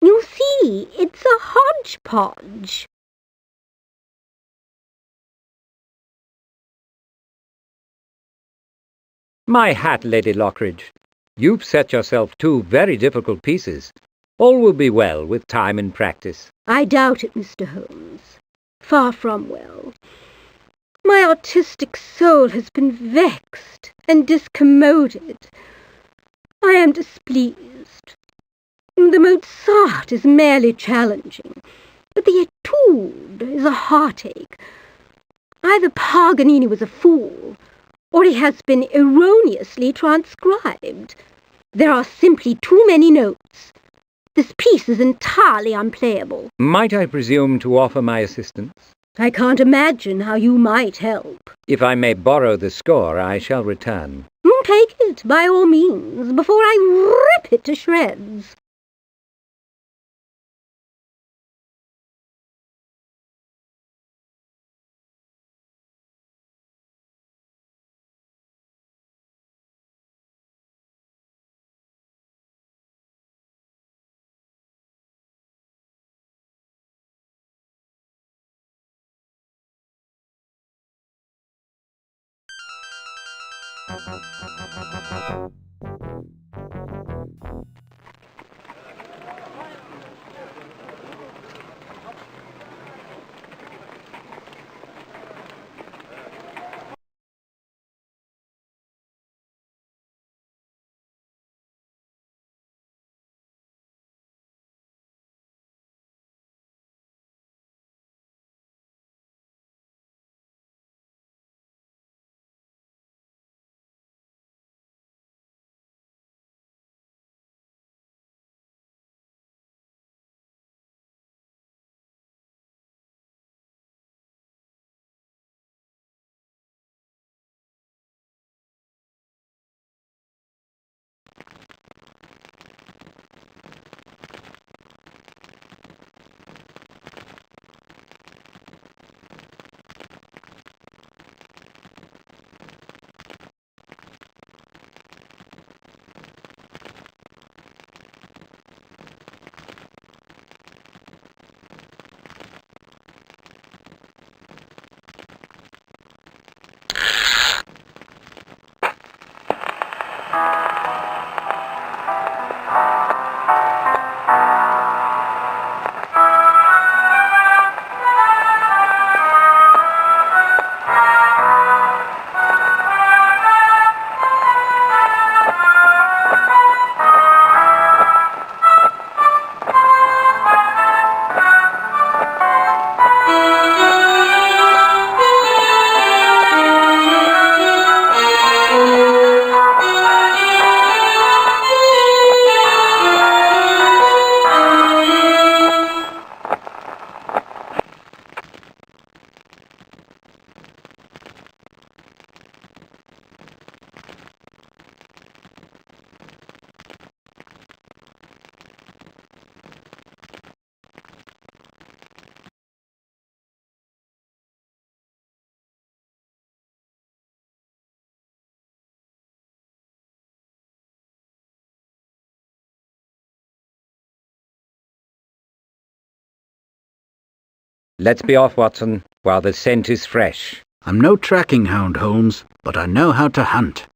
You see, it's a hodgepodge. My hat, Lady Lockridge. You've set yourself two very difficult pieces. All will be well with time and practice. I doubt it, Mr. Holmes. Far from well. My artistic soul has been vexed and discommoded. I am displeased. The Mozart is merely challenging, but the Etude is a heartache. Either Paganini was a fool, or he has been erroneously transcribed. There are simply too many notes. This piece is entirely unplayable. Might I presume to offer my assistance? I can't imagine how you might help. If I may borrow the score, I shall return. Take it, by all means, before I rip it to shreds. Let's be off, Watson, while the scent is fresh. I'm no tracking hound, Holmes, but I know how to hunt.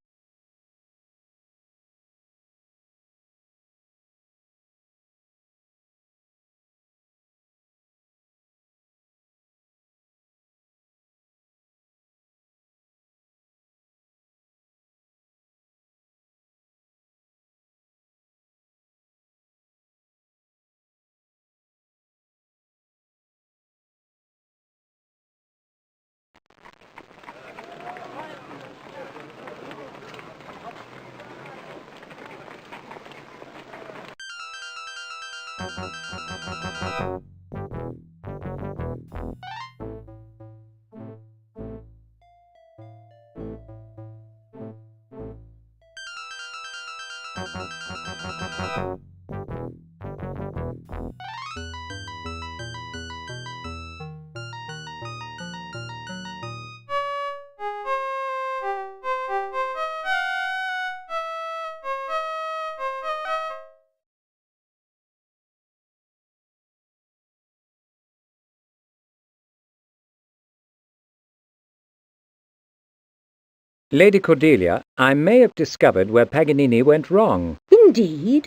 Lady Cordelia, I may have discovered where Paganini went wrong. Indeed?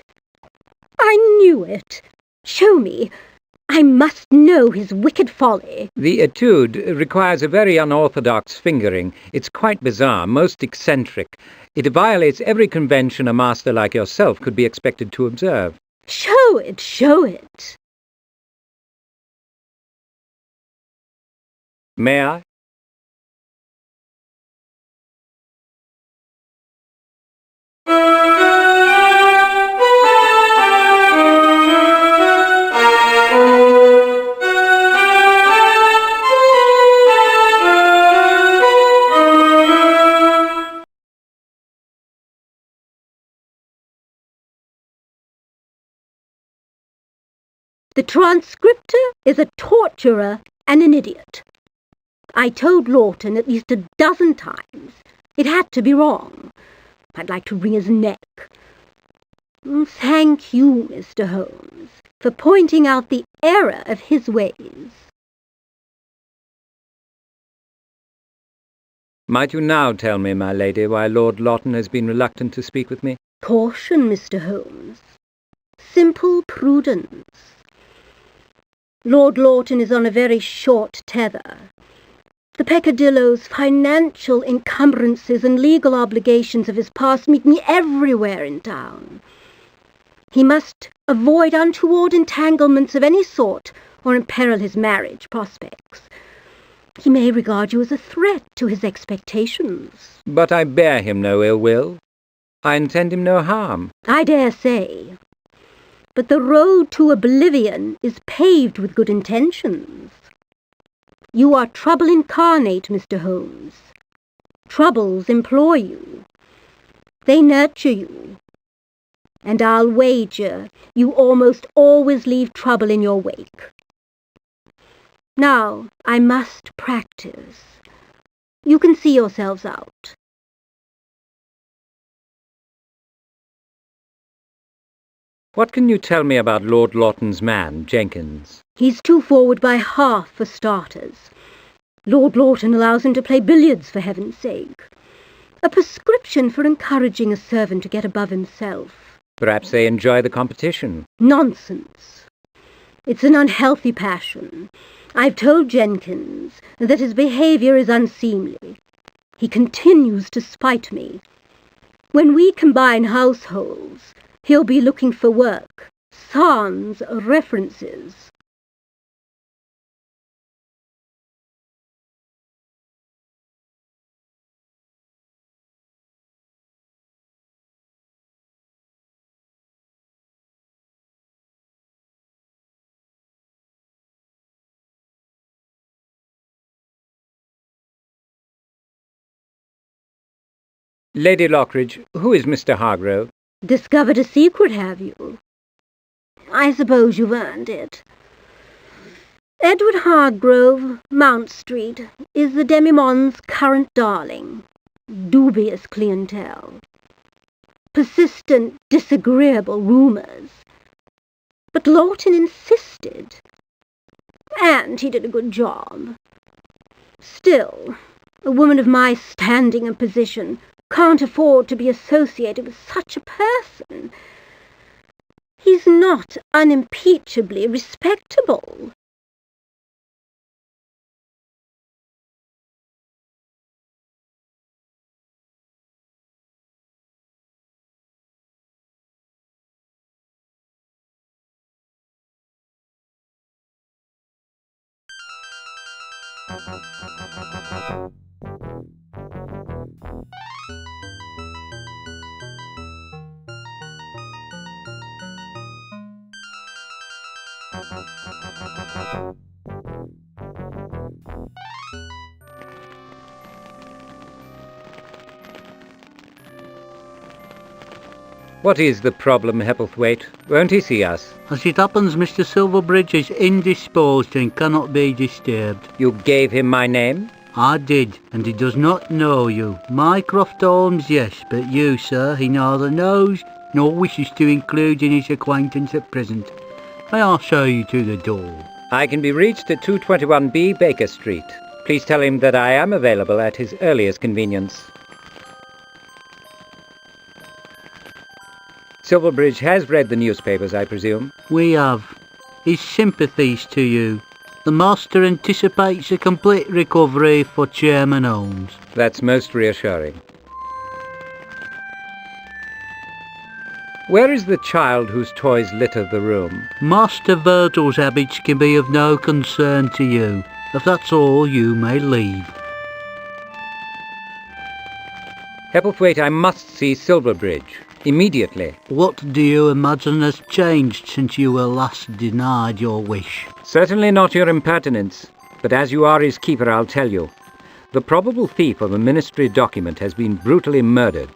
I knew it. Show me. I must know his wicked folly. The etude requires a very unorthodox fingering. It's quite bizarre, most eccentric. It violates every convention a master like yourself could be expected to observe. Show it, show it. May I? The transcriptor is a torturer and an idiot. I told Lawton at least a dozen times it had to be wrong. I'd like to wring his neck. Thank you, Mr. Holmes, for pointing out the error of his ways. Might you now tell me, my lady, why Lord Lawton has been reluctant to speak with me? Caution, Mr. Holmes. Simple prudence. Lord Lawton is on a very short tether. The peccadilloes, financial encumbrances and legal obligations of his past meet me everywhere in town. He must avoid untoward entanglements of any sort or imperil his marriage prospects. He may regard you as a threat to his expectations. But I bear him no ill will. I intend him no harm. I dare say. But the road to oblivion is paved with good intentions. You are trouble incarnate, Mr. Holmes. Troubles employ you. They nurture you. And I'll wager you almost always leave trouble in your wake. Now, I must practice. You can see yourselves out. What can you tell me about Lord Lawton's man, Jenkins? He's too forward by half, for starters. Lord Lawton allows him to play billiards, for heaven's sake. A prescription for encouraging a servant to get above himself. Perhaps they enjoy the competition. Nonsense. It's an unhealthy passion. I've told Jenkins that his behaviour is unseemly. He continues to spite me. When we combine households, he'll be looking for work, sans references. Lady Lockridge, who is Mr. Hargrove? Discovered a secret, have you? I suppose you've earned it. Edward Hargrove, Mount Street, is the demi-monde's current darling. Dubious clientele. Persistent, disagreeable rumours. But Lawton insisted. And he did a good job. Still, a woman of my standing and position can't afford to be associated with such a person. He's not unimpeachably respectable. What is the problem, Hepplethwaite? Won't he see us? As it happens, Mr. Silverbridge is indisposed and cannot be disturbed. You gave him my name? I did, and he does not know you. Mycroft Holmes, yes, but you, sir, he neither knows nor wishes to include in his acquaintance at present. May I show you to the door? I can be reached at 221B Baker Street. Please tell him that I am available at his earliest convenience. Silverbridge has read the newspapers, I presume? We have. his sympathies to you. The Master anticipates a complete recovery for Chairman Holmes. That's most reassuring. Where is the child whose toys litter the room? Master Virgil's habits can be of no concern to you. If that's all, you may leave. Hepplethwaite, I must see Silverbridge. Immediately. What do you imagine has changed since you were last denied your wish? Certainly not your impertinence, but as you are his keeper, I'll tell you. The probable thief of a ministry document has been brutally murdered.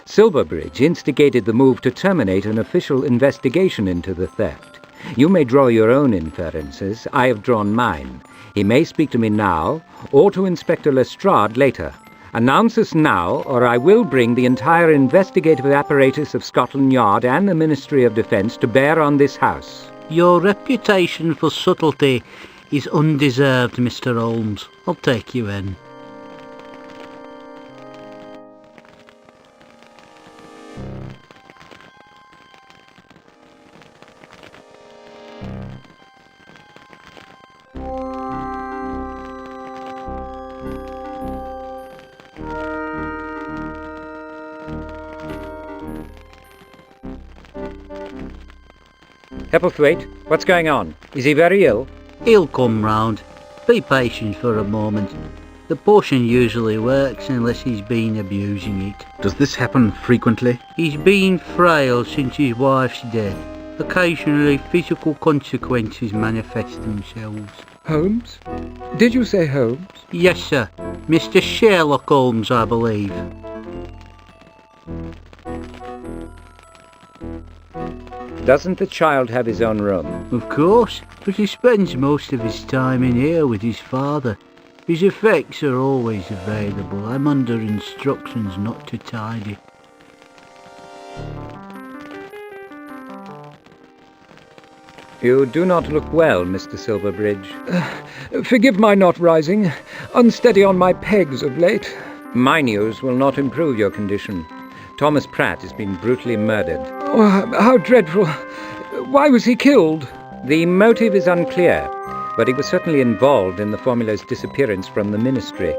Silverbridge instigated the move to terminate an official investigation into the theft. You may draw your own inferences. I have drawn mine. He may speak to me now, or to Inspector Lestrade later. Announce this now, or I will bring the entire investigative apparatus of Scotland Yard and the Ministry of Defence to bear on this house. Your reputation for subtlety is undeserved, Mr. Holmes. I'll take you in. Hepplethwaite, what's going on? Is he very ill? He'll come round. Be patient for a moment. The potion usually works unless he's been abusing it. Does this happen frequently? He's been frail since his wife's death. Occasionally physical consequences manifest themselves. Holmes? Did you say Holmes? Yes, sir. Mr. Sherlock Holmes, I believe. Doesn't the child have his own room? Of course, but he spends most of his time in here with his father. His effects are always available. I'm under instructions not to tidy. You do not look well, Mr. Silverbridge. Forgive my not rising. Unsteady on my pegs of late. My news will not improve your condition. Thomas Pratt has been brutally murdered. Oh, how dreadful. Why was he killed? The motive is unclear, but he was certainly involved in the formula's disappearance from the ministry.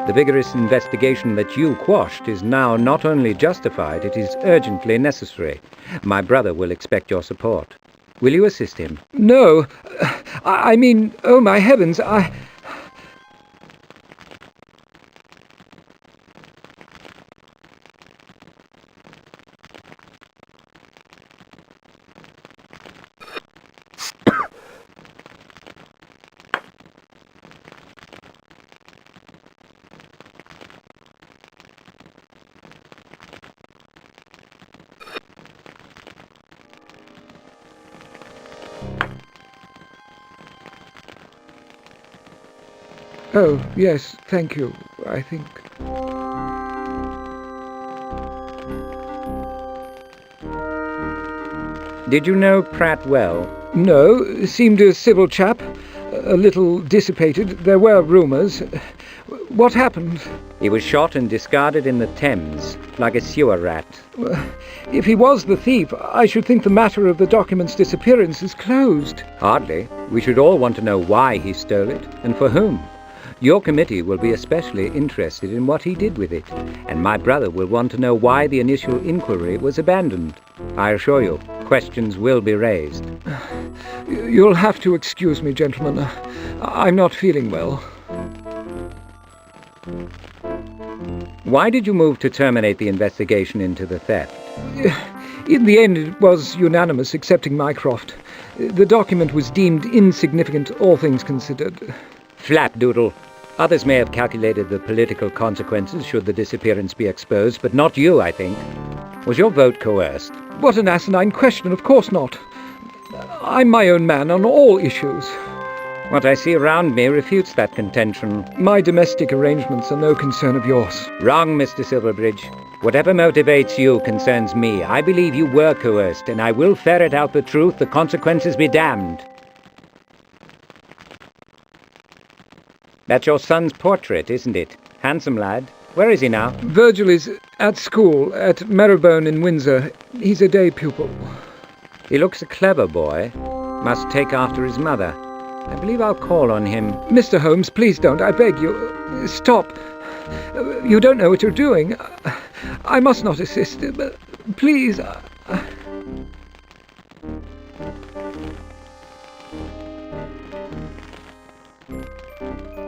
The vigorous investigation that you quashed is now not only justified, it is urgently necessary. My brother will expect your support. Will you assist him? No. I mean, oh my heavens, Oh, yes, thank you, I think. Did you know Pratt well? No, seemed a civil chap, a little dissipated. There were rumours. What happened? He was shot and discarded in the Thames, like a sewer rat. If he was the thief, I should think the matter of the document's disappearance is closed. Hardly. We should all want to know why he stole it, and for whom. Your committee will be especially interested in what he did with it, and my brother will want to know why the initial inquiry was abandoned. I assure you, questions will be raised. You'll have to excuse me, gentlemen. I'm not feeling well. Why did you move to terminate the investigation into the theft? In the end, it was unanimous, excepting Mycroft. The document was deemed insignificant, all things considered. Flapdoodle. Others may have calculated the political consequences should the disappearance be exposed, but not you, I think. Was your vote coerced? What an asinine question, of course not. I'm my own man on all issues. What I see around me refutes that contention. My domestic arrangements are no concern of yours. Wrong, Mr. Silverbridge. Whatever motivates you concerns me. I believe you were coerced, and I will ferret out the truth, the consequences be damned. That's your son's portrait, isn't it? Handsome lad. Where is he now? Virgil is at school, at Marylebone in Windsor. He's a day pupil. He looks a clever boy. Must take after his mother. I believe I'll call on him. Mr. Holmes, please don't, I beg you. Stop. You don't know what you're doing. I must not assist. Please.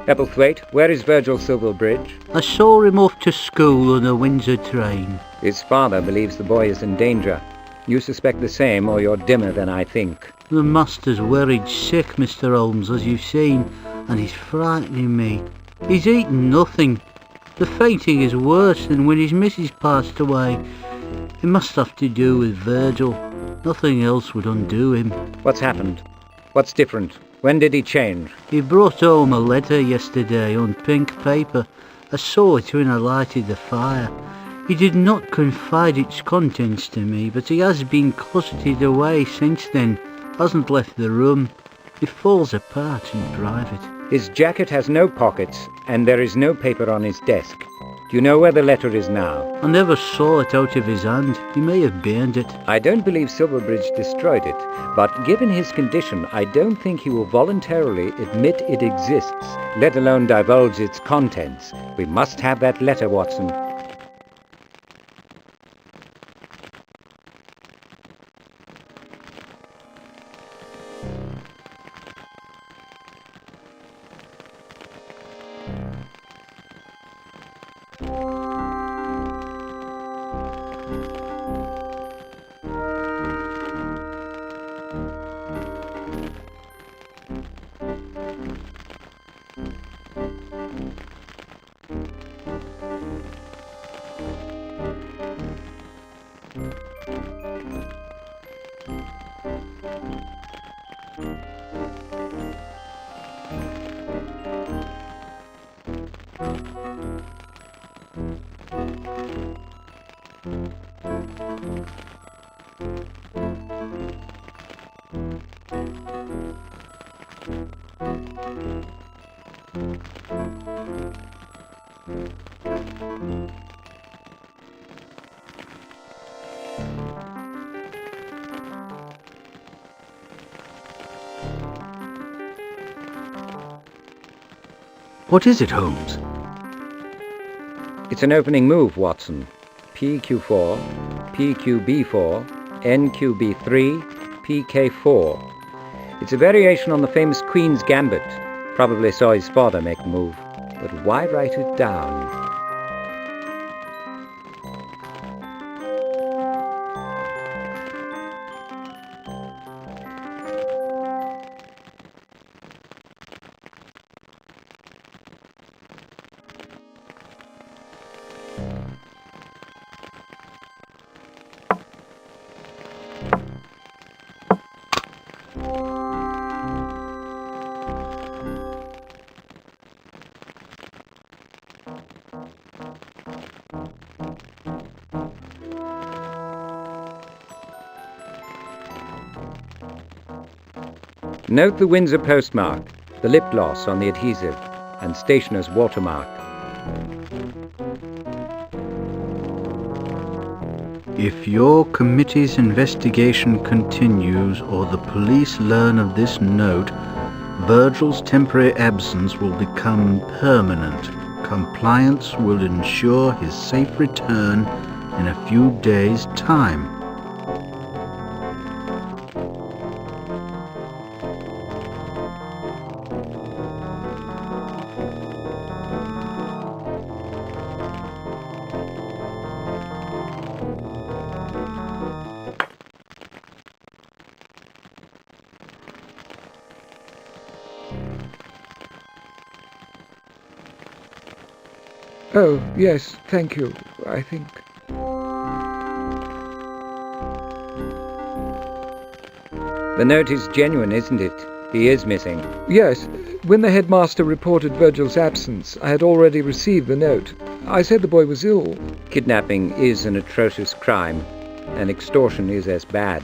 Epplethwaite, where is Virgil Silverbridge? I saw him off to school on a Windsor train. His father believes the boy is in danger. You suspect the same, or you're dimmer than I think. The master's worried sick, Mr. Holmes, as you've seen, and he's frightening me. He's eaten nothing. The fainting is worse than when his missus passed away. It must have to do with Virgil. Nothing else would undo him. What's happened? What's different? When did he change? He brought home a letter yesterday on pink paper. I saw it when I lighted the fire. He did not confide its contents to me, but he has been closeted away since then. Hasn't left the room. It falls apart in private. His jacket has no pockets, and there is no paper on his desk. Do you know where the letter is now? I never saw it out of his hand. He may have burned it. I don't believe Silverbridge destroyed it, but given his condition, I don't think he will voluntarily admit it exists, let alone divulge its contents. We must have that letter, Watson. What is it, Holmes? It's an opening move, Watson. PQ4, PQB4, NQB3, PK4. It's a variation on the famous Queen's Gambit. Probably saw his father make the move. But why write it down? Note the Windsor postmark, the lip gloss on the adhesive, and stationer's watermark. If your committee's investigation continues or the police learn of this note, Virgil's temporary absence will become permanent. Compliance will ensure his safe return in a few days' time. Oh, yes, thank you, I think. The note is genuine, isn't it? He is missing. Yes. When the headmaster reported Virgil's absence, I had already received the note. I said the boy was ill. Kidnapping is an atrocious crime, and extortion is as bad.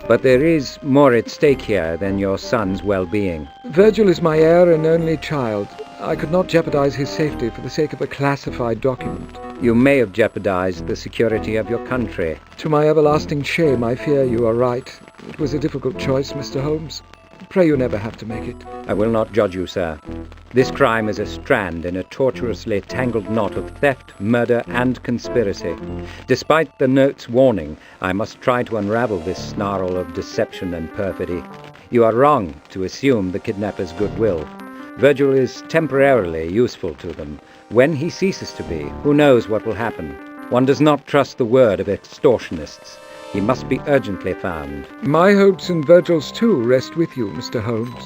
But there is more at stake here than your son's well-being. Virgil is my heir and only child. I could not jeopardize his safety for the sake of a classified document. You may have jeopardized the security of your country. To my everlasting shame, I fear you are right. It was a difficult choice, Mr. Holmes. Pray you never have to make it. I will not judge you, sir. This crime is a strand in a tortuously tangled knot of theft, murder, and conspiracy. Despite the note's warning, I must try to unravel this snarl of deception and perfidy. You are wrong to assume the kidnapper's goodwill. Virgil is temporarily useful to them. When he ceases to be, who knows what will happen? One does not trust the word of extortionists. He must be urgently found. My hopes and Virgil's too rest with you, Mr. Holmes.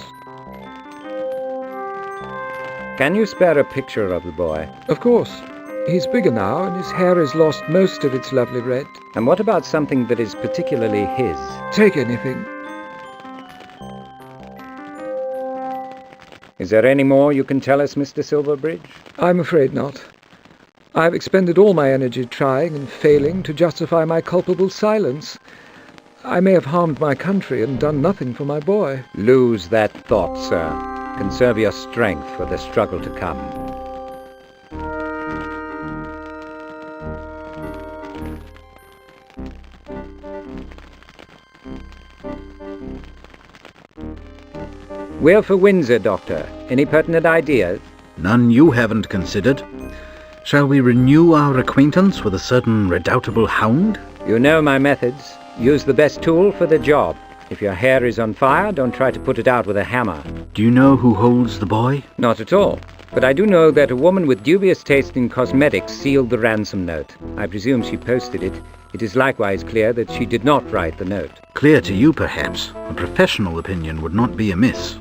Can you spare a picture of the boy? Of course. He's bigger now, and his hair has lost most of its lovely red. And what about something that is particularly his? Take anything. Is there any more you can tell us, Mr. Silverbridge? I'm afraid not. I've expended all my energy trying and failing to justify my culpable silence. I may have harmed my country and done nothing for my boy. Lose that thought, sir. Conserve your strength for the struggle to come. We're for Windsor, Doctor. Any pertinent ideas? None you haven't considered. Shall we renew our acquaintance with a certain redoubtable hound? You know my methods. Use the best tool for the job. If your hair is on fire, don't try to put it out with a hammer. Do you know who holds the boy? Not at all. But I do know that a woman with dubious taste in cosmetics sealed the ransom note. I presume she posted it. It is likewise clear that she did not write the note. Clear to you, perhaps. A professional opinion would not be amiss.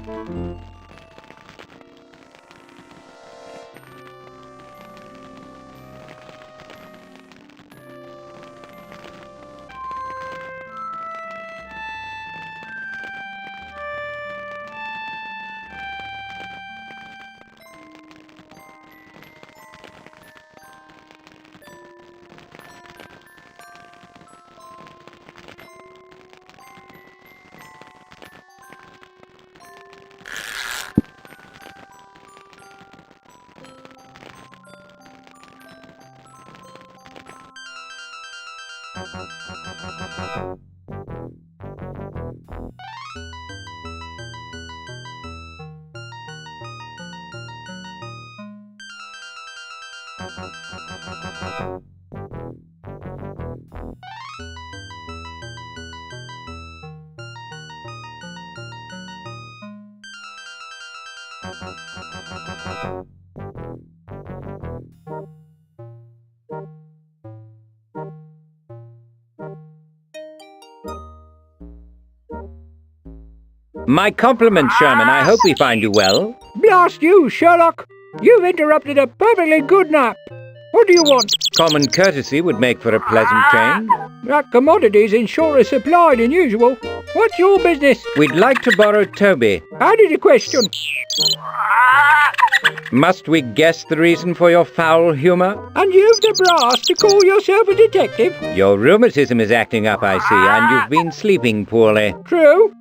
My compliments, Sherman. I hope we find you well. Blast you, Sherlock! You've interrupted a perfectly good nap. What do you want? Common courtesy would make for a pleasant change. That commodity's in shorter supply than usual. What's your business? We'd like to borrow Toby. Added a question. Must we guess the reason for your foul humour? And you've the brass to call yourself a detective? Your rheumatism is acting up, I see, and you've been sleeping poorly. True.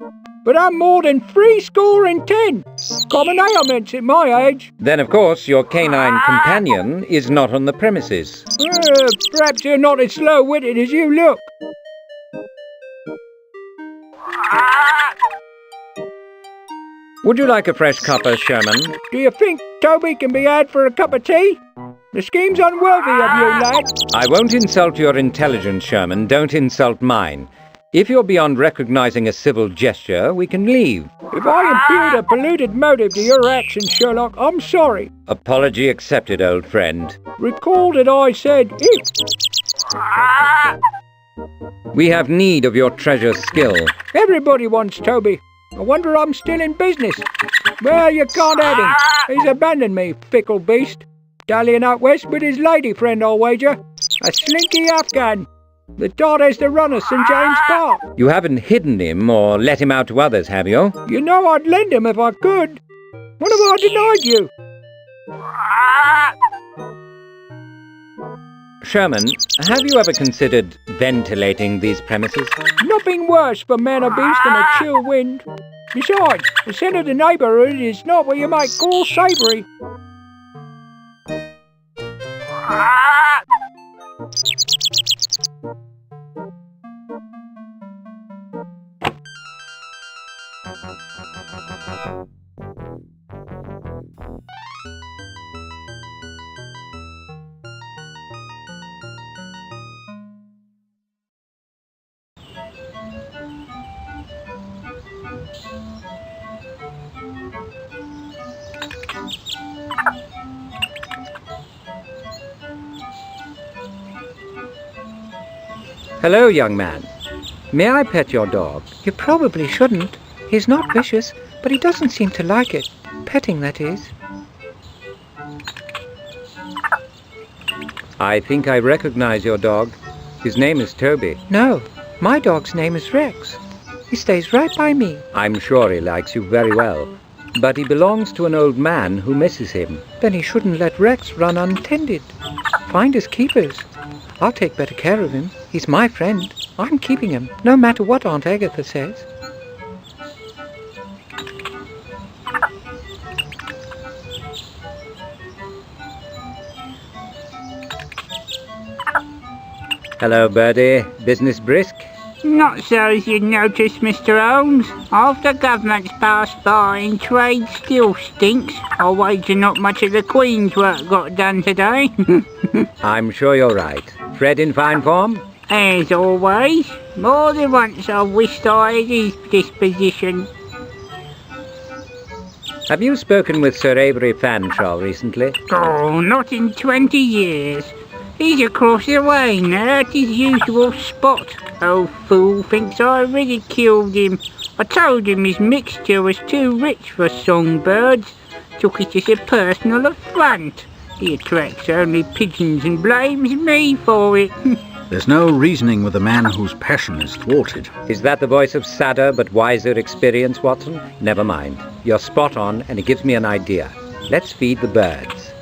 But I'm more than 10. Common ailments at my age. Then, of course, your canine companion is not on the premises. Perhaps you're not as slow-witted as you look. Would you like a fresh cuppa, Sherman? Do you think Toby can be had for a cup of tea? The scheme's unworthy of you, lad. I won't insult your intelligence, Sherman. Don't insult mine. If you're beyond recognizing a civil gesture, we can leave. If I impute a polluted motive to your actions, Sherlock, I'm sorry. Apology accepted, old friend. Recall that I said if. We have need of your treasure's skill. Everybody wants Toby. I wonder I'm still in business. Well, you can't have him. He's abandoned me, fickle beast. Dallying out west with his lady friend, I'll wager. A slinky Afghan. The dot has to run us St. James Park. You haven't hidden him or let him out to others, have you? You know I'd lend him if I could. What have I denied you? Sherman, have you ever considered ventilating these premises? Nothing worse for man or beast than a chill wind. Besides, the scent of the neighbourhood is not what you might call savoury. Hello, young man. May I pet your dog? You probably shouldn't. He's not vicious, but he doesn't seem to like it. Petting, that is. I think I recognize your dog. His name is Toby. No, my dog's name is Rex. He stays right by me. I'm sure he likes you very well, but he belongs to an old man who misses him. Then he shouldn't let Rex run untended. Finders keepers. I'll take better care of him. He's my friend. I'm keeping him, no matter what Aunt Agatha says. Hello, Birdie. Business brisk? Not so as you'd notice, Mr. Holmes. After government's passed by and trade still stinks, I'll wager not much of the Queen's work got done today. I'm sure you're right. Fred in fine form? As always, more than once I've wished I had his disposition. Have you spoken with Sir Avery Fanshawe recently? Oh, not in 20 years. He's across the way now at his usual spot. Old fool thinks I ridiculed him. I told him his mixture was too rich for songbirds. Took it as a personal affront. He attracts only pigeons and blames me for it. There's no reasoning with a man whose passion is thwarted. Is that the voice of sadder but wiser experience, Watson? Never mind. You're spot on, and it gives me an idea. Let's feed the birds.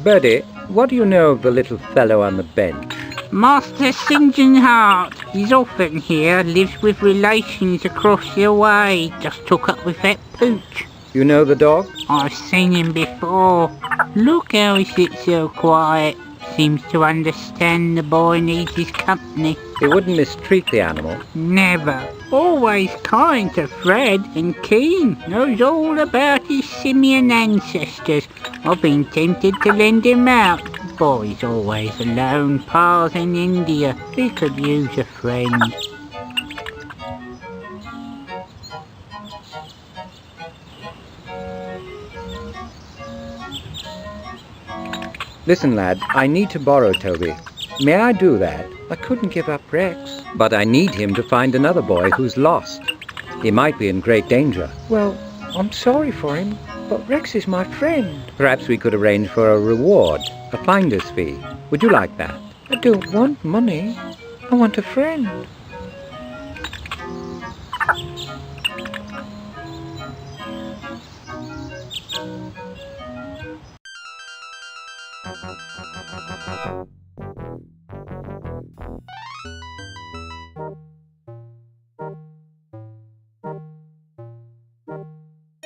Birdie, what do you know of the little fellow on the bench? Master St. John Hart. He's often here, lives with relations across the way. Just took up with that pooch. You know the dog? I've seen him before. Look how he sits so quiet. Seems to understand the boy needs his company. He wouldn't mistreat the animal? Never. Always kind to Fred and keen. Knows all about his simian ancestors. I've been tempted to lend him out. The boy's always alone. Pa's in India. He could use a friend. Listen, lad, I need to borrow Toby. May I do that? I couldn't give up Rex. But I need him to find another boy who's lost. He might be in great danger. Well, I'm sorry for him, but Rex is my friend. Perhaps we could arrange for a reward, a finder's fee. Would you like that? I don't want money. I want a friend.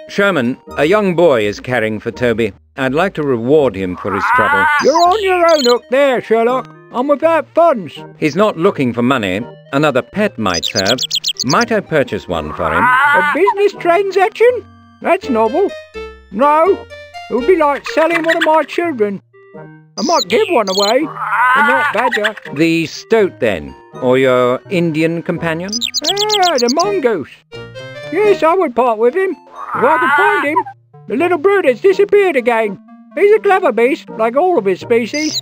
Sherman, a young boy is caring for Toby. I'd like to reward him for his trouble. You're on your own hook there, Sherlock. I'm without funds. He's not looking for money. Another pet might serve. Might I purchase one for him? A business transaction? That's novel. No, it would be like selling one of my children. I might give one away, but not badger. The stoat, then? Or your Indian companion? Ah, the mongoose. Yes, I would part with him. If I could find him. The little brute has disappeared again. He's a clever beast, like all of his species.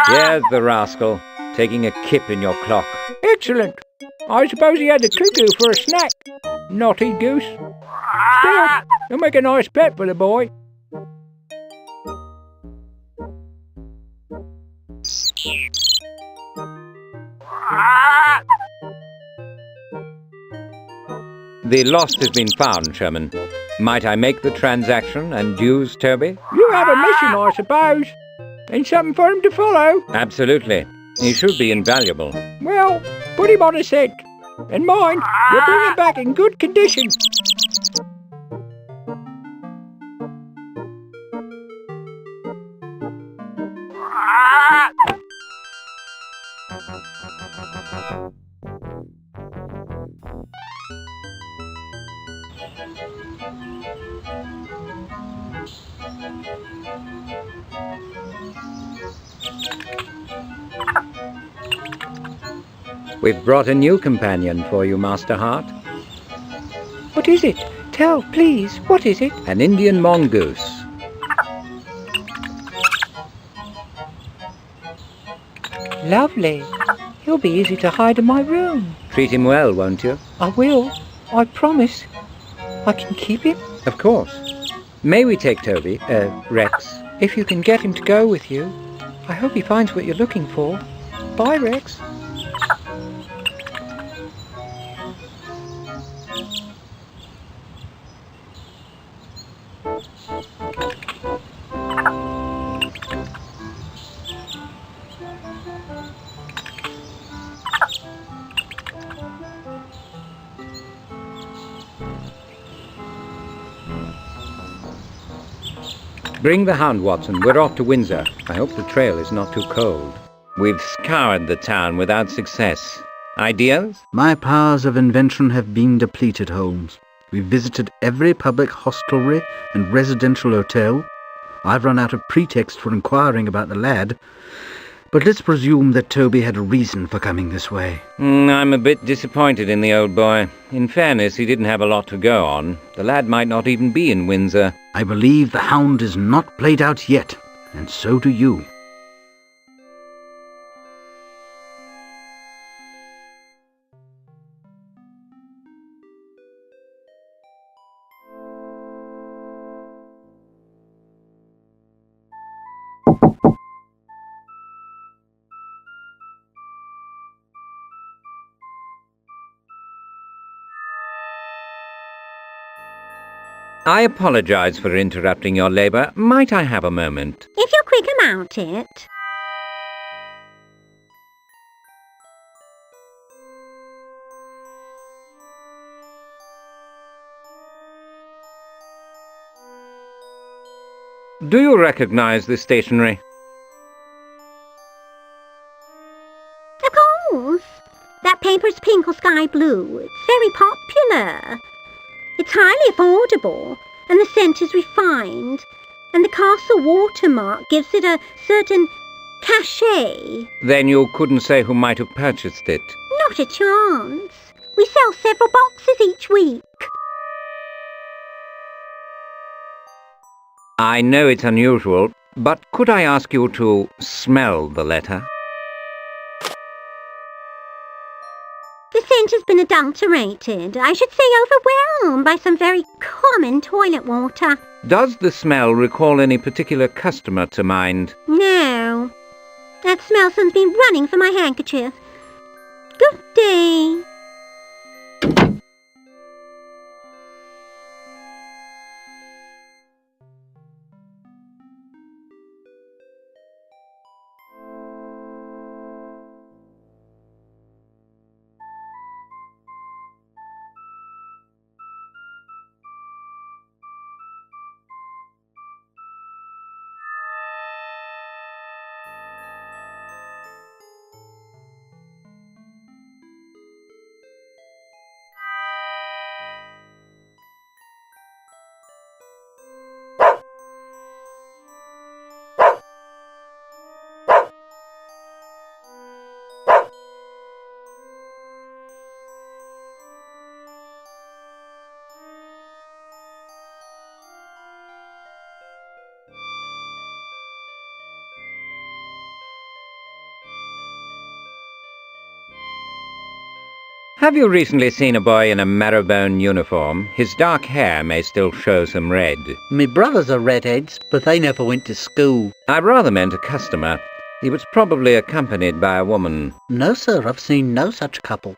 Here's the rascal, taking a kip in your clock. Excellent. I suppose he had the cuckoo for a snack. Naughty goose. Still, you'll make a nice pet for the boy. The lost has been found, Sherman. Might I make the transaction and use Toby? You have a mission, I suppose. And something for him to follow. Absolutely. He should be invaluable. Well, put him on a scent. And mind, you'll bring him back in good condition. We've brought a new companion for you, Master Hart. What is it? Tell, please, what is it? An Indian mongoose. Lovely. He'll be easy to hide in my room. Treat him well, won't you? I will. I promise. I can keep him? Of course. May we take Toby, Rex? If you can get him to go with you. I hope he finds what you're looking for. Bye, Rex. Bring the hound, Watson. We're off to Windsor. I hope the trail is not too cold. We've scoured the town without success. Ideas? My powers of invention have been depleted, Holmes. We've visited every public hostelry and residential hotel. I've run out of pretext for inquiring about the lad. But let's presume that Toby had a reason for coming this way. I'm a bit disappointed in the old boy. In fairness, he didn't have a lot to go on. The lad might not even be in Windsor. I believe the hound is not played out yet, and so do you. I apologize for interrupting your labor. Might I have a moment? If you're quick about it. Do you recognize this stationery? Of course. That paper's pink or sky blue. It's very popular. It's highly affordable, and the scent is refined, and the castle watermark gives it a certain cachet. Then you couldn't say who might have purchased it? Not a chance. We sell several boxes each week. I know it's unusual, but could I ask you to smell the letter? The scent has been adulterated. I should say overwhelmed by some very common toilet water. Does the smell recall any particular customer to mind? No. That smellsom's been running for my handkerchief. Good day. Have you recently seen a boy in a marrowbone uniform? His dark hair may still show some red. Me brothers are redheads, but they never went to school. I rather meant a customer. He was probably accompanied by a woman. No, sir, I've seen no such couple.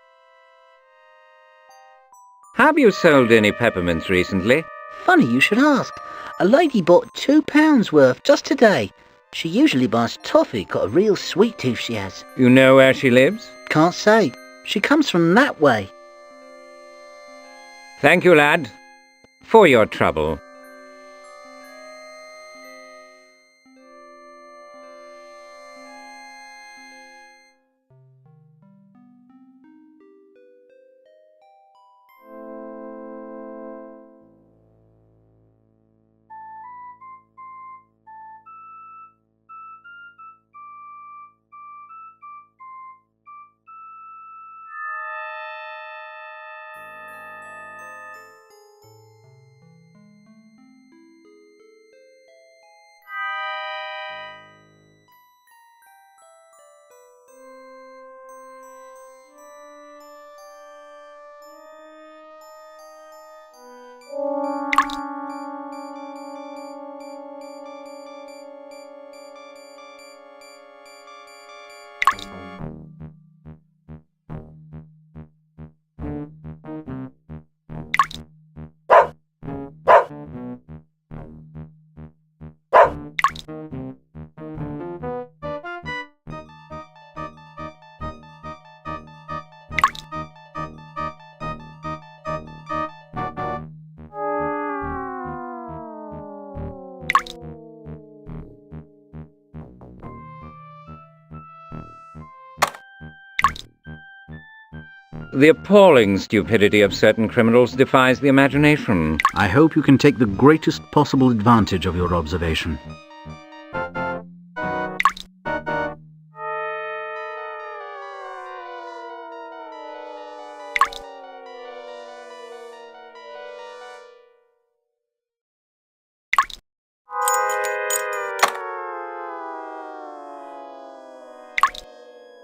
Have you sold any peppermints recently? Funny you should ask. A lady bought £2 worth just today. She usually buys toffee, got a real sweet tooth she has. You know where she lives? Can't say. She comes from that way. Thank you, lad, for your trouble. The appalling stupidity of certain criminals defies the imagination. I hope you can take the greatest possible advantage of your observation.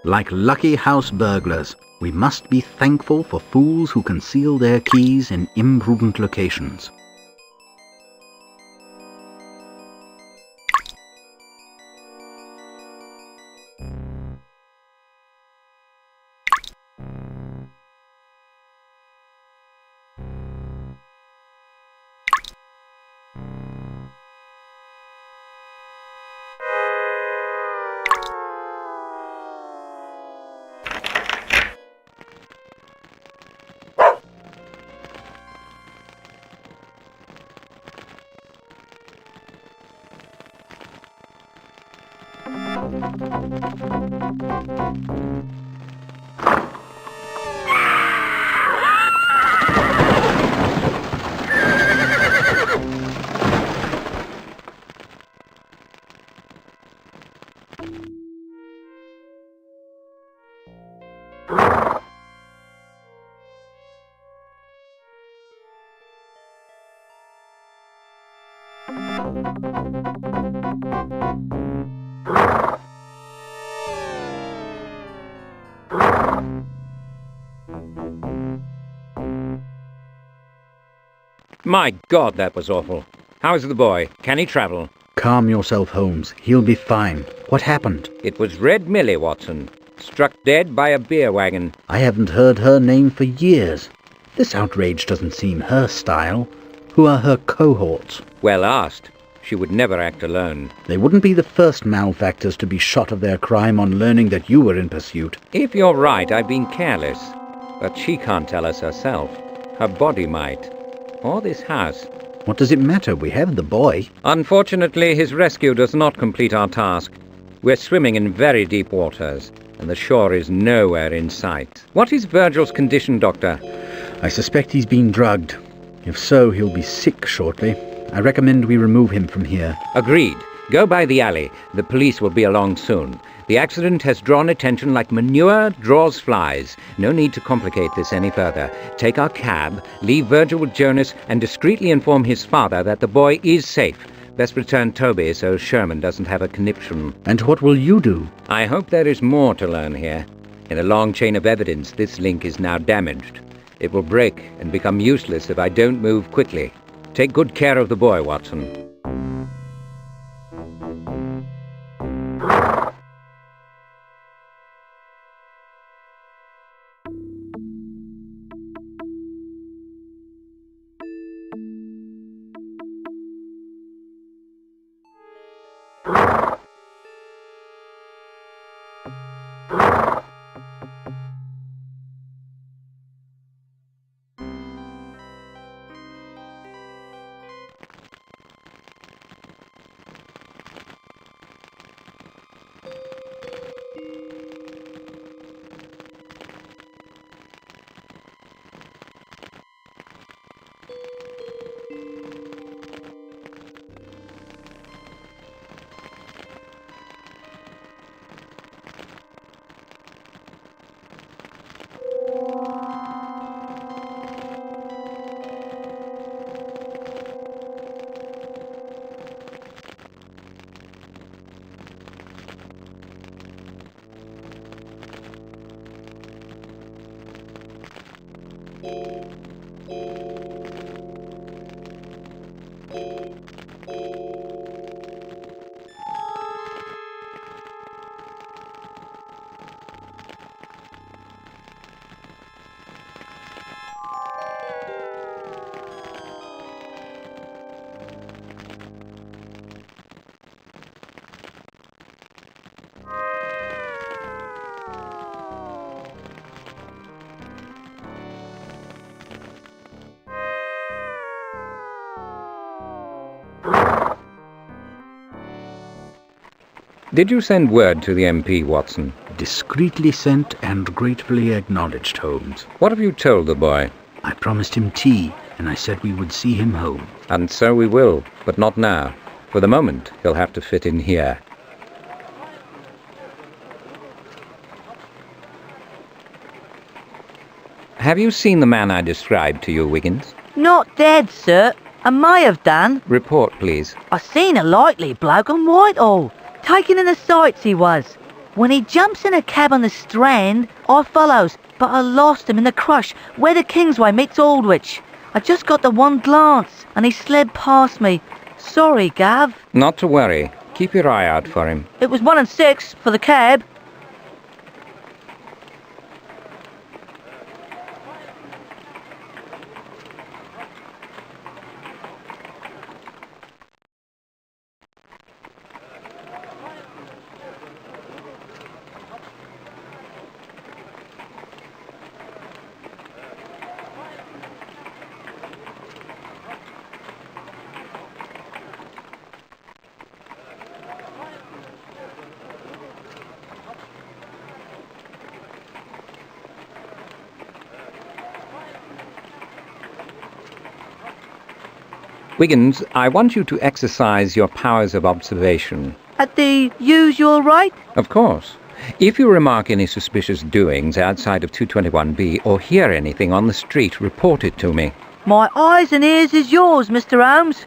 Like lucky house burglars, we must be thankful for fools who conceal their keys in imprudent locations. My God, that was awful. How's the boy? Can he travel? Calm yourself, Holmes. He'll be fine. What happened? It was Red Millie, Watson. Struck dead by a beer wagon. I haven't heard her name for years. This outrage doesn't seem her style. Who are her cohorts? Well asked. She would never act alone. They wouldn't be the first malefactors to be shot of their crime on learning that you were in pursuit. If you're right, I've been careless. But she can't tell us herself. Her body might. Or this house. What does it matter? We have the boy. Unfortunately, his rescue does not complete our task. We're swimming in very deep waters, and the shore is nowhere in sight. What is Virgil's condition, Doctor? I suspect he's been drugged. If so, he'll be sick shortly. I recommend we remove him from here. Agreed. Go by the alley. The police will be along soon. The accident has drawn attention like manure draws flies. No need to complicate this any further. Take our cab, leave Virgil with Jonas, and discreetly inform his father that the boy is safe. Best return Toby so Sherman doesn't have a conniption. And what will you do? I hope there is more to learn here. In a long chain of evidence, this link is now damaged. It will break and become useless if I don't move quickly. Take good care of the boy, Watson. Did you send word to the MP, Watson? Discreetly sent and gratefully acknowledged, Holmes. What have you told the boy? I promised him tea, and I said we would see him home. And so we will, but not now. For the moment, he'll have to fit in here. Have you seen the man I described to you, Wiggins? Not dead, sir. I may have done. Report, please. I seen a likely bloke on Whitehall. Taking in the sights he was. When he jumps in a cab on the Strand, I follows, but I lost him in the crush where the Kingsway meets Aldwych. I just got the one glance, and he slid past me. Sorry, Gav. Not to worry. Keep your eye out for him. It was 1 and 6 for the cab. Wiggins, I want you to exercise your powers of observation. At the usual rate? Of course. If you remark any suspicious doings outside of 221B or hear anything on the street, report it to me. My eyes and ears is yours, Mr. Holmes.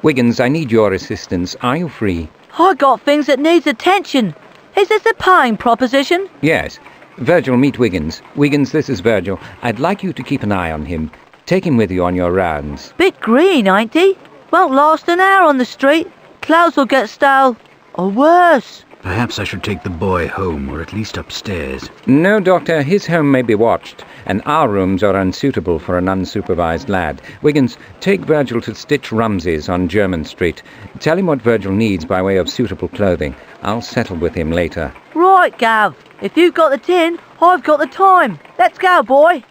Wiggins, I need your assistance. Are you free? I got things that needs attention. Is this a paying proposition? Yes. Virgil, meet Wiggins. Wiggins, this is Virgil. I'd like you to keep an eye on him. Take him with you on your rounds. Bit green, ain't he? Won't last an hour on the street. Clothes will get stale. Or worse. Perhaps I should take the boy home, or at least upstairs. No, Doctor. His home may be watched, and our rooms are unsuitable for an unsupervised lad. Wiggins, take Virgil to Stitch Rumsey's on Jermyn Street. Tell him what Virgil needs by way of suitable clothing. I'll settle with him later. Right, Gav. If you've got the tin, I've got the time. Let's go, boy.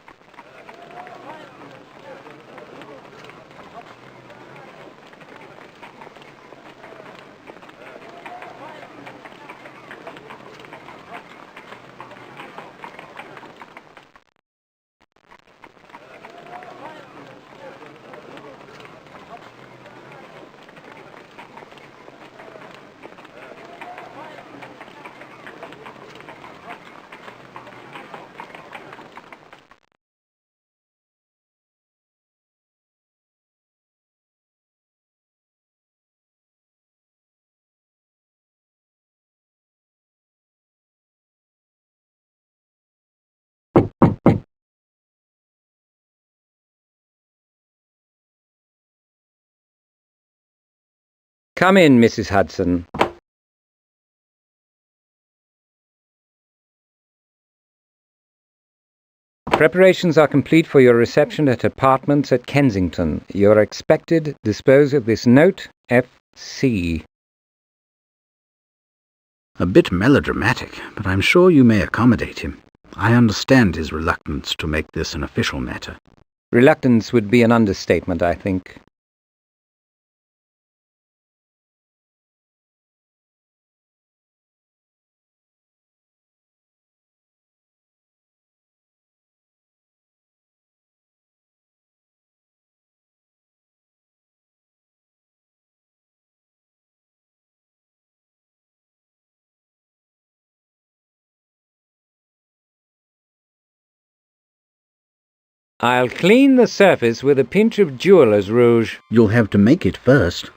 Come in, Mrs. Hudson. Preparations are complete for your reception at apartments at Kensington. You're expected dispose of this note, F.C. A bit melodramatic, but I'm sure you may accommodate him. I understand his reluctance to make this an official matter. Reluctance would be an understatement, I think. I'll clean the surface with a pinch of jeweller's rouge. You'll have to make it first.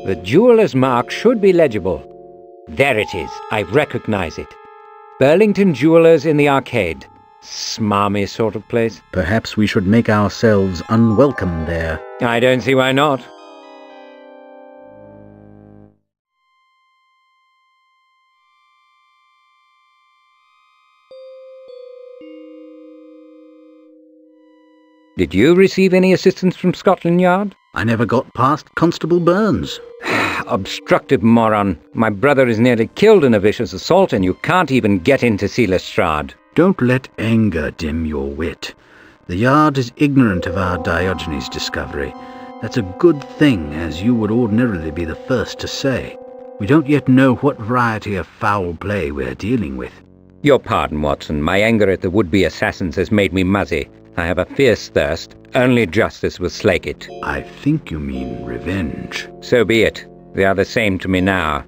The jeweller's mark should be legible. There it is. I recognize it. Burlington Jewellers in the Arcade. Smarmy sort of place. Perhaps we should make ourselves unwelcome there. I don't see why not. Did you receive any assistance from Scotland Yard? I never got past Constable Burns. Obstructive moron. My brother is nearly killed in a vicious assault, and you can't even get into Lestrade. Don't let anger dim your wit. The Yard is ignorant of our Diogenes discovery. That's a good thing, as you would ordinarily be the first to say. We don't yet know what variety of foul play we're dealing with. Your pardon, Watson. My anger at the would-be assassins has made me muzzy. I have a fierce thirst. Only justice will slake it. I think you mean revenge. So be it. They are the same to me now.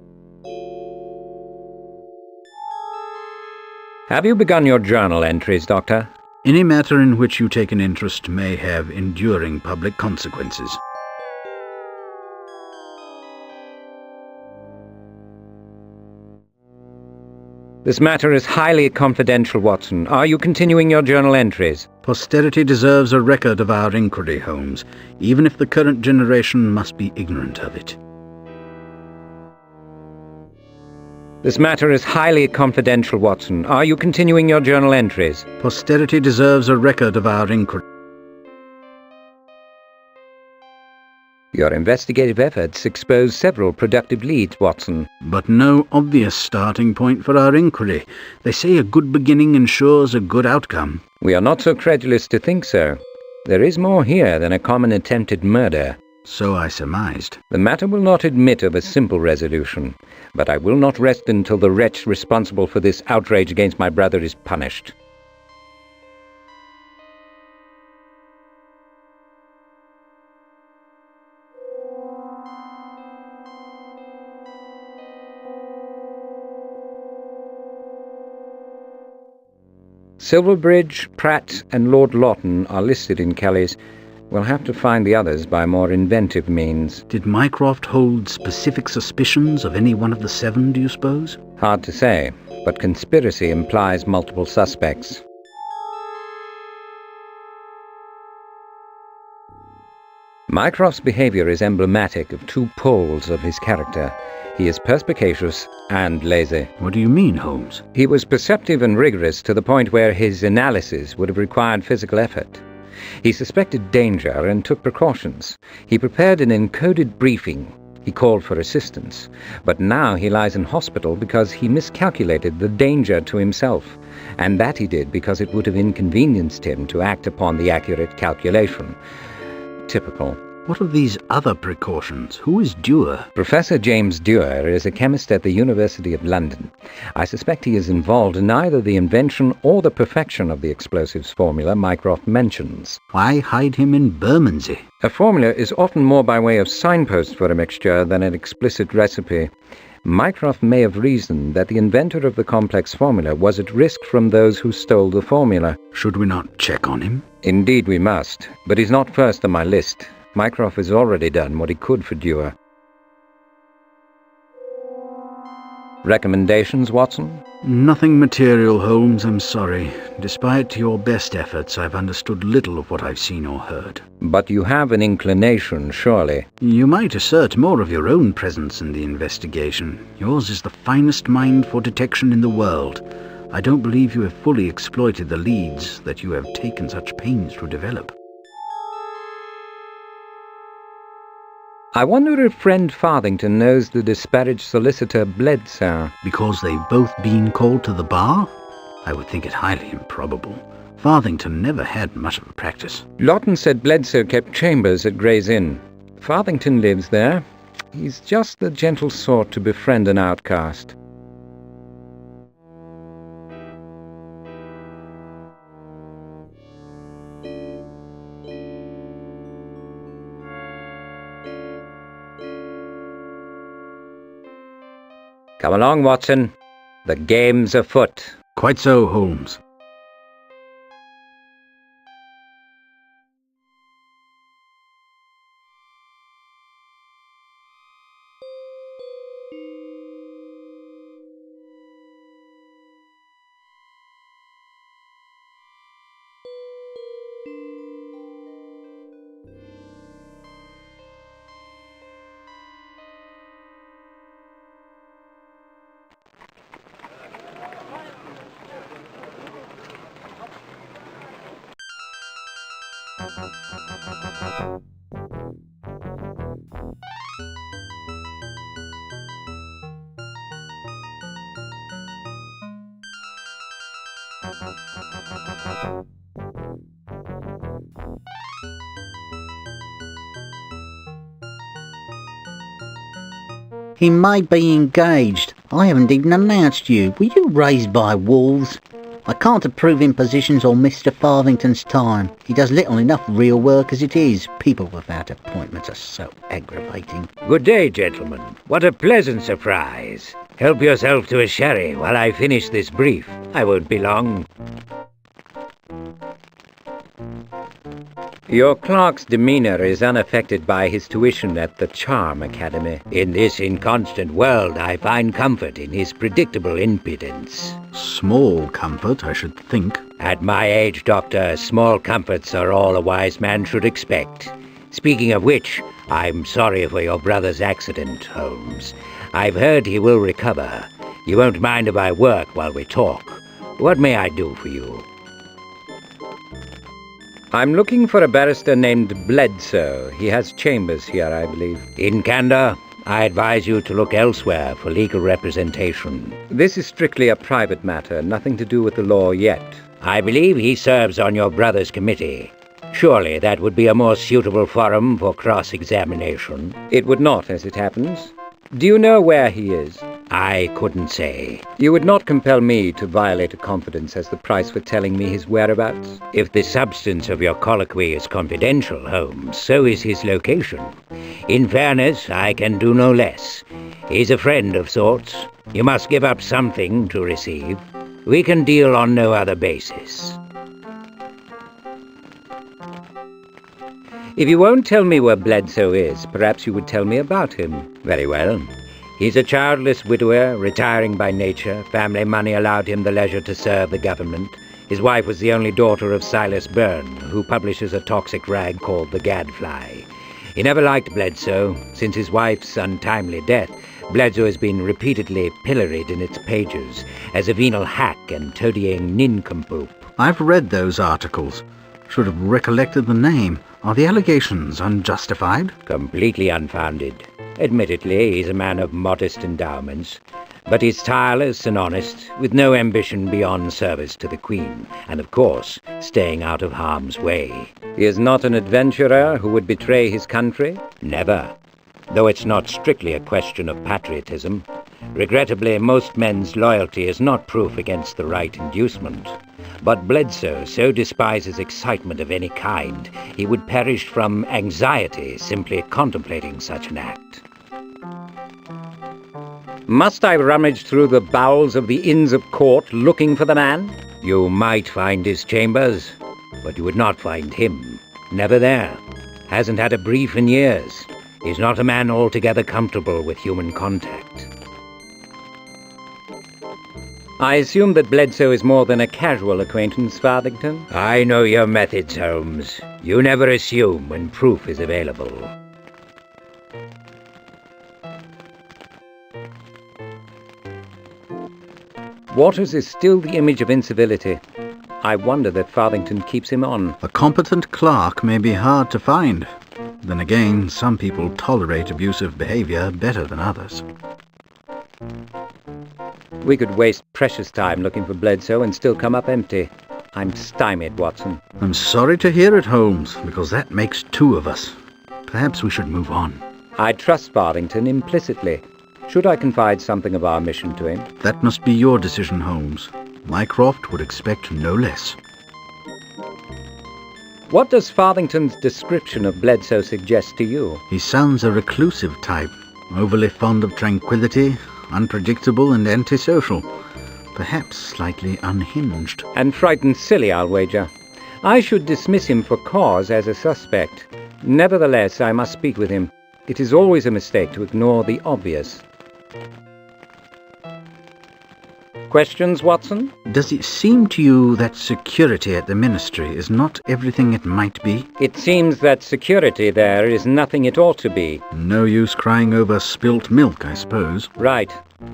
Have you begun your journal entries, Doctor? Any matter in which you take an interest may have enduring public consequences. This matter is highly confidential, Watson. Are you continuing your journal entries? Posterity deserves a record of our inquiry, Holmes, even if the current generation must be ignorant of it. This matter is highly confidential, Watson. Are you continuing your journal entries? Posterity deserves a record of our inquiry. Your investigative efforts expose several productive leads, Watson. But no obvious starting point for our inquiry. They say a good beginning ensures a good outcome. We are not so credulous to think so. There is more here than a common attempted murder. So I surmised. The matter will not admit of a simple resolution, but I will not rest until the wretch responsible for this outrage against my brother is punished. Silverbridge, Pratt and Lord Lawton are listed in Kelly's. We'll have to find the others by more inventive means. Did Mycroft hold specific suspicions of any one of the seven, do you suppose? Hard to say, but conspiracy implies multiple suspects. Mycroft's behavior is emblematic of two poles of his character. He is perspicacious and lazy. What do you mean, Holmes? He was perceptive and rigorous to the point where his analysis would have required physical effort. He suspected danger and took precautions. He prepared an encoded briefing. He called for assistance. But now he lies in hospital because he miscalculated the danger to himself. And that he did because it would have inconvenienced him to act upon the accurate calculation. Typical. What of these other precautions? Who is Dewar? Professor James Dewar is a chemist at the University of London. I suspect he is involved in either the invention or the perfection of the explosives formula Mycroft mentions. Why hide him in Bermondsey? A formula is often more by way of signpost for a mixture than an explicit recipe. Mycroft may have reasoned that the inventor of the complex formula was at risk from those who stole the formula. Should we not check on him? Indeed we must, but he's not first on my list. Mycroft has already done what he could for Dewar. Recommendations, Watson? Nothing material, Holmes, I'm sorry. Despite your best efforts, I've understood little of what I've seen or heard. But you have an inclination, surely. You might assert more of your own presence in the investigation. Yours is the finest mind for detection in the world. I don't believe you have fully exploited the leads that you have taken such pains to develop. I wonder if friend Farthington knows the disparaged solicitor Bledsoe. Because they've both been called to the bar? I would think it highly improbable. Farthington never had much of a practice. Lawton said Bledsoe kept chambers at Gray's Inn. Farthington lives there. He's just the gentle sort to befriend an outcast. Come along, Watson. The game's afoot. Quite so, Holmes. He may be engaged. I haven't even announced you. Were you raised by wolves? I can't approve impositions on Mr. Farthington's time. He does little enough real work as it is. People without appointments are so aggravating. Good day, gentlemen. What a pleasant surprise. Help yourself to a sherry while I finish this brief. I won't be long. Your clerk's demeanour is unaffected by his tuition at the Charm Academy. In this inconstant world, I find comfort in his predictable impudence. Small comfort, I should think. At my age, Doctor, small comforts are all a wise man should expect. Speaking of which, I'm sorry for your brother's accident, Holmes. I've heard he will recover. You won't mind if I work while we talk. What may I do for you? I'm looking for a barrister named Bledsoe. He has chambers here, I believe. In candour, I advise you to look elsewhere for legal representation. This is strictly a private matter, nothing to do with the law yet. I believe he serves on your brother's committee. Surely that would be a more suitable forum for cross-examination. It would not, as it happens. Do you know where he is? I couldn't say. You would not compel me to violate a confidence as the price for telling me his whereabouts? If the substance of your colloquy is confidential, Holmes, so is his location. In fairness, I can do no less. He's a friend of sorts. You must give up something to receive. We can deal on no other basis. If you won't tell me where Bledsoe is, perhaps you would tell me about him. Very well. He's a childless widower, retiring by nature. Family money allowed him the leisure to serve the government. His wife was the only daughter of Silas Byrne, who publishes a toxic rag called The Gadfly. He never liked Bledsoe. Since his wife's untimely death, Bledsoe has been repeatedly pilloried in its pages as a venal hack and toadying nincompoop. I've read those articles. Should have recollected the name. Are the allegations unjustified? Completely unfounded. Admittedly, he's a man of modest endowments, but he's tireless and honest, with no ambition beyond service to the Queen, and of course, staying out of harm's way. He is not an adventurer who would betray his country? Never. Though it's not strictly a question of patriotism. Regrettably, most men's loyalty is not proof against the right inducement. But Bledsoe so despises excitement of any kind, he would perish from anxiety simply contemplating such an act. Must I rummage through the bowels of the Inns of Court looking for the man? You might find his chambers, but you would not find him. Never there. Hasn't had a brief in years. He's not a man altogether comfortable with human contact. I assume that Bledsoe is more than a casual acquaintance, Farthington? I know your methods, Holmes. You never assume when proof is available. Waters is still the image of incivility. I wonder that Farthington keeps him on. A competent clerk may be hard to find. Then again, some people tolerate abusive behavior better than others. We could waste precious time looking for Bledsoe and still come up empty. I'm stymied, Watson. I'm sorry to hear it, Holmes, because that makes two of us. Perhaps we should move on. I trust Farthington implicitly. Should I confide something of our mission to him? That must be your decision, Holmes. Mycroft would expect no less. What does Farthington's description of Bledsoe suggest to you? He sounds a reclusive type, overly fond of tranquility, unpredictable and antisocial. Perhaps slightly unhinged. And frightened silly, I'll wager. I should dismiss him for cause as a suspect. Nevertheless, I must speak with him. It is always a mistake to ignore the obvious. Questions, Watson? Does it seem to you that security at the Ministry is not everything it might be? It seems that security there is nothing it ought to be. No use crying over spilt milk, I suppose. Right.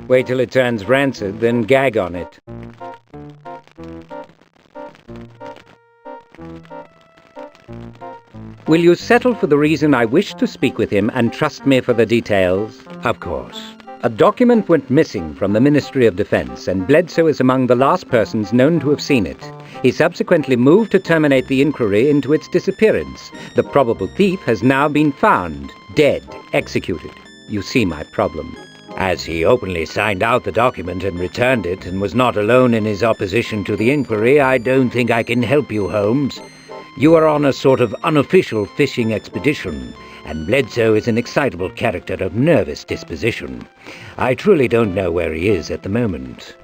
Wait till it turns rancid, then gag on it. Will you settle for the reason I wish to speak with him and trust me for the details? Of course. A document went missing from the Ministry of Defence, and Bledsoe is among the last persons known to have seen it. He subsequently moved to terminate the inquiry into its disappearance. The probable thief has now been found, dead, executed. You see my problem. As he openly signed out the document and returned it, and was not alone in his opposition to the inquiry, I don't think I can help you, Holmes. You are on a sort of unofficial fishing expedition, and Bledsoe is an excitable character of nervous disposition. I truly don't know where he is at the moment.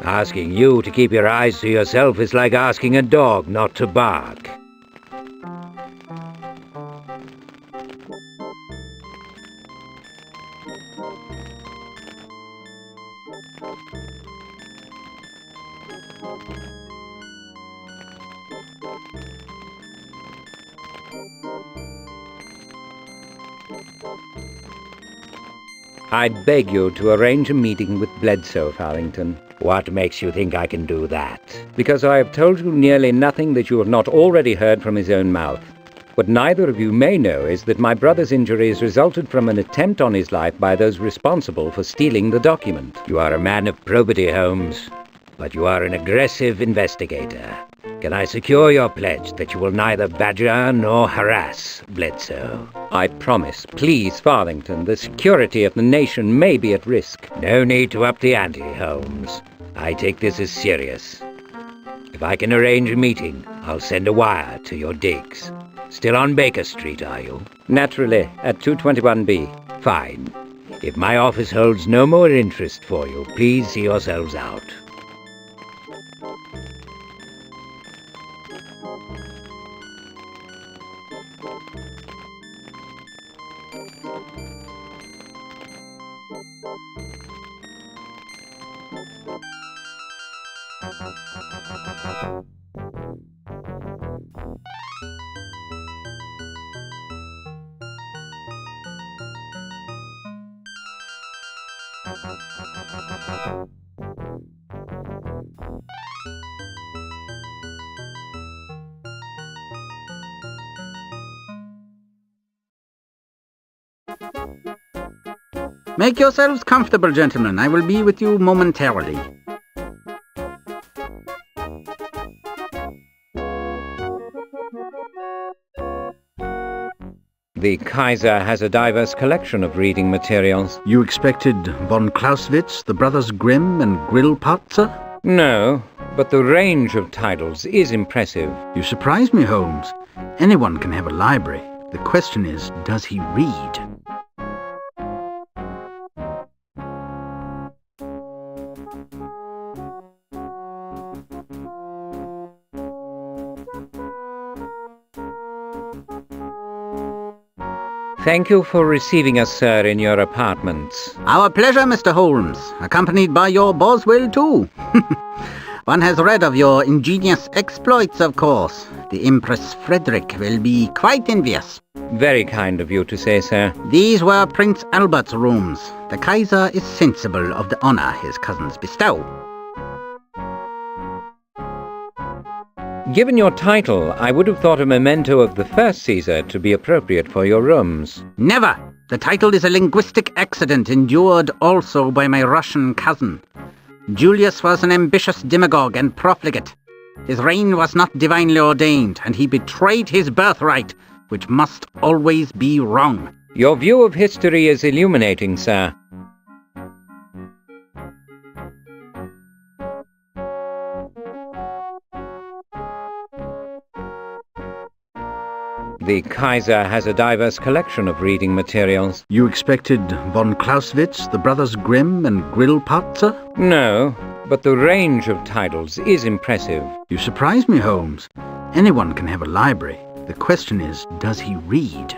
Asking you to keep your eyes to yourself is like asking a dog not to bark. I beg you to arrange a meeting with Bledsoe, Farthington. What makes you think I can do that? Because I have told you nearly nothing that you have not already heard from his own mouth. What neither of you may know is that my brother's injuries resulted from an attempt on his life by those responsible for stealing the document. You are a man of probity, Holmes, but you are an aggressive investigator. Can I secure your pledge that you will neither badger nor harass Bledsoe? I promise. Please, Farthington, the security of the nation may be at risk. No need to up the ante, Holmes. I take this as serious. If I can arrange a meeting, I'll send a wire to your digs. Still on Baker Street, are you? Naturally, at 221B. Fine. If my office holds no more interest for you, please see yourselves out. Make yourselves comfortable, gentlemen. I will be with you momentarily. The Kaiser has a diverse collection of reading materials. You expected von Clausewitz, the Brothers Grimm, and Grillparzer? No, but the range of titles is impressive. You surprise me, Holmes. Anyone can have a library. The question is, does he read? Thank you for receiving us, sir, in your apartments. Our pleasure, Mr. Holmes, accompanied by your Boswell, too. One has read of your ingenious exploits, of course. The Empress Frederick will be quite envious. Very kind of you to say, sir. These were Prince Albert's rooms. The Kaiser is sensible of the honour his cousins bestow. Given your title, I would have thought a memento of the first Caesar to be appropriate for your rooms. Never! The title is a linguistic accident endured also by my Russian cousin. Julius was an ambitious demagogue and profligate. His reign was not divinely ordained, and he betrayed his birthright, which must always be wrong. Your view of history is illuminating, sir. The Kaiser has a diverse collection of reading materials. You expected von Clausewitz, the Brothers Grimm, and Grillparzer? No, but the range of titles is impressive. You surprise me, Holmes. Anyone can have a library. The question is, does he read?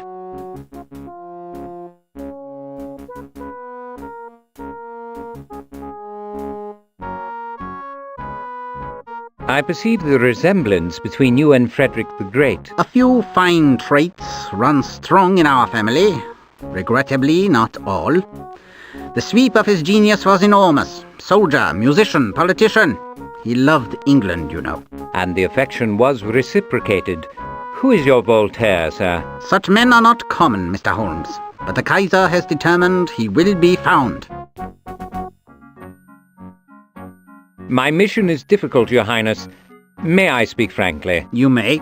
I perceive the resemblance between you and Frederick the Great. A few fine traits run strong in our family. Regrettably, not all. The sweep of his genius was enormous. Soldier, musician, politician. He loved England, you know. And the affection was reciprocated. Who is your Voltaire, sir? Such men are not common, Mr. Holmes. But the Kaiser has determined he will be found. My mission is difficult, Your Highness. May I speak frankly? You may.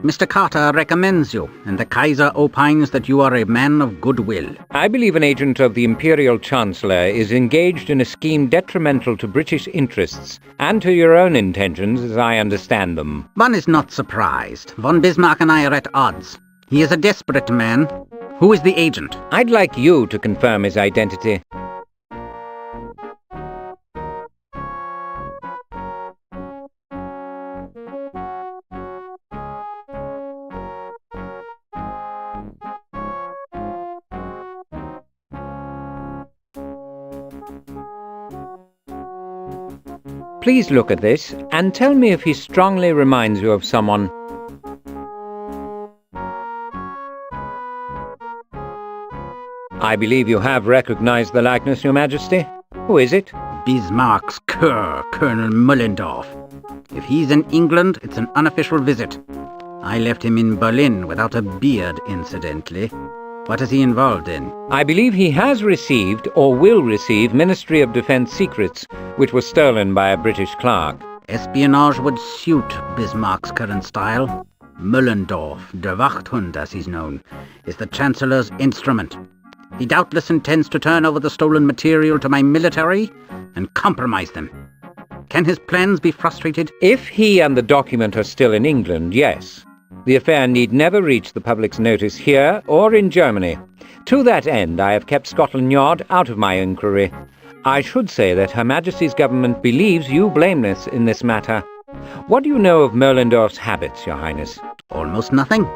Mr. Carter recommends you, and the Kaiser opines that you are a man of goodwill. I believe an agent of the Imperial Chancellor is engaged in a scheme detrimental to British interests, and to your own intentions, as I understand them. One is not surprised. Von Bismarck and I are at odds. He is a desperate man. Who is the agent? I'd like you to confirm his identity. Please look at this and tell me if he strongly reminds you of someone. I believe you have recognized the likeness, Your Majesty. Who is it? Bismarck's cur, Colonel Mullendorf. If he's in England, it's an unofficial visit. I left him in Berlin without a beard, incidentally. What is he involved in? I believe he has received, or will receive, Ministry of Defence secrets, which were stolen by a British clerk. Espionage would suit Bismarck's current style. Mullendorf, der Wachthund as he's known, is the Chancellor's instrument. He doubtless intends to turn over the stolen material to my military and compromise them. Can his plans be frustrated? If he and the document are still in England, yes. The affair need never reach the public's notice here or in Germany. To that end, I have kept Scotland Yard out of my inquiry. I should say that Her Majesty's government believes you blameless in this matter. What do you know of Mullendorf's habits, Your Highness? Almost nothing.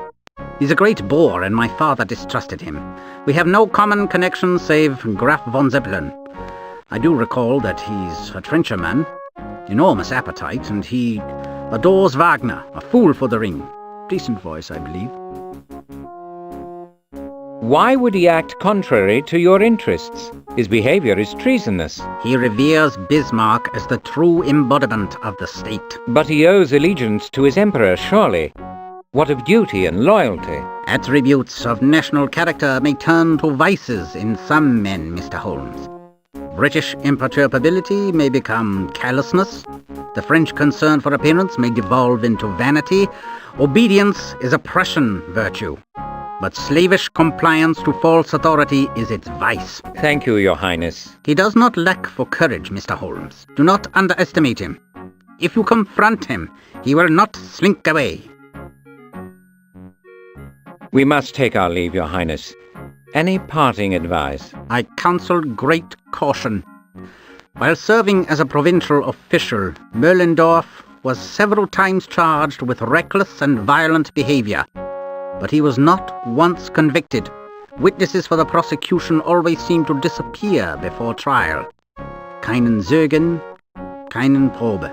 He's a great bore, and my father distrusted him. We have no common connection save Graf von Zeppelin. I do recall that he's a trencherman, enormous appetite, and he adores Wagner, a fool for the ring. Decent voice, I believe. Why would he act contrary to your interests? His behavior is treasonous. He reveres Bismarck as the true embodiment of the state. But he owes allegiance to his emperor, surely. What of duty and loyalty? Attributes of national character may turn to vices in some men, Mr. Holmes. British imperturbability may become callousness. The French concern for appearance may devolve into vanity. Obedience is a Prussian virtue, but slavish compliance to false authority is its vice. Thank you, Your Highness. He does not lack for courage, Mr. Holmes. Do not underestimate him. If you confront him, he will not slink away. We must take our leave, Your Highness. Any parting advice? I counsel great caution. While serving as a provincial official, Moellendorff was several times charged with reckless and violent behavior, but he was not once convicted. Witnesses for the prosecution always seem to disappear before trial. Keinen Zeugen, keinen Probe.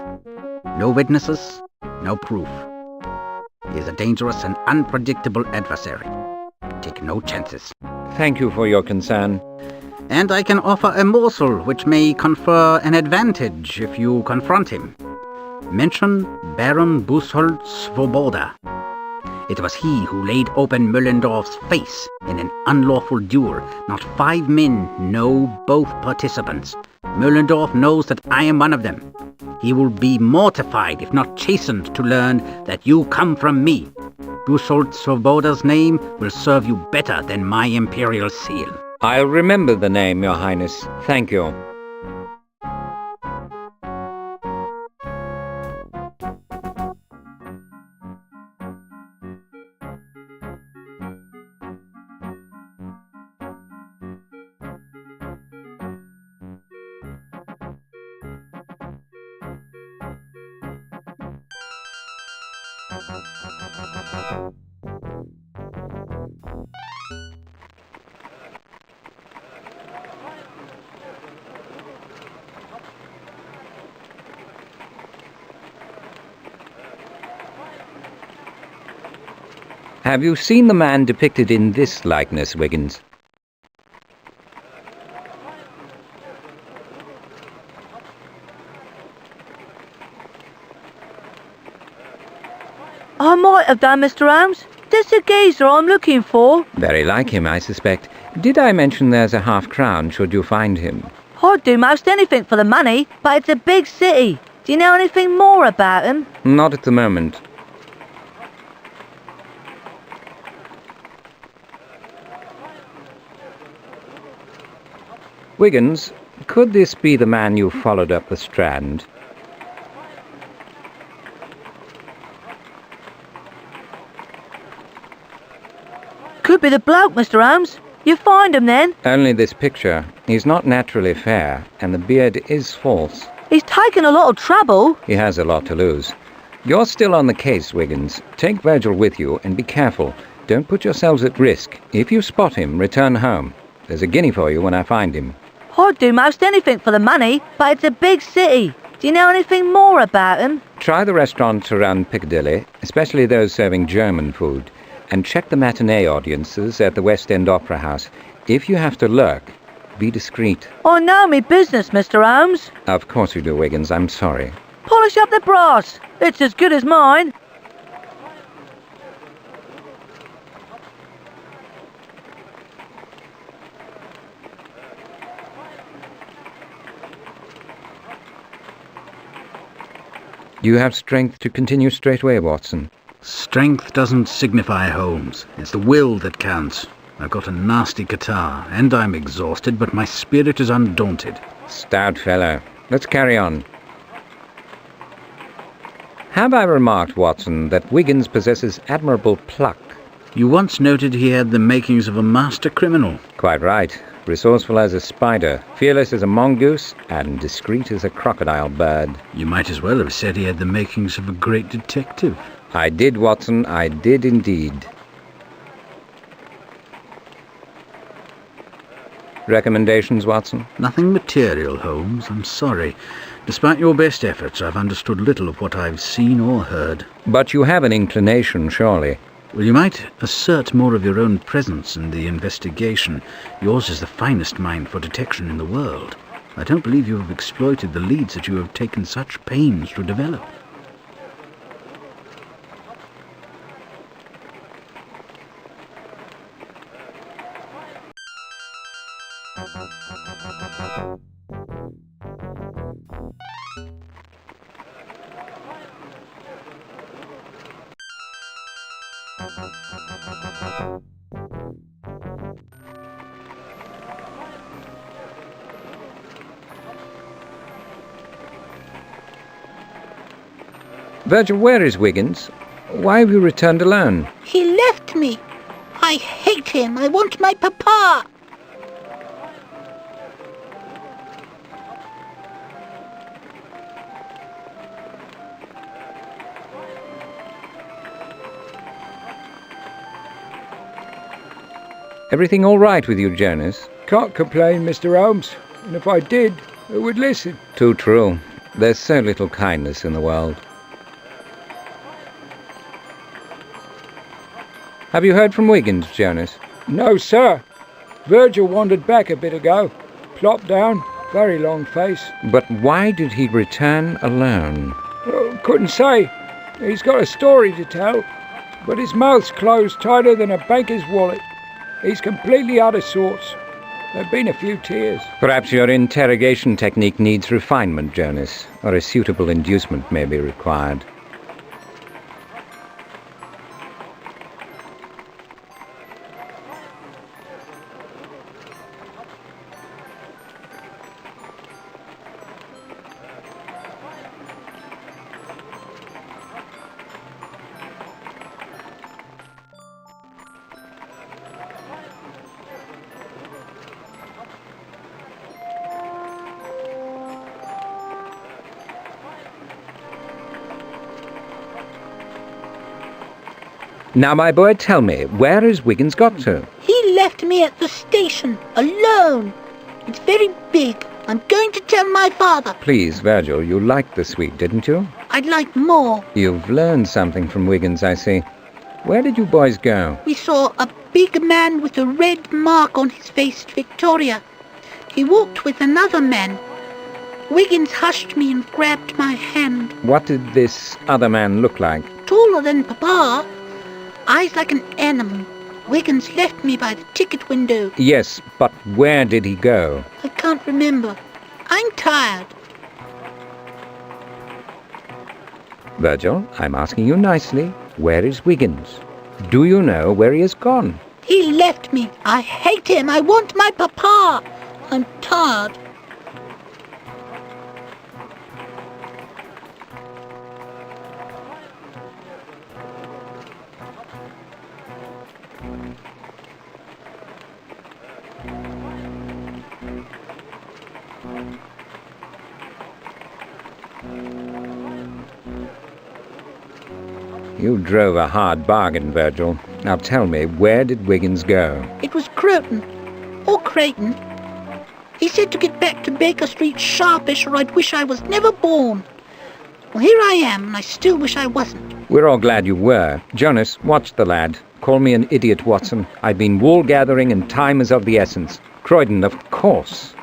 No witnesses, no proof. He is a dangerous and unpredictable adversary. Take no chances. Thank you for your concern. And I can offer a morsel which may confer an advantage if you confront him. Mention Baron Buchholz Svoboda. It was he who laid open Moellendorff's face in an unlawful duel. Not 5 men know both participants. Moellendorff knows that I am one of them. He will be mortified, if not chastened, to learn that you come from me. Buchholz Svoboda's name will serve you better than my imperial seal. I'll remember the name, Your Highness. Thank you. Have you seen the man depicted in this likeness, Wiggins? I might have done, Mr. Holmes. This is the geezer I'm looking for. Very like him, I suspect. Did I mention there's a half-crown should you find him? I'd do most anything for the money, but it's a big city. Do you know anything more about him? Not at the moment. Wiggins, could this be the man you followed up the Strand? Could be the bloke, Mr. Holmes. You find him then? Only this picture. He's not naturally fair, and the beard is false. He's taken a lot of trouble. He has a lot to lose. You're still on the case, Wiggins. Take Virgil with you, and be careful. Don't put yourselves at risk. If you spot him, return home. There's a guinea for you when I find him. I'd do most anything for the money, but it's a big city. Do you know anything more about him? Try the restaurants around Piccadilly, especially those serving German food, and check the matinee audiences at the West End Opera House. If you have to lurk, be discreet. I know me business, Mr. Holmes. Of course you do, Wiggins. I'm sorry. Polish up the brass. It's as good as mine. You have strength to continue straightway, Watson. Strength doesn't signify, Holmes. It's the will that counts. I've got a nasty catarrh, and I'm exhausted, but my spirit is undaunted. Stout fellow. Let's carry on. Have I remarked, Watson, that Wiggins possesses admirable pluck? You once noted he had the makings of a master criminal. Quite right. Resourceful as a spider, fearless as a mongoose, and discreet as a crocodile bird. You might as well have said he had the makings of a great detective. I did, Watson, I did indeed. Recommendations, Watson? Nothing material, Holmes. I'm sorry. Despite your best efforts, I've understood little of what I've seen or heard. But you have an inclination, surely. Well, you might assert more of your own presence in the investigation. Yours is the finest mind for detection in the world. I don't believe you have exploited the leads that you have taken such pains to develop. Virgil, where is Wiggins? Why have you returned alone? He left me. I hate him. I want my papa. Everything all right with you, Jonas? Can't complain, Mr. Holmes. And if I did, who would listen? Too true. There's so little kindness in the world. Have you heard from Wiggins, Jonas? No, sir. Virgil wandered back a bit ago. Plopped down, very long face. But why did he return alone? Oh, couldn't say. He's got a story to tell, but his mouth's closed tighter than a banker's wallet. He's completely out of sorts. There've been a few tears. Perhaps your interrogation technique needs refinement, Jonas, or a suitable inducement may be required. Now, my boy, tell me, where has Wiggins got to? He left me at the station, alone. It's very big. I'm going to tell my father. Please, Virgil, you liked the suite, didn't you? I'd like more. You've learned something from Wiggins, I see. Where did you boys go? We saw a big man with a red mark on his face at Victoria. He walked with another man. Wiggins hushed me and grabbed my hand. What did this other man look like? Taller than Papa. Eyes like an animal. Wiggins left me by the ticket window. Yes, but where did he go? I can't remember. I'm tired. Virgil, I'm asking you nicely. Where is Wiggins? Do you know where he has gone? He left me. I hate him. I want my papa. I'm tired. You drove a hard bargain, Virgil. Now tell me, where did Wiggins go? It was Croton. Or Creighton. He said to get back to Baker Street sharpish or I'd wish I was never born. Well, here I am, and I still wish I wasn't. We're all glad you were. Jonas, watch the lad. Call me an idiot, Watson. I've been wool gathering and time is of the essence. Croydon, of course.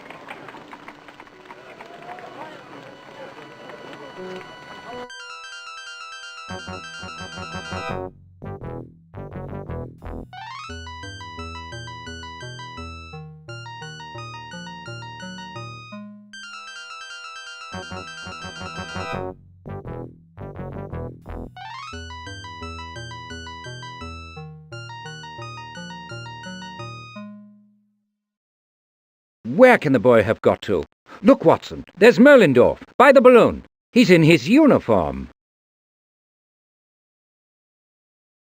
Where can the boy have got to? Look, Watson, there's Merlindorf, by the balloon. He's in his uniform.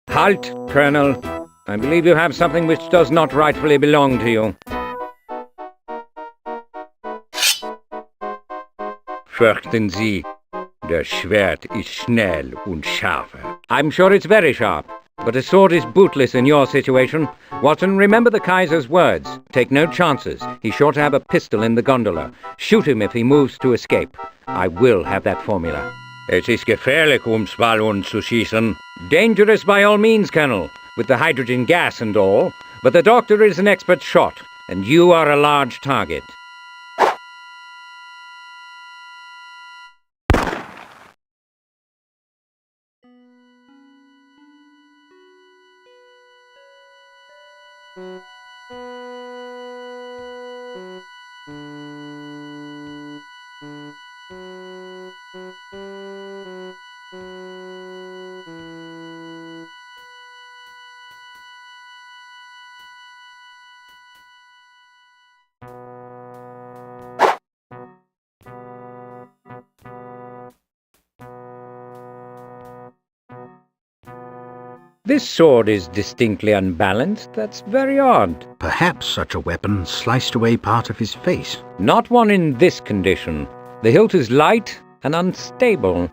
Halt, Colonel. I believe you have something which does not rightfully belong to you. Fürchten Sie, das Schwert ist schnell und scharf. I'm sure it's very sharp, but a sword is bootless in your situation. Watson, remember the Kaiser's words. Take no chances. He's sure to have a pistol in the gondola. Shoot him if he moves to escape. I will have that formula. Es ist gefährlich, Ballon zu schießen. Dangerous by all means, Colonel, with the hydrogen gas and all, but the doctor is an expert shot, and you are a large target. This sword is distinctly unbalanced. That's very odd. Perhaps such a weapon sliced away part of his face. Not one in this condition. The hilt is light and unstable.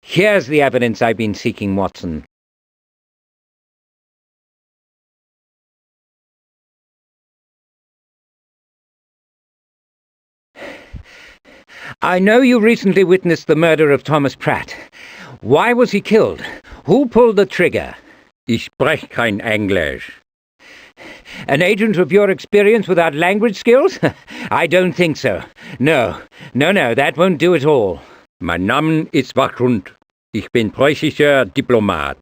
Here's the evidence I've been seeking, Watson. I know you recently witnessed the murder of Thomas Pratt. Why was he killed? Who pulled the trigger? Ich spreche kein Englisch. An agent of your experience without language skills? I don't think so. No, that won't do at all. Mein Name ist Wachhund. Ich bin preußischer Diplomat.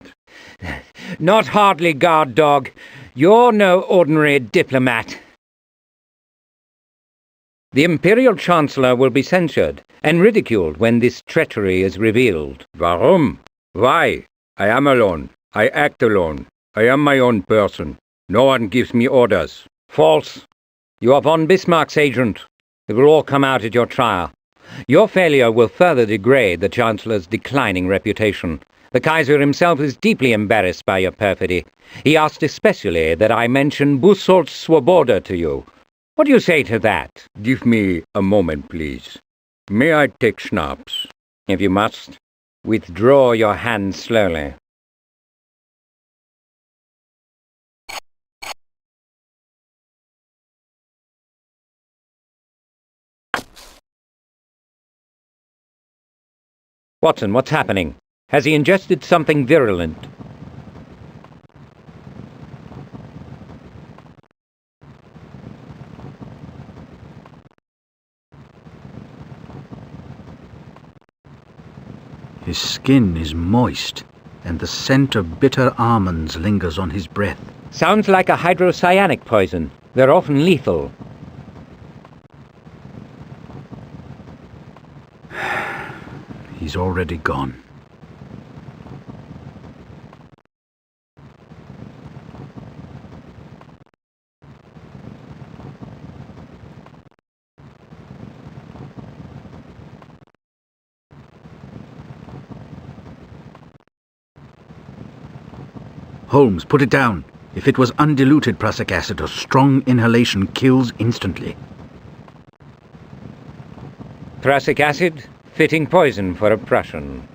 Not hardly, guard dog. You're no ordinary diplomat. The Imperial Chancellor will be censured and ridiculed when this treachery is revealed. Warum? Why? I am alone. I act alone. I am my own person. No one gives me orders. False. You are von Bismarck's agent. It will all come out at your trial. Your failure will further degrade the Chancellor's declining reputation. The Kaiser himself is deeply embarrassed by your perfidy. He asked especially that I mention Bussolt's Swoboda to you. What do you say to that? Give me a moment, please. May I take schnapps? If you must, withdraw your hand slowly. Watson, what's happening? Has he ingested something virulent? His skin is moist, and the scent of bitter almonds lingers on his breath. Sounds like a hydrocyanic poison. They're often lethal. He's already gone. Holmes, put it down. If it was undiluted prussic acid, a strong inhalation kills instantly. Prussic acid? Fitting poison for a Prussian.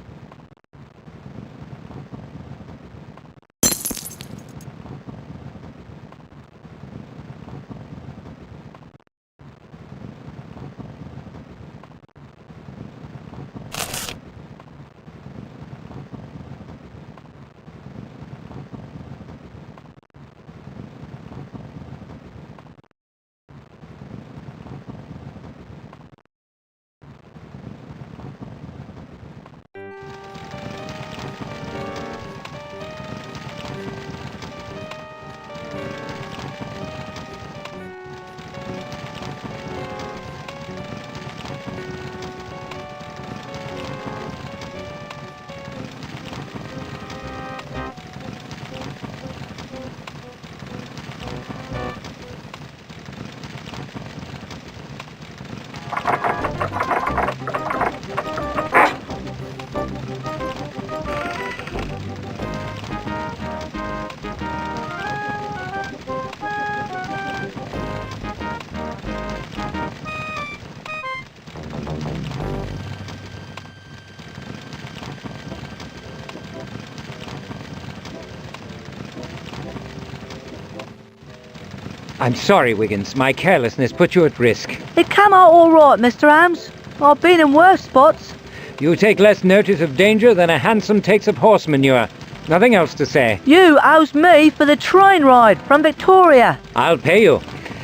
I'm sorry, Wiggins. My carelessness put you at risk. It came out all right, Mr. Holmes. I've been in worse spots. You take less notice of danger than a hansom takes of horse manure. Nothing else to say. You owes me for the train ride from Victoria. I'll pay you.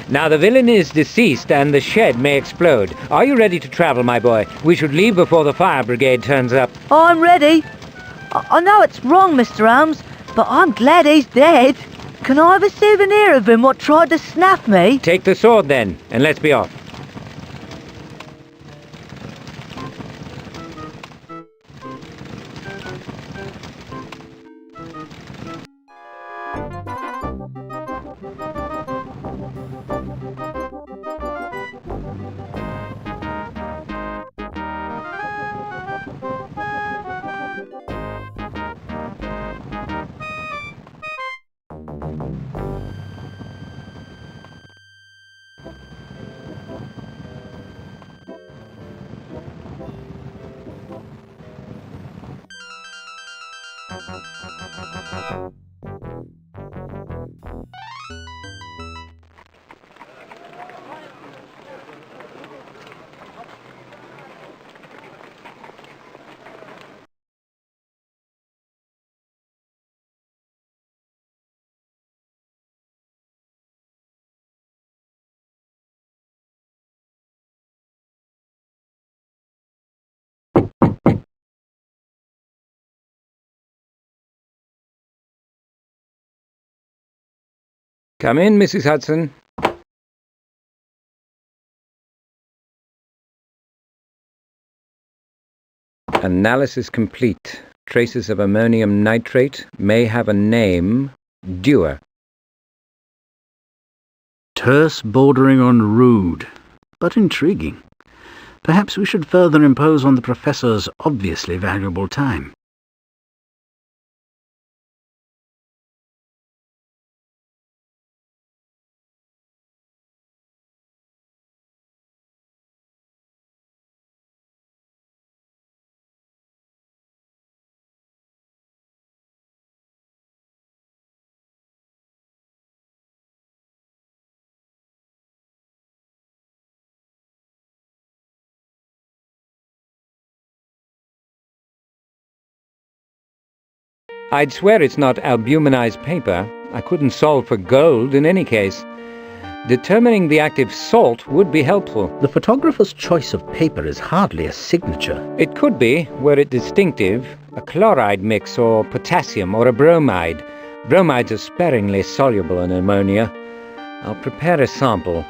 Now, the villain is deceased and the shed may explode. Are you ready to travel, my boy? We should leave before the fire brigade turns up. I'm ready. I know it's wrong, Mr. Holmes, but I'm glad he's dead. Can I have a souvenir of him what tried to snap me? Take the sword then, and let's be off. Come in, Mrs. Hudson. Analysis complete. Traces of ammonium nitrate may have a name. Dewar. Terse bordering on rude, but intriguing. Perhaps we should further impose on the Professor's obviously valuable time. I'd swear it's not albuminized paper. I couldn't solve for gold in any case. Determining the active salt would be helpful. The photographer's choice of paper is hardly a signature. It could be, were it distinctive, a chloride mix or potassium or a bromide. Bromides are sparingly soluble in ammonia. I'll prepare a sample.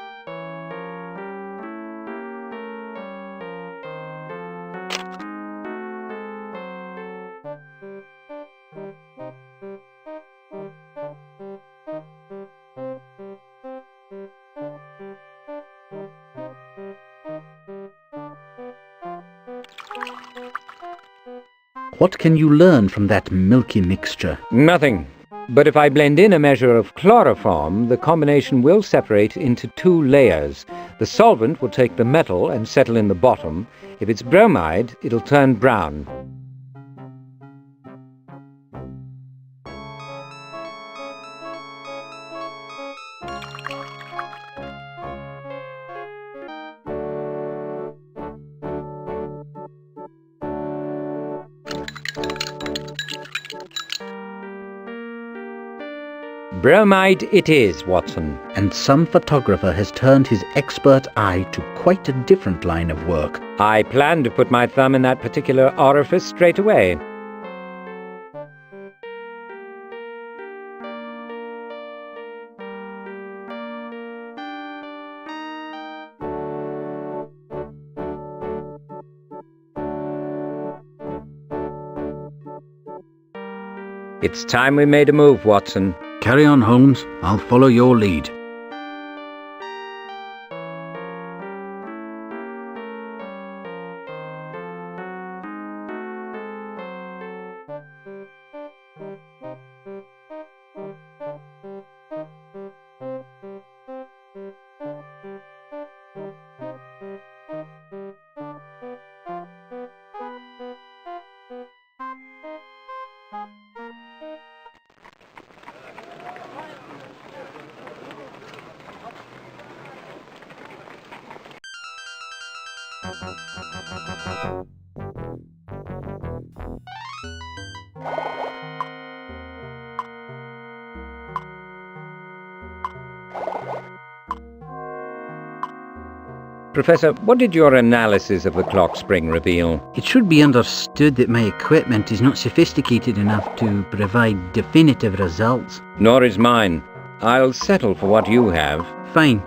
What can you learn from that milky mixture? Nothing. But if I blend in a measure of chloroform, the combination will separate into two layers. The solvent will take the metal and settle in the bottom. If it's bromide, it'll turn brown. Bromide it is, Watson. And some photographer has turned his expert eye to quite a different line of work. I plan to put my thumb in that particular orifice straight away. It's time we made a move, Watson. Carry on, Holmes. I'll follow your lead. Professor, what did your analysis of the clock spring reveal? It should be understood that my equipment is not sophisticated enough to provide definitive results. Nor is mine. I'll settle for what you have. Fine.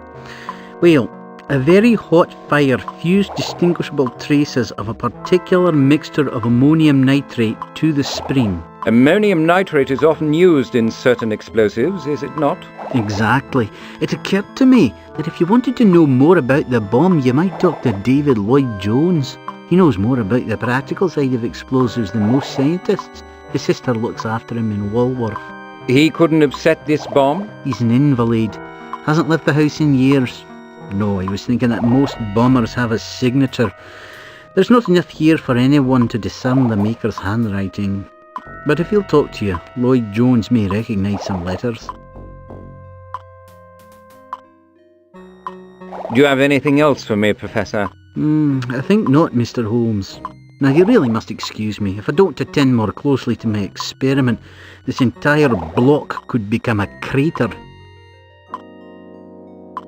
Well, a very hot fire fused distinguishable traces of a particular mixture of ammonium nitrate to the spring. Ammonium nitrate is often used in certain explosives, is it not? Exactly. It occurred to me that if you wanted to know more about the bomb, you might talk to David Lloyd-Jones. He knows more about the practical side of explosives than most scientists. His sister looks after him in Walworth. He couldn't have set this bomb? He's an invalid. Hasn't left the house in years. No, I was thinking that most bombers have a signature. There's not enough here for anyone to discern the maker's handwriting. But if he'll talk to you, Lloyd-Jones may recognise some letters. Do you have anything else for me, Professor? I think not, Mr. Holmes. Now, you really must excuse me. If I don't attend more closely to my experiment, this entire block could become a crater.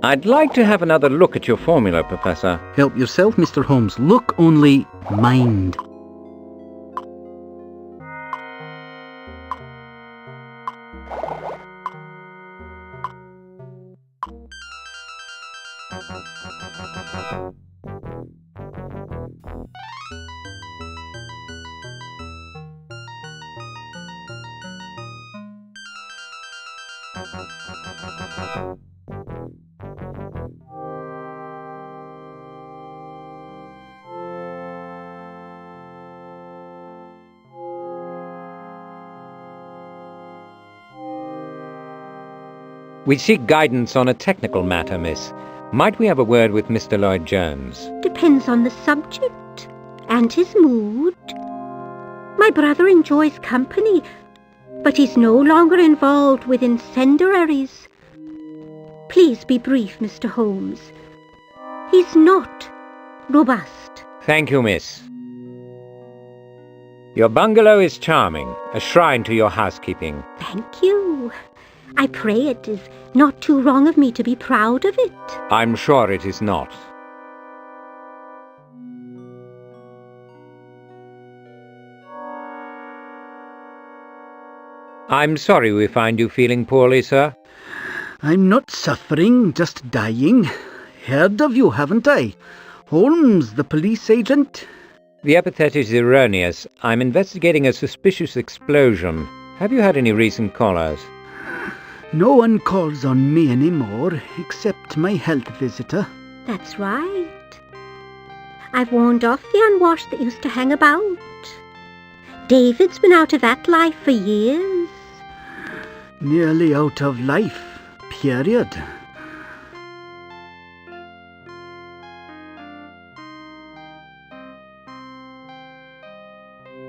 I'd like to have another look at your formula, Professor. Help yourself, Mr. Holmes. Look only mind. We seek guidance on a technical matter, miss. Might we have a word with Mr. Lloyd-Jones? Depends on the subject and his mood. My brother enjoys company, but he's no longer involved with incendiaries. Please be brief, Mr. Holmes. He's not robust. Thank you, miss. Your bungalow is charming, a shrine to your housekeeping. Thank you. I pray it is not too wrong of me to be proud of it. I'm sure it is not. I'm sorry we find you feeling poorly, sir. I'm not suffering, just dying. Heard of you, haven't I? Holmes, the police agent? The epithet is erroneous. I'm investigating a suspicious explosion. Have you had any recent callers? No one calls on me anymore, except my health visitor. That's right. I've warned off the unwashed that used to hang about. David's been out of that life for years. Nearly out of life, period.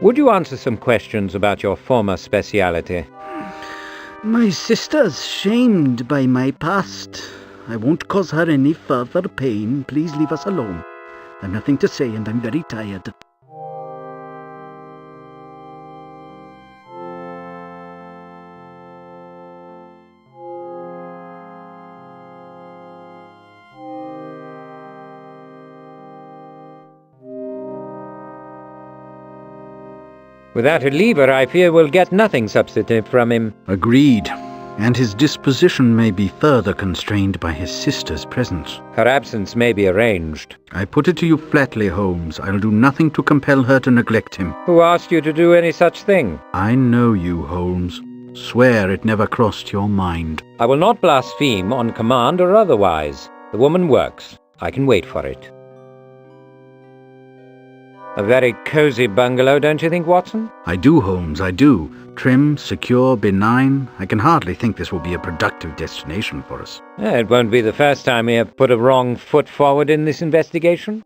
Would you answer some questions about your former speciality? My sister's shamed by my past. I won't cause her any further pain. Please leave us alone. I've nothing to say and I'm very tired. Without a lever, I fear we'll get nothing substantive from him. Agreed. And his disposition may be further constrained by his sister's presence. Her absence may be arranged. I put it to you flatly, Holmes. I'll do nothing to compel her to neglect him. Who asked you to do any such thing? I know you, Holmes. Swear it never crossed your mind. I will not blaspheme on command or otherwise. The woman works. I can wait for it. A very cosy bungalow, don't you think, Watson? I do, Holmes, I do. Trim, secure, benign. I can hardly think this will be a productive destination for us. It won't be the first time we have put a wrong foot forward in this investigation.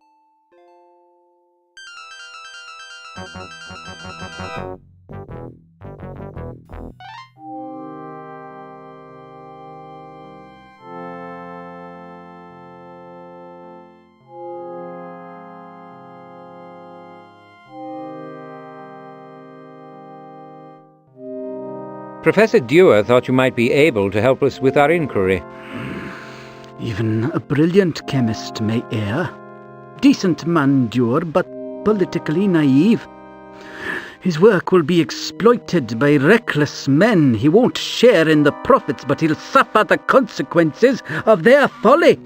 Professor Dewar thought you might be able to help us with our inquiry. Even a brilliant chemist may err. Decent man, Dewar, but politically naive. His work will be exploited by reckless men. He won't share in the profits, but he'll suffer the consequences of their folly.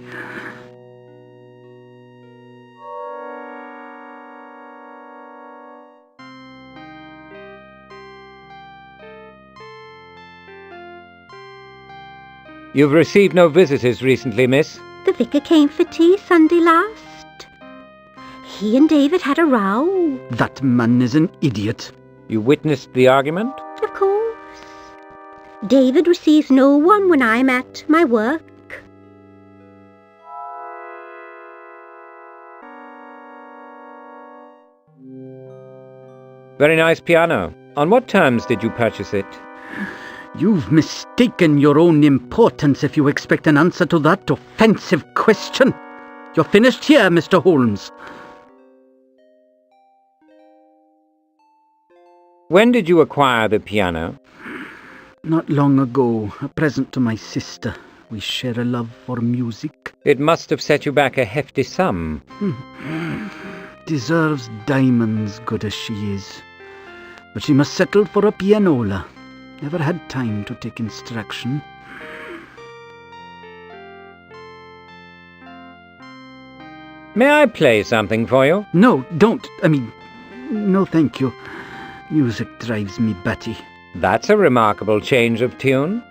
You've received no visitors recently, miss? The vicar came for tea Sunday last. He and David had a row. That man is an idiot. You witnessed the argument? Of course. David receives no one when I'm at my work. Very nice piano. On what terms did you purchase it? You've mistaken your own importance if you expect an answer to that offensive question. You're finished here, Mr. Holmes. When did you acquire the piano? Not long ago, a present to my sister. We share a love for music. It must have set you back a hefty sum. Deserves diamonds, good as she is. But she must settle for a pianola. Never had time to take instruction. May I play something for you? No, don't. No thank you. Music drives me batty. That's a remarkable change of tune.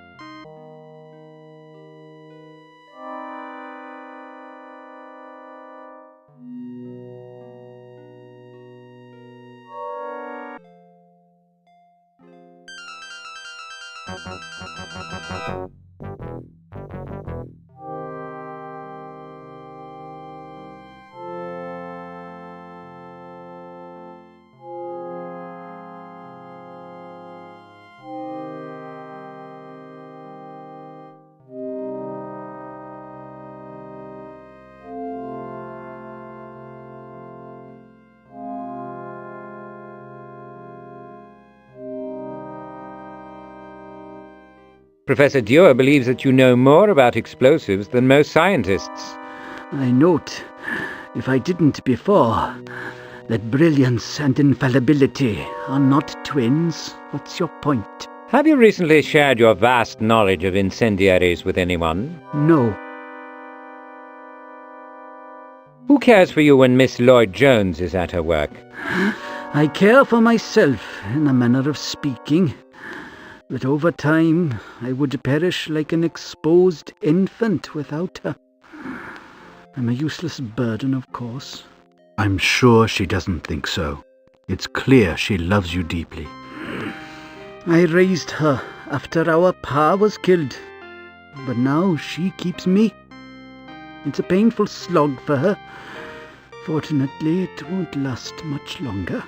Professor Dewar believes that you know more about explosives than most scientists. I note, if I didn't before, that brilliance and infallibility are not twins. What's your point? Have you recently shared your vast knowledge of incendiaries with anyone? No. Who cares for you when Miss Lloyd-Jones is at her work? I care for myself, in a manner of speaking. But over time, I would perish like an exposed infant without her. I'm a useless burden, of course. I'm sure she doesn't think so. It's clear she loves you deeply. I raised her after our pa was killed. But now she keeps me. It's a painful slog for her. Fortunately, it won't last much longer.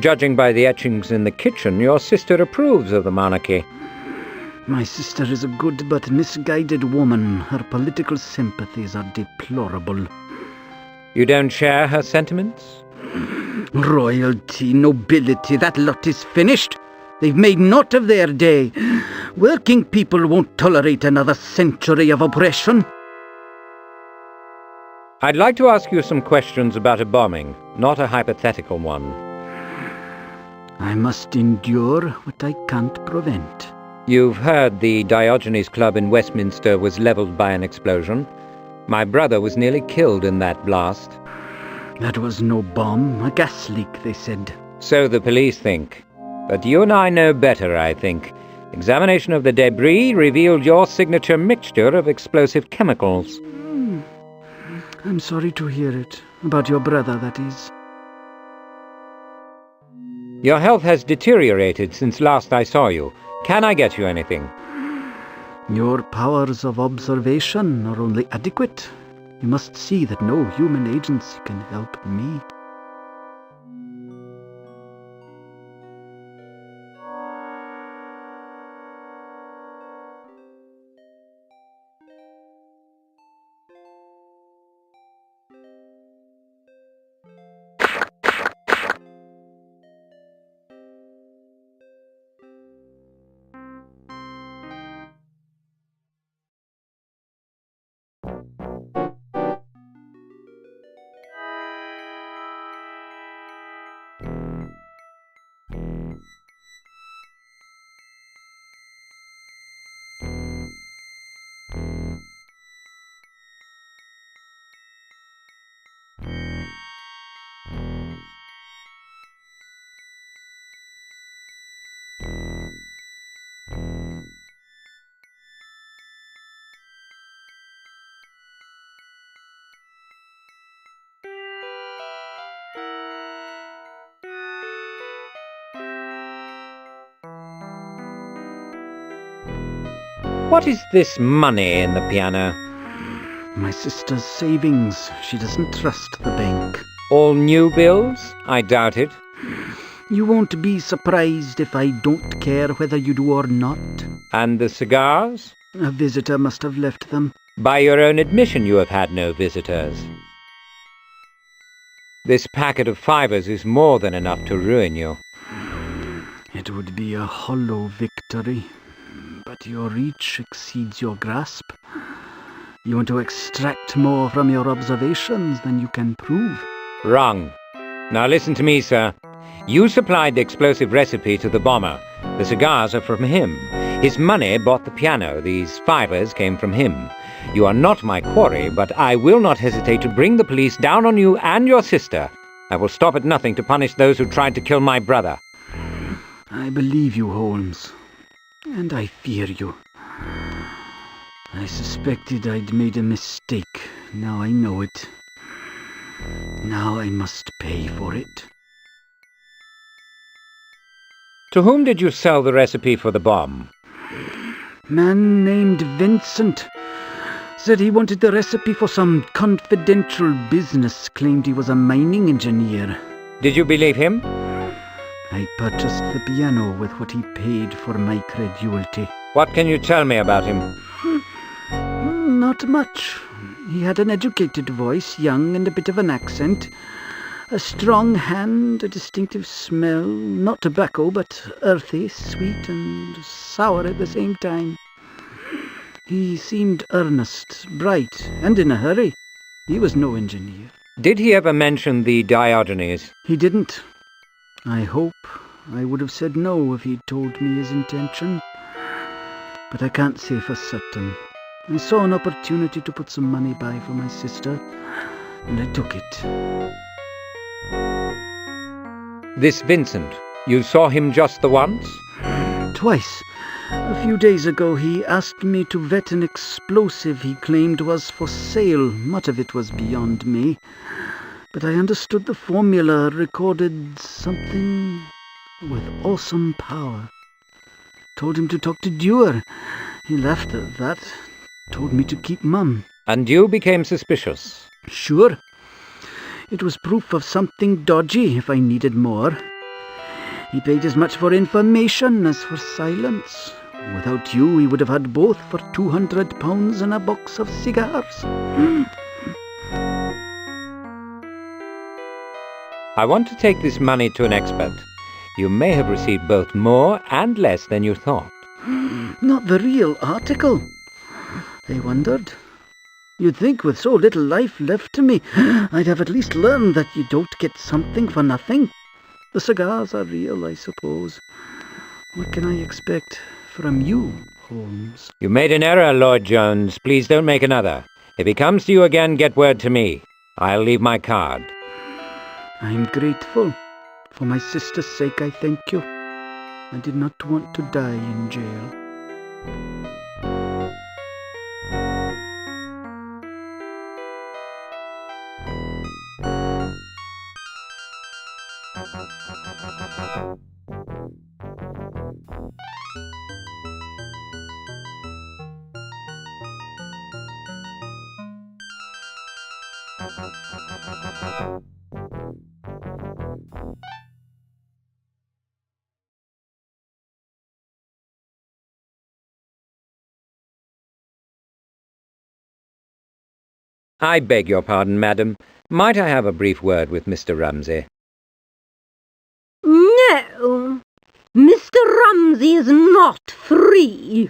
Judging by the etchings in the kitchen, your sister approves of the monarchy. My sister is a good but misguided woman. Her political sympathies are deplorable. You don't share her sentiments? Royalty, nobility, that lot is finished. They've made naught of their day. Working people won't tolerate another century of oppression. I'd like to ask you some questions about a bombing, not a hypothetical one. I must endure what I can't prevent. You've heard the Diogenes Club in Westminster was levelled by an explosion. My brother was nearly killed in that blast. That was no bomb, a gas leak, they said. So the police think. But you and I know better, I think. Examination of the debris revealed your signature mixture of explosive chemicals. I'm sorry to hear it. About your brother, that is. Your health has deteriorated since last I saw you. Can I get you anything? Your powers of observation are only adequate. You must see that no human agency can help me. What is this money in the piano? My sister's savings. She doesn't trust the bank. All new bills? I doubt it. You won't be surprised if I don't care whether you do or not. And the cigars? A visitor must have left them. By your own admission, you have had no visitors. This packet of fivers is more than enough to ruin you. It would be a hollow victory, but your reach exceeds your grasp. You want to extract more from your observations than you can prove. Wrong. Now listen to me, sir. You supplied the explosive recipe to the bomber. The cigars are from him. His money bought the piano. These fivers came from him. You are not my quarry, but I will not hesitate to bring the police down on you and your sister. I will stop at nothing to punish those who tried to kill my brother. I believe you, Holmes. And I fear you. I suspected I'd made a mistake. Now I know it. Now I must pay for it. To whom did you sell the recipe for the bomb? Man named Vincent. Said he wanted the recipe for some confidential business. Claimed he was a mining engineer. Did you believe him? I purchased the piano with what he paid for my credulity. What can you tell me about him? Not much. He had an educated voice, young and a bit of an accent. A strong hand, a distinctive smell. Not tobacco, but earthy, sweet and sour at the same time. He seemed earnest, bright, and in a hurry. He was no engineer. Did he ever mention the Diogenes? He didn't. I hope I would have said no if he'd told me his intention. But I can't say for certain. I saw an opportunity to put some money by for my sister, and I took it. This Vincent, you saw him just the once? Twice. A few days ago he asked me to vet an explosive he claimed was for sale. Much of it was beyond me. But I understood the formula recorded something with awesome power. Told him to talk to Dewar. He laughed at that. Told me to keep mum. And you became suspicious? Sure. It was proof of something dodgy if I needed more. He paid as much for information as for silence. Without you, he would have had both for £200 and a box of cigars. I want to take this money to an expert. You may have received both more and less than you thought. Not the real article. I wondered. You'd think with so little life left to me, I'd have at least learned that you don't get something for nothing. The cigars are real, I suppose. What can I expect from you, Holmes? You made an error, Lord Jones. Please don't make another. If he comes to you again, get word to me. I'll leave my card. I'm grateful. For my sister's sake, I thank you. I did not want to die in jail. I beg your pardon, madam. Might I have a brief word with Mr. Rumsey? No. Mr. Rumsey is not free.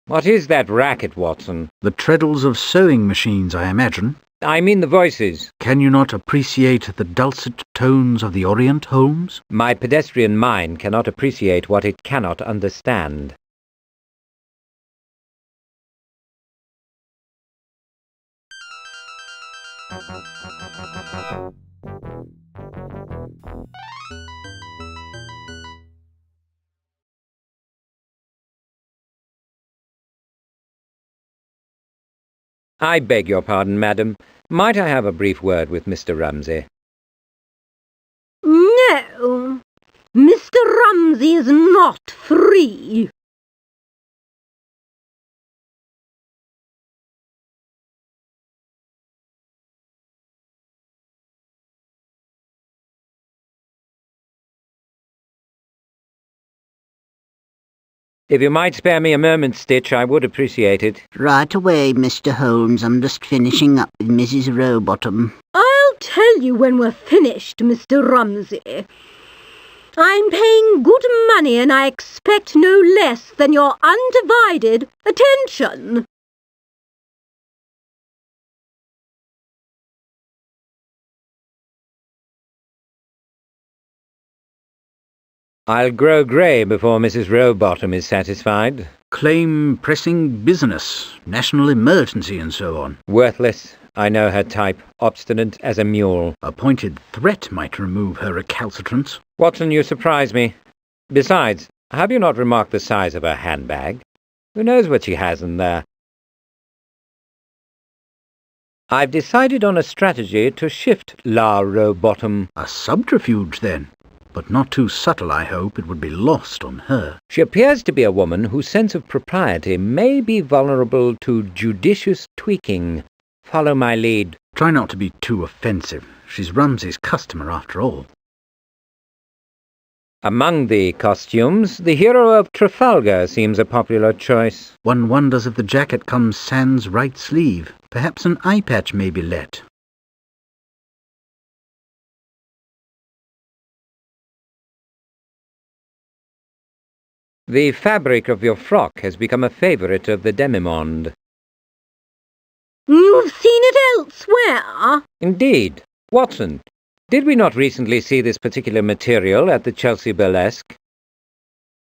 What is that racket, Watson? The treadles of sewing machines, I imagine. I mean the voices. Can you not appreciate the dulcet tones of the Orient, Holmes? My pedestrian mind cannot appreciate what it cannot understand. I beg your pardon, madam. Might I have a brief word with Mr. Rumsey? No. Mr. Rumsey Rumsey is not free. If you might spare me a moment, Stitch, I would appreciate it. Right away, Mr. Holmes. I'm just finishing up with Mrs. Rowbottom. I'll tell you when we're finished, Mr. Rumsey. I'm paying good money and I expect no less than your undivided attention. I'll grow grey before Mrs. Rowbottom is satisfied. Claim pressing business, national emergency and so on. Worthless. I know her type. Obstinate as a mule. A pointed threat might remove her recalcitrance. Watson, you surprise me. Besides, have you not remarked the size of her handbag? Who knows what she has in there? I've decided on a strategy to shift La Rowbottom. A subterfuge, then. But not too subtle, I hope. It would be lost on her. She appears to be a woman whose sense of propriety may be vulnerable to judicious tweaking. Follow my lead. Try not to be too offensive. She's Rumsey's customer, after all. Among the costumes, the hero of Trafalgar seems a popular choice. One wonders if the jacket comes sans right sleeve. Perhaps an eye patch may be let. The fabric of your frock has become a favourite of the demimonde. You've seen it elsewhere? Indeed. Watson, did we not recently see this particular material at the Chelsea Burlesque?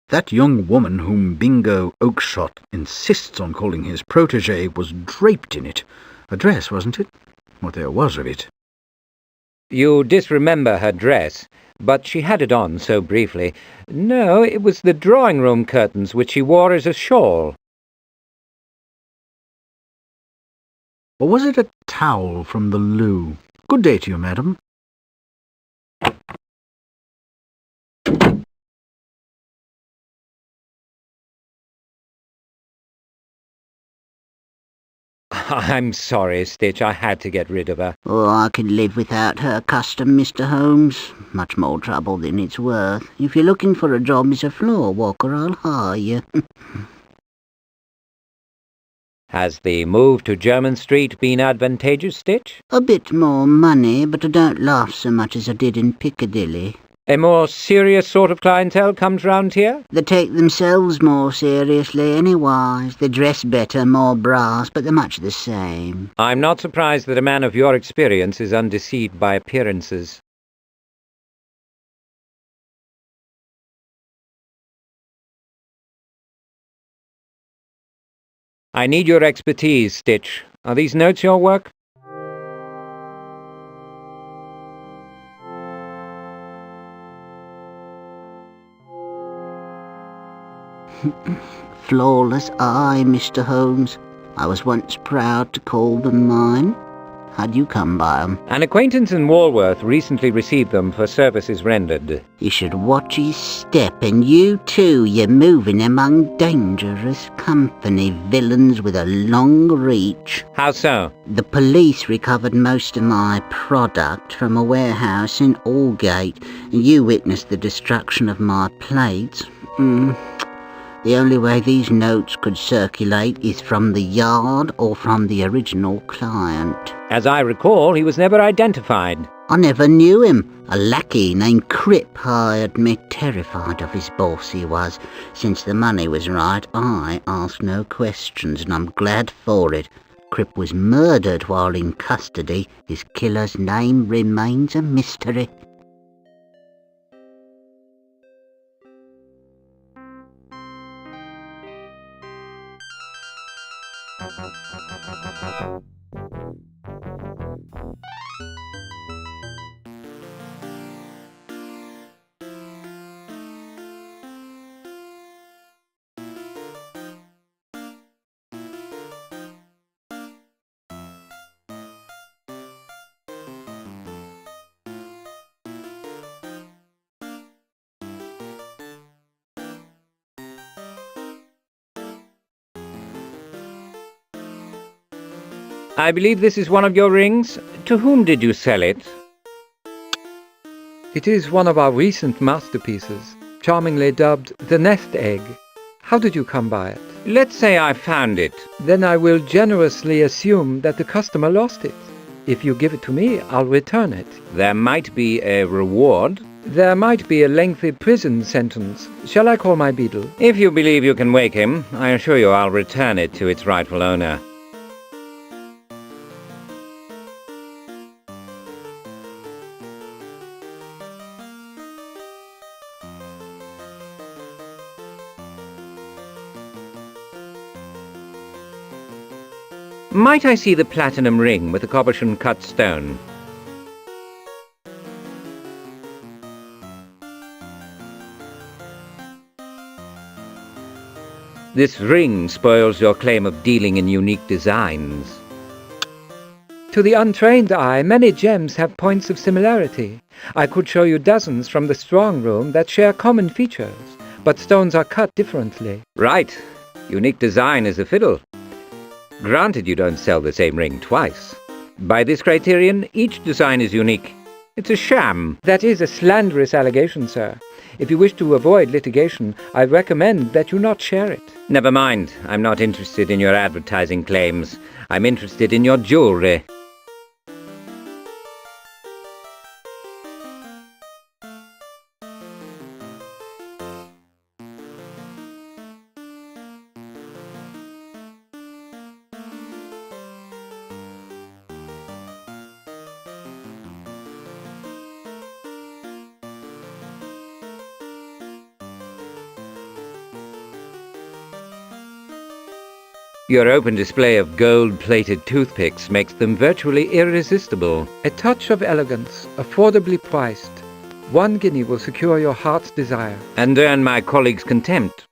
That young woman whom Bingo Oakshott insists on calling his protégé was draped in it. A dress, wasn't it? What there was of it. You disremember her dress, but she had it on so briefly. No, it was the drawing-room curtains which she wore as a shawl. Or was it a towel from the loo? Good day to you, madam. I'm sorry, Stitch. I had to get rid of her. Oh, I can live without her custom, Mr. Holmes. Much more trouble than it's worth. If you're looking for a job as a floor walker, I'll hire you. Has the move to Jermyn Street been advantageous, Stitch? A bit more money, but I don't laugh so much as I did in Piccadilly. A more serious sort of clientele comes round here? They take themselves more seriously anyways. They dress better, more brass, but they're much the same. I'm not surprised that a man of your experience is undeceived by appearances. I need your expertise, Stitch. Are these notes your work? Flawless eye, Mr. Holmes. I was once proud to call them mine. How'd you come by 'em? An acquaintance in Walworth recently received them for services rendered. You should watch his step, and you too. You're moving among dangerous company, villains with a long reach. How so? The police recovered most of my product from a warehouse in Aldgate, and you witnessed the destruction of my plates. The only way these notes could circulate is from the Yard or from the original client. As I recall, he was never identified. I never knew him. A lackey named Cripp hired me, terrified of his boss he was. Since the money was right, I asked no questions, and I'm glad for it. Cripp was murdered while in custody. His killer's name remains a mystery. I believe this is one of your rings. To whom did you sell it? It is one of our recent masterpieces, charmingly dubbed the nest egg. How did you come by it? Let's say I found it. Then I will generously assume that the customer lost it. If you give it to me, I'll return it. There might be a reward. There might be a lengthy prison sentence. Shall I call my beadle? If you believe you can wake him, I assure you I'll return it to its rightful owner. Might I see the platinum ring with the cabochon-cut stone? This ring spoils your claim of dealing in unique designs. To the untrained eye, many gems have points of similarity. I could show you dozens from the strong room that share common features, but stones are cut differently. Right. Unique design is a fiddle. Granted, you don't sell the same ring twice. By this criterion, each design is unique. It's a sham. That is a slanderous allegation, sir. If you wish to avoid litigation, I recommend that you not share it. Never mind. I'm not interested in your advertising claims. I'm interested in your jewelry. Your open display of gold-plated toothpicks makes them virtually irresistible. A touch of elegance, affordably priced. 1 guinea will secure your heart's desire. And earn my colleague's contempt.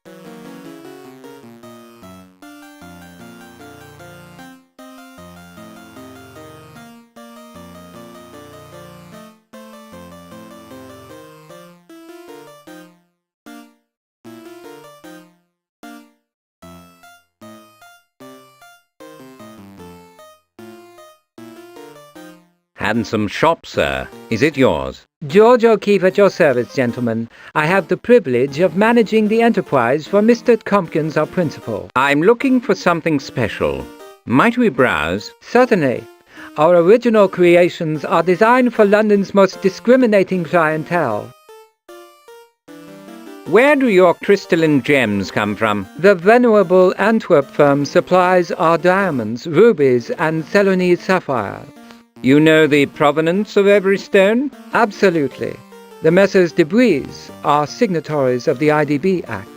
Handsome shop, sir. Is it yours? George O'Keefe at your service, gentlemen. I have the privilege of managing the enterprise for Mr. Tompkins, our principal. I'm looking for something special. Might we browse? Certainly. Our original creations are designed for London's most discriminating clientele. Where do your crystalline gems come from? The venerable Antwerp firm supplies our diamonds, rubies, and Ceylonese sapphires. You know the provenance of every stone? Absolutely. The Messrs. de Brise are signatories of the IDB Act.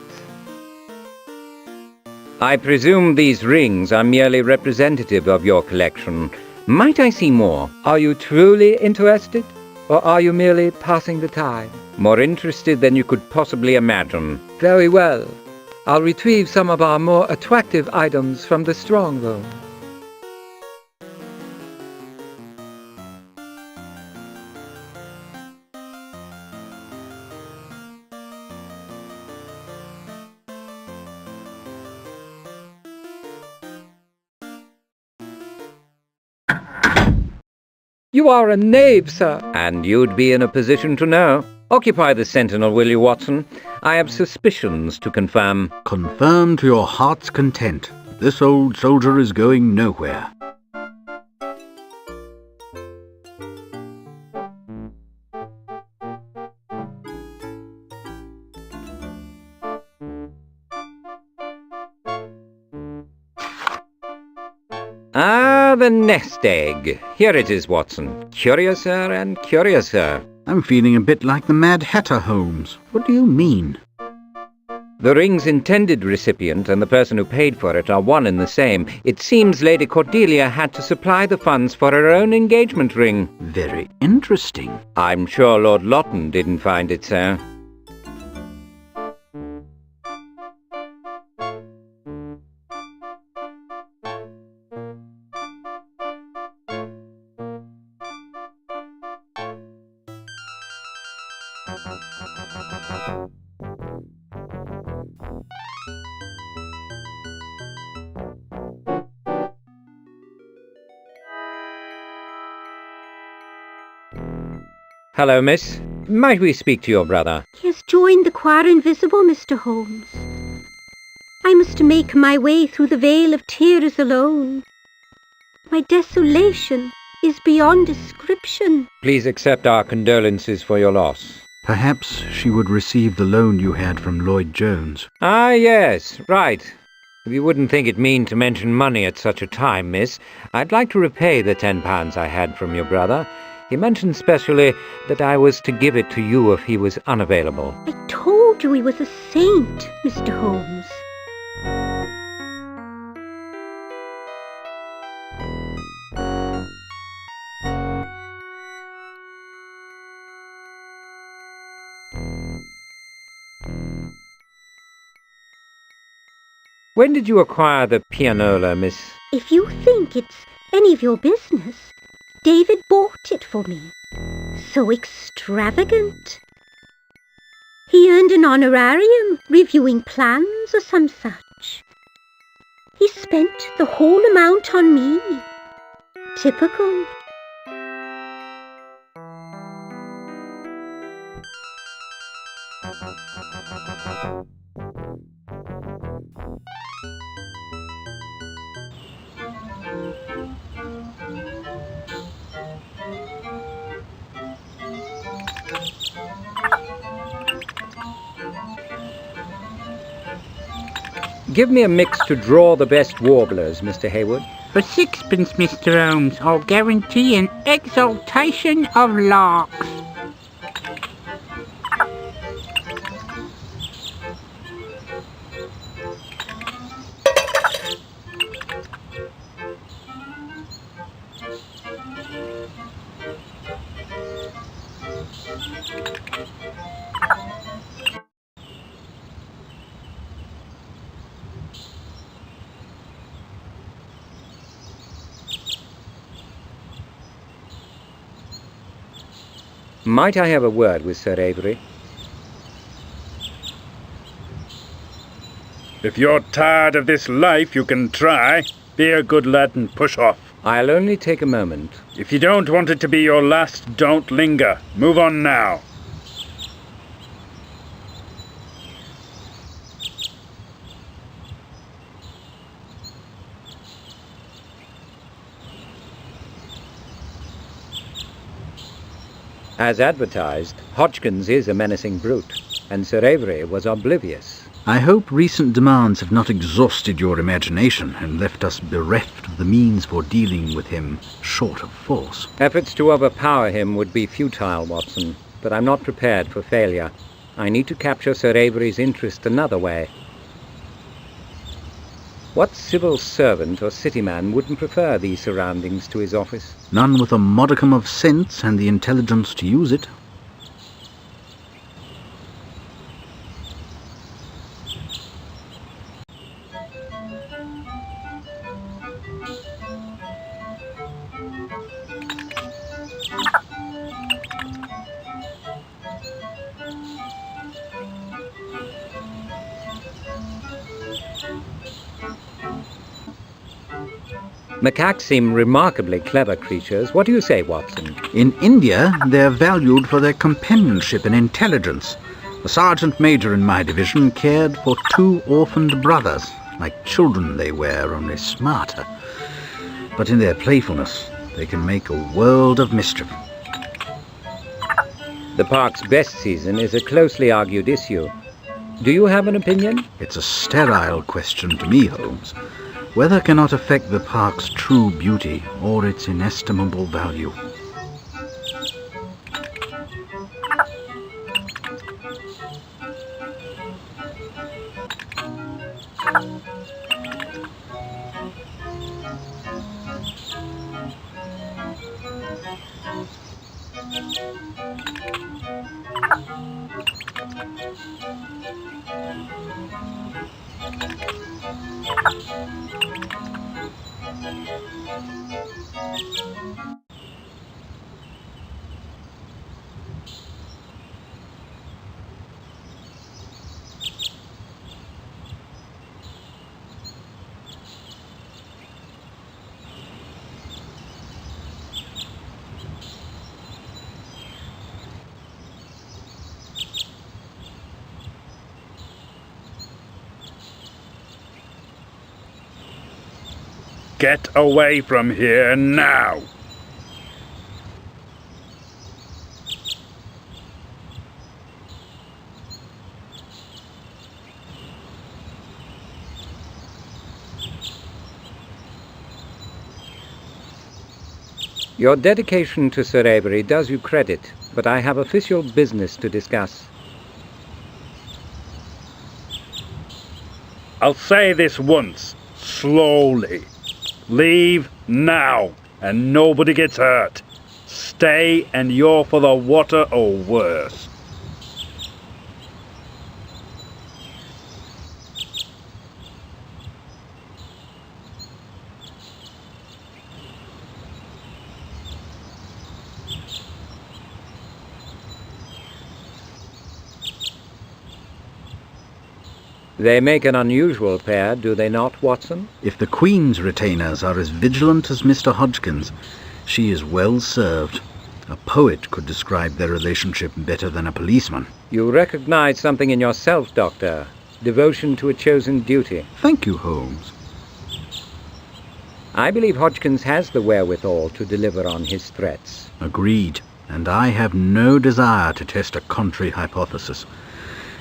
I presume these rings are merely representative of your collection. Might I see more? Are you truly interested, or are you merely passing the time? More interested than you could possibly imagine. Very well. I'll retrieve some of our more attractive items from the strong room. You are a knave, sir. And you'd be in a position to know. Occupy the sentinel, will you, Watson? I have suspicions to confirm. Confirm to your heart's content. This old soldier is going nowhere. Ah, the nest egg. Here it is, Watson. Curiouser and curiouser. I'm feeling a bit like the Mad Hatter, Holmes. What do you mean? The ring's intended recipient and the person who paid for it are one and the same. It seems Lady Cordelia had to supply the funds for her own engagement ring. Very interesting. I'm sure Lord Lawton didn't find it so. Hello, miss. Might we speak to your brother? He has joined the choir invisible, Mr. Holmes. I must make my way through the vale of tears alone. My desolation is beyond description. Please accept our condolences for your loss. Perhaps she would receive the loan you had from Lloyd Jones. Ah, yes, right. If you wouldn't think it mean to mention money at such a time, miss, I'd like to repay the £10 I had from your brother. He mentioned specially that I was to give it to you if he was unavailable. I told you he was a saint, Mr. Holmes. When did you acquire the pianola, miss? If you think it's any of your business, David bought it for me. So extravagant. He earned an honorarium reviewing plans or some such. He spent the whole amount on me. Typical. Give me a mix to draw the best warblers, Mr. Hayward. For sixpence, Mr. Holmes, I'll guarantee an exaltation of larks. Might I have a word with Sir Avery? If you're tired of this life, you can try. Be a good lad and push off. I'll only take a moment. If you don't want it to be your last, don't linger. Move on now. As advertised, Hodgkins is a menacing brute, and Sir Avery was oblivious. I hope recent demands have not exhausted your imagination and left us bereft of the means for dealing with him short of force. Efforts to overpower him would be futile, Watson, but I'm not prepared for failure. I need to capture Sir Avery's interest another way. What civil servant or city man wouldn't prefer these surroundings to his office? None with a modicum of sense and the intelligence to use it. Macaques seem remarkably clever creatures. What do you say, Watson? In India, they're valued for their companionship and intelligence. The sergeant major in my division cared for 2 orphaned brothers. Like children they were, only smarter. But in their playfulness, they can make a world of mischief. The park's best season is a closely argued issue. Do you have an opinion? It's a sterile question to me, Holmes. Weather cannot affect the park's true beauty or its inestimable value. Get away from here now! Your dedication to Sir Avery does you credit, but I have official business to discuss. I'll say this once, slowly. Leave now, and nobody gets hurt. Stay and you're for the water or worse. They make an unusual pair, do they not, Watson? If the Queen's retainers are as vigilant as Mr. Hodgkins, she is well served. A poet could describe their relationship better than a policeman. You recognize something in yourself, Doctor. Devotion to a chosen duty. Thank you, Holmes. I believe Hodgkins has the wherewithal to deliver on his threats. Agreed. And I have no desire to test a contrary hypothesis.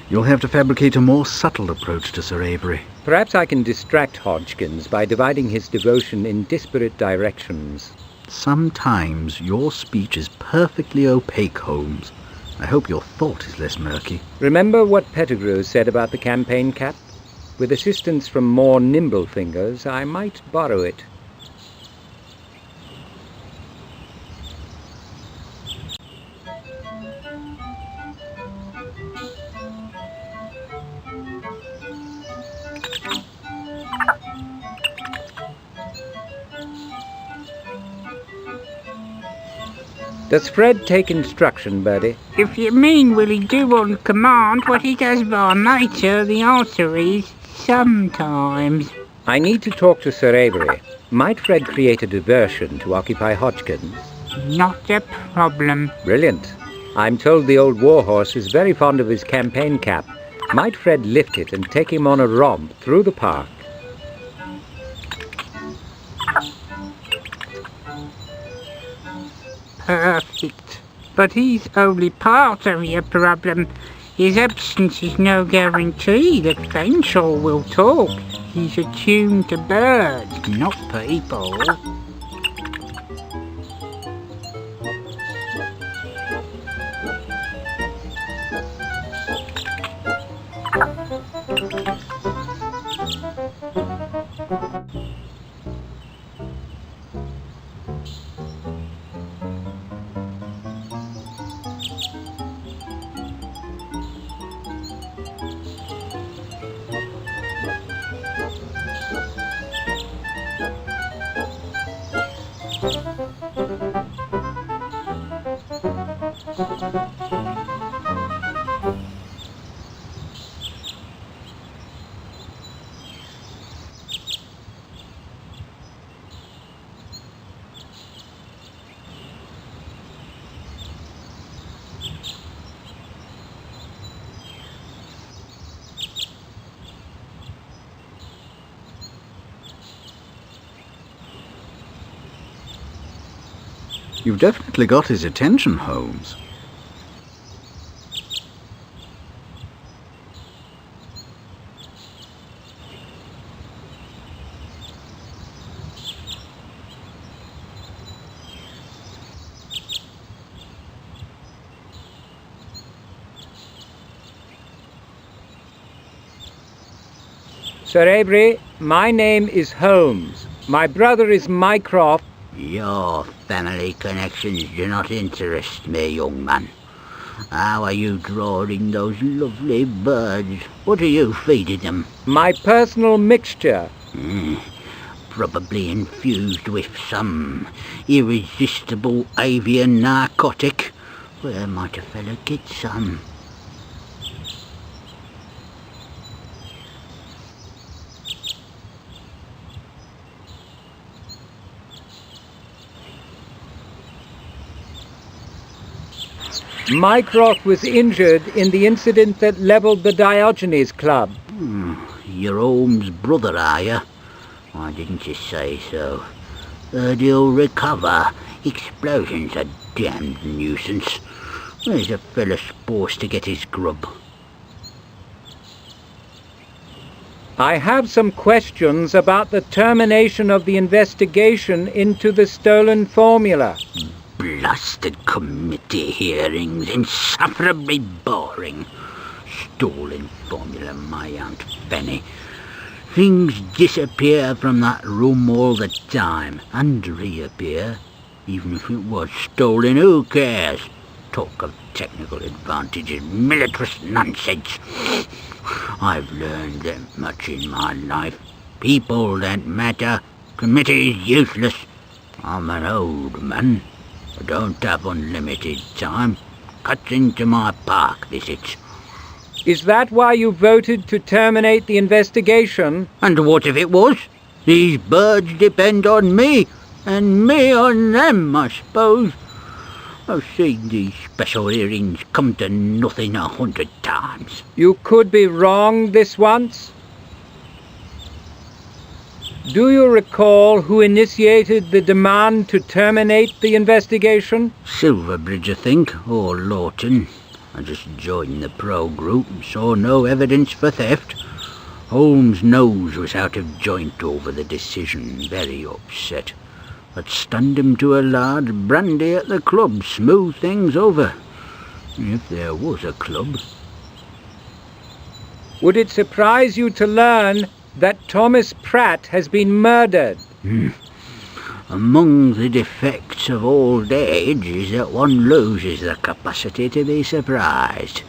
You'll have to fabricate a more subtle approach to Sir Avery. Perhaps I can distract Hodgkins by dividing his devotion in disparate directions. Sometimes your speech is perfectly opaque, Holmes. I hope your thought is less murky. Remember what Pettigrew said about the campaign cap? With assistance from more nimble fingers, I might borrow it. Does Fred take instruction, Bertie? If you mean will he do on command what he does by nature, the answer is sometimes. I need to talk to Sir Avery. Might Fred create a diversion to occupy Hodgkins? Not a problem. Brilliant. I'm told the old warhorse is very fond of his campaign cap. Might Fred lift it and take him on a romp through the park? Perfect. But he's only part of your problem. His absence is no guarantee that Fanshawe will talk. He's attuned to birds, not people. You've definitely got his attention, Holmes. Sir Avery, my name is Holmes. My brother is Mycroft. Your family connections do not interest me, young man. How are you drawing those lovely birds? What are you feeding them? My personal mixture. Probably infused with some irresistible avian narcotic. Where might a fellow get some? Mycroft was injured in the incident that levelled the Diogenes Club. You're Holmes' brother, are you? Why didn't you say so? Heard he'll recover. Explosions are damned nuisance. Where's a fella supposed to get his grub? I have some questions about the termination of the investigation into the stolen formula. Blasted committee hearings, insufferably boring. Stolen formula, my Aunt Fanny. Things disappear from that room all the time, and reappear. Even if it was stolen, who cares? Talk of technical advantages, militarist nonsense. I've learned that much in my life. People don't matter. Committee's useless. I'm an old man. I don't have unlimited time. Cuts into my park visits. Is that why you voted to terminate the investigation? And what if it was? These birds depend on me, and me on them, I suppose. I've seen these special hearings come to nothing 100 times. You could be wrong this once. Do you recall who initiated the demand to terminate the investigation? Silverbridge, I think, or Lawton. I just joined the pro group and saw no evidence for theft. Holmes' nose was out of joint over the decision, very upset. I'd stand him to a large brandy at the club, smooth things over. If there was a club. Would it surprise you to learn that Thomas Pratt has been murdered? Among the defects of old age is that one loses the capacity to be surprised.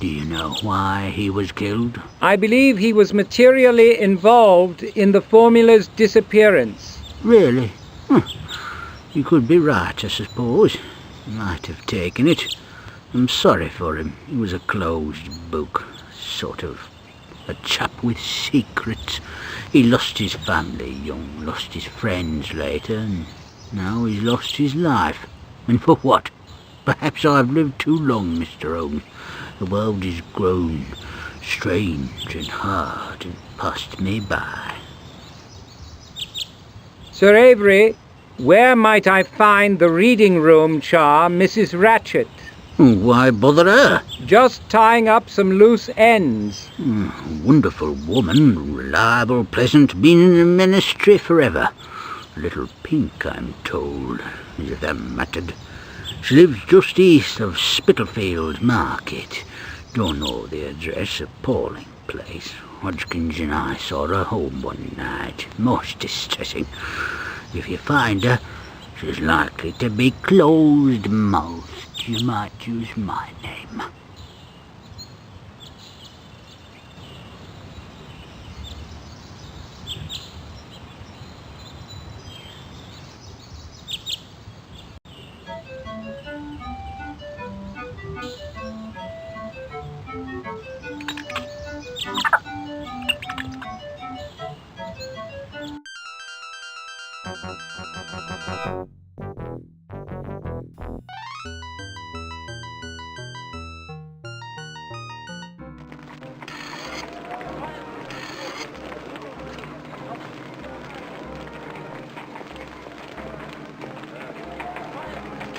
Do you know why he was killed? I believe he was materially involved in the formula's disappearance. Really? You could be right, I suppose. He might have taken it. I'm sorry for him. He was a closed book. Sort of a chap with secrets. He lost his family young, lost his friends later, and now he's lost his life. And for what? Perhaps I've lived too long, Mr. Holmes. The world has grown strange and hard and passed me by. Sir Avery, where might I find the reading room char, Mrs. Ratchet? Why bother her? Just tying up some loose ends. Wonderful woman, reliable, pleasant, been in the ministry forever. A little pink, I'm told, as if that mattered. She lives just east of Spitalfield Market. Don't know the address, appalling place. Hodgkins and I saw her home one night. Most distressing. If you find her, she's likely to be closed-mouthed. You might use my name.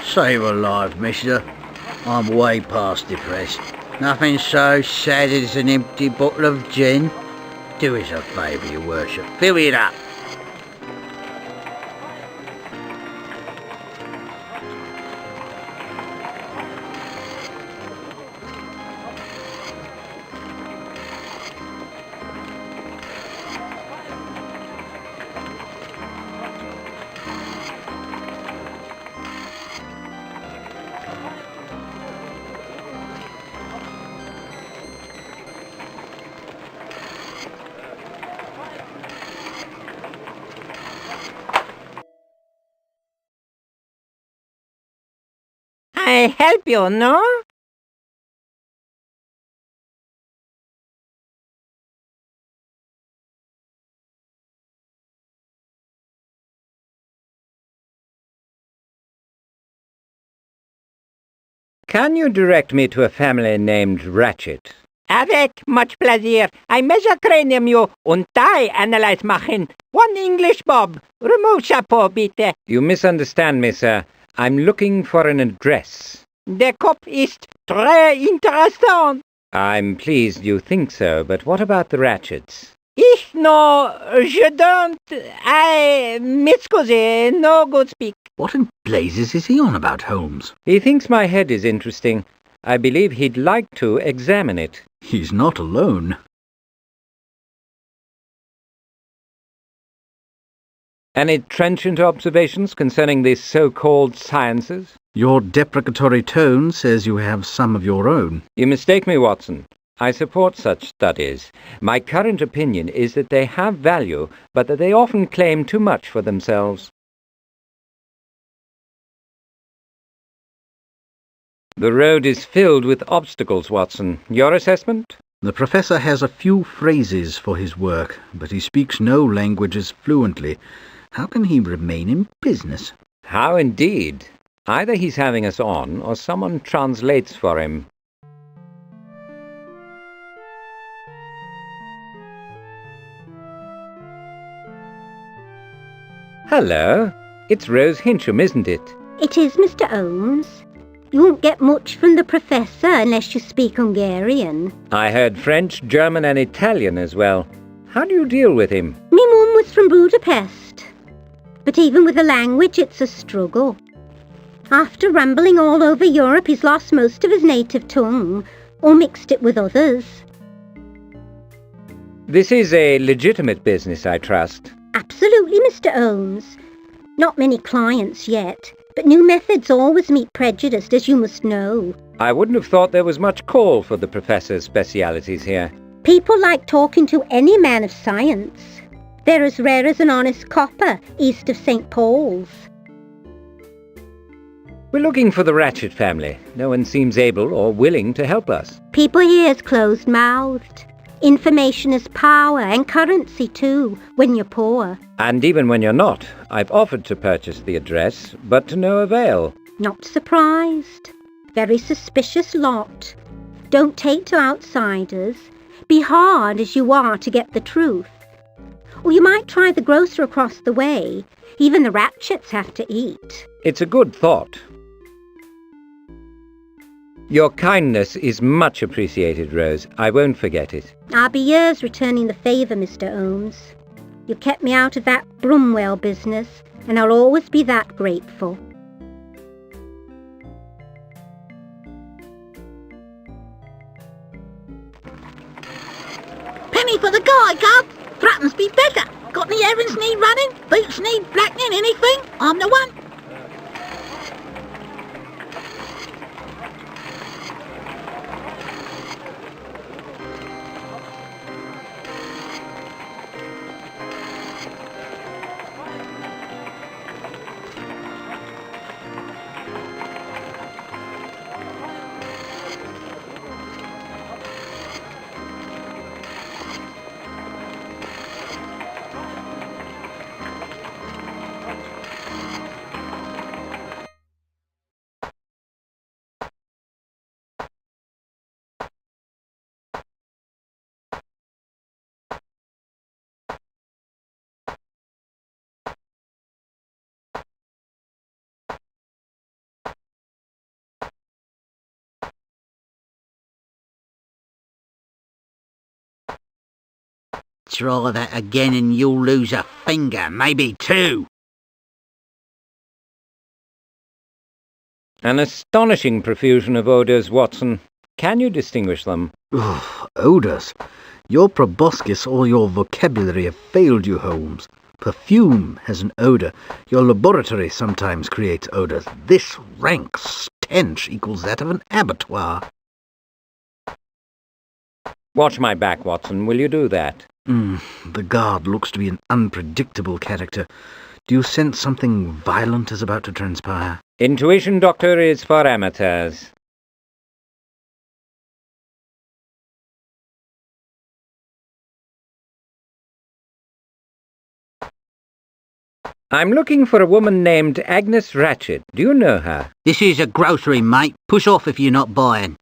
Save a life, mister. I'm way past depressed. Nothing so sad as an empty bottle of gin. Do us a favour, your worship. Fill it up. I help you, no? Can you direct me to a family named Ratchet? Avec much pleasure. I measure cranium you und I analyze machen. One English bob. Remove chapeau, bitte. You misunderstand me, sir. I'm looking for an address. Der Kopf ist très interessant. I'm pleased you think so, but what about the Ratchets? Ich je don't, m'excuse, no good speak. What in blazes is he on about, Holmes? He thinks my head is interesting. I believe he'd like to examine it. He's not alone. Any trenchant observations concerning the so-called sciences? Your deprecatory tone says you have some of your own. You mistake me, Watson. I support such studies. My current opinion is that they have value, but that they often claim too much for themselves. The road is filled with obstacles, Watson. Your assessment? The professor has a few phrases for his work, but he speaks no languages fluently. How can he remain in business? How indeed? Either he's having us on, or someone translates for him. Hello. It's Rose Hincham, isn't it? It is, Mr. Holmes. You won't get much from the professor unless you speak Hungarian. I heard French, German and Italian as well. How do you deal with him? Me mum was from Budapest. But even with the language, it's a struggle. After rambling all over Europe, he's lost most of his native tongue, or mixed it with others. This is a legitimate business, I trust. Absolutely, Mr. Holmes. Not many clients yet, but new methods always meet prejudice, as you must know. I wouldn't have thought there was much call for the professor's specialities here. People like talking to any man of science. They're as rare as an honest copper east of St. Paul's. We're looking for the Ratchet family. No one seems able or willing to help us. People here is closed-mouthed. Information is power, and currency too, when you're poor. And even when you're not, I've offered to purchase the address, but to no avail. Not surprised. Very suspicious lot. Don't take to outsiders. Be hard as you are to get the truth. Or you might try the grocer across the way. Even the Ratchets have to eat. It's a good thought. Your kindness is much appreciated, Rose. I won't forget it. I'll be years returning the favour, Mr. Holmes. You kept me out of that Brumwell business, and I'll always be that grateful. Penny for the guy, Gov. Threepence be better. Got any errands need running? Boots need blackening, anything? I'm the one. Try that again and you'll lose a finger, maybe two. An astonishing profusion of odours, Watson. Can you distinguish them? Odours? Your proboscis or your vocabulary have failed you, Holmes. Perfume has an odour. Your laboratory sometimes creates odours. This rank stench equals that of an abattoir. Watch my back, Watson. Will you do that? The guard looks to be an unpredictable character. Do you sense something violent is about to transpire? Intuition, Doctor, is for amateurs. I'm looking for a woman named Agnes Ratchet. Do you know her? This is a grocery, mate. Push off if you're not buying.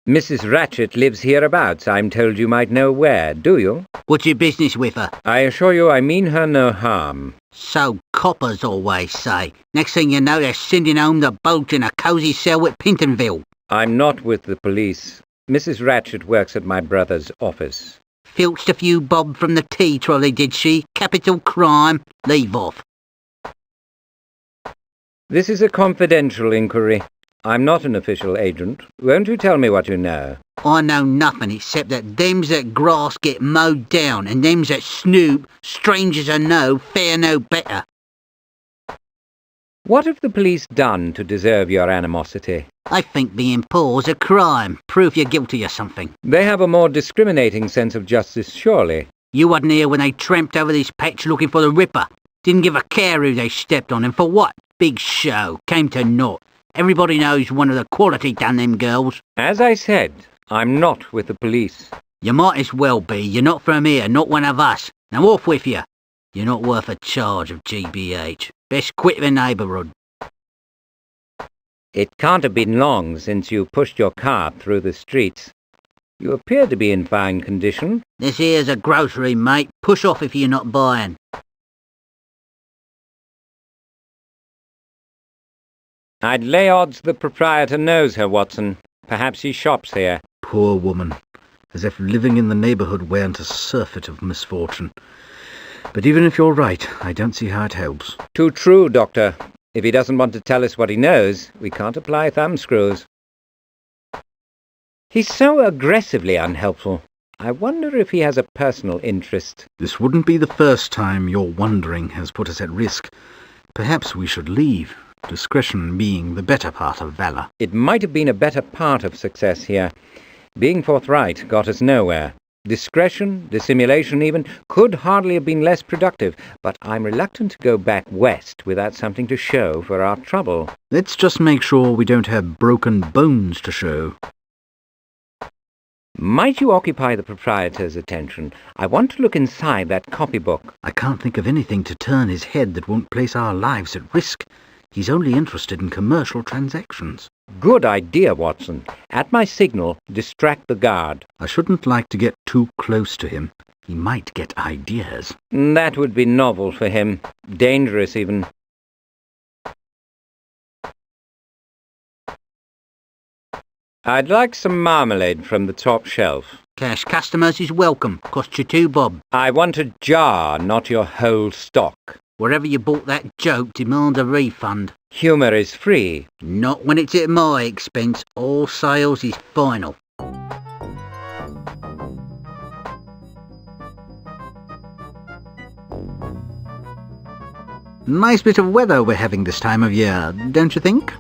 Mrs. Ratchet lives hereabouts. I'm told you might know where, do you? What's your business with her? I assure you I mean her no harm. So coppers always say. Next thing you know, they're sending home the boat in a cosy cell at Pintonville. I'm not with the police. Mrs. Ratchet works at my brother's office. Filched a few bob from the tea trolley, did she? Capital crime. Leave off. This is a confidential inquiry. I'm not an official agent. Won't you tell me what you know? I know nothing except that thems that grass get mowed down and thems that snoop, strangers I know, fare no better. What have the police done to deserve your animosity? I think being poor's a crime. Prove you're guilty of something. They have a more discriminating sense of justice, surely. You wasn't here when they tramped over this patch looking for the Ripper. Didn't give a care who they stepped on and for what. Big show. Came to naught. Everybody knows one of the quality done them girls. As I said, I'm not with the police. You might as well be. You're not from here, not one of us. Now off with you. You're not worth a charge of GBH. Best quit the neighbourhood. It can't have been long since you pushed your cart through the streets. You appear to be in fine condition. This here's a grocery, mate. Push off if you're not buying. I'd lay odds the proprietor knows her, Watson. Perhaps he shops here. Poor woman. As if living in the neighbourhood weren't a surfeit of misfortune. But even if you're right, I don't see how it helps. Too true, Doctor. If he doesn't want to tell us what he knows, we can't apply thumbscrews. He's so aggressively unhelpful. I wonder if he has a personal interest. This wouldn't be the first time your wandering has put us at risk. Perhaps we should leave. Discretion being the better part of valour. It might have been a better part of success here. Being forthright got us nowhere. Discretion, dissimulation even, could hardly have been less productive, but I'm reluctant to go back west without something to show for our trouble. Let's just make sure we don't have broken bones to show. Might you occupy the proprietor's attention? I want to look inside that copybook. I can't think of anything to turn his head that won't place our lives at risk. He's only interested in commercial transactions. Good idea, Watson. At my signal, distract the guard. I shouldn't like to get too close to him. He might get ideas. That would be novel for him. Dangerous, even. I'd like some marmalade from the top shelf. Cash customers is welcome. Cost you $2 bob. I want a jar, not your whole stock. Wherever you bought that joke, demand a refund. Humour is free. Not when it's at my expense. All sales is final. Nice bit of weather we're having this time of year, don't you think?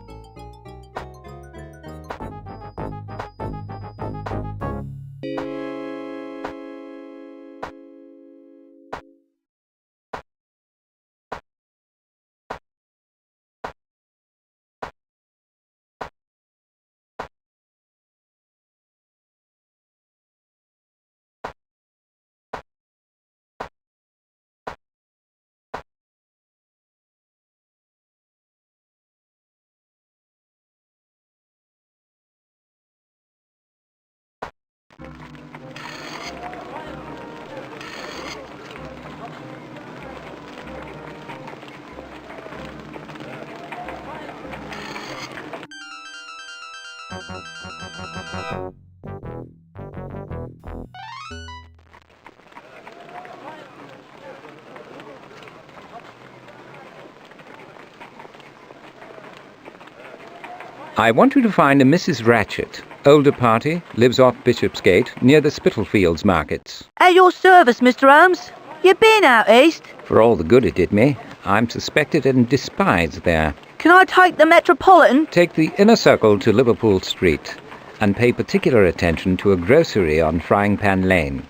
I want you to find a Mrs. Ratchet. Older party, lives off Bishopsgate, near the Spitalfields markets. At your service, Mr. Holmes. You been out east? For all the good it did me, I'm suspected and despised there. Can I take the Metropolitan? Take the inner circle to Liverpool Street, and pay particular attention to a grocery on Frying Pan Lane.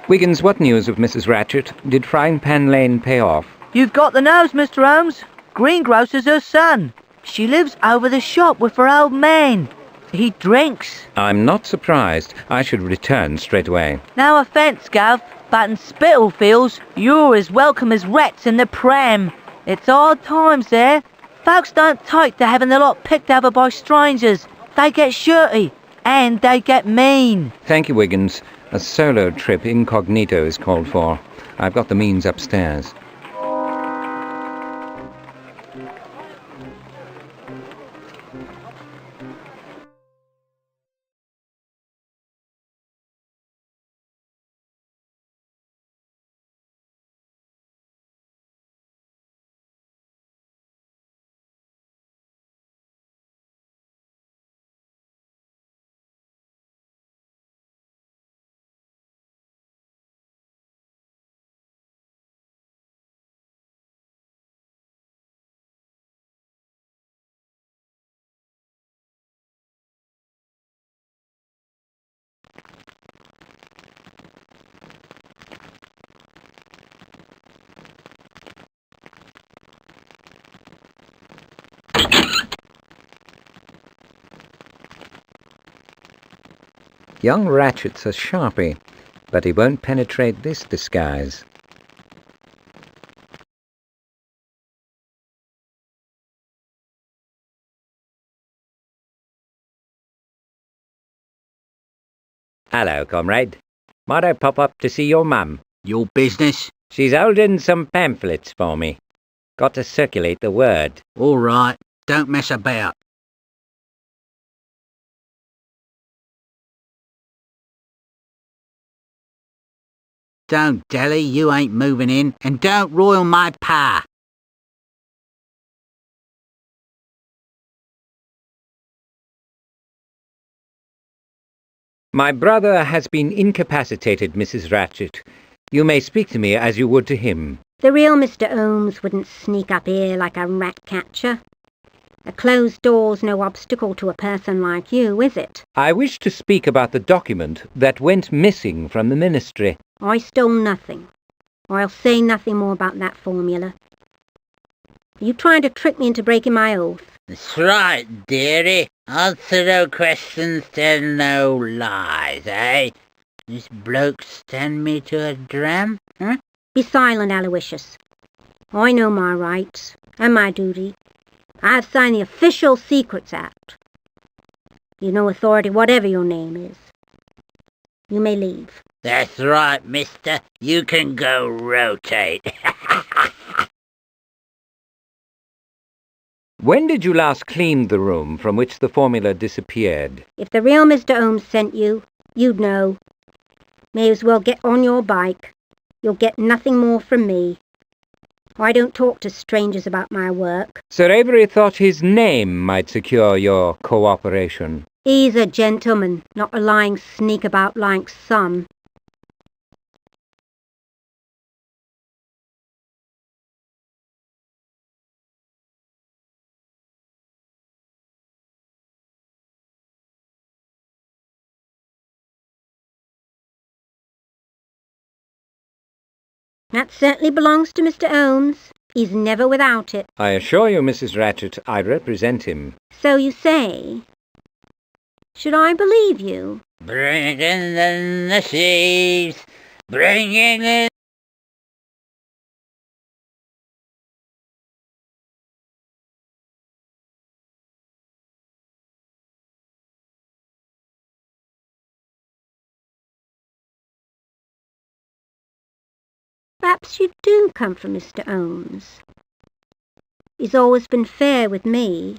Wiggins, what news of Mrs. Ratchet? Did Frying Pan Lane pay off? You've got the nose, Mr. Holmes. Greengrocer's her son. She lives over the shop with her old man. He drinks. I'm not surprised. I should return straight away. No offence, Gov, but in Spitalfields, you're as welcome as rats in the pram. It's odd times there. Folks don't take to having the lot picked over by strangers. They get shirty, and they get mean. Thank you, Wiggins. A solo trip incognito is called for. I've got the means upstairs. Young Ratchet's a sharpie, but he won't penetrate this disguise. Hello, comrade. Might I pop up to see your mum? Your business? She's holding some pamphlets for me. Got to circulate the word. All right, don't mess about. Don't dally, you ain't moving in, and don't roil my pie. My brother has been incapacitated, Mrs. Ratchet. You may speak to me as you would to him. The real Mr. Holmes wouldn't sneak up here like a rat catcher. A closed door's no obstacle to a person like you, is it? I wish to speak about the document that went missing from the ministry. I stole nothing. I'll say nothing more about that formula. Are you trying to trick me into breaking my oath? That's right, dearie. Answer no questions, tell no lies, eh? This bloke stand me to a dram, huh? Be silent, Aloysius. I know my rights and my duty. I've signed the Official Secrets Act. You've no authority, whatever your name is. You may leave. That's right, mister. You can go rotate. When did you last clean the room from which the formula disappeared? If the real Mr. Holmes sent you, you'd know. May as well get on your bike. You'll get nothing more from me. I don't talk to strangers about my work. Sir Avery thought his name might secure your cooperation. He's a gentleman, not a lying sneak about like some. That certainly belongs to Mr. Holmes. He's never without it. I assure you, Mrs. Ratchet, I represent him. So you say. Should I believe you? Bring in the sheaves. Bring in... Perhaps you do come from Mr. Holmes. He's always been fair with me.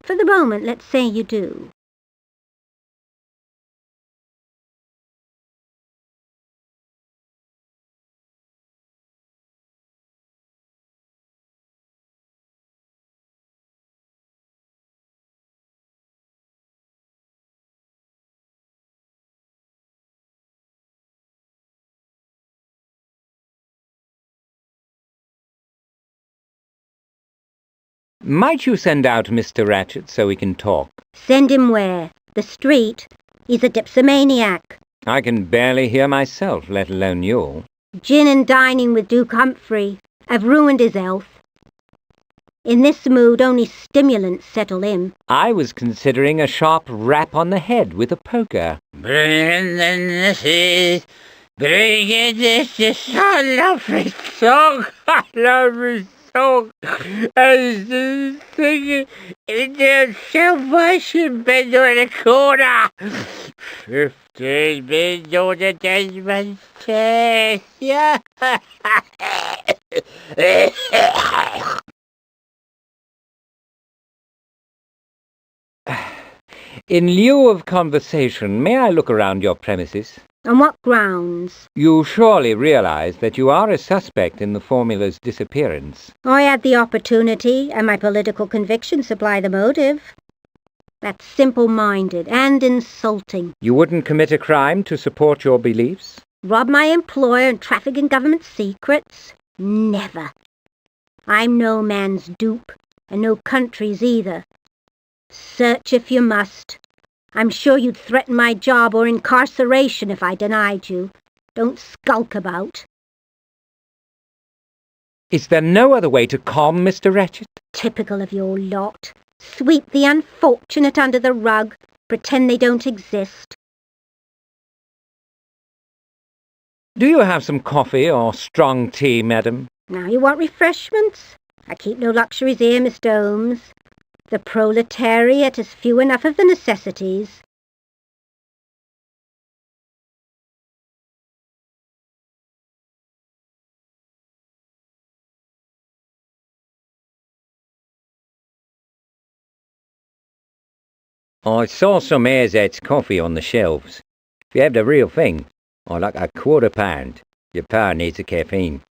For the moment, let's say you do. Might you send out Mr. Ratchet so we can talk? Send him where? The street? He's a dipsomaniac. I can barely hear myself, let alone you. Gin and dining with Duke Humphrey have ruined his health. In this mood, only stimulants settle him. I was considering a sharp rap on the head with a poker. Bring in this song, I love his song, as the singing in the salvation bed on the corner. 15 men on the Desmond chest, yeah. In lieu of conversation, may I look around your premises? On what grounds? You surely realize that you are a suspect in the formula's disappearance. I had the opportunity, and my political convictions supply the motive. That's simple-minded and insulting. You wouldn't commit a crime to support your beliefs? Rob my employer and traffic in government secrets? Never. I'm no man's dupe, and no country's either. Search if you must. I'm sure you'd threaten my job or incarceration if I denied you. Don't skulk about. Is there no other way to calm Mr. Ratchet? Typical of your lot. Sweep the unfortunate under the rug. Pretend they don't exist. Do you have some coffee or strong tea, madam? Now you want refreshments? I keep no luxuries here, Mr. Holmes. The proletariat has few enough of the necessities. I saw some AZ's coffee on the shelves. If you have the real thing, I'd like a £1/4. Your pa needs the caffeine.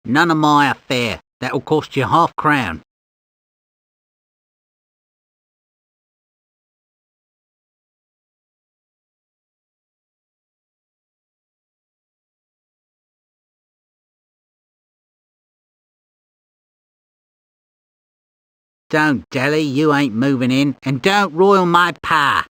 None of my affair. That'll cost you £half-crown. Don't, Deli, you ain't moving in, and don't roil my pa.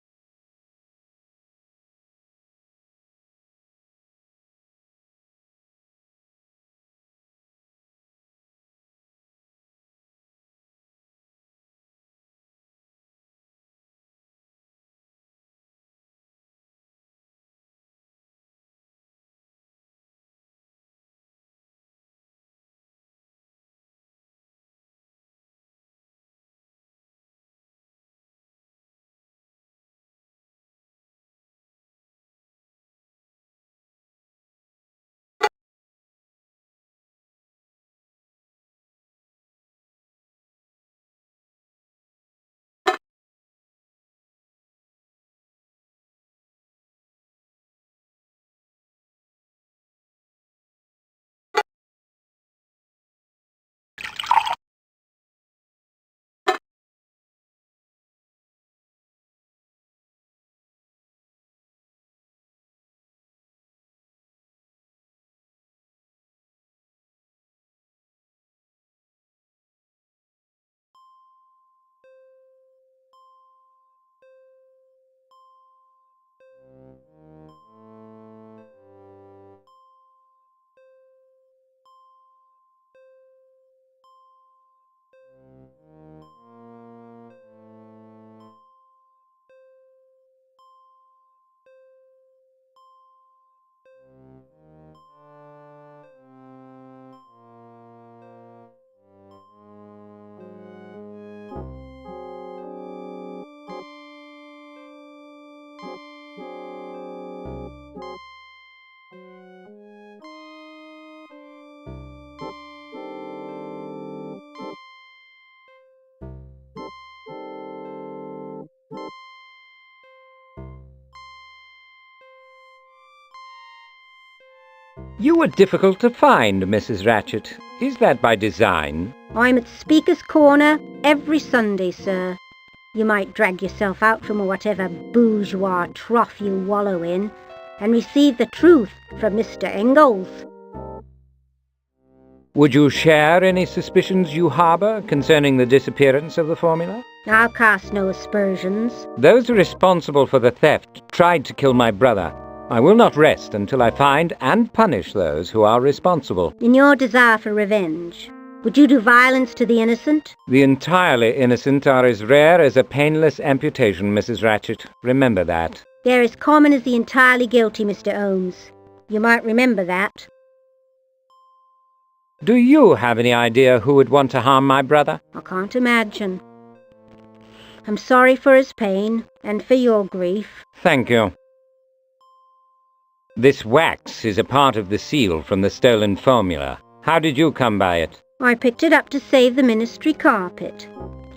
You were difficult to find, Mrs. Ratchet. Is that by design? I'm at Speaker's Corner every Sunday, sir. You might drag yourself out from whatever bourgeois trough you wallow in and receive the truth from Mr. Eales. Would you share any suspicions you harbour concerning the disappearance of the formula? I'll cast no aspersions. Those responsible for the theft tried to kill my brother. I will not rest until I find and punish those who are responsible. In your desire for revenge, would you do violence to the innocent? The entirely innocent are as rare as a painless amputation, Mrs. Ratchet. Remember that. They're as common as the entirely guilty, Mr. Holmes. You might remember that. Do you have any idea who would want to harm my brother? I can't imagine. I'm sorry for his pain, and for your grief. Thank you. This wax is a part of the seal from the stolen formula. How did you come by it? I picked it up to save the ministry carpet.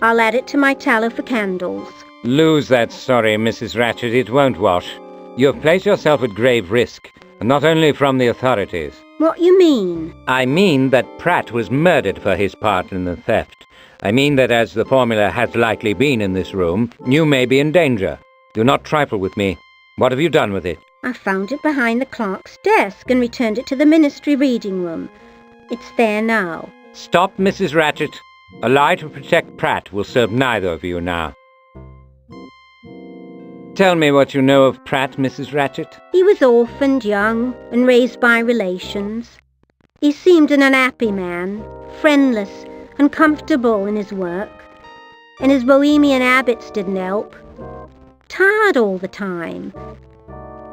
I'll add it to my tallow for candles. Lose that story, Mrs. Ratchet. It won't wash. You have placed yourself at grave risk, and not only from the authorities. What you mean? I mean that Pratt was murdered for his part in the theft. I mean that as the formula has likely been in this room, you may be in danger. Do not trifle with me. What have you done with it? I found it behind the clerk's desk and returned it to the ministry reading room. It's there now. Stop, Mrs. Ratchet. A lie to protect Pratt will serve neither of you now. Tell me what you know of Pratt, Mrs. Ratchet. He was orphaned young and raised by relations. He seemed an unhappy man, friendless, uncomfortable in his work, and his bohemian habits didn't help. Tired all the time.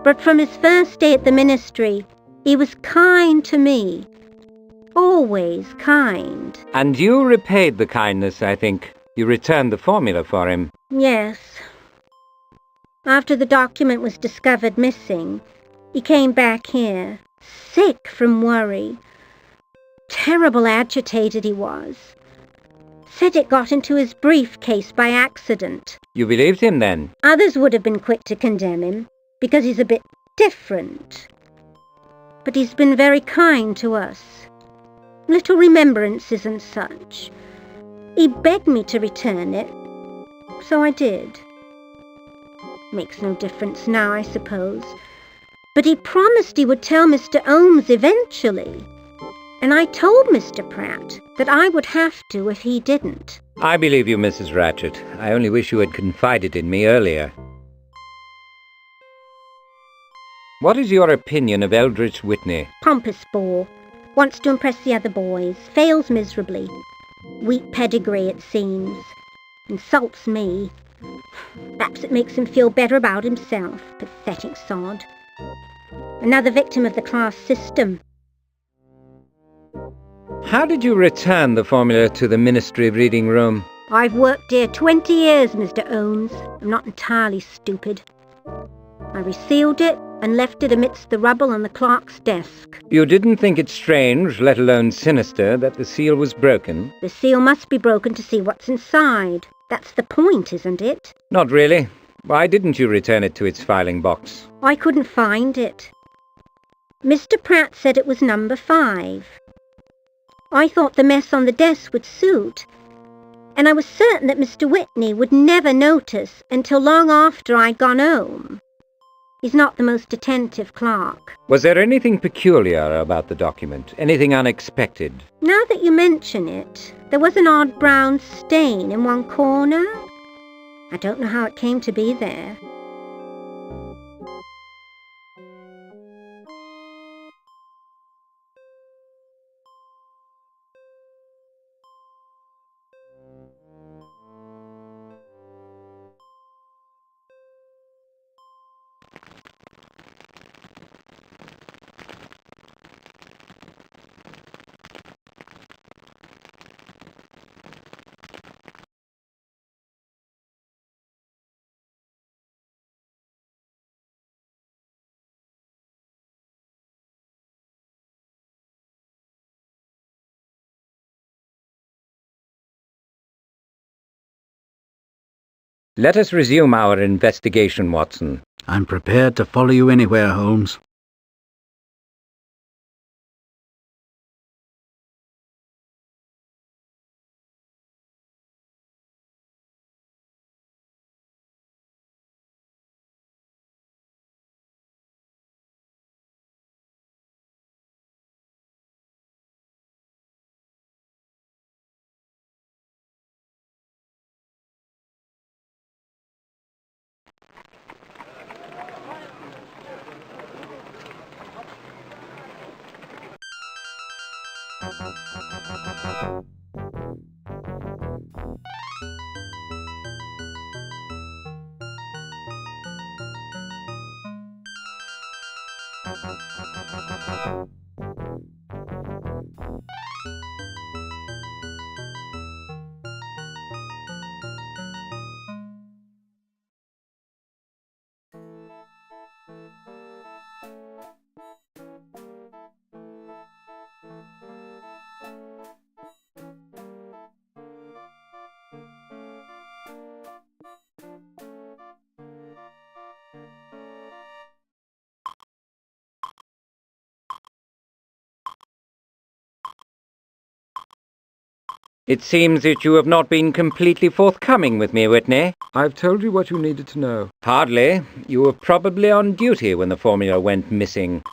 But from his first day at the ministry, he was kind to me. Always kind. And you repaid the kindness, I think. You returned the formula for him. Yes. After the document was discovered missing, he came back here, sick from worry. Terrible agitated he was. Said it got into his briefcase by accident. You believed him, then? Others would have been quick to condemn him, because he's a bit different. But he's been very kind to us. Little remembrances and such. He begged me to return it, so I did. Makes no difference now, I suppose. But he promised he would tell Mr. Holmes eventually. And I told Mr. Pratt that I would have to if he didn't. I believe you, Mrs. Ratchet. I only wish you had confided in me earlier. What is your opinion of Eldridge Whitney? Pompous bore. Wants to impress the other boys. Fails miserably. Weak pedigree, it seems. Insults me. Perhaps it makes him feel better about himself. Pathetic sod. Another victim of the class system. How did you return the formula to the ministry reading room? I've worked here 20 years, Mr. Holmes. I'm not entirely stupid. I resealed it and left it amidst the rubble on the clerk's desk. You didn't think it strange, let alone sinister, that the seal was broken? The seal must be broken to see what's inside. That's the point, isn't it? Not really. Why didn't you return it to its filing box? I couldn't find it. Mr. Pratt said it was number 5. I thought the mess on the desk would suit, and I was certain that Mr. Whitney would never notice until long after I'd gone home. He's not the most attentive clerk. Was there anything peculiar about the document? Anything unexpected? Now that you mention it, there was an odd brown stain in one corner. I don't know how it came to be there. Let us resume our investigation, Watson. I'm prepared to follow you anywhere, Holmes. It seems that you have not been completely forthcoming with me, Whitney. I've told you what you needed to know. Hardly. You were probably on duty when the formula went missing.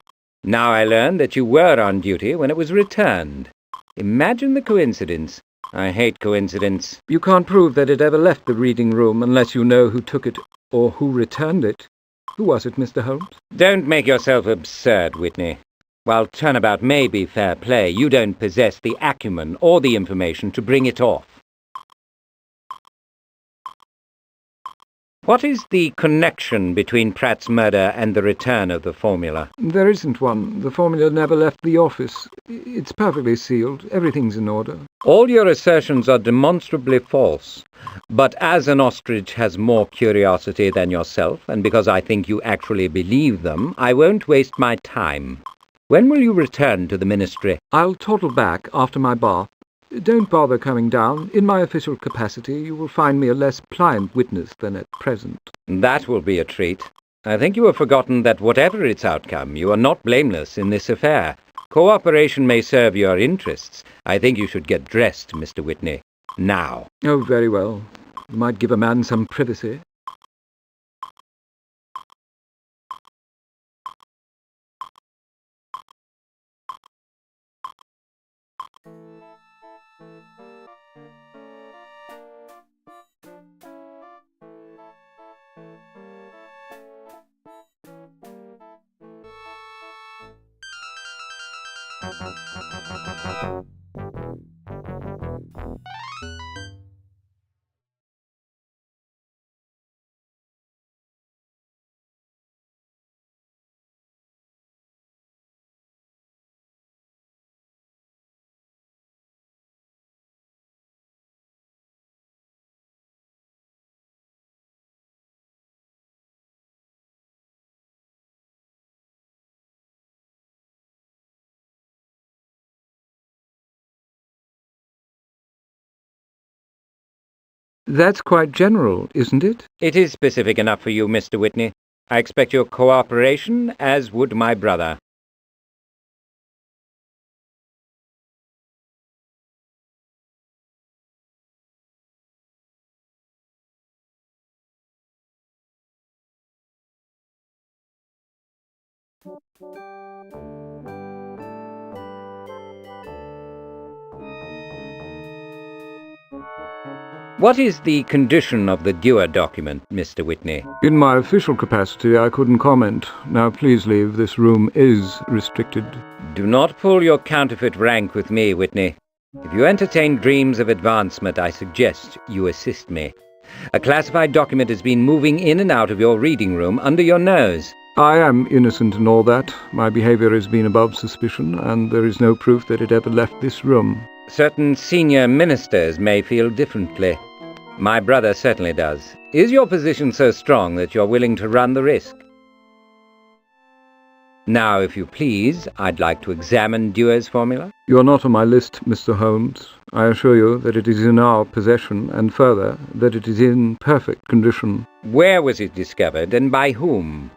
Now I learn that you were on duty when it was returned. Imagine the coincidence. I hate coincidence. You can't prove that it ever left the reading room unless you know who took it or who returned it. Who was it, Mr. Holmes? Don't make yourself absurd, Whitney. While turnabout may be fair play, you don't possess the acumen or the information to bring it off. What is the connection between Pratt's murder and the return of the formula? There isn't one. The formula never left the office. It's perfectly sealed. Everything's in order. All your assertions are demonstrably false. But as an ostrich has more curiosity than yourself, and because I think you actually believe them, I won't waste my time. When will you return to the ministry? I'll toddle back after my bath. Don't bother coming down. In my official capacity, you will find me a less pliant witness than at present. That will be a treat. I think you have forgotten that whatever its outcome, you are not blameless in this affair. Cooperation may serve your interests. I think you should get dressed, Mr. Whitney. Now. Oh, very well. You might give a man some privacy. That's quite general, isn't it? It is specific enough for you, Mr. Whitney. I expect your cooperation, as would my brother. What is the condition of the Dewar document, Mr. Whitney? In my official capacity, I couldn't comment. Now, please leave. This room is restricted. Do not pull your counterfeit rank with me, Whitney. If you entertain dreams of advancement, I suggest you assist me. A classified document has been moving in and out of your reading room under your nose. I am innocent in all that. My behavior has been above suspicion, and there is no proof that it ever left this room. Certain senior ministers may feel differently. My brother certainly does. Is your position so strong that you're willing to run the risk? Now, if you please, I'd like to examine Dewar's formula. You're not on my list, Mr. Holmes. I assure you that it is in our possession, and further, that it is in perfect condition. Where was it discovered, and by whom?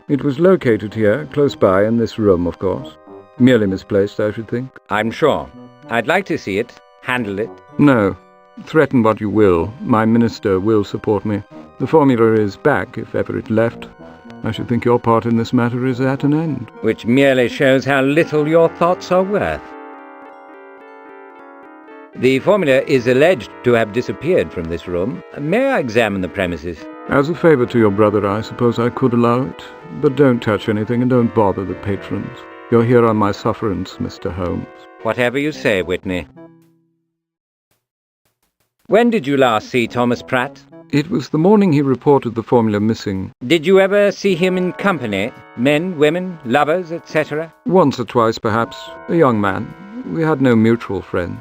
It was located here, close by, in this room, of course. Merely misplaced, I should think. I'm sure. I'd like to see it. Handle it. No. Threaten what you will. My minister will support me. The formula is back, if ever it left. I should think your part in this matter is at an end. Which merely shows how little your thoughts are worth. The formula is alleged to have disappeared from this room. May I examine the premises? As a favour to your brother, I suppose I could allow it. But don't touch anything and don't bother the patrons. You're here on my sufferance, Mr. Holmes. Whatever you say, Whitney. When did you last see Thomas Pratt? It was the morning he reported the formula missing. Did you ever see him in company? Men, women, lovers, etc.? Once or twice, perhaps. A young man. We had no mutual friends.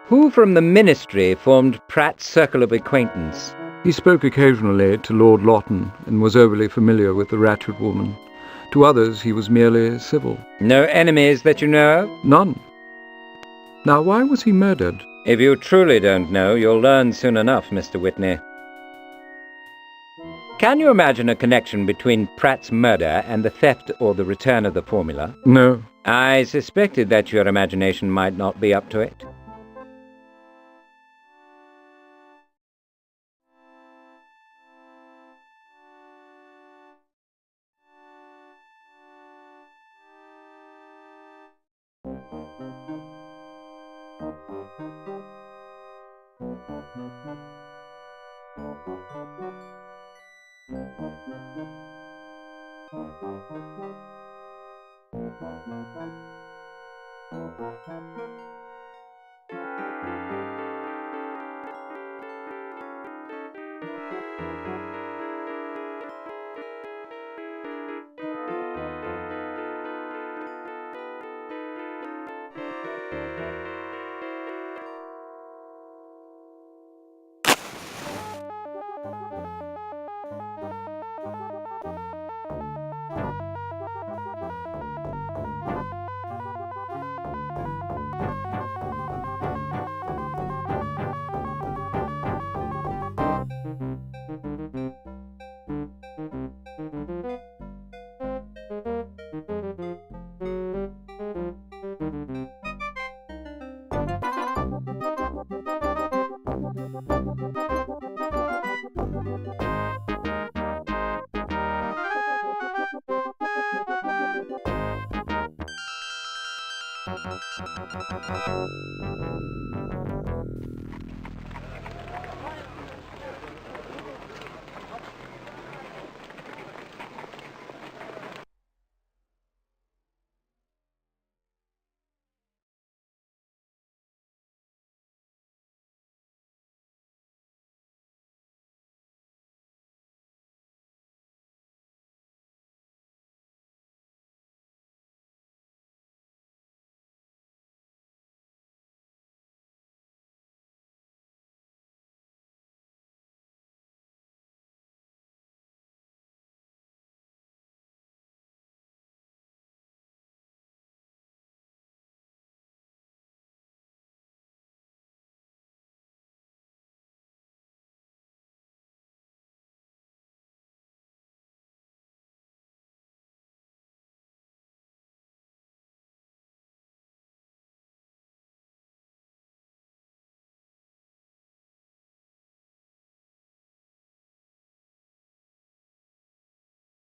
Who from the ministry formed Pratt's circle of acquaintance? He spoke occasionally to Lord Lawton and was overly familiar with the Ratchet woman. To others he was merely civil. No enemies that you know of? None. Now, why was he murdered? If you truly don't know, you'll learn soon enough, Mr. Whitney. Can you imagine a connection between Pratt's murder and the theft or the return of the formula? No. I suspected that your imagination might not be up to it.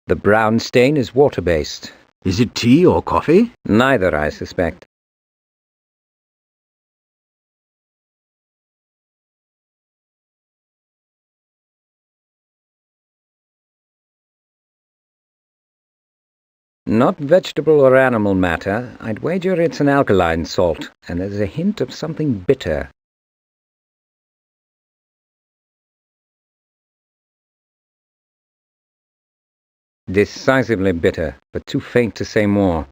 The brown stain is water-based. Is it tea or coffee? Neither, I suspect. Not vegetable or animal matter. I'd wager it's an alkaline salt, and there's a hint of something bitter. Decisively bitter, but too faint to say more.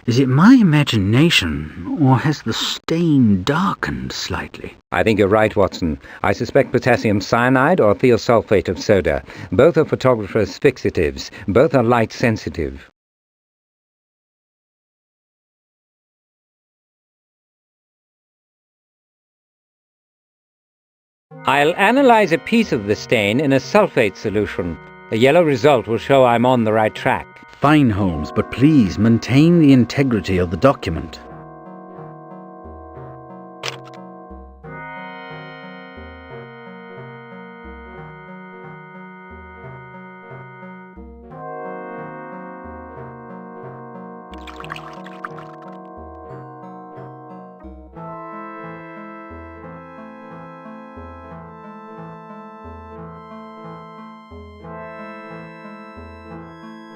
Is it my imagination, or has the stain darkened slightly? I think you're right, Watson. I suspect potassium cyanide or thiosulfate of soda. Both are photographers' fixatives. Both are light-sensitive. I'll analyze a piece of the stain in a sulfate solution. The yellow result will show I'm on the right track. Fine, Holmes, but please maintain the integrity of the document.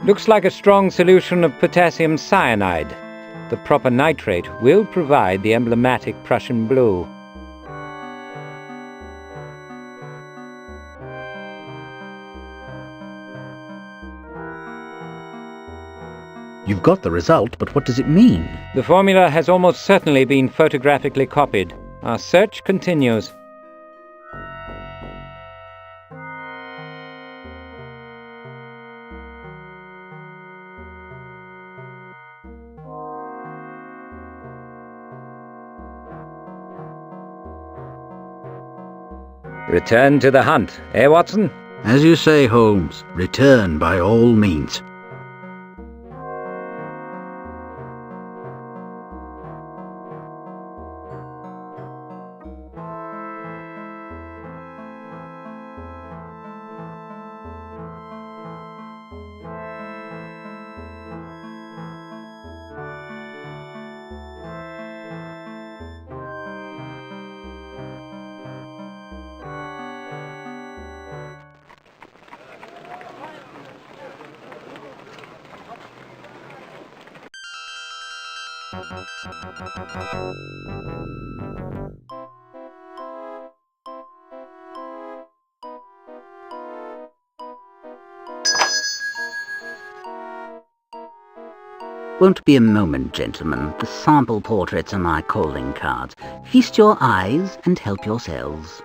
Looks like a strong solution of potassium cyanide. The proper nitrate will provide the emblematic Prussian blue. You've got the result, but what does it mean? The formula has almost certainly been photographically copied. Our search continues. Return to the hunt, eh, Watson? As you say, Holmes, return by all means. Won't be a moment, gentlemen. The sample portraits are my calling cards. Feast your eyes and help yourselves.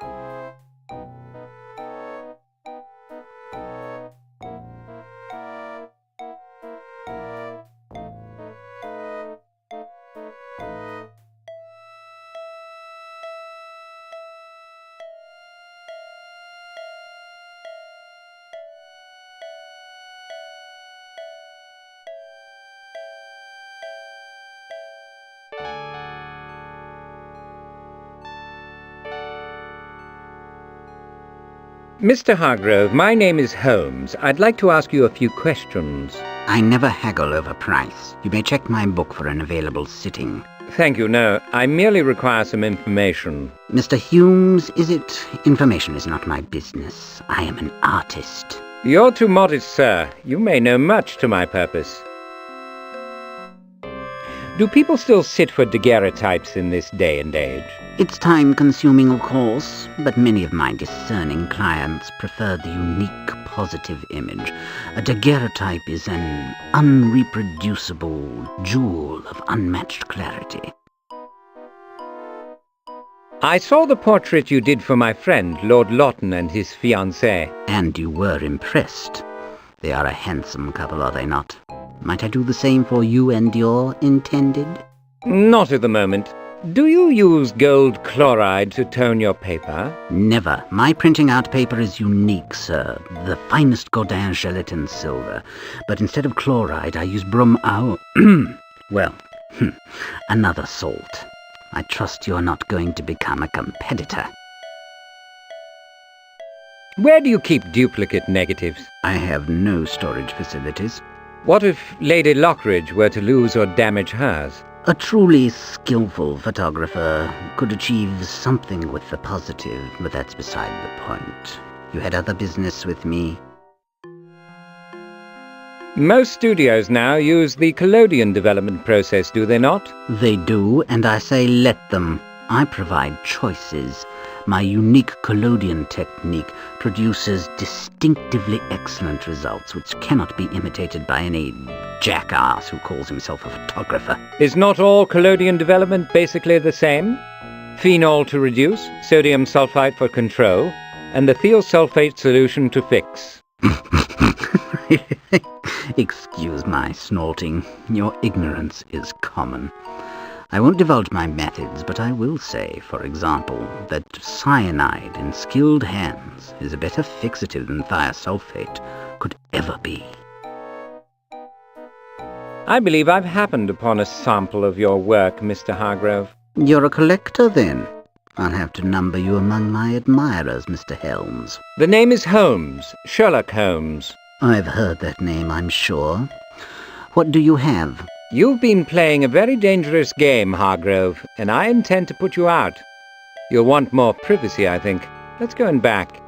Mr. Hargrove, my name is Holmes. I'd like to ask you a few questions. I never haggle over price. You may check my book for an available sitting. Thank you, no. I merely require some information. Mr. Holmes, is it? Information is not my business. I am an artist. You're too modest, sir. You may know much to my purpose. Do people still sit for daguerreotypes in this day and age? It's time-consuming, of course, but many of my discerning clients prefer the unique positive image. A daguerreotype is an unreproducible jewel of unmatched clarity. I saw the portrait you did for my friend, Lord Lawton, and his fiancée. And you were impressed. They are a handsome couple, are they not? Might I do the same for you and your intended? Not at the moment. Do you use gold chloride to tone your paper? Never. My printing out paper is unique, sir. The finest Godin gelatin silver. But instead of chloride, I use another salt. I trust you're not going to become a competitor. Where do you keep duplicate negatives? I have no storage facilities. What if Lady Lockridge were to lose or damage hers? A truly skillful photographer could achieve something with the positive, but that's beside the point. You had other business with me. Most studios now use the collodion development process, do they not? They do, and I say let them. I provide choices. My unique collodion technique produces distinctively excellent results which cannot be imitated by any jackass who calls himself a photographer. Is not all collodion development basically the same? Phenol to reduce, sodium sulfite for control, and the thiosulfate solution to fix. Excuse my snorting. Your ignorance is common. I won't divulge my methods, but I will say, for example, that cyanide in skilled hands is a better fixative than thiosulfate could ever be. I believe I've happened upon a sample of your work, Mr. Hargrove. You're a collector, then? I'll have to number you among my admirers, Mr. Holmes. The name is Holmes, Sherlock Holmes. I've heard that name, I'm sure. What do you have? You've been playing a very dangerous game, Hargrove, and I intend to put you out. You'll want more privacy, I think. Let's go in back.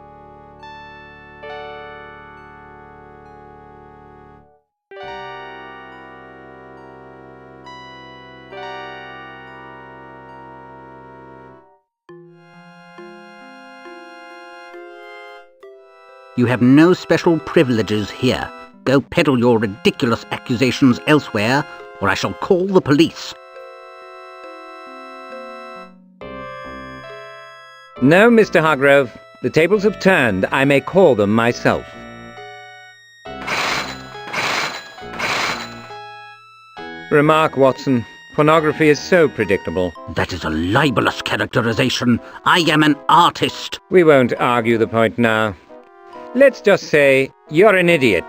You have no special privileges here. Go peddle your ridiculous accusations elsewhere, or I shall call the police. No, Mr. Hargrove. The tables have turned. I may call them myself. Remark, Watson. Pornography is so predictable. That is a libelous characterization. I am an artist. We won't argue the point now. Let's just say you're an idiot.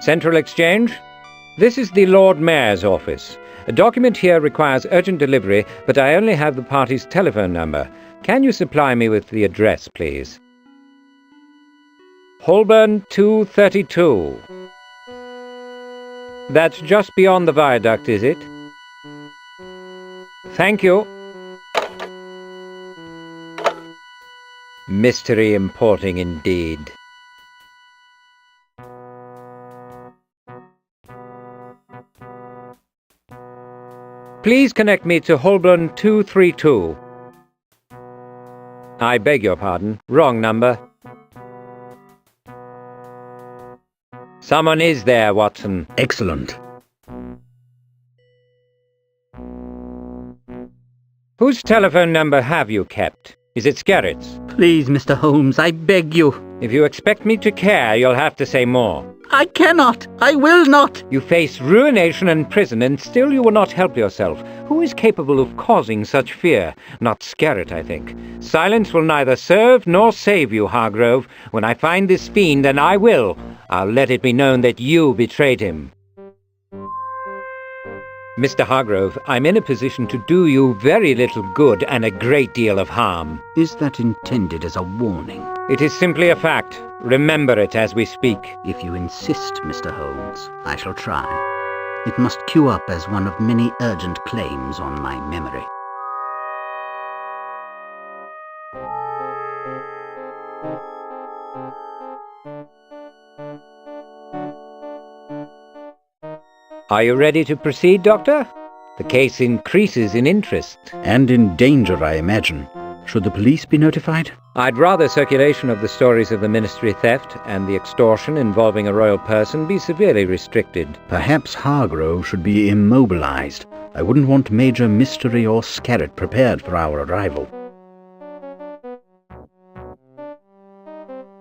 Central Exchange? This is the Lord Mayor's office. A document here requires urgent delivery, but I only have the party's telephone number. Can you supply me with the address, please? Holborn 232. That's just beyond the viaduct, is it? Thank you. Mystery importing indeed. Please connect me to Holborn 232. I beg your pardon. Wrong number. Someone is there, Watson. Excellent. Whose telephone number have you kept? Is it Skerritt's? Please, Mr. Holmes, I beg you. If you expect me to care, you'll have to say more. I cannot. I will not. You face ruination and prison, and still you will not help yourself. Who is capable of causing such fear? Not Skerritt, I think. Silence will neither serve nor save you, Hargrove. When I find this fiend, and I will, I'll let it be known that you betrayed him. Mr. Hargrove, I'm in a position to do you very little good and a great deal of harm. Is that intended as a warning? It is simply a fact. Remember it as we speak. If you insist, Mr. Holmes, I shall try. It must queue up as one of many urgent claims on my memory. Are you ready to proceed, Doctor? The case increases in interest. And in danger, I imagine. Should the police be notified? I'd rather circulation of the stories of the ministry theft and the extortion involving a royal person be severely restricted. Perhaps Hargrove should be immobilized. I wouldn't want Major Mystery or Skerritt prepared for our arrival.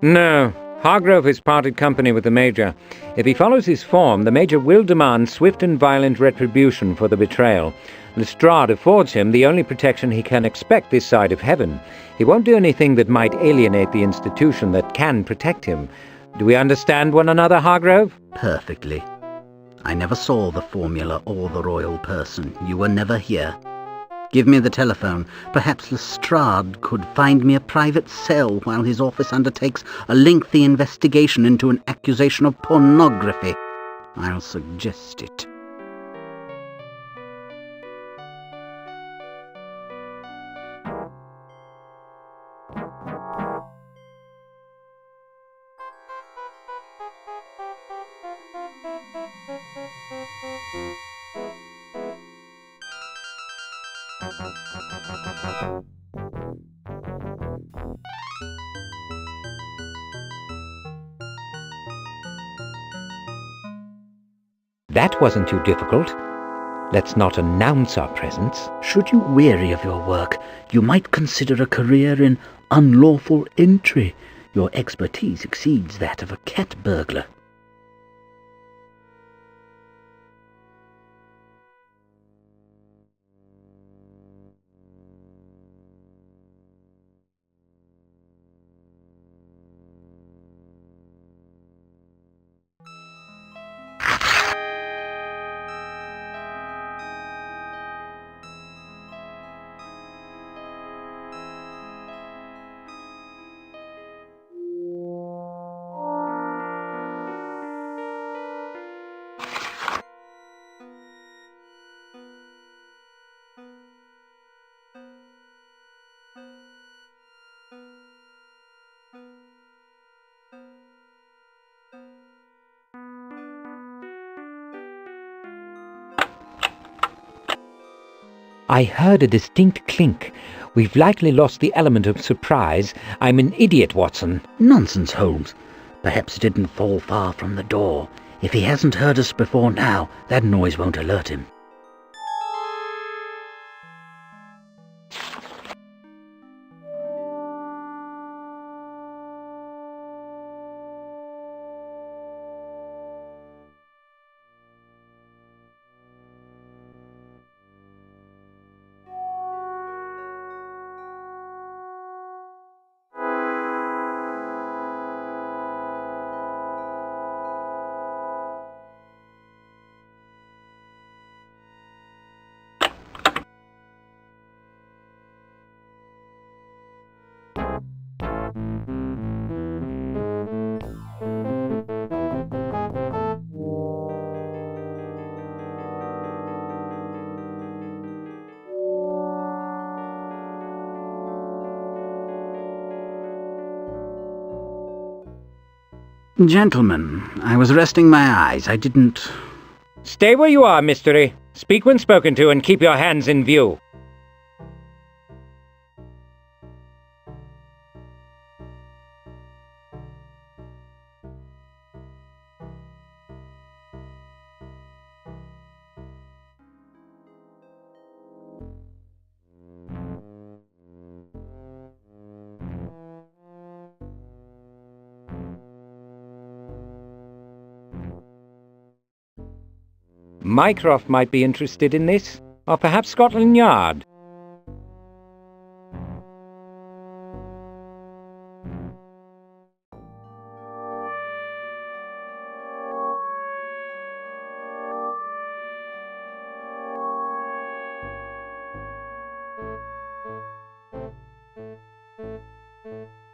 No. Hargrove has parted company with the Major. If he follows his form, the Major will demand swift and violent retribution for the betrayal. Lestrade affords him the only protection he can expect this side of heaven. He won't do anything that might alienate the institution that can protect him. Do we understand one another, Hargrove? Perfectly. I never saw the formula or the royal person. You were never here. Give me the telephone. Perhaps Lestrade could find me a private cell while his office undertakes a lengthy investigation into an accusation of pornography. I'll suggest it. That wasn't too difficult. Let's not announce our presence. Should you weary of your work, you might consider a career in unlawful entry. Your expertise exceeds that of a cat burglar. I heard a distinct clink. We've likely lost the element of surprise. I'm an idiot, Watson. Nonsense, Holmes. Perhaps it didn't fall far from the door. If he hasn't heard us before now, that noise won't alert him. Gentlemen, I was resting my eyes. I didn't... Stay where you are, Mystery. Speak when spoken to and keep your hands in view. Mycroft might be interested in this, or perhaps Scotland Yard.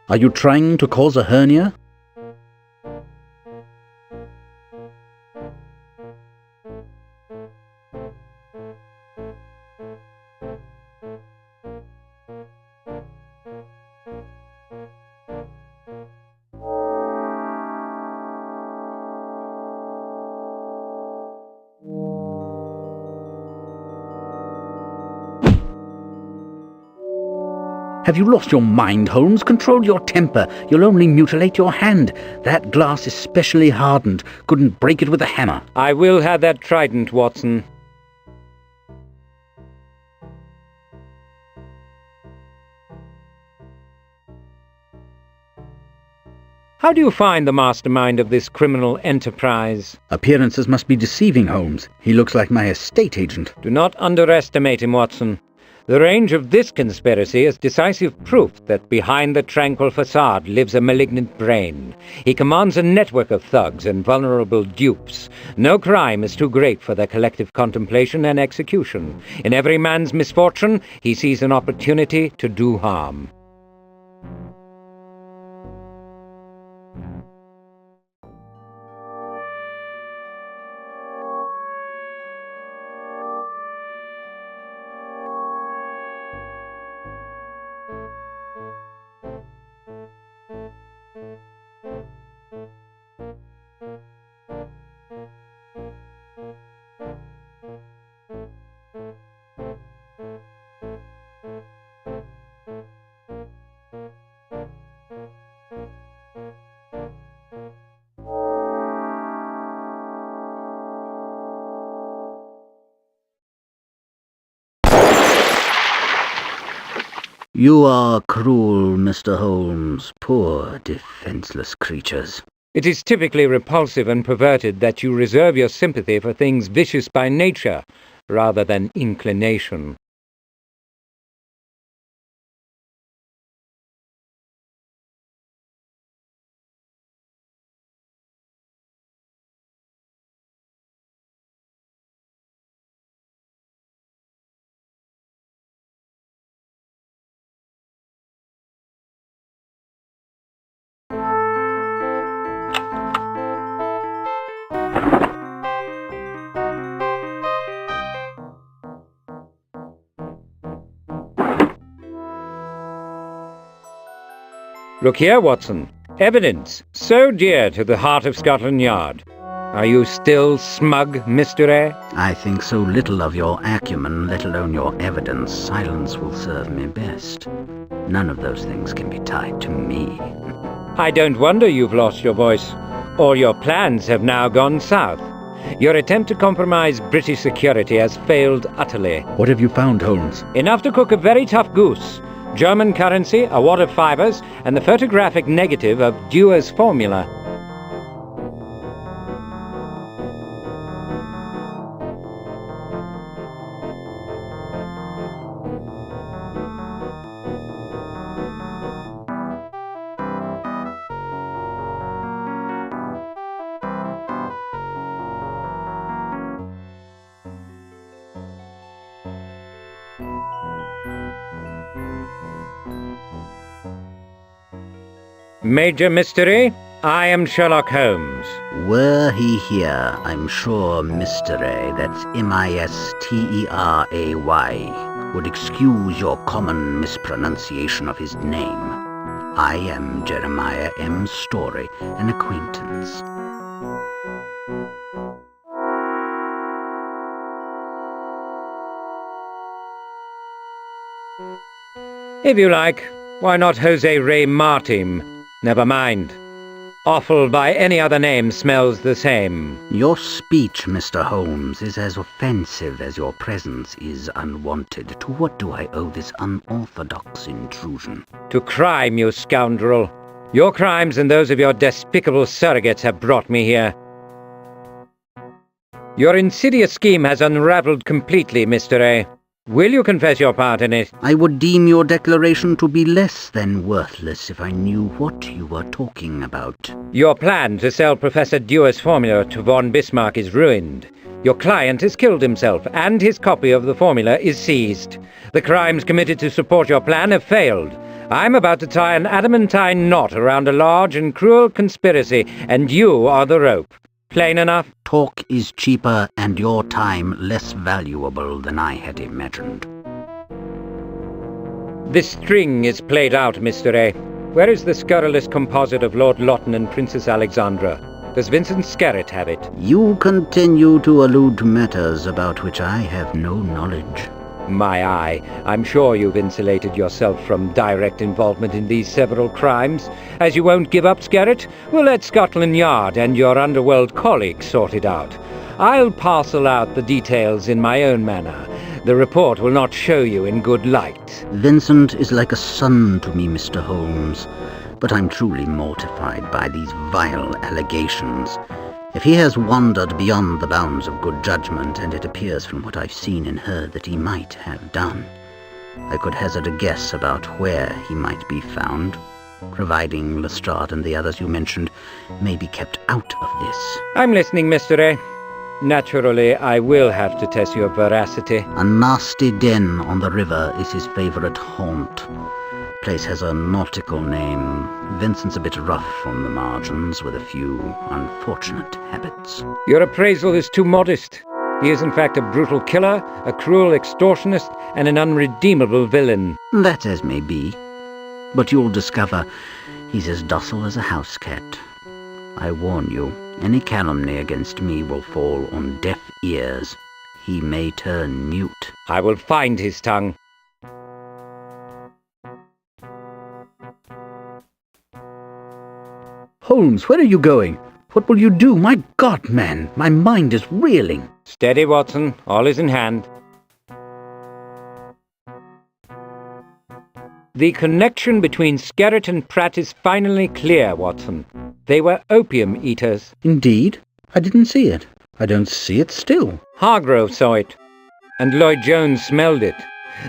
Are you trying to cause a hernia? Have you lost your mind, Holmes? Control your temper. You'll only mutilate your hand. That glass is specially hardened. Couldn't break it with a hammer. I will have that trident, Watson. How do you find the mastermind of this criminal enterprise? Appearances must be deceiving, Holmes. He looks like my estate agent. Do not underestimate him, Watson. The range of this conspiracy is decisive proof that behind the tranquil facade lives a malignant brain. He commands a network of thugs and vulnerable dupes. No crime is too great for their collective contemplation and execution. In every man's misfortune, he sees an opportunity to do harm. You are cruel, Mr. Holmes. Poor, defenseless creatures. It is typically repulsive and perverted that you reserve your sympathy for things vicious by nature, rather than inclination. Look here, Watson. Evidence, so dear to the heart of Scotland Yard. Are you still smug, Mr. A? I think so little of your acumen, let alone your evidence. Silence will serve me best. None of those things can be tied to me. I don't wonder you've lost your voice. All your plans have now gone south. Your attempt to compromise British security has failed utterly. What have you found, Holmes? Enough to cook a very tough goose. German currency, a wad of fibres, and the photographic negative of Dewar's formula. Major Mystery, I am Sherlock Holmes. Were he here, I'm sure Mystery, that's Mysteray, would excuse your common mispronunciation of his name. I am Jeremiah M. Story, an acquaintance. If you like, why not Jose Ray Martin? Never mind. Offal by any other name smells the same. Your speech, Mr. Holmes, is as offensive as your presence is unwanted. To what do I owe this unorthodox intrusion? To crime, you scoundrel. Your crimes and those of your despicable surrogates have brought me here. Your insidious scheme has unraveled completely, Mr. A. Will you confess your part in it? I would deem your declaration to be less than worthless if I knew what you were talking about. Your plan to sell Professor Dewar's formula to von Bismarck is ruined. Your client has killed himself, and his copy of the formula is seized. The crimes committed to support your plan have failed. I'm about to tie an adamantine knot around a large and cruel conspiracy, and you are the rope. Plain enough? Talk is cheaper and your time less valuable than I had imagined. This string is played out, Mr. A. Where is the scurrilous composite of Lord Lawton and Princess Alexandra? Does Vincent Scarrett have it? You continue to allude to matters about which I have no knowledge. My eye, I'm sure you've insulated yourself from direct involvement in these several crimes. As you won't give up, Scarrett, we'll let Scotland Yard and your underworld colleagues sort it out. I'll parcel out the details in my own manner. The report will not show you in good light. Vincent is like a son to me, Mr. Holmes. but I'm truly mortified by these vile allegations. If he has wandered beyond the bounds of good judgment, and it appears from what I've seen and heard that he might have done, I could hazard a guess about where he might be found, providing Lestrade and the others you mentioned may be kept out of this. I'm listening, Mr. A. Naturally, I will have to test your veracity. A nasty den on the river is his favourite haunt. Place has a nautical name. Vincent's a bit rough on the margins, with a few unfortunate habits. Your appraisal is too modest. He is in fact a brutal killer, a cruel extortionist, and an unredeemable villain. That as may be. But you'll discover he's as docile as a house cat. I warn you, any calumny against me will fall on deaf ears. He may turn mute. I will find his tongue. Holmes, where are you going? What will you do? My God, man, my mind is reeling. Steady, Watson. All is in hand. The connection between Skerritt and Pratt is finally clear, Watson. They were opium eaters. Indeed? I didn't see it. I don't see it still. Hargrove saw it, and Lloyd Jones smelled it.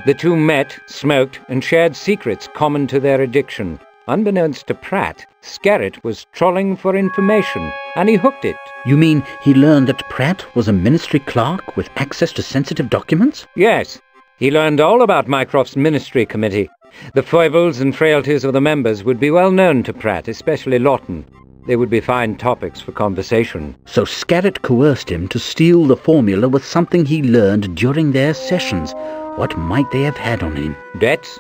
The two met, smoked, and shared secrets common to their addiction. Unbeknownst to Pratt, Skerritt was trawling for information, and he hooked it. You mean he learned that Pratt was a ministry clerk with access to sensitive documents? Yes. He learned all about Mycroft's ministry committee. The foibles and frailties of the members would be well known to Pratt, especially Lawton. They would be fine topics for conversation. So Skerritt coerced him to steal the formula with something he learned during their sessions. What might they have had on him? Debts?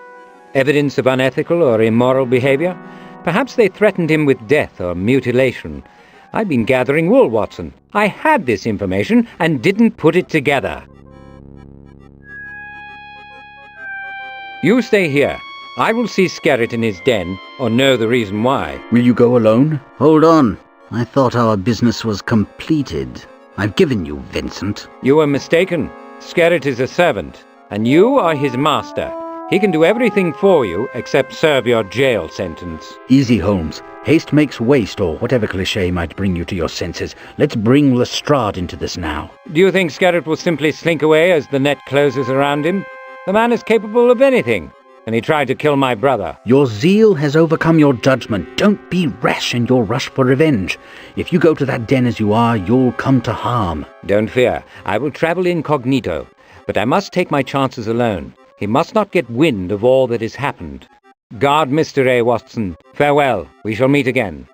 Evidence of unethical or immoral behavior? Perhaps they threatened him with death or mutilation. I've been gathering wool, Watson. I had this information and didn't put it together. You stay here. I will see Skerritt in his den, or know the reason why. Will you go alone? Hold on. I thought our business was completed. I've given you Vincent. You were mistaken. Skerritt is a servant, and you are his master. He can do everything for you except serve your jail sentence. Easy, Holmes. Haste makes waste, or whatever cliché might bring you to your senses. Let's bring Lestrade into this now. Do you think Skerritt will simply slink away as the net closes around him? The man is capable of anything, and he tried to kill my brother. Your zeal has overcome your judgment. Don't be rash in your rush for revenge. If you go to that den as you are, you'll come to harm. Don't fear. I will travel incognito, but I must take my chances alone. He must not get wind of all that has happened. Guard Mr. A. Watson. Farewell. We shall meet again.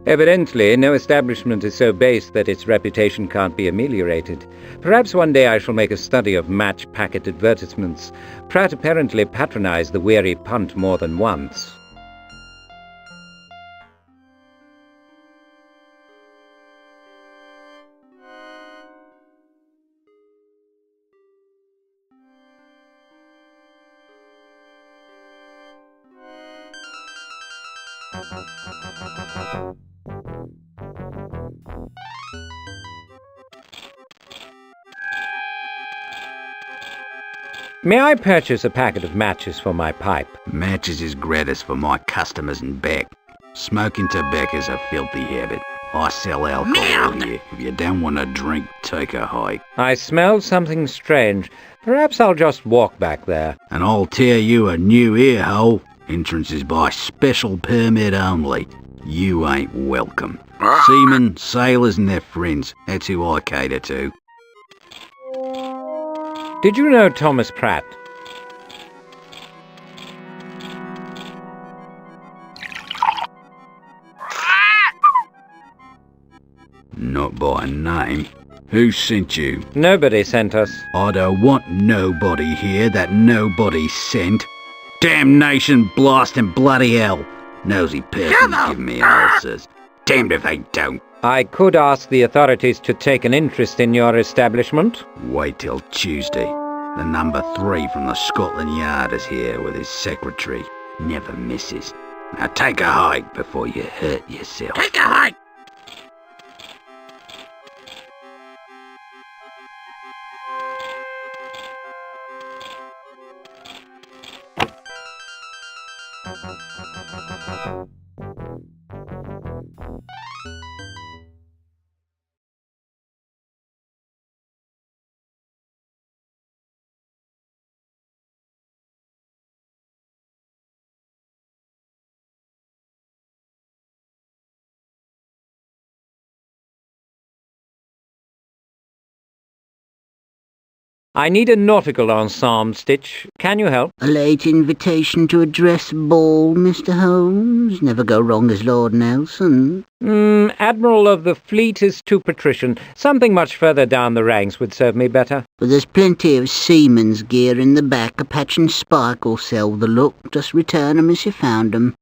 Evidently, no establishment is so base that its reputation can't be ameliorated. Perhaps one day I shall make a study of match packet advertisements. Pratt apparently patronized the weary punt more than once. May I purchase a packet of matches for my pipe? Matches is gratis for my customers in Beck. Smoking tobacco's a filthy habit. I sell alcohol here. If you don't want a drink, take a hike. I smell something strange. Perhaps I'll just walk back there. And I'll tear you a new ear hole. Entrance is by special permit only. You ain't welcome. Seamen, sailors and their friends. That's who I cater to. Did you know Thomas Pratt? Not by name. Who sent you? Nobody sent us. I don't want nobody here that nobody sent. Damnation, blast and bloody hell. Nosy persons give me ulcers. Damned if they don't. I could ask the authorities to take an interest in your establishment. Wait till Tuesday. The number 3 from the Scotland Yard is here with his secretary. Never misses. Now take a hike before you hurt yourself. Take a hike! I need a nautical ensemble, Stitch. Can you help? A late invitation to a dress ball, Mr. Holmes. Never go wrong as Lord Nelson. Admiral of the Fleet is too patrician. Something much further down the ranks would serve me better. But there's plenty of seaman's gear in the back. A patch and spike will sell the look. Just return 'em as you found 'em.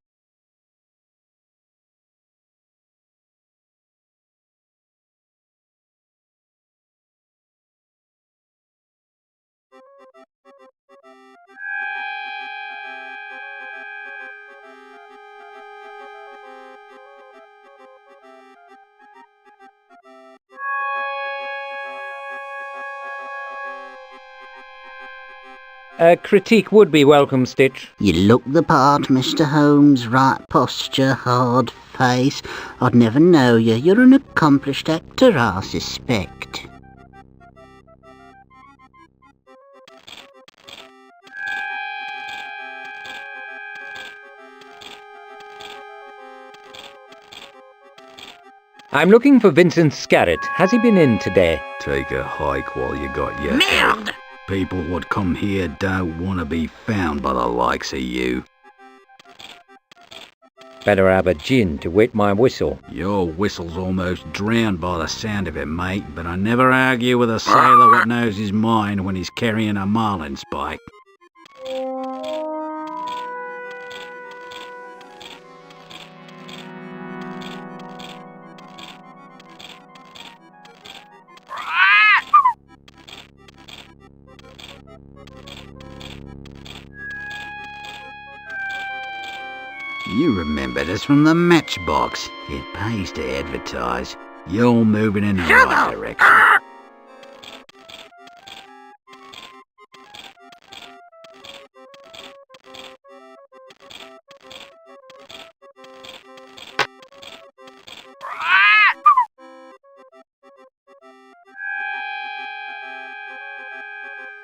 A critique would be welcome, Stitch. You look the part, Mr. Holmes. Right posture, hard face. I'd never know you. You're an accomplished actor, I suspect. I'm looking for Vincent Scarrett. Has he been in today? Take a hike while you got your Merde! People what come here don't want to be found by the likes of you. Better have a gin to wet my whistle. Your whistle's almost drowned by the sound of it, mate, but I never argue with a sailor what knows his mind when he's carrying a marlin spike. You remember this from the matchbox. It pays to advertise. You're moving in the right direction.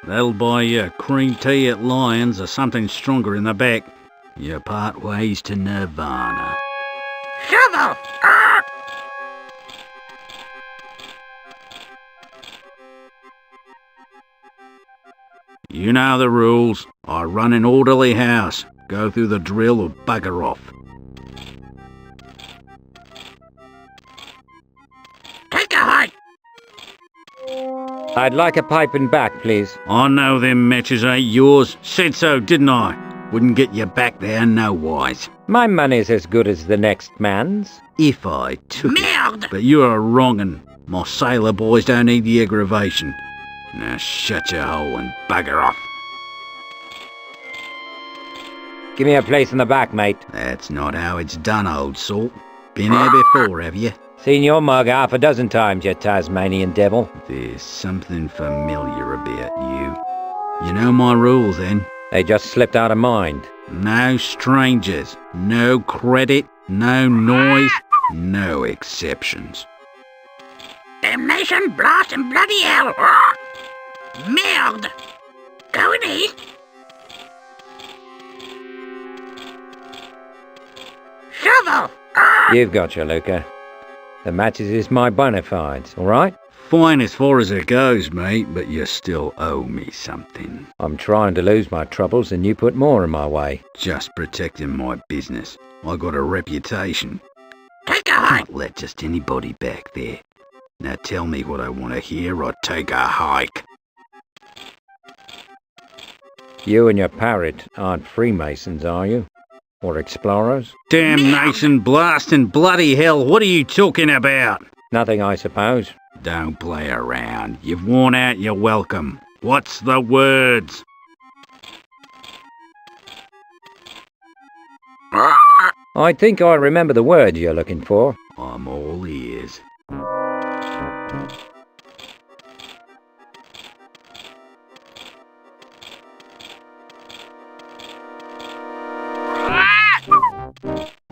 That'll buy you a cream tea at Lyons or something stronger in the back. You part ways to Nirvana. Shovel! You know the rules. I run an orderly house. Go through the drill or bugger off. Take a hike! I'd like a pipe and back, please. I know them matches ain't yours. Said so, didn't I? Wouldn't get you back there, no wise. My money's as good as the next man's. If I took Merde! it. But you're a wrong 'un. My sailor boys don't need the aggravation. Now shut your hole and bugger off. Give me a place in the back, mate. That's not how it's done, old salt. Been here before, have you? Seen your mug half a dozen times, you Tasmanian devil. There's something familiar about you. You know my rules, then? They just slipped out of mind. No strangers, no credit, no noise, no exceptions. Damnation, blast and bloody hell! Merde! Going east? Shovel! You've got you, Luca. The matches is my bona fides, all right? Fine as far as it goes, mate, but you still owe me something. I'm trying to lose my troubles and you put more in my way. Just protecting my business. I got a reputation. Take a hike. Can't let just anybody back there. Now tell me what I want to hear or take a hike. You and your parrot aren't Freemasons, are you? Or explorers? Damnation, blasting bloody hell, what are you talking about? Nothing, I suppose. Don't play around. You've worn out your welcome. What's the words? I think I remember the word you're looking for. I'm all ears.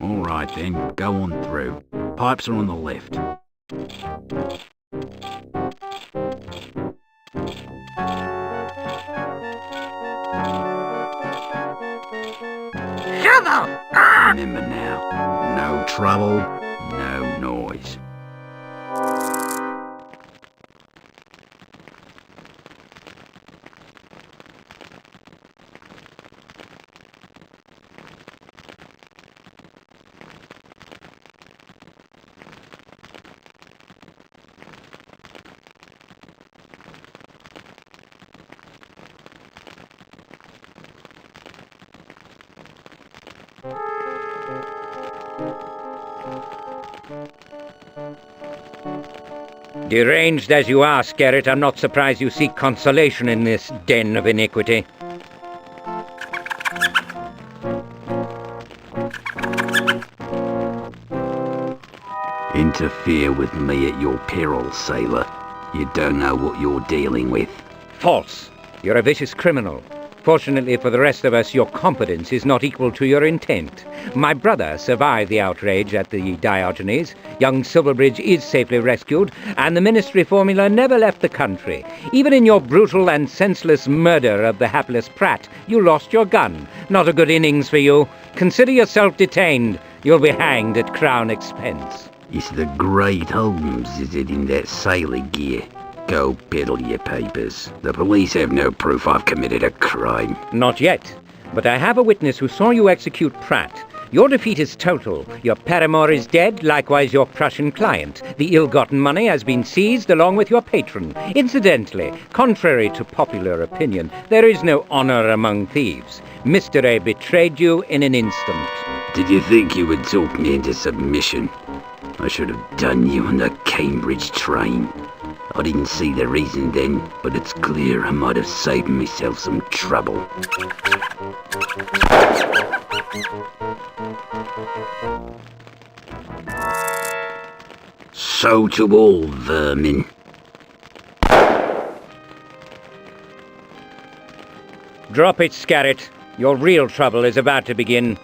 All right then, go on through. Pipes are on the left. Shovel! Remember now, no trouble, no noise. Deranged as you are, Skerritt, I'm not surprised you seek consolation in this den of iniquity. Interfere with me at your peril, sailor. You don't know what you're dealing with. False. You're a vicious criminal. Fortunately for the rest of us, your competence is not equal to your intent. My brother survived the outrage at the Diogenes. Young Silverbridge is safely rescued, and the Ministry formula never left the country. Even in your brutal and senseless murder of the hapless Pratt, you lost your gun. Not a good innings for you. Consider yourself detained. You'll be hanged at Crown expense. It's the great Holmes, is it, in that sailor gear? Go peddle your papers. The police have no proof I've committed a crime. Not yet, but I have a witness who saw you execute Pratt. Your defeat is total. Your paramour is dead, likewise your Prussian client. The ill-gotten money has been seized along with your patron. Incidentally, contrary to popular opinion, there is no honour among thieves. Mr. A betrayed you in an instant. Did you think you would talk me into submission? I should have done you on the Cambridge train. I didn't see the reason then, but it's clear I might have saved myself some trouble. So to all, vermin. Drop it, Skerritt. Your real trouble is about to begin.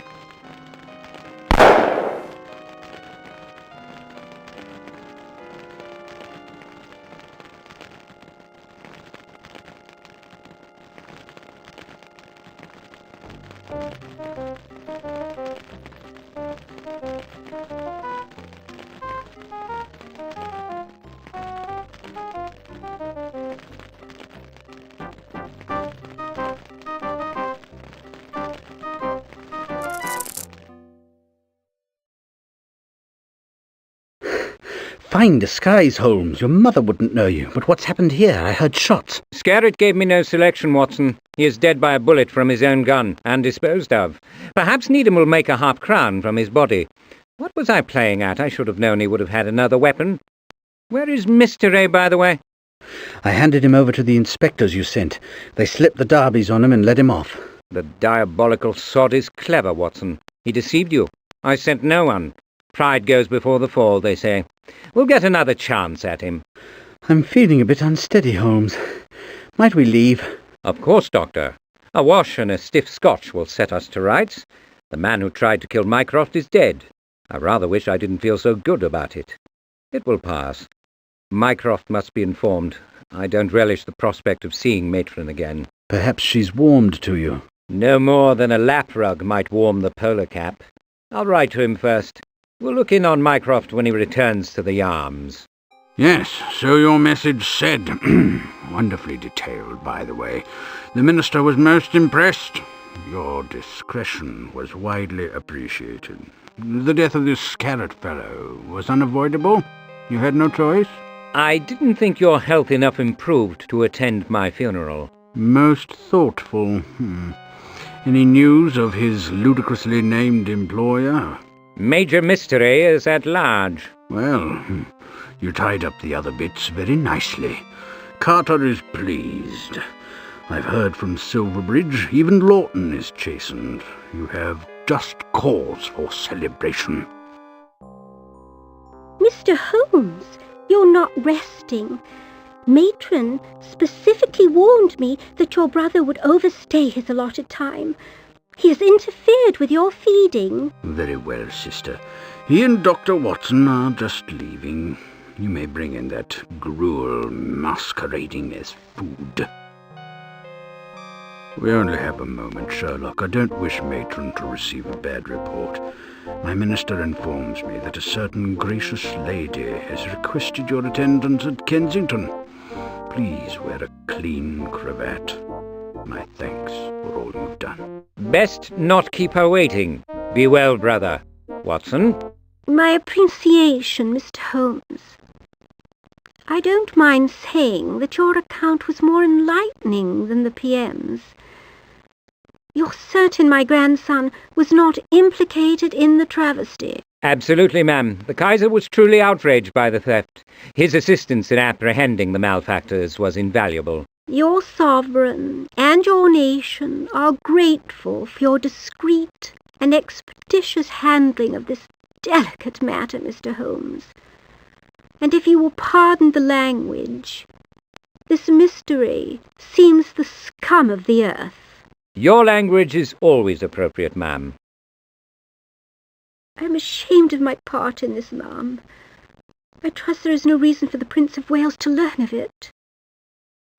Fine disguise, Holmes. Your mother wouldn't know you. But what's happened here? I heard shots. Skerritt gave me no selection, Watson. He is dead by a bullet from his own gun, and disposed of. Perhaps Needham will make a half-crown from his body. What was I playing at? I should have known he would have had another weapon. Where is Mr. A, by the way? I handed him over to the inspectors you sent. They slipped the derbies on him and let him off. The diabolical sod is clever, Watson. He deceived you. I sent no one. Pride goes before the fall, they say. We'll get another chance at him. I'm feeling a bit unsteady, Holmes. Might we leave? Of course, Doctor. A wash and a stiff scotch will set us to rights. The man who tried to kill Mycroft is dead. I rather wish I didn't feel so good about it. It will pass. Mycroft must be informed. I don't relish the prospect of seeing Matron again. Perhaps she's warmed to you. No more than a lap rug might warm the polar cap. I'll write to him first. We'll look in on Mycroft when he returns to the Arms. Yes, so your message said. Wonderfully detailed, by the way. The minister was most impressed. Your discretion was widely appreciated. The death of this Carrot fellow was unavoidable. You had no choice. I didn't think your health enough improved to attend my funeral. Most thoughtful. Any news of his ludicrously named employer? Major Mystery is at large. Well, you tied up the other bits very nicely. Carter is pleased. I've heard from Silverbridge, even Lawton is chastened. You have just cause for celebration. Mr. Holmes, you're not resting. Matron specifically warned me that your brother would overstay his allotted time. He has interfered with your feeding. Very well, sister. He and Dr. Watson are just leaving. You may bring in that gruel masquerading as food. We only have a moment, Sherlock. I don't wish Matron to receive a bad report. My minister informs me that a certain gracious lady has requested your attendance at Kensington. Please wear a clean cravat. My thanks for all you've done. Best not keep her waiting. Be well, brother. Watson? My appreciation, Mr. Holmes. I don't mind saying that your account was more enlightening than the PM's. You're certain my grandson was not implicated in the travesty? Absolutely, ma'am. The Kaiser was truly outraged by the theft. His assistance in apprehending the malefactors was invaluable. Your sovereign and your nation are grateful for your discreet and expeditious handling of this delicate matter, Mr. Holmes. And if you will pardon the language, this mystery seems the scum of the earth. Your language is always appropriate, ma'am. I am ashamed of my part in this, ma'am. I trust there is no reason for the Prince of Wales to learn of it.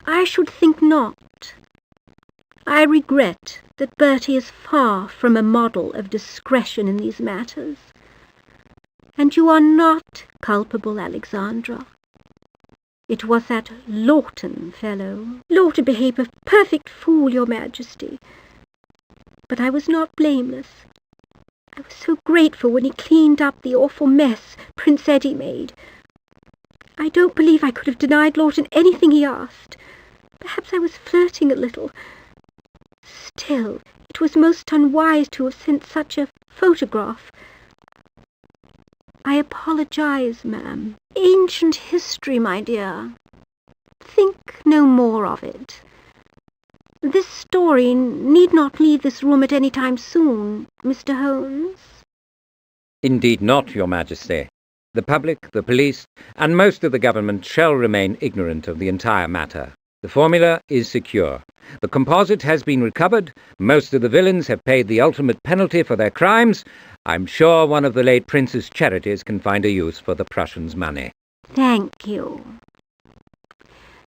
I should think not. I regret that Bertie is far from a model of discretion in these matters. And you are not culpable, Alexandra. It was that Lawton fellow. Lawton behaved a perfect fool, your Majesty. But I was not blameless. I was so grateful when he cleaned up the awful mess Prince Eddie made. I don't believe I could have denied Lawton anything he asked. Perhaps I was flirting a little. Still, it was most unwise to have sent such a photograph. I apologize, ma'am. Ancient history, my dear. Think no more of it. This story need not leave this room at any time soon, Mr. Holmes. Indeed not, your Majesty. The public, the police, and most of the government shall remain ignorant of the entire matter. The formula is secure. The composite has been recovered. Most of the villains have paid the ultimate penalty for their crimes. I'm sure one of the late Prince's charities can find a use for the Prussians' money. Thank you.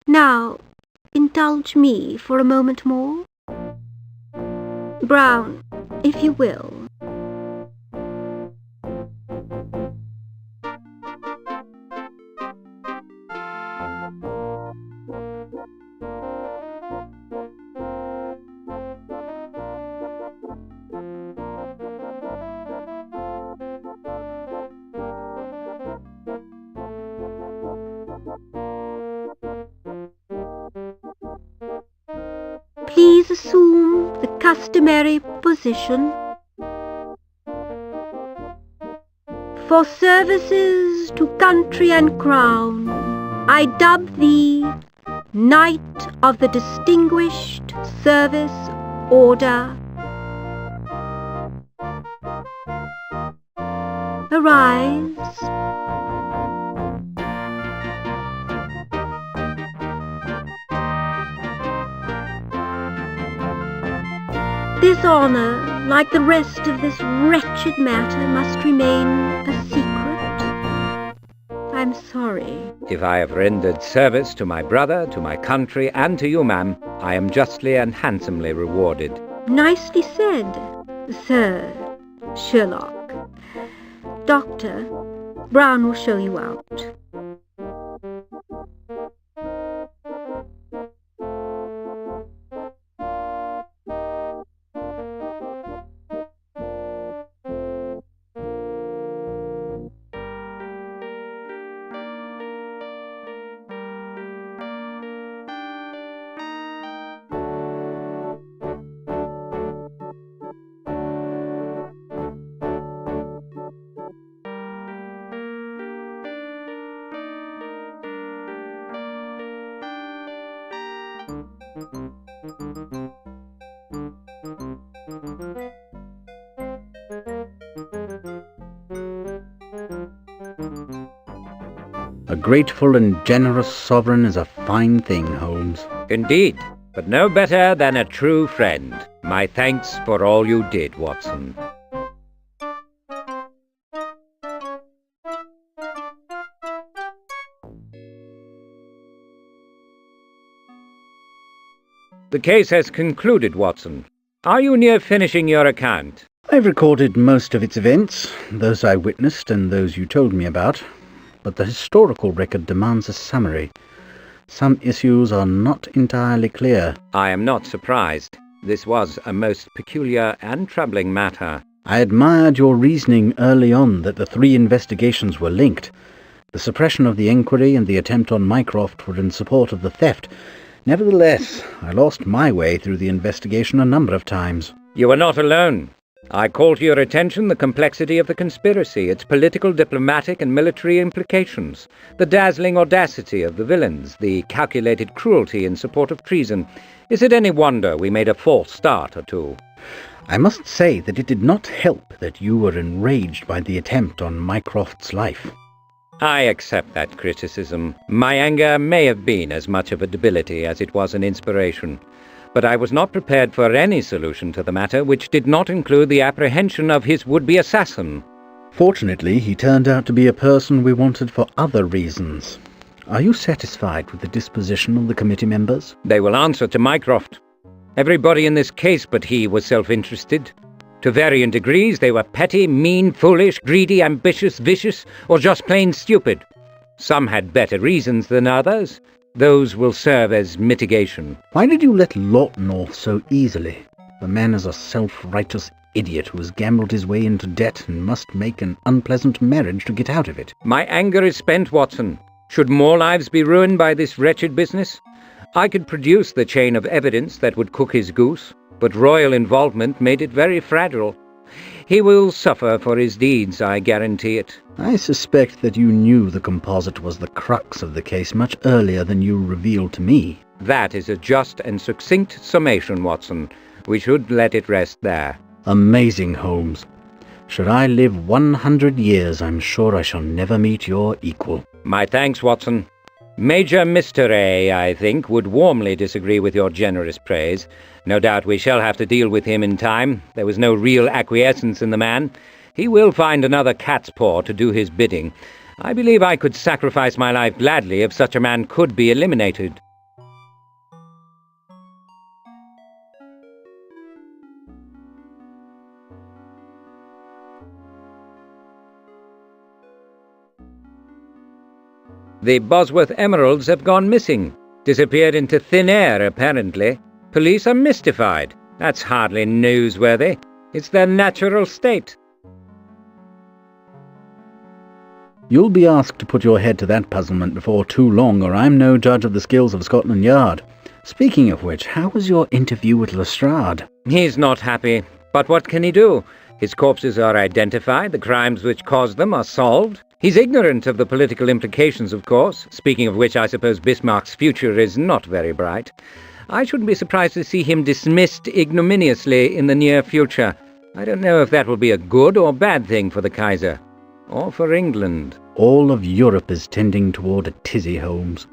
Now, indulge me for a moment more. Brown, if you will. Please assume the customary position. For services to country and crown, I dub thee Knight of the Distinguished Service Order. Arise. This honour, like the rest of this wretched matter, must remain a secret. I'm sorry. If I have rendered service to my brother, to my country, and to you, ma'am, I am justly and handsomely rewarded. Nicely said, Sir Sherlock. Doctor, Brown will show you out. A grateful and generous sovereign is a fine thing, Holmes. Indeed, but no better than a true friend. My thanks for all you did, Watson. The case has concluded, Watson. Are you near finishing your account? I've recorded most of its events, those I witnessed and those you told me about, but the historical record demands a summary. Some issues are not entirely clear. I am not surprised. This was a most peculiar and troubling matter. I admired your reasoning early on that the 3 investigations were linked. The suppression of the inquiry and the attempt on Mycroft were in support of the theft. Nevertheless, I lost my way through the investigation a number of times. You were not alone. I call to your attention the complexity of the conspiracy, its political, diplomatic and military implications, the dazzling audacity of the villains, the calculated cruelty in support of treason. Is it any wonder we made a false start or two? I must say that it did not help that you were enraged by the attempt on Mycroft's life. I accept that criticism. My anger may have been as much of a debility as it was an inspiration. But I was not prepared for any solution to the matter which did not include the apprehension of his would-be assassin. Fortunately, he turned out to be a person we wanted for other reasons. Are you satisfied with the disposition of the committee members? They will answer to Mycroft. Everybody in this case but he was self-interested. To varying degrees, they were petty, mean, foolish, greedy, ambitious, vicious, or just plain stupid. Some had better reasons than others. Those will serve as mitigation. Why did you let Lawton off so easily? The man is a self-righteous idiot who has gambled his way into debt and must make an unpleasant marriage to get out of it. My anger is spent, Watson. Should more lives be ruined by this wretched business? I could produce the chain of evidence that would cook his goose, but royal involvement made it very fragile. He will suffer for his deeds, I guarantee it. I suspect that you knew the composite was the crux of the case much earlier than you revealed to me. That is a just and succinct summation, Watson. We should let it rest there. Amazing, Holmes. Should I live 100 years, I'm sure I shall never meet your equal. My thanks, Watson. Major Mr. A, I think, would warmly disagree with your generous praise. No doubt we shall have to deal with him in time. There was no real acquiescence in the man. He will find another cat's paw to do his bidding. I believe I could sacrifice my life gladly if such a man could be eliminated. The Bosworth emeralds have gone missing. Disappeared into thin air, apparently. Police are mystified. That's hardly newsworthy. It's their natural state. You'll be asked to put your head to that puzzlement before too long, or I'm no judge of the skills of Scotland Yard. Speaking of which, how was your interview with Lestrade? He's not happy. But what can he do? His corpses are identified, the crimes which caused them are solved. He's ignorant of the political implications, of course. Speaking of which, I suppose Bismarck's future is not very bright. I shouldn't be surprised to see him dismissed ignominiously in the near future. I don't know if that will be a good or bad thing for the Kaiser. Or for England. All of Europe is tending toward a tizzy, Holmes.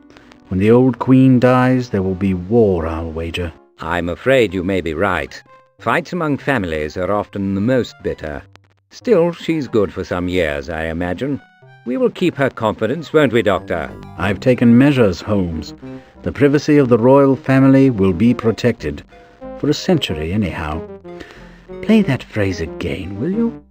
When the old Queen dies, there will be war, I'll wager. I'm afraid you may be right. Fights among families are often the most bitter. Still, she's good for some years, I imagine. We will keep her confidence, won't we, Doctor? I've taken measures, Holmes. The privacy of the royal family will be protected. For a century, anyhow. Play that phrase again, will you?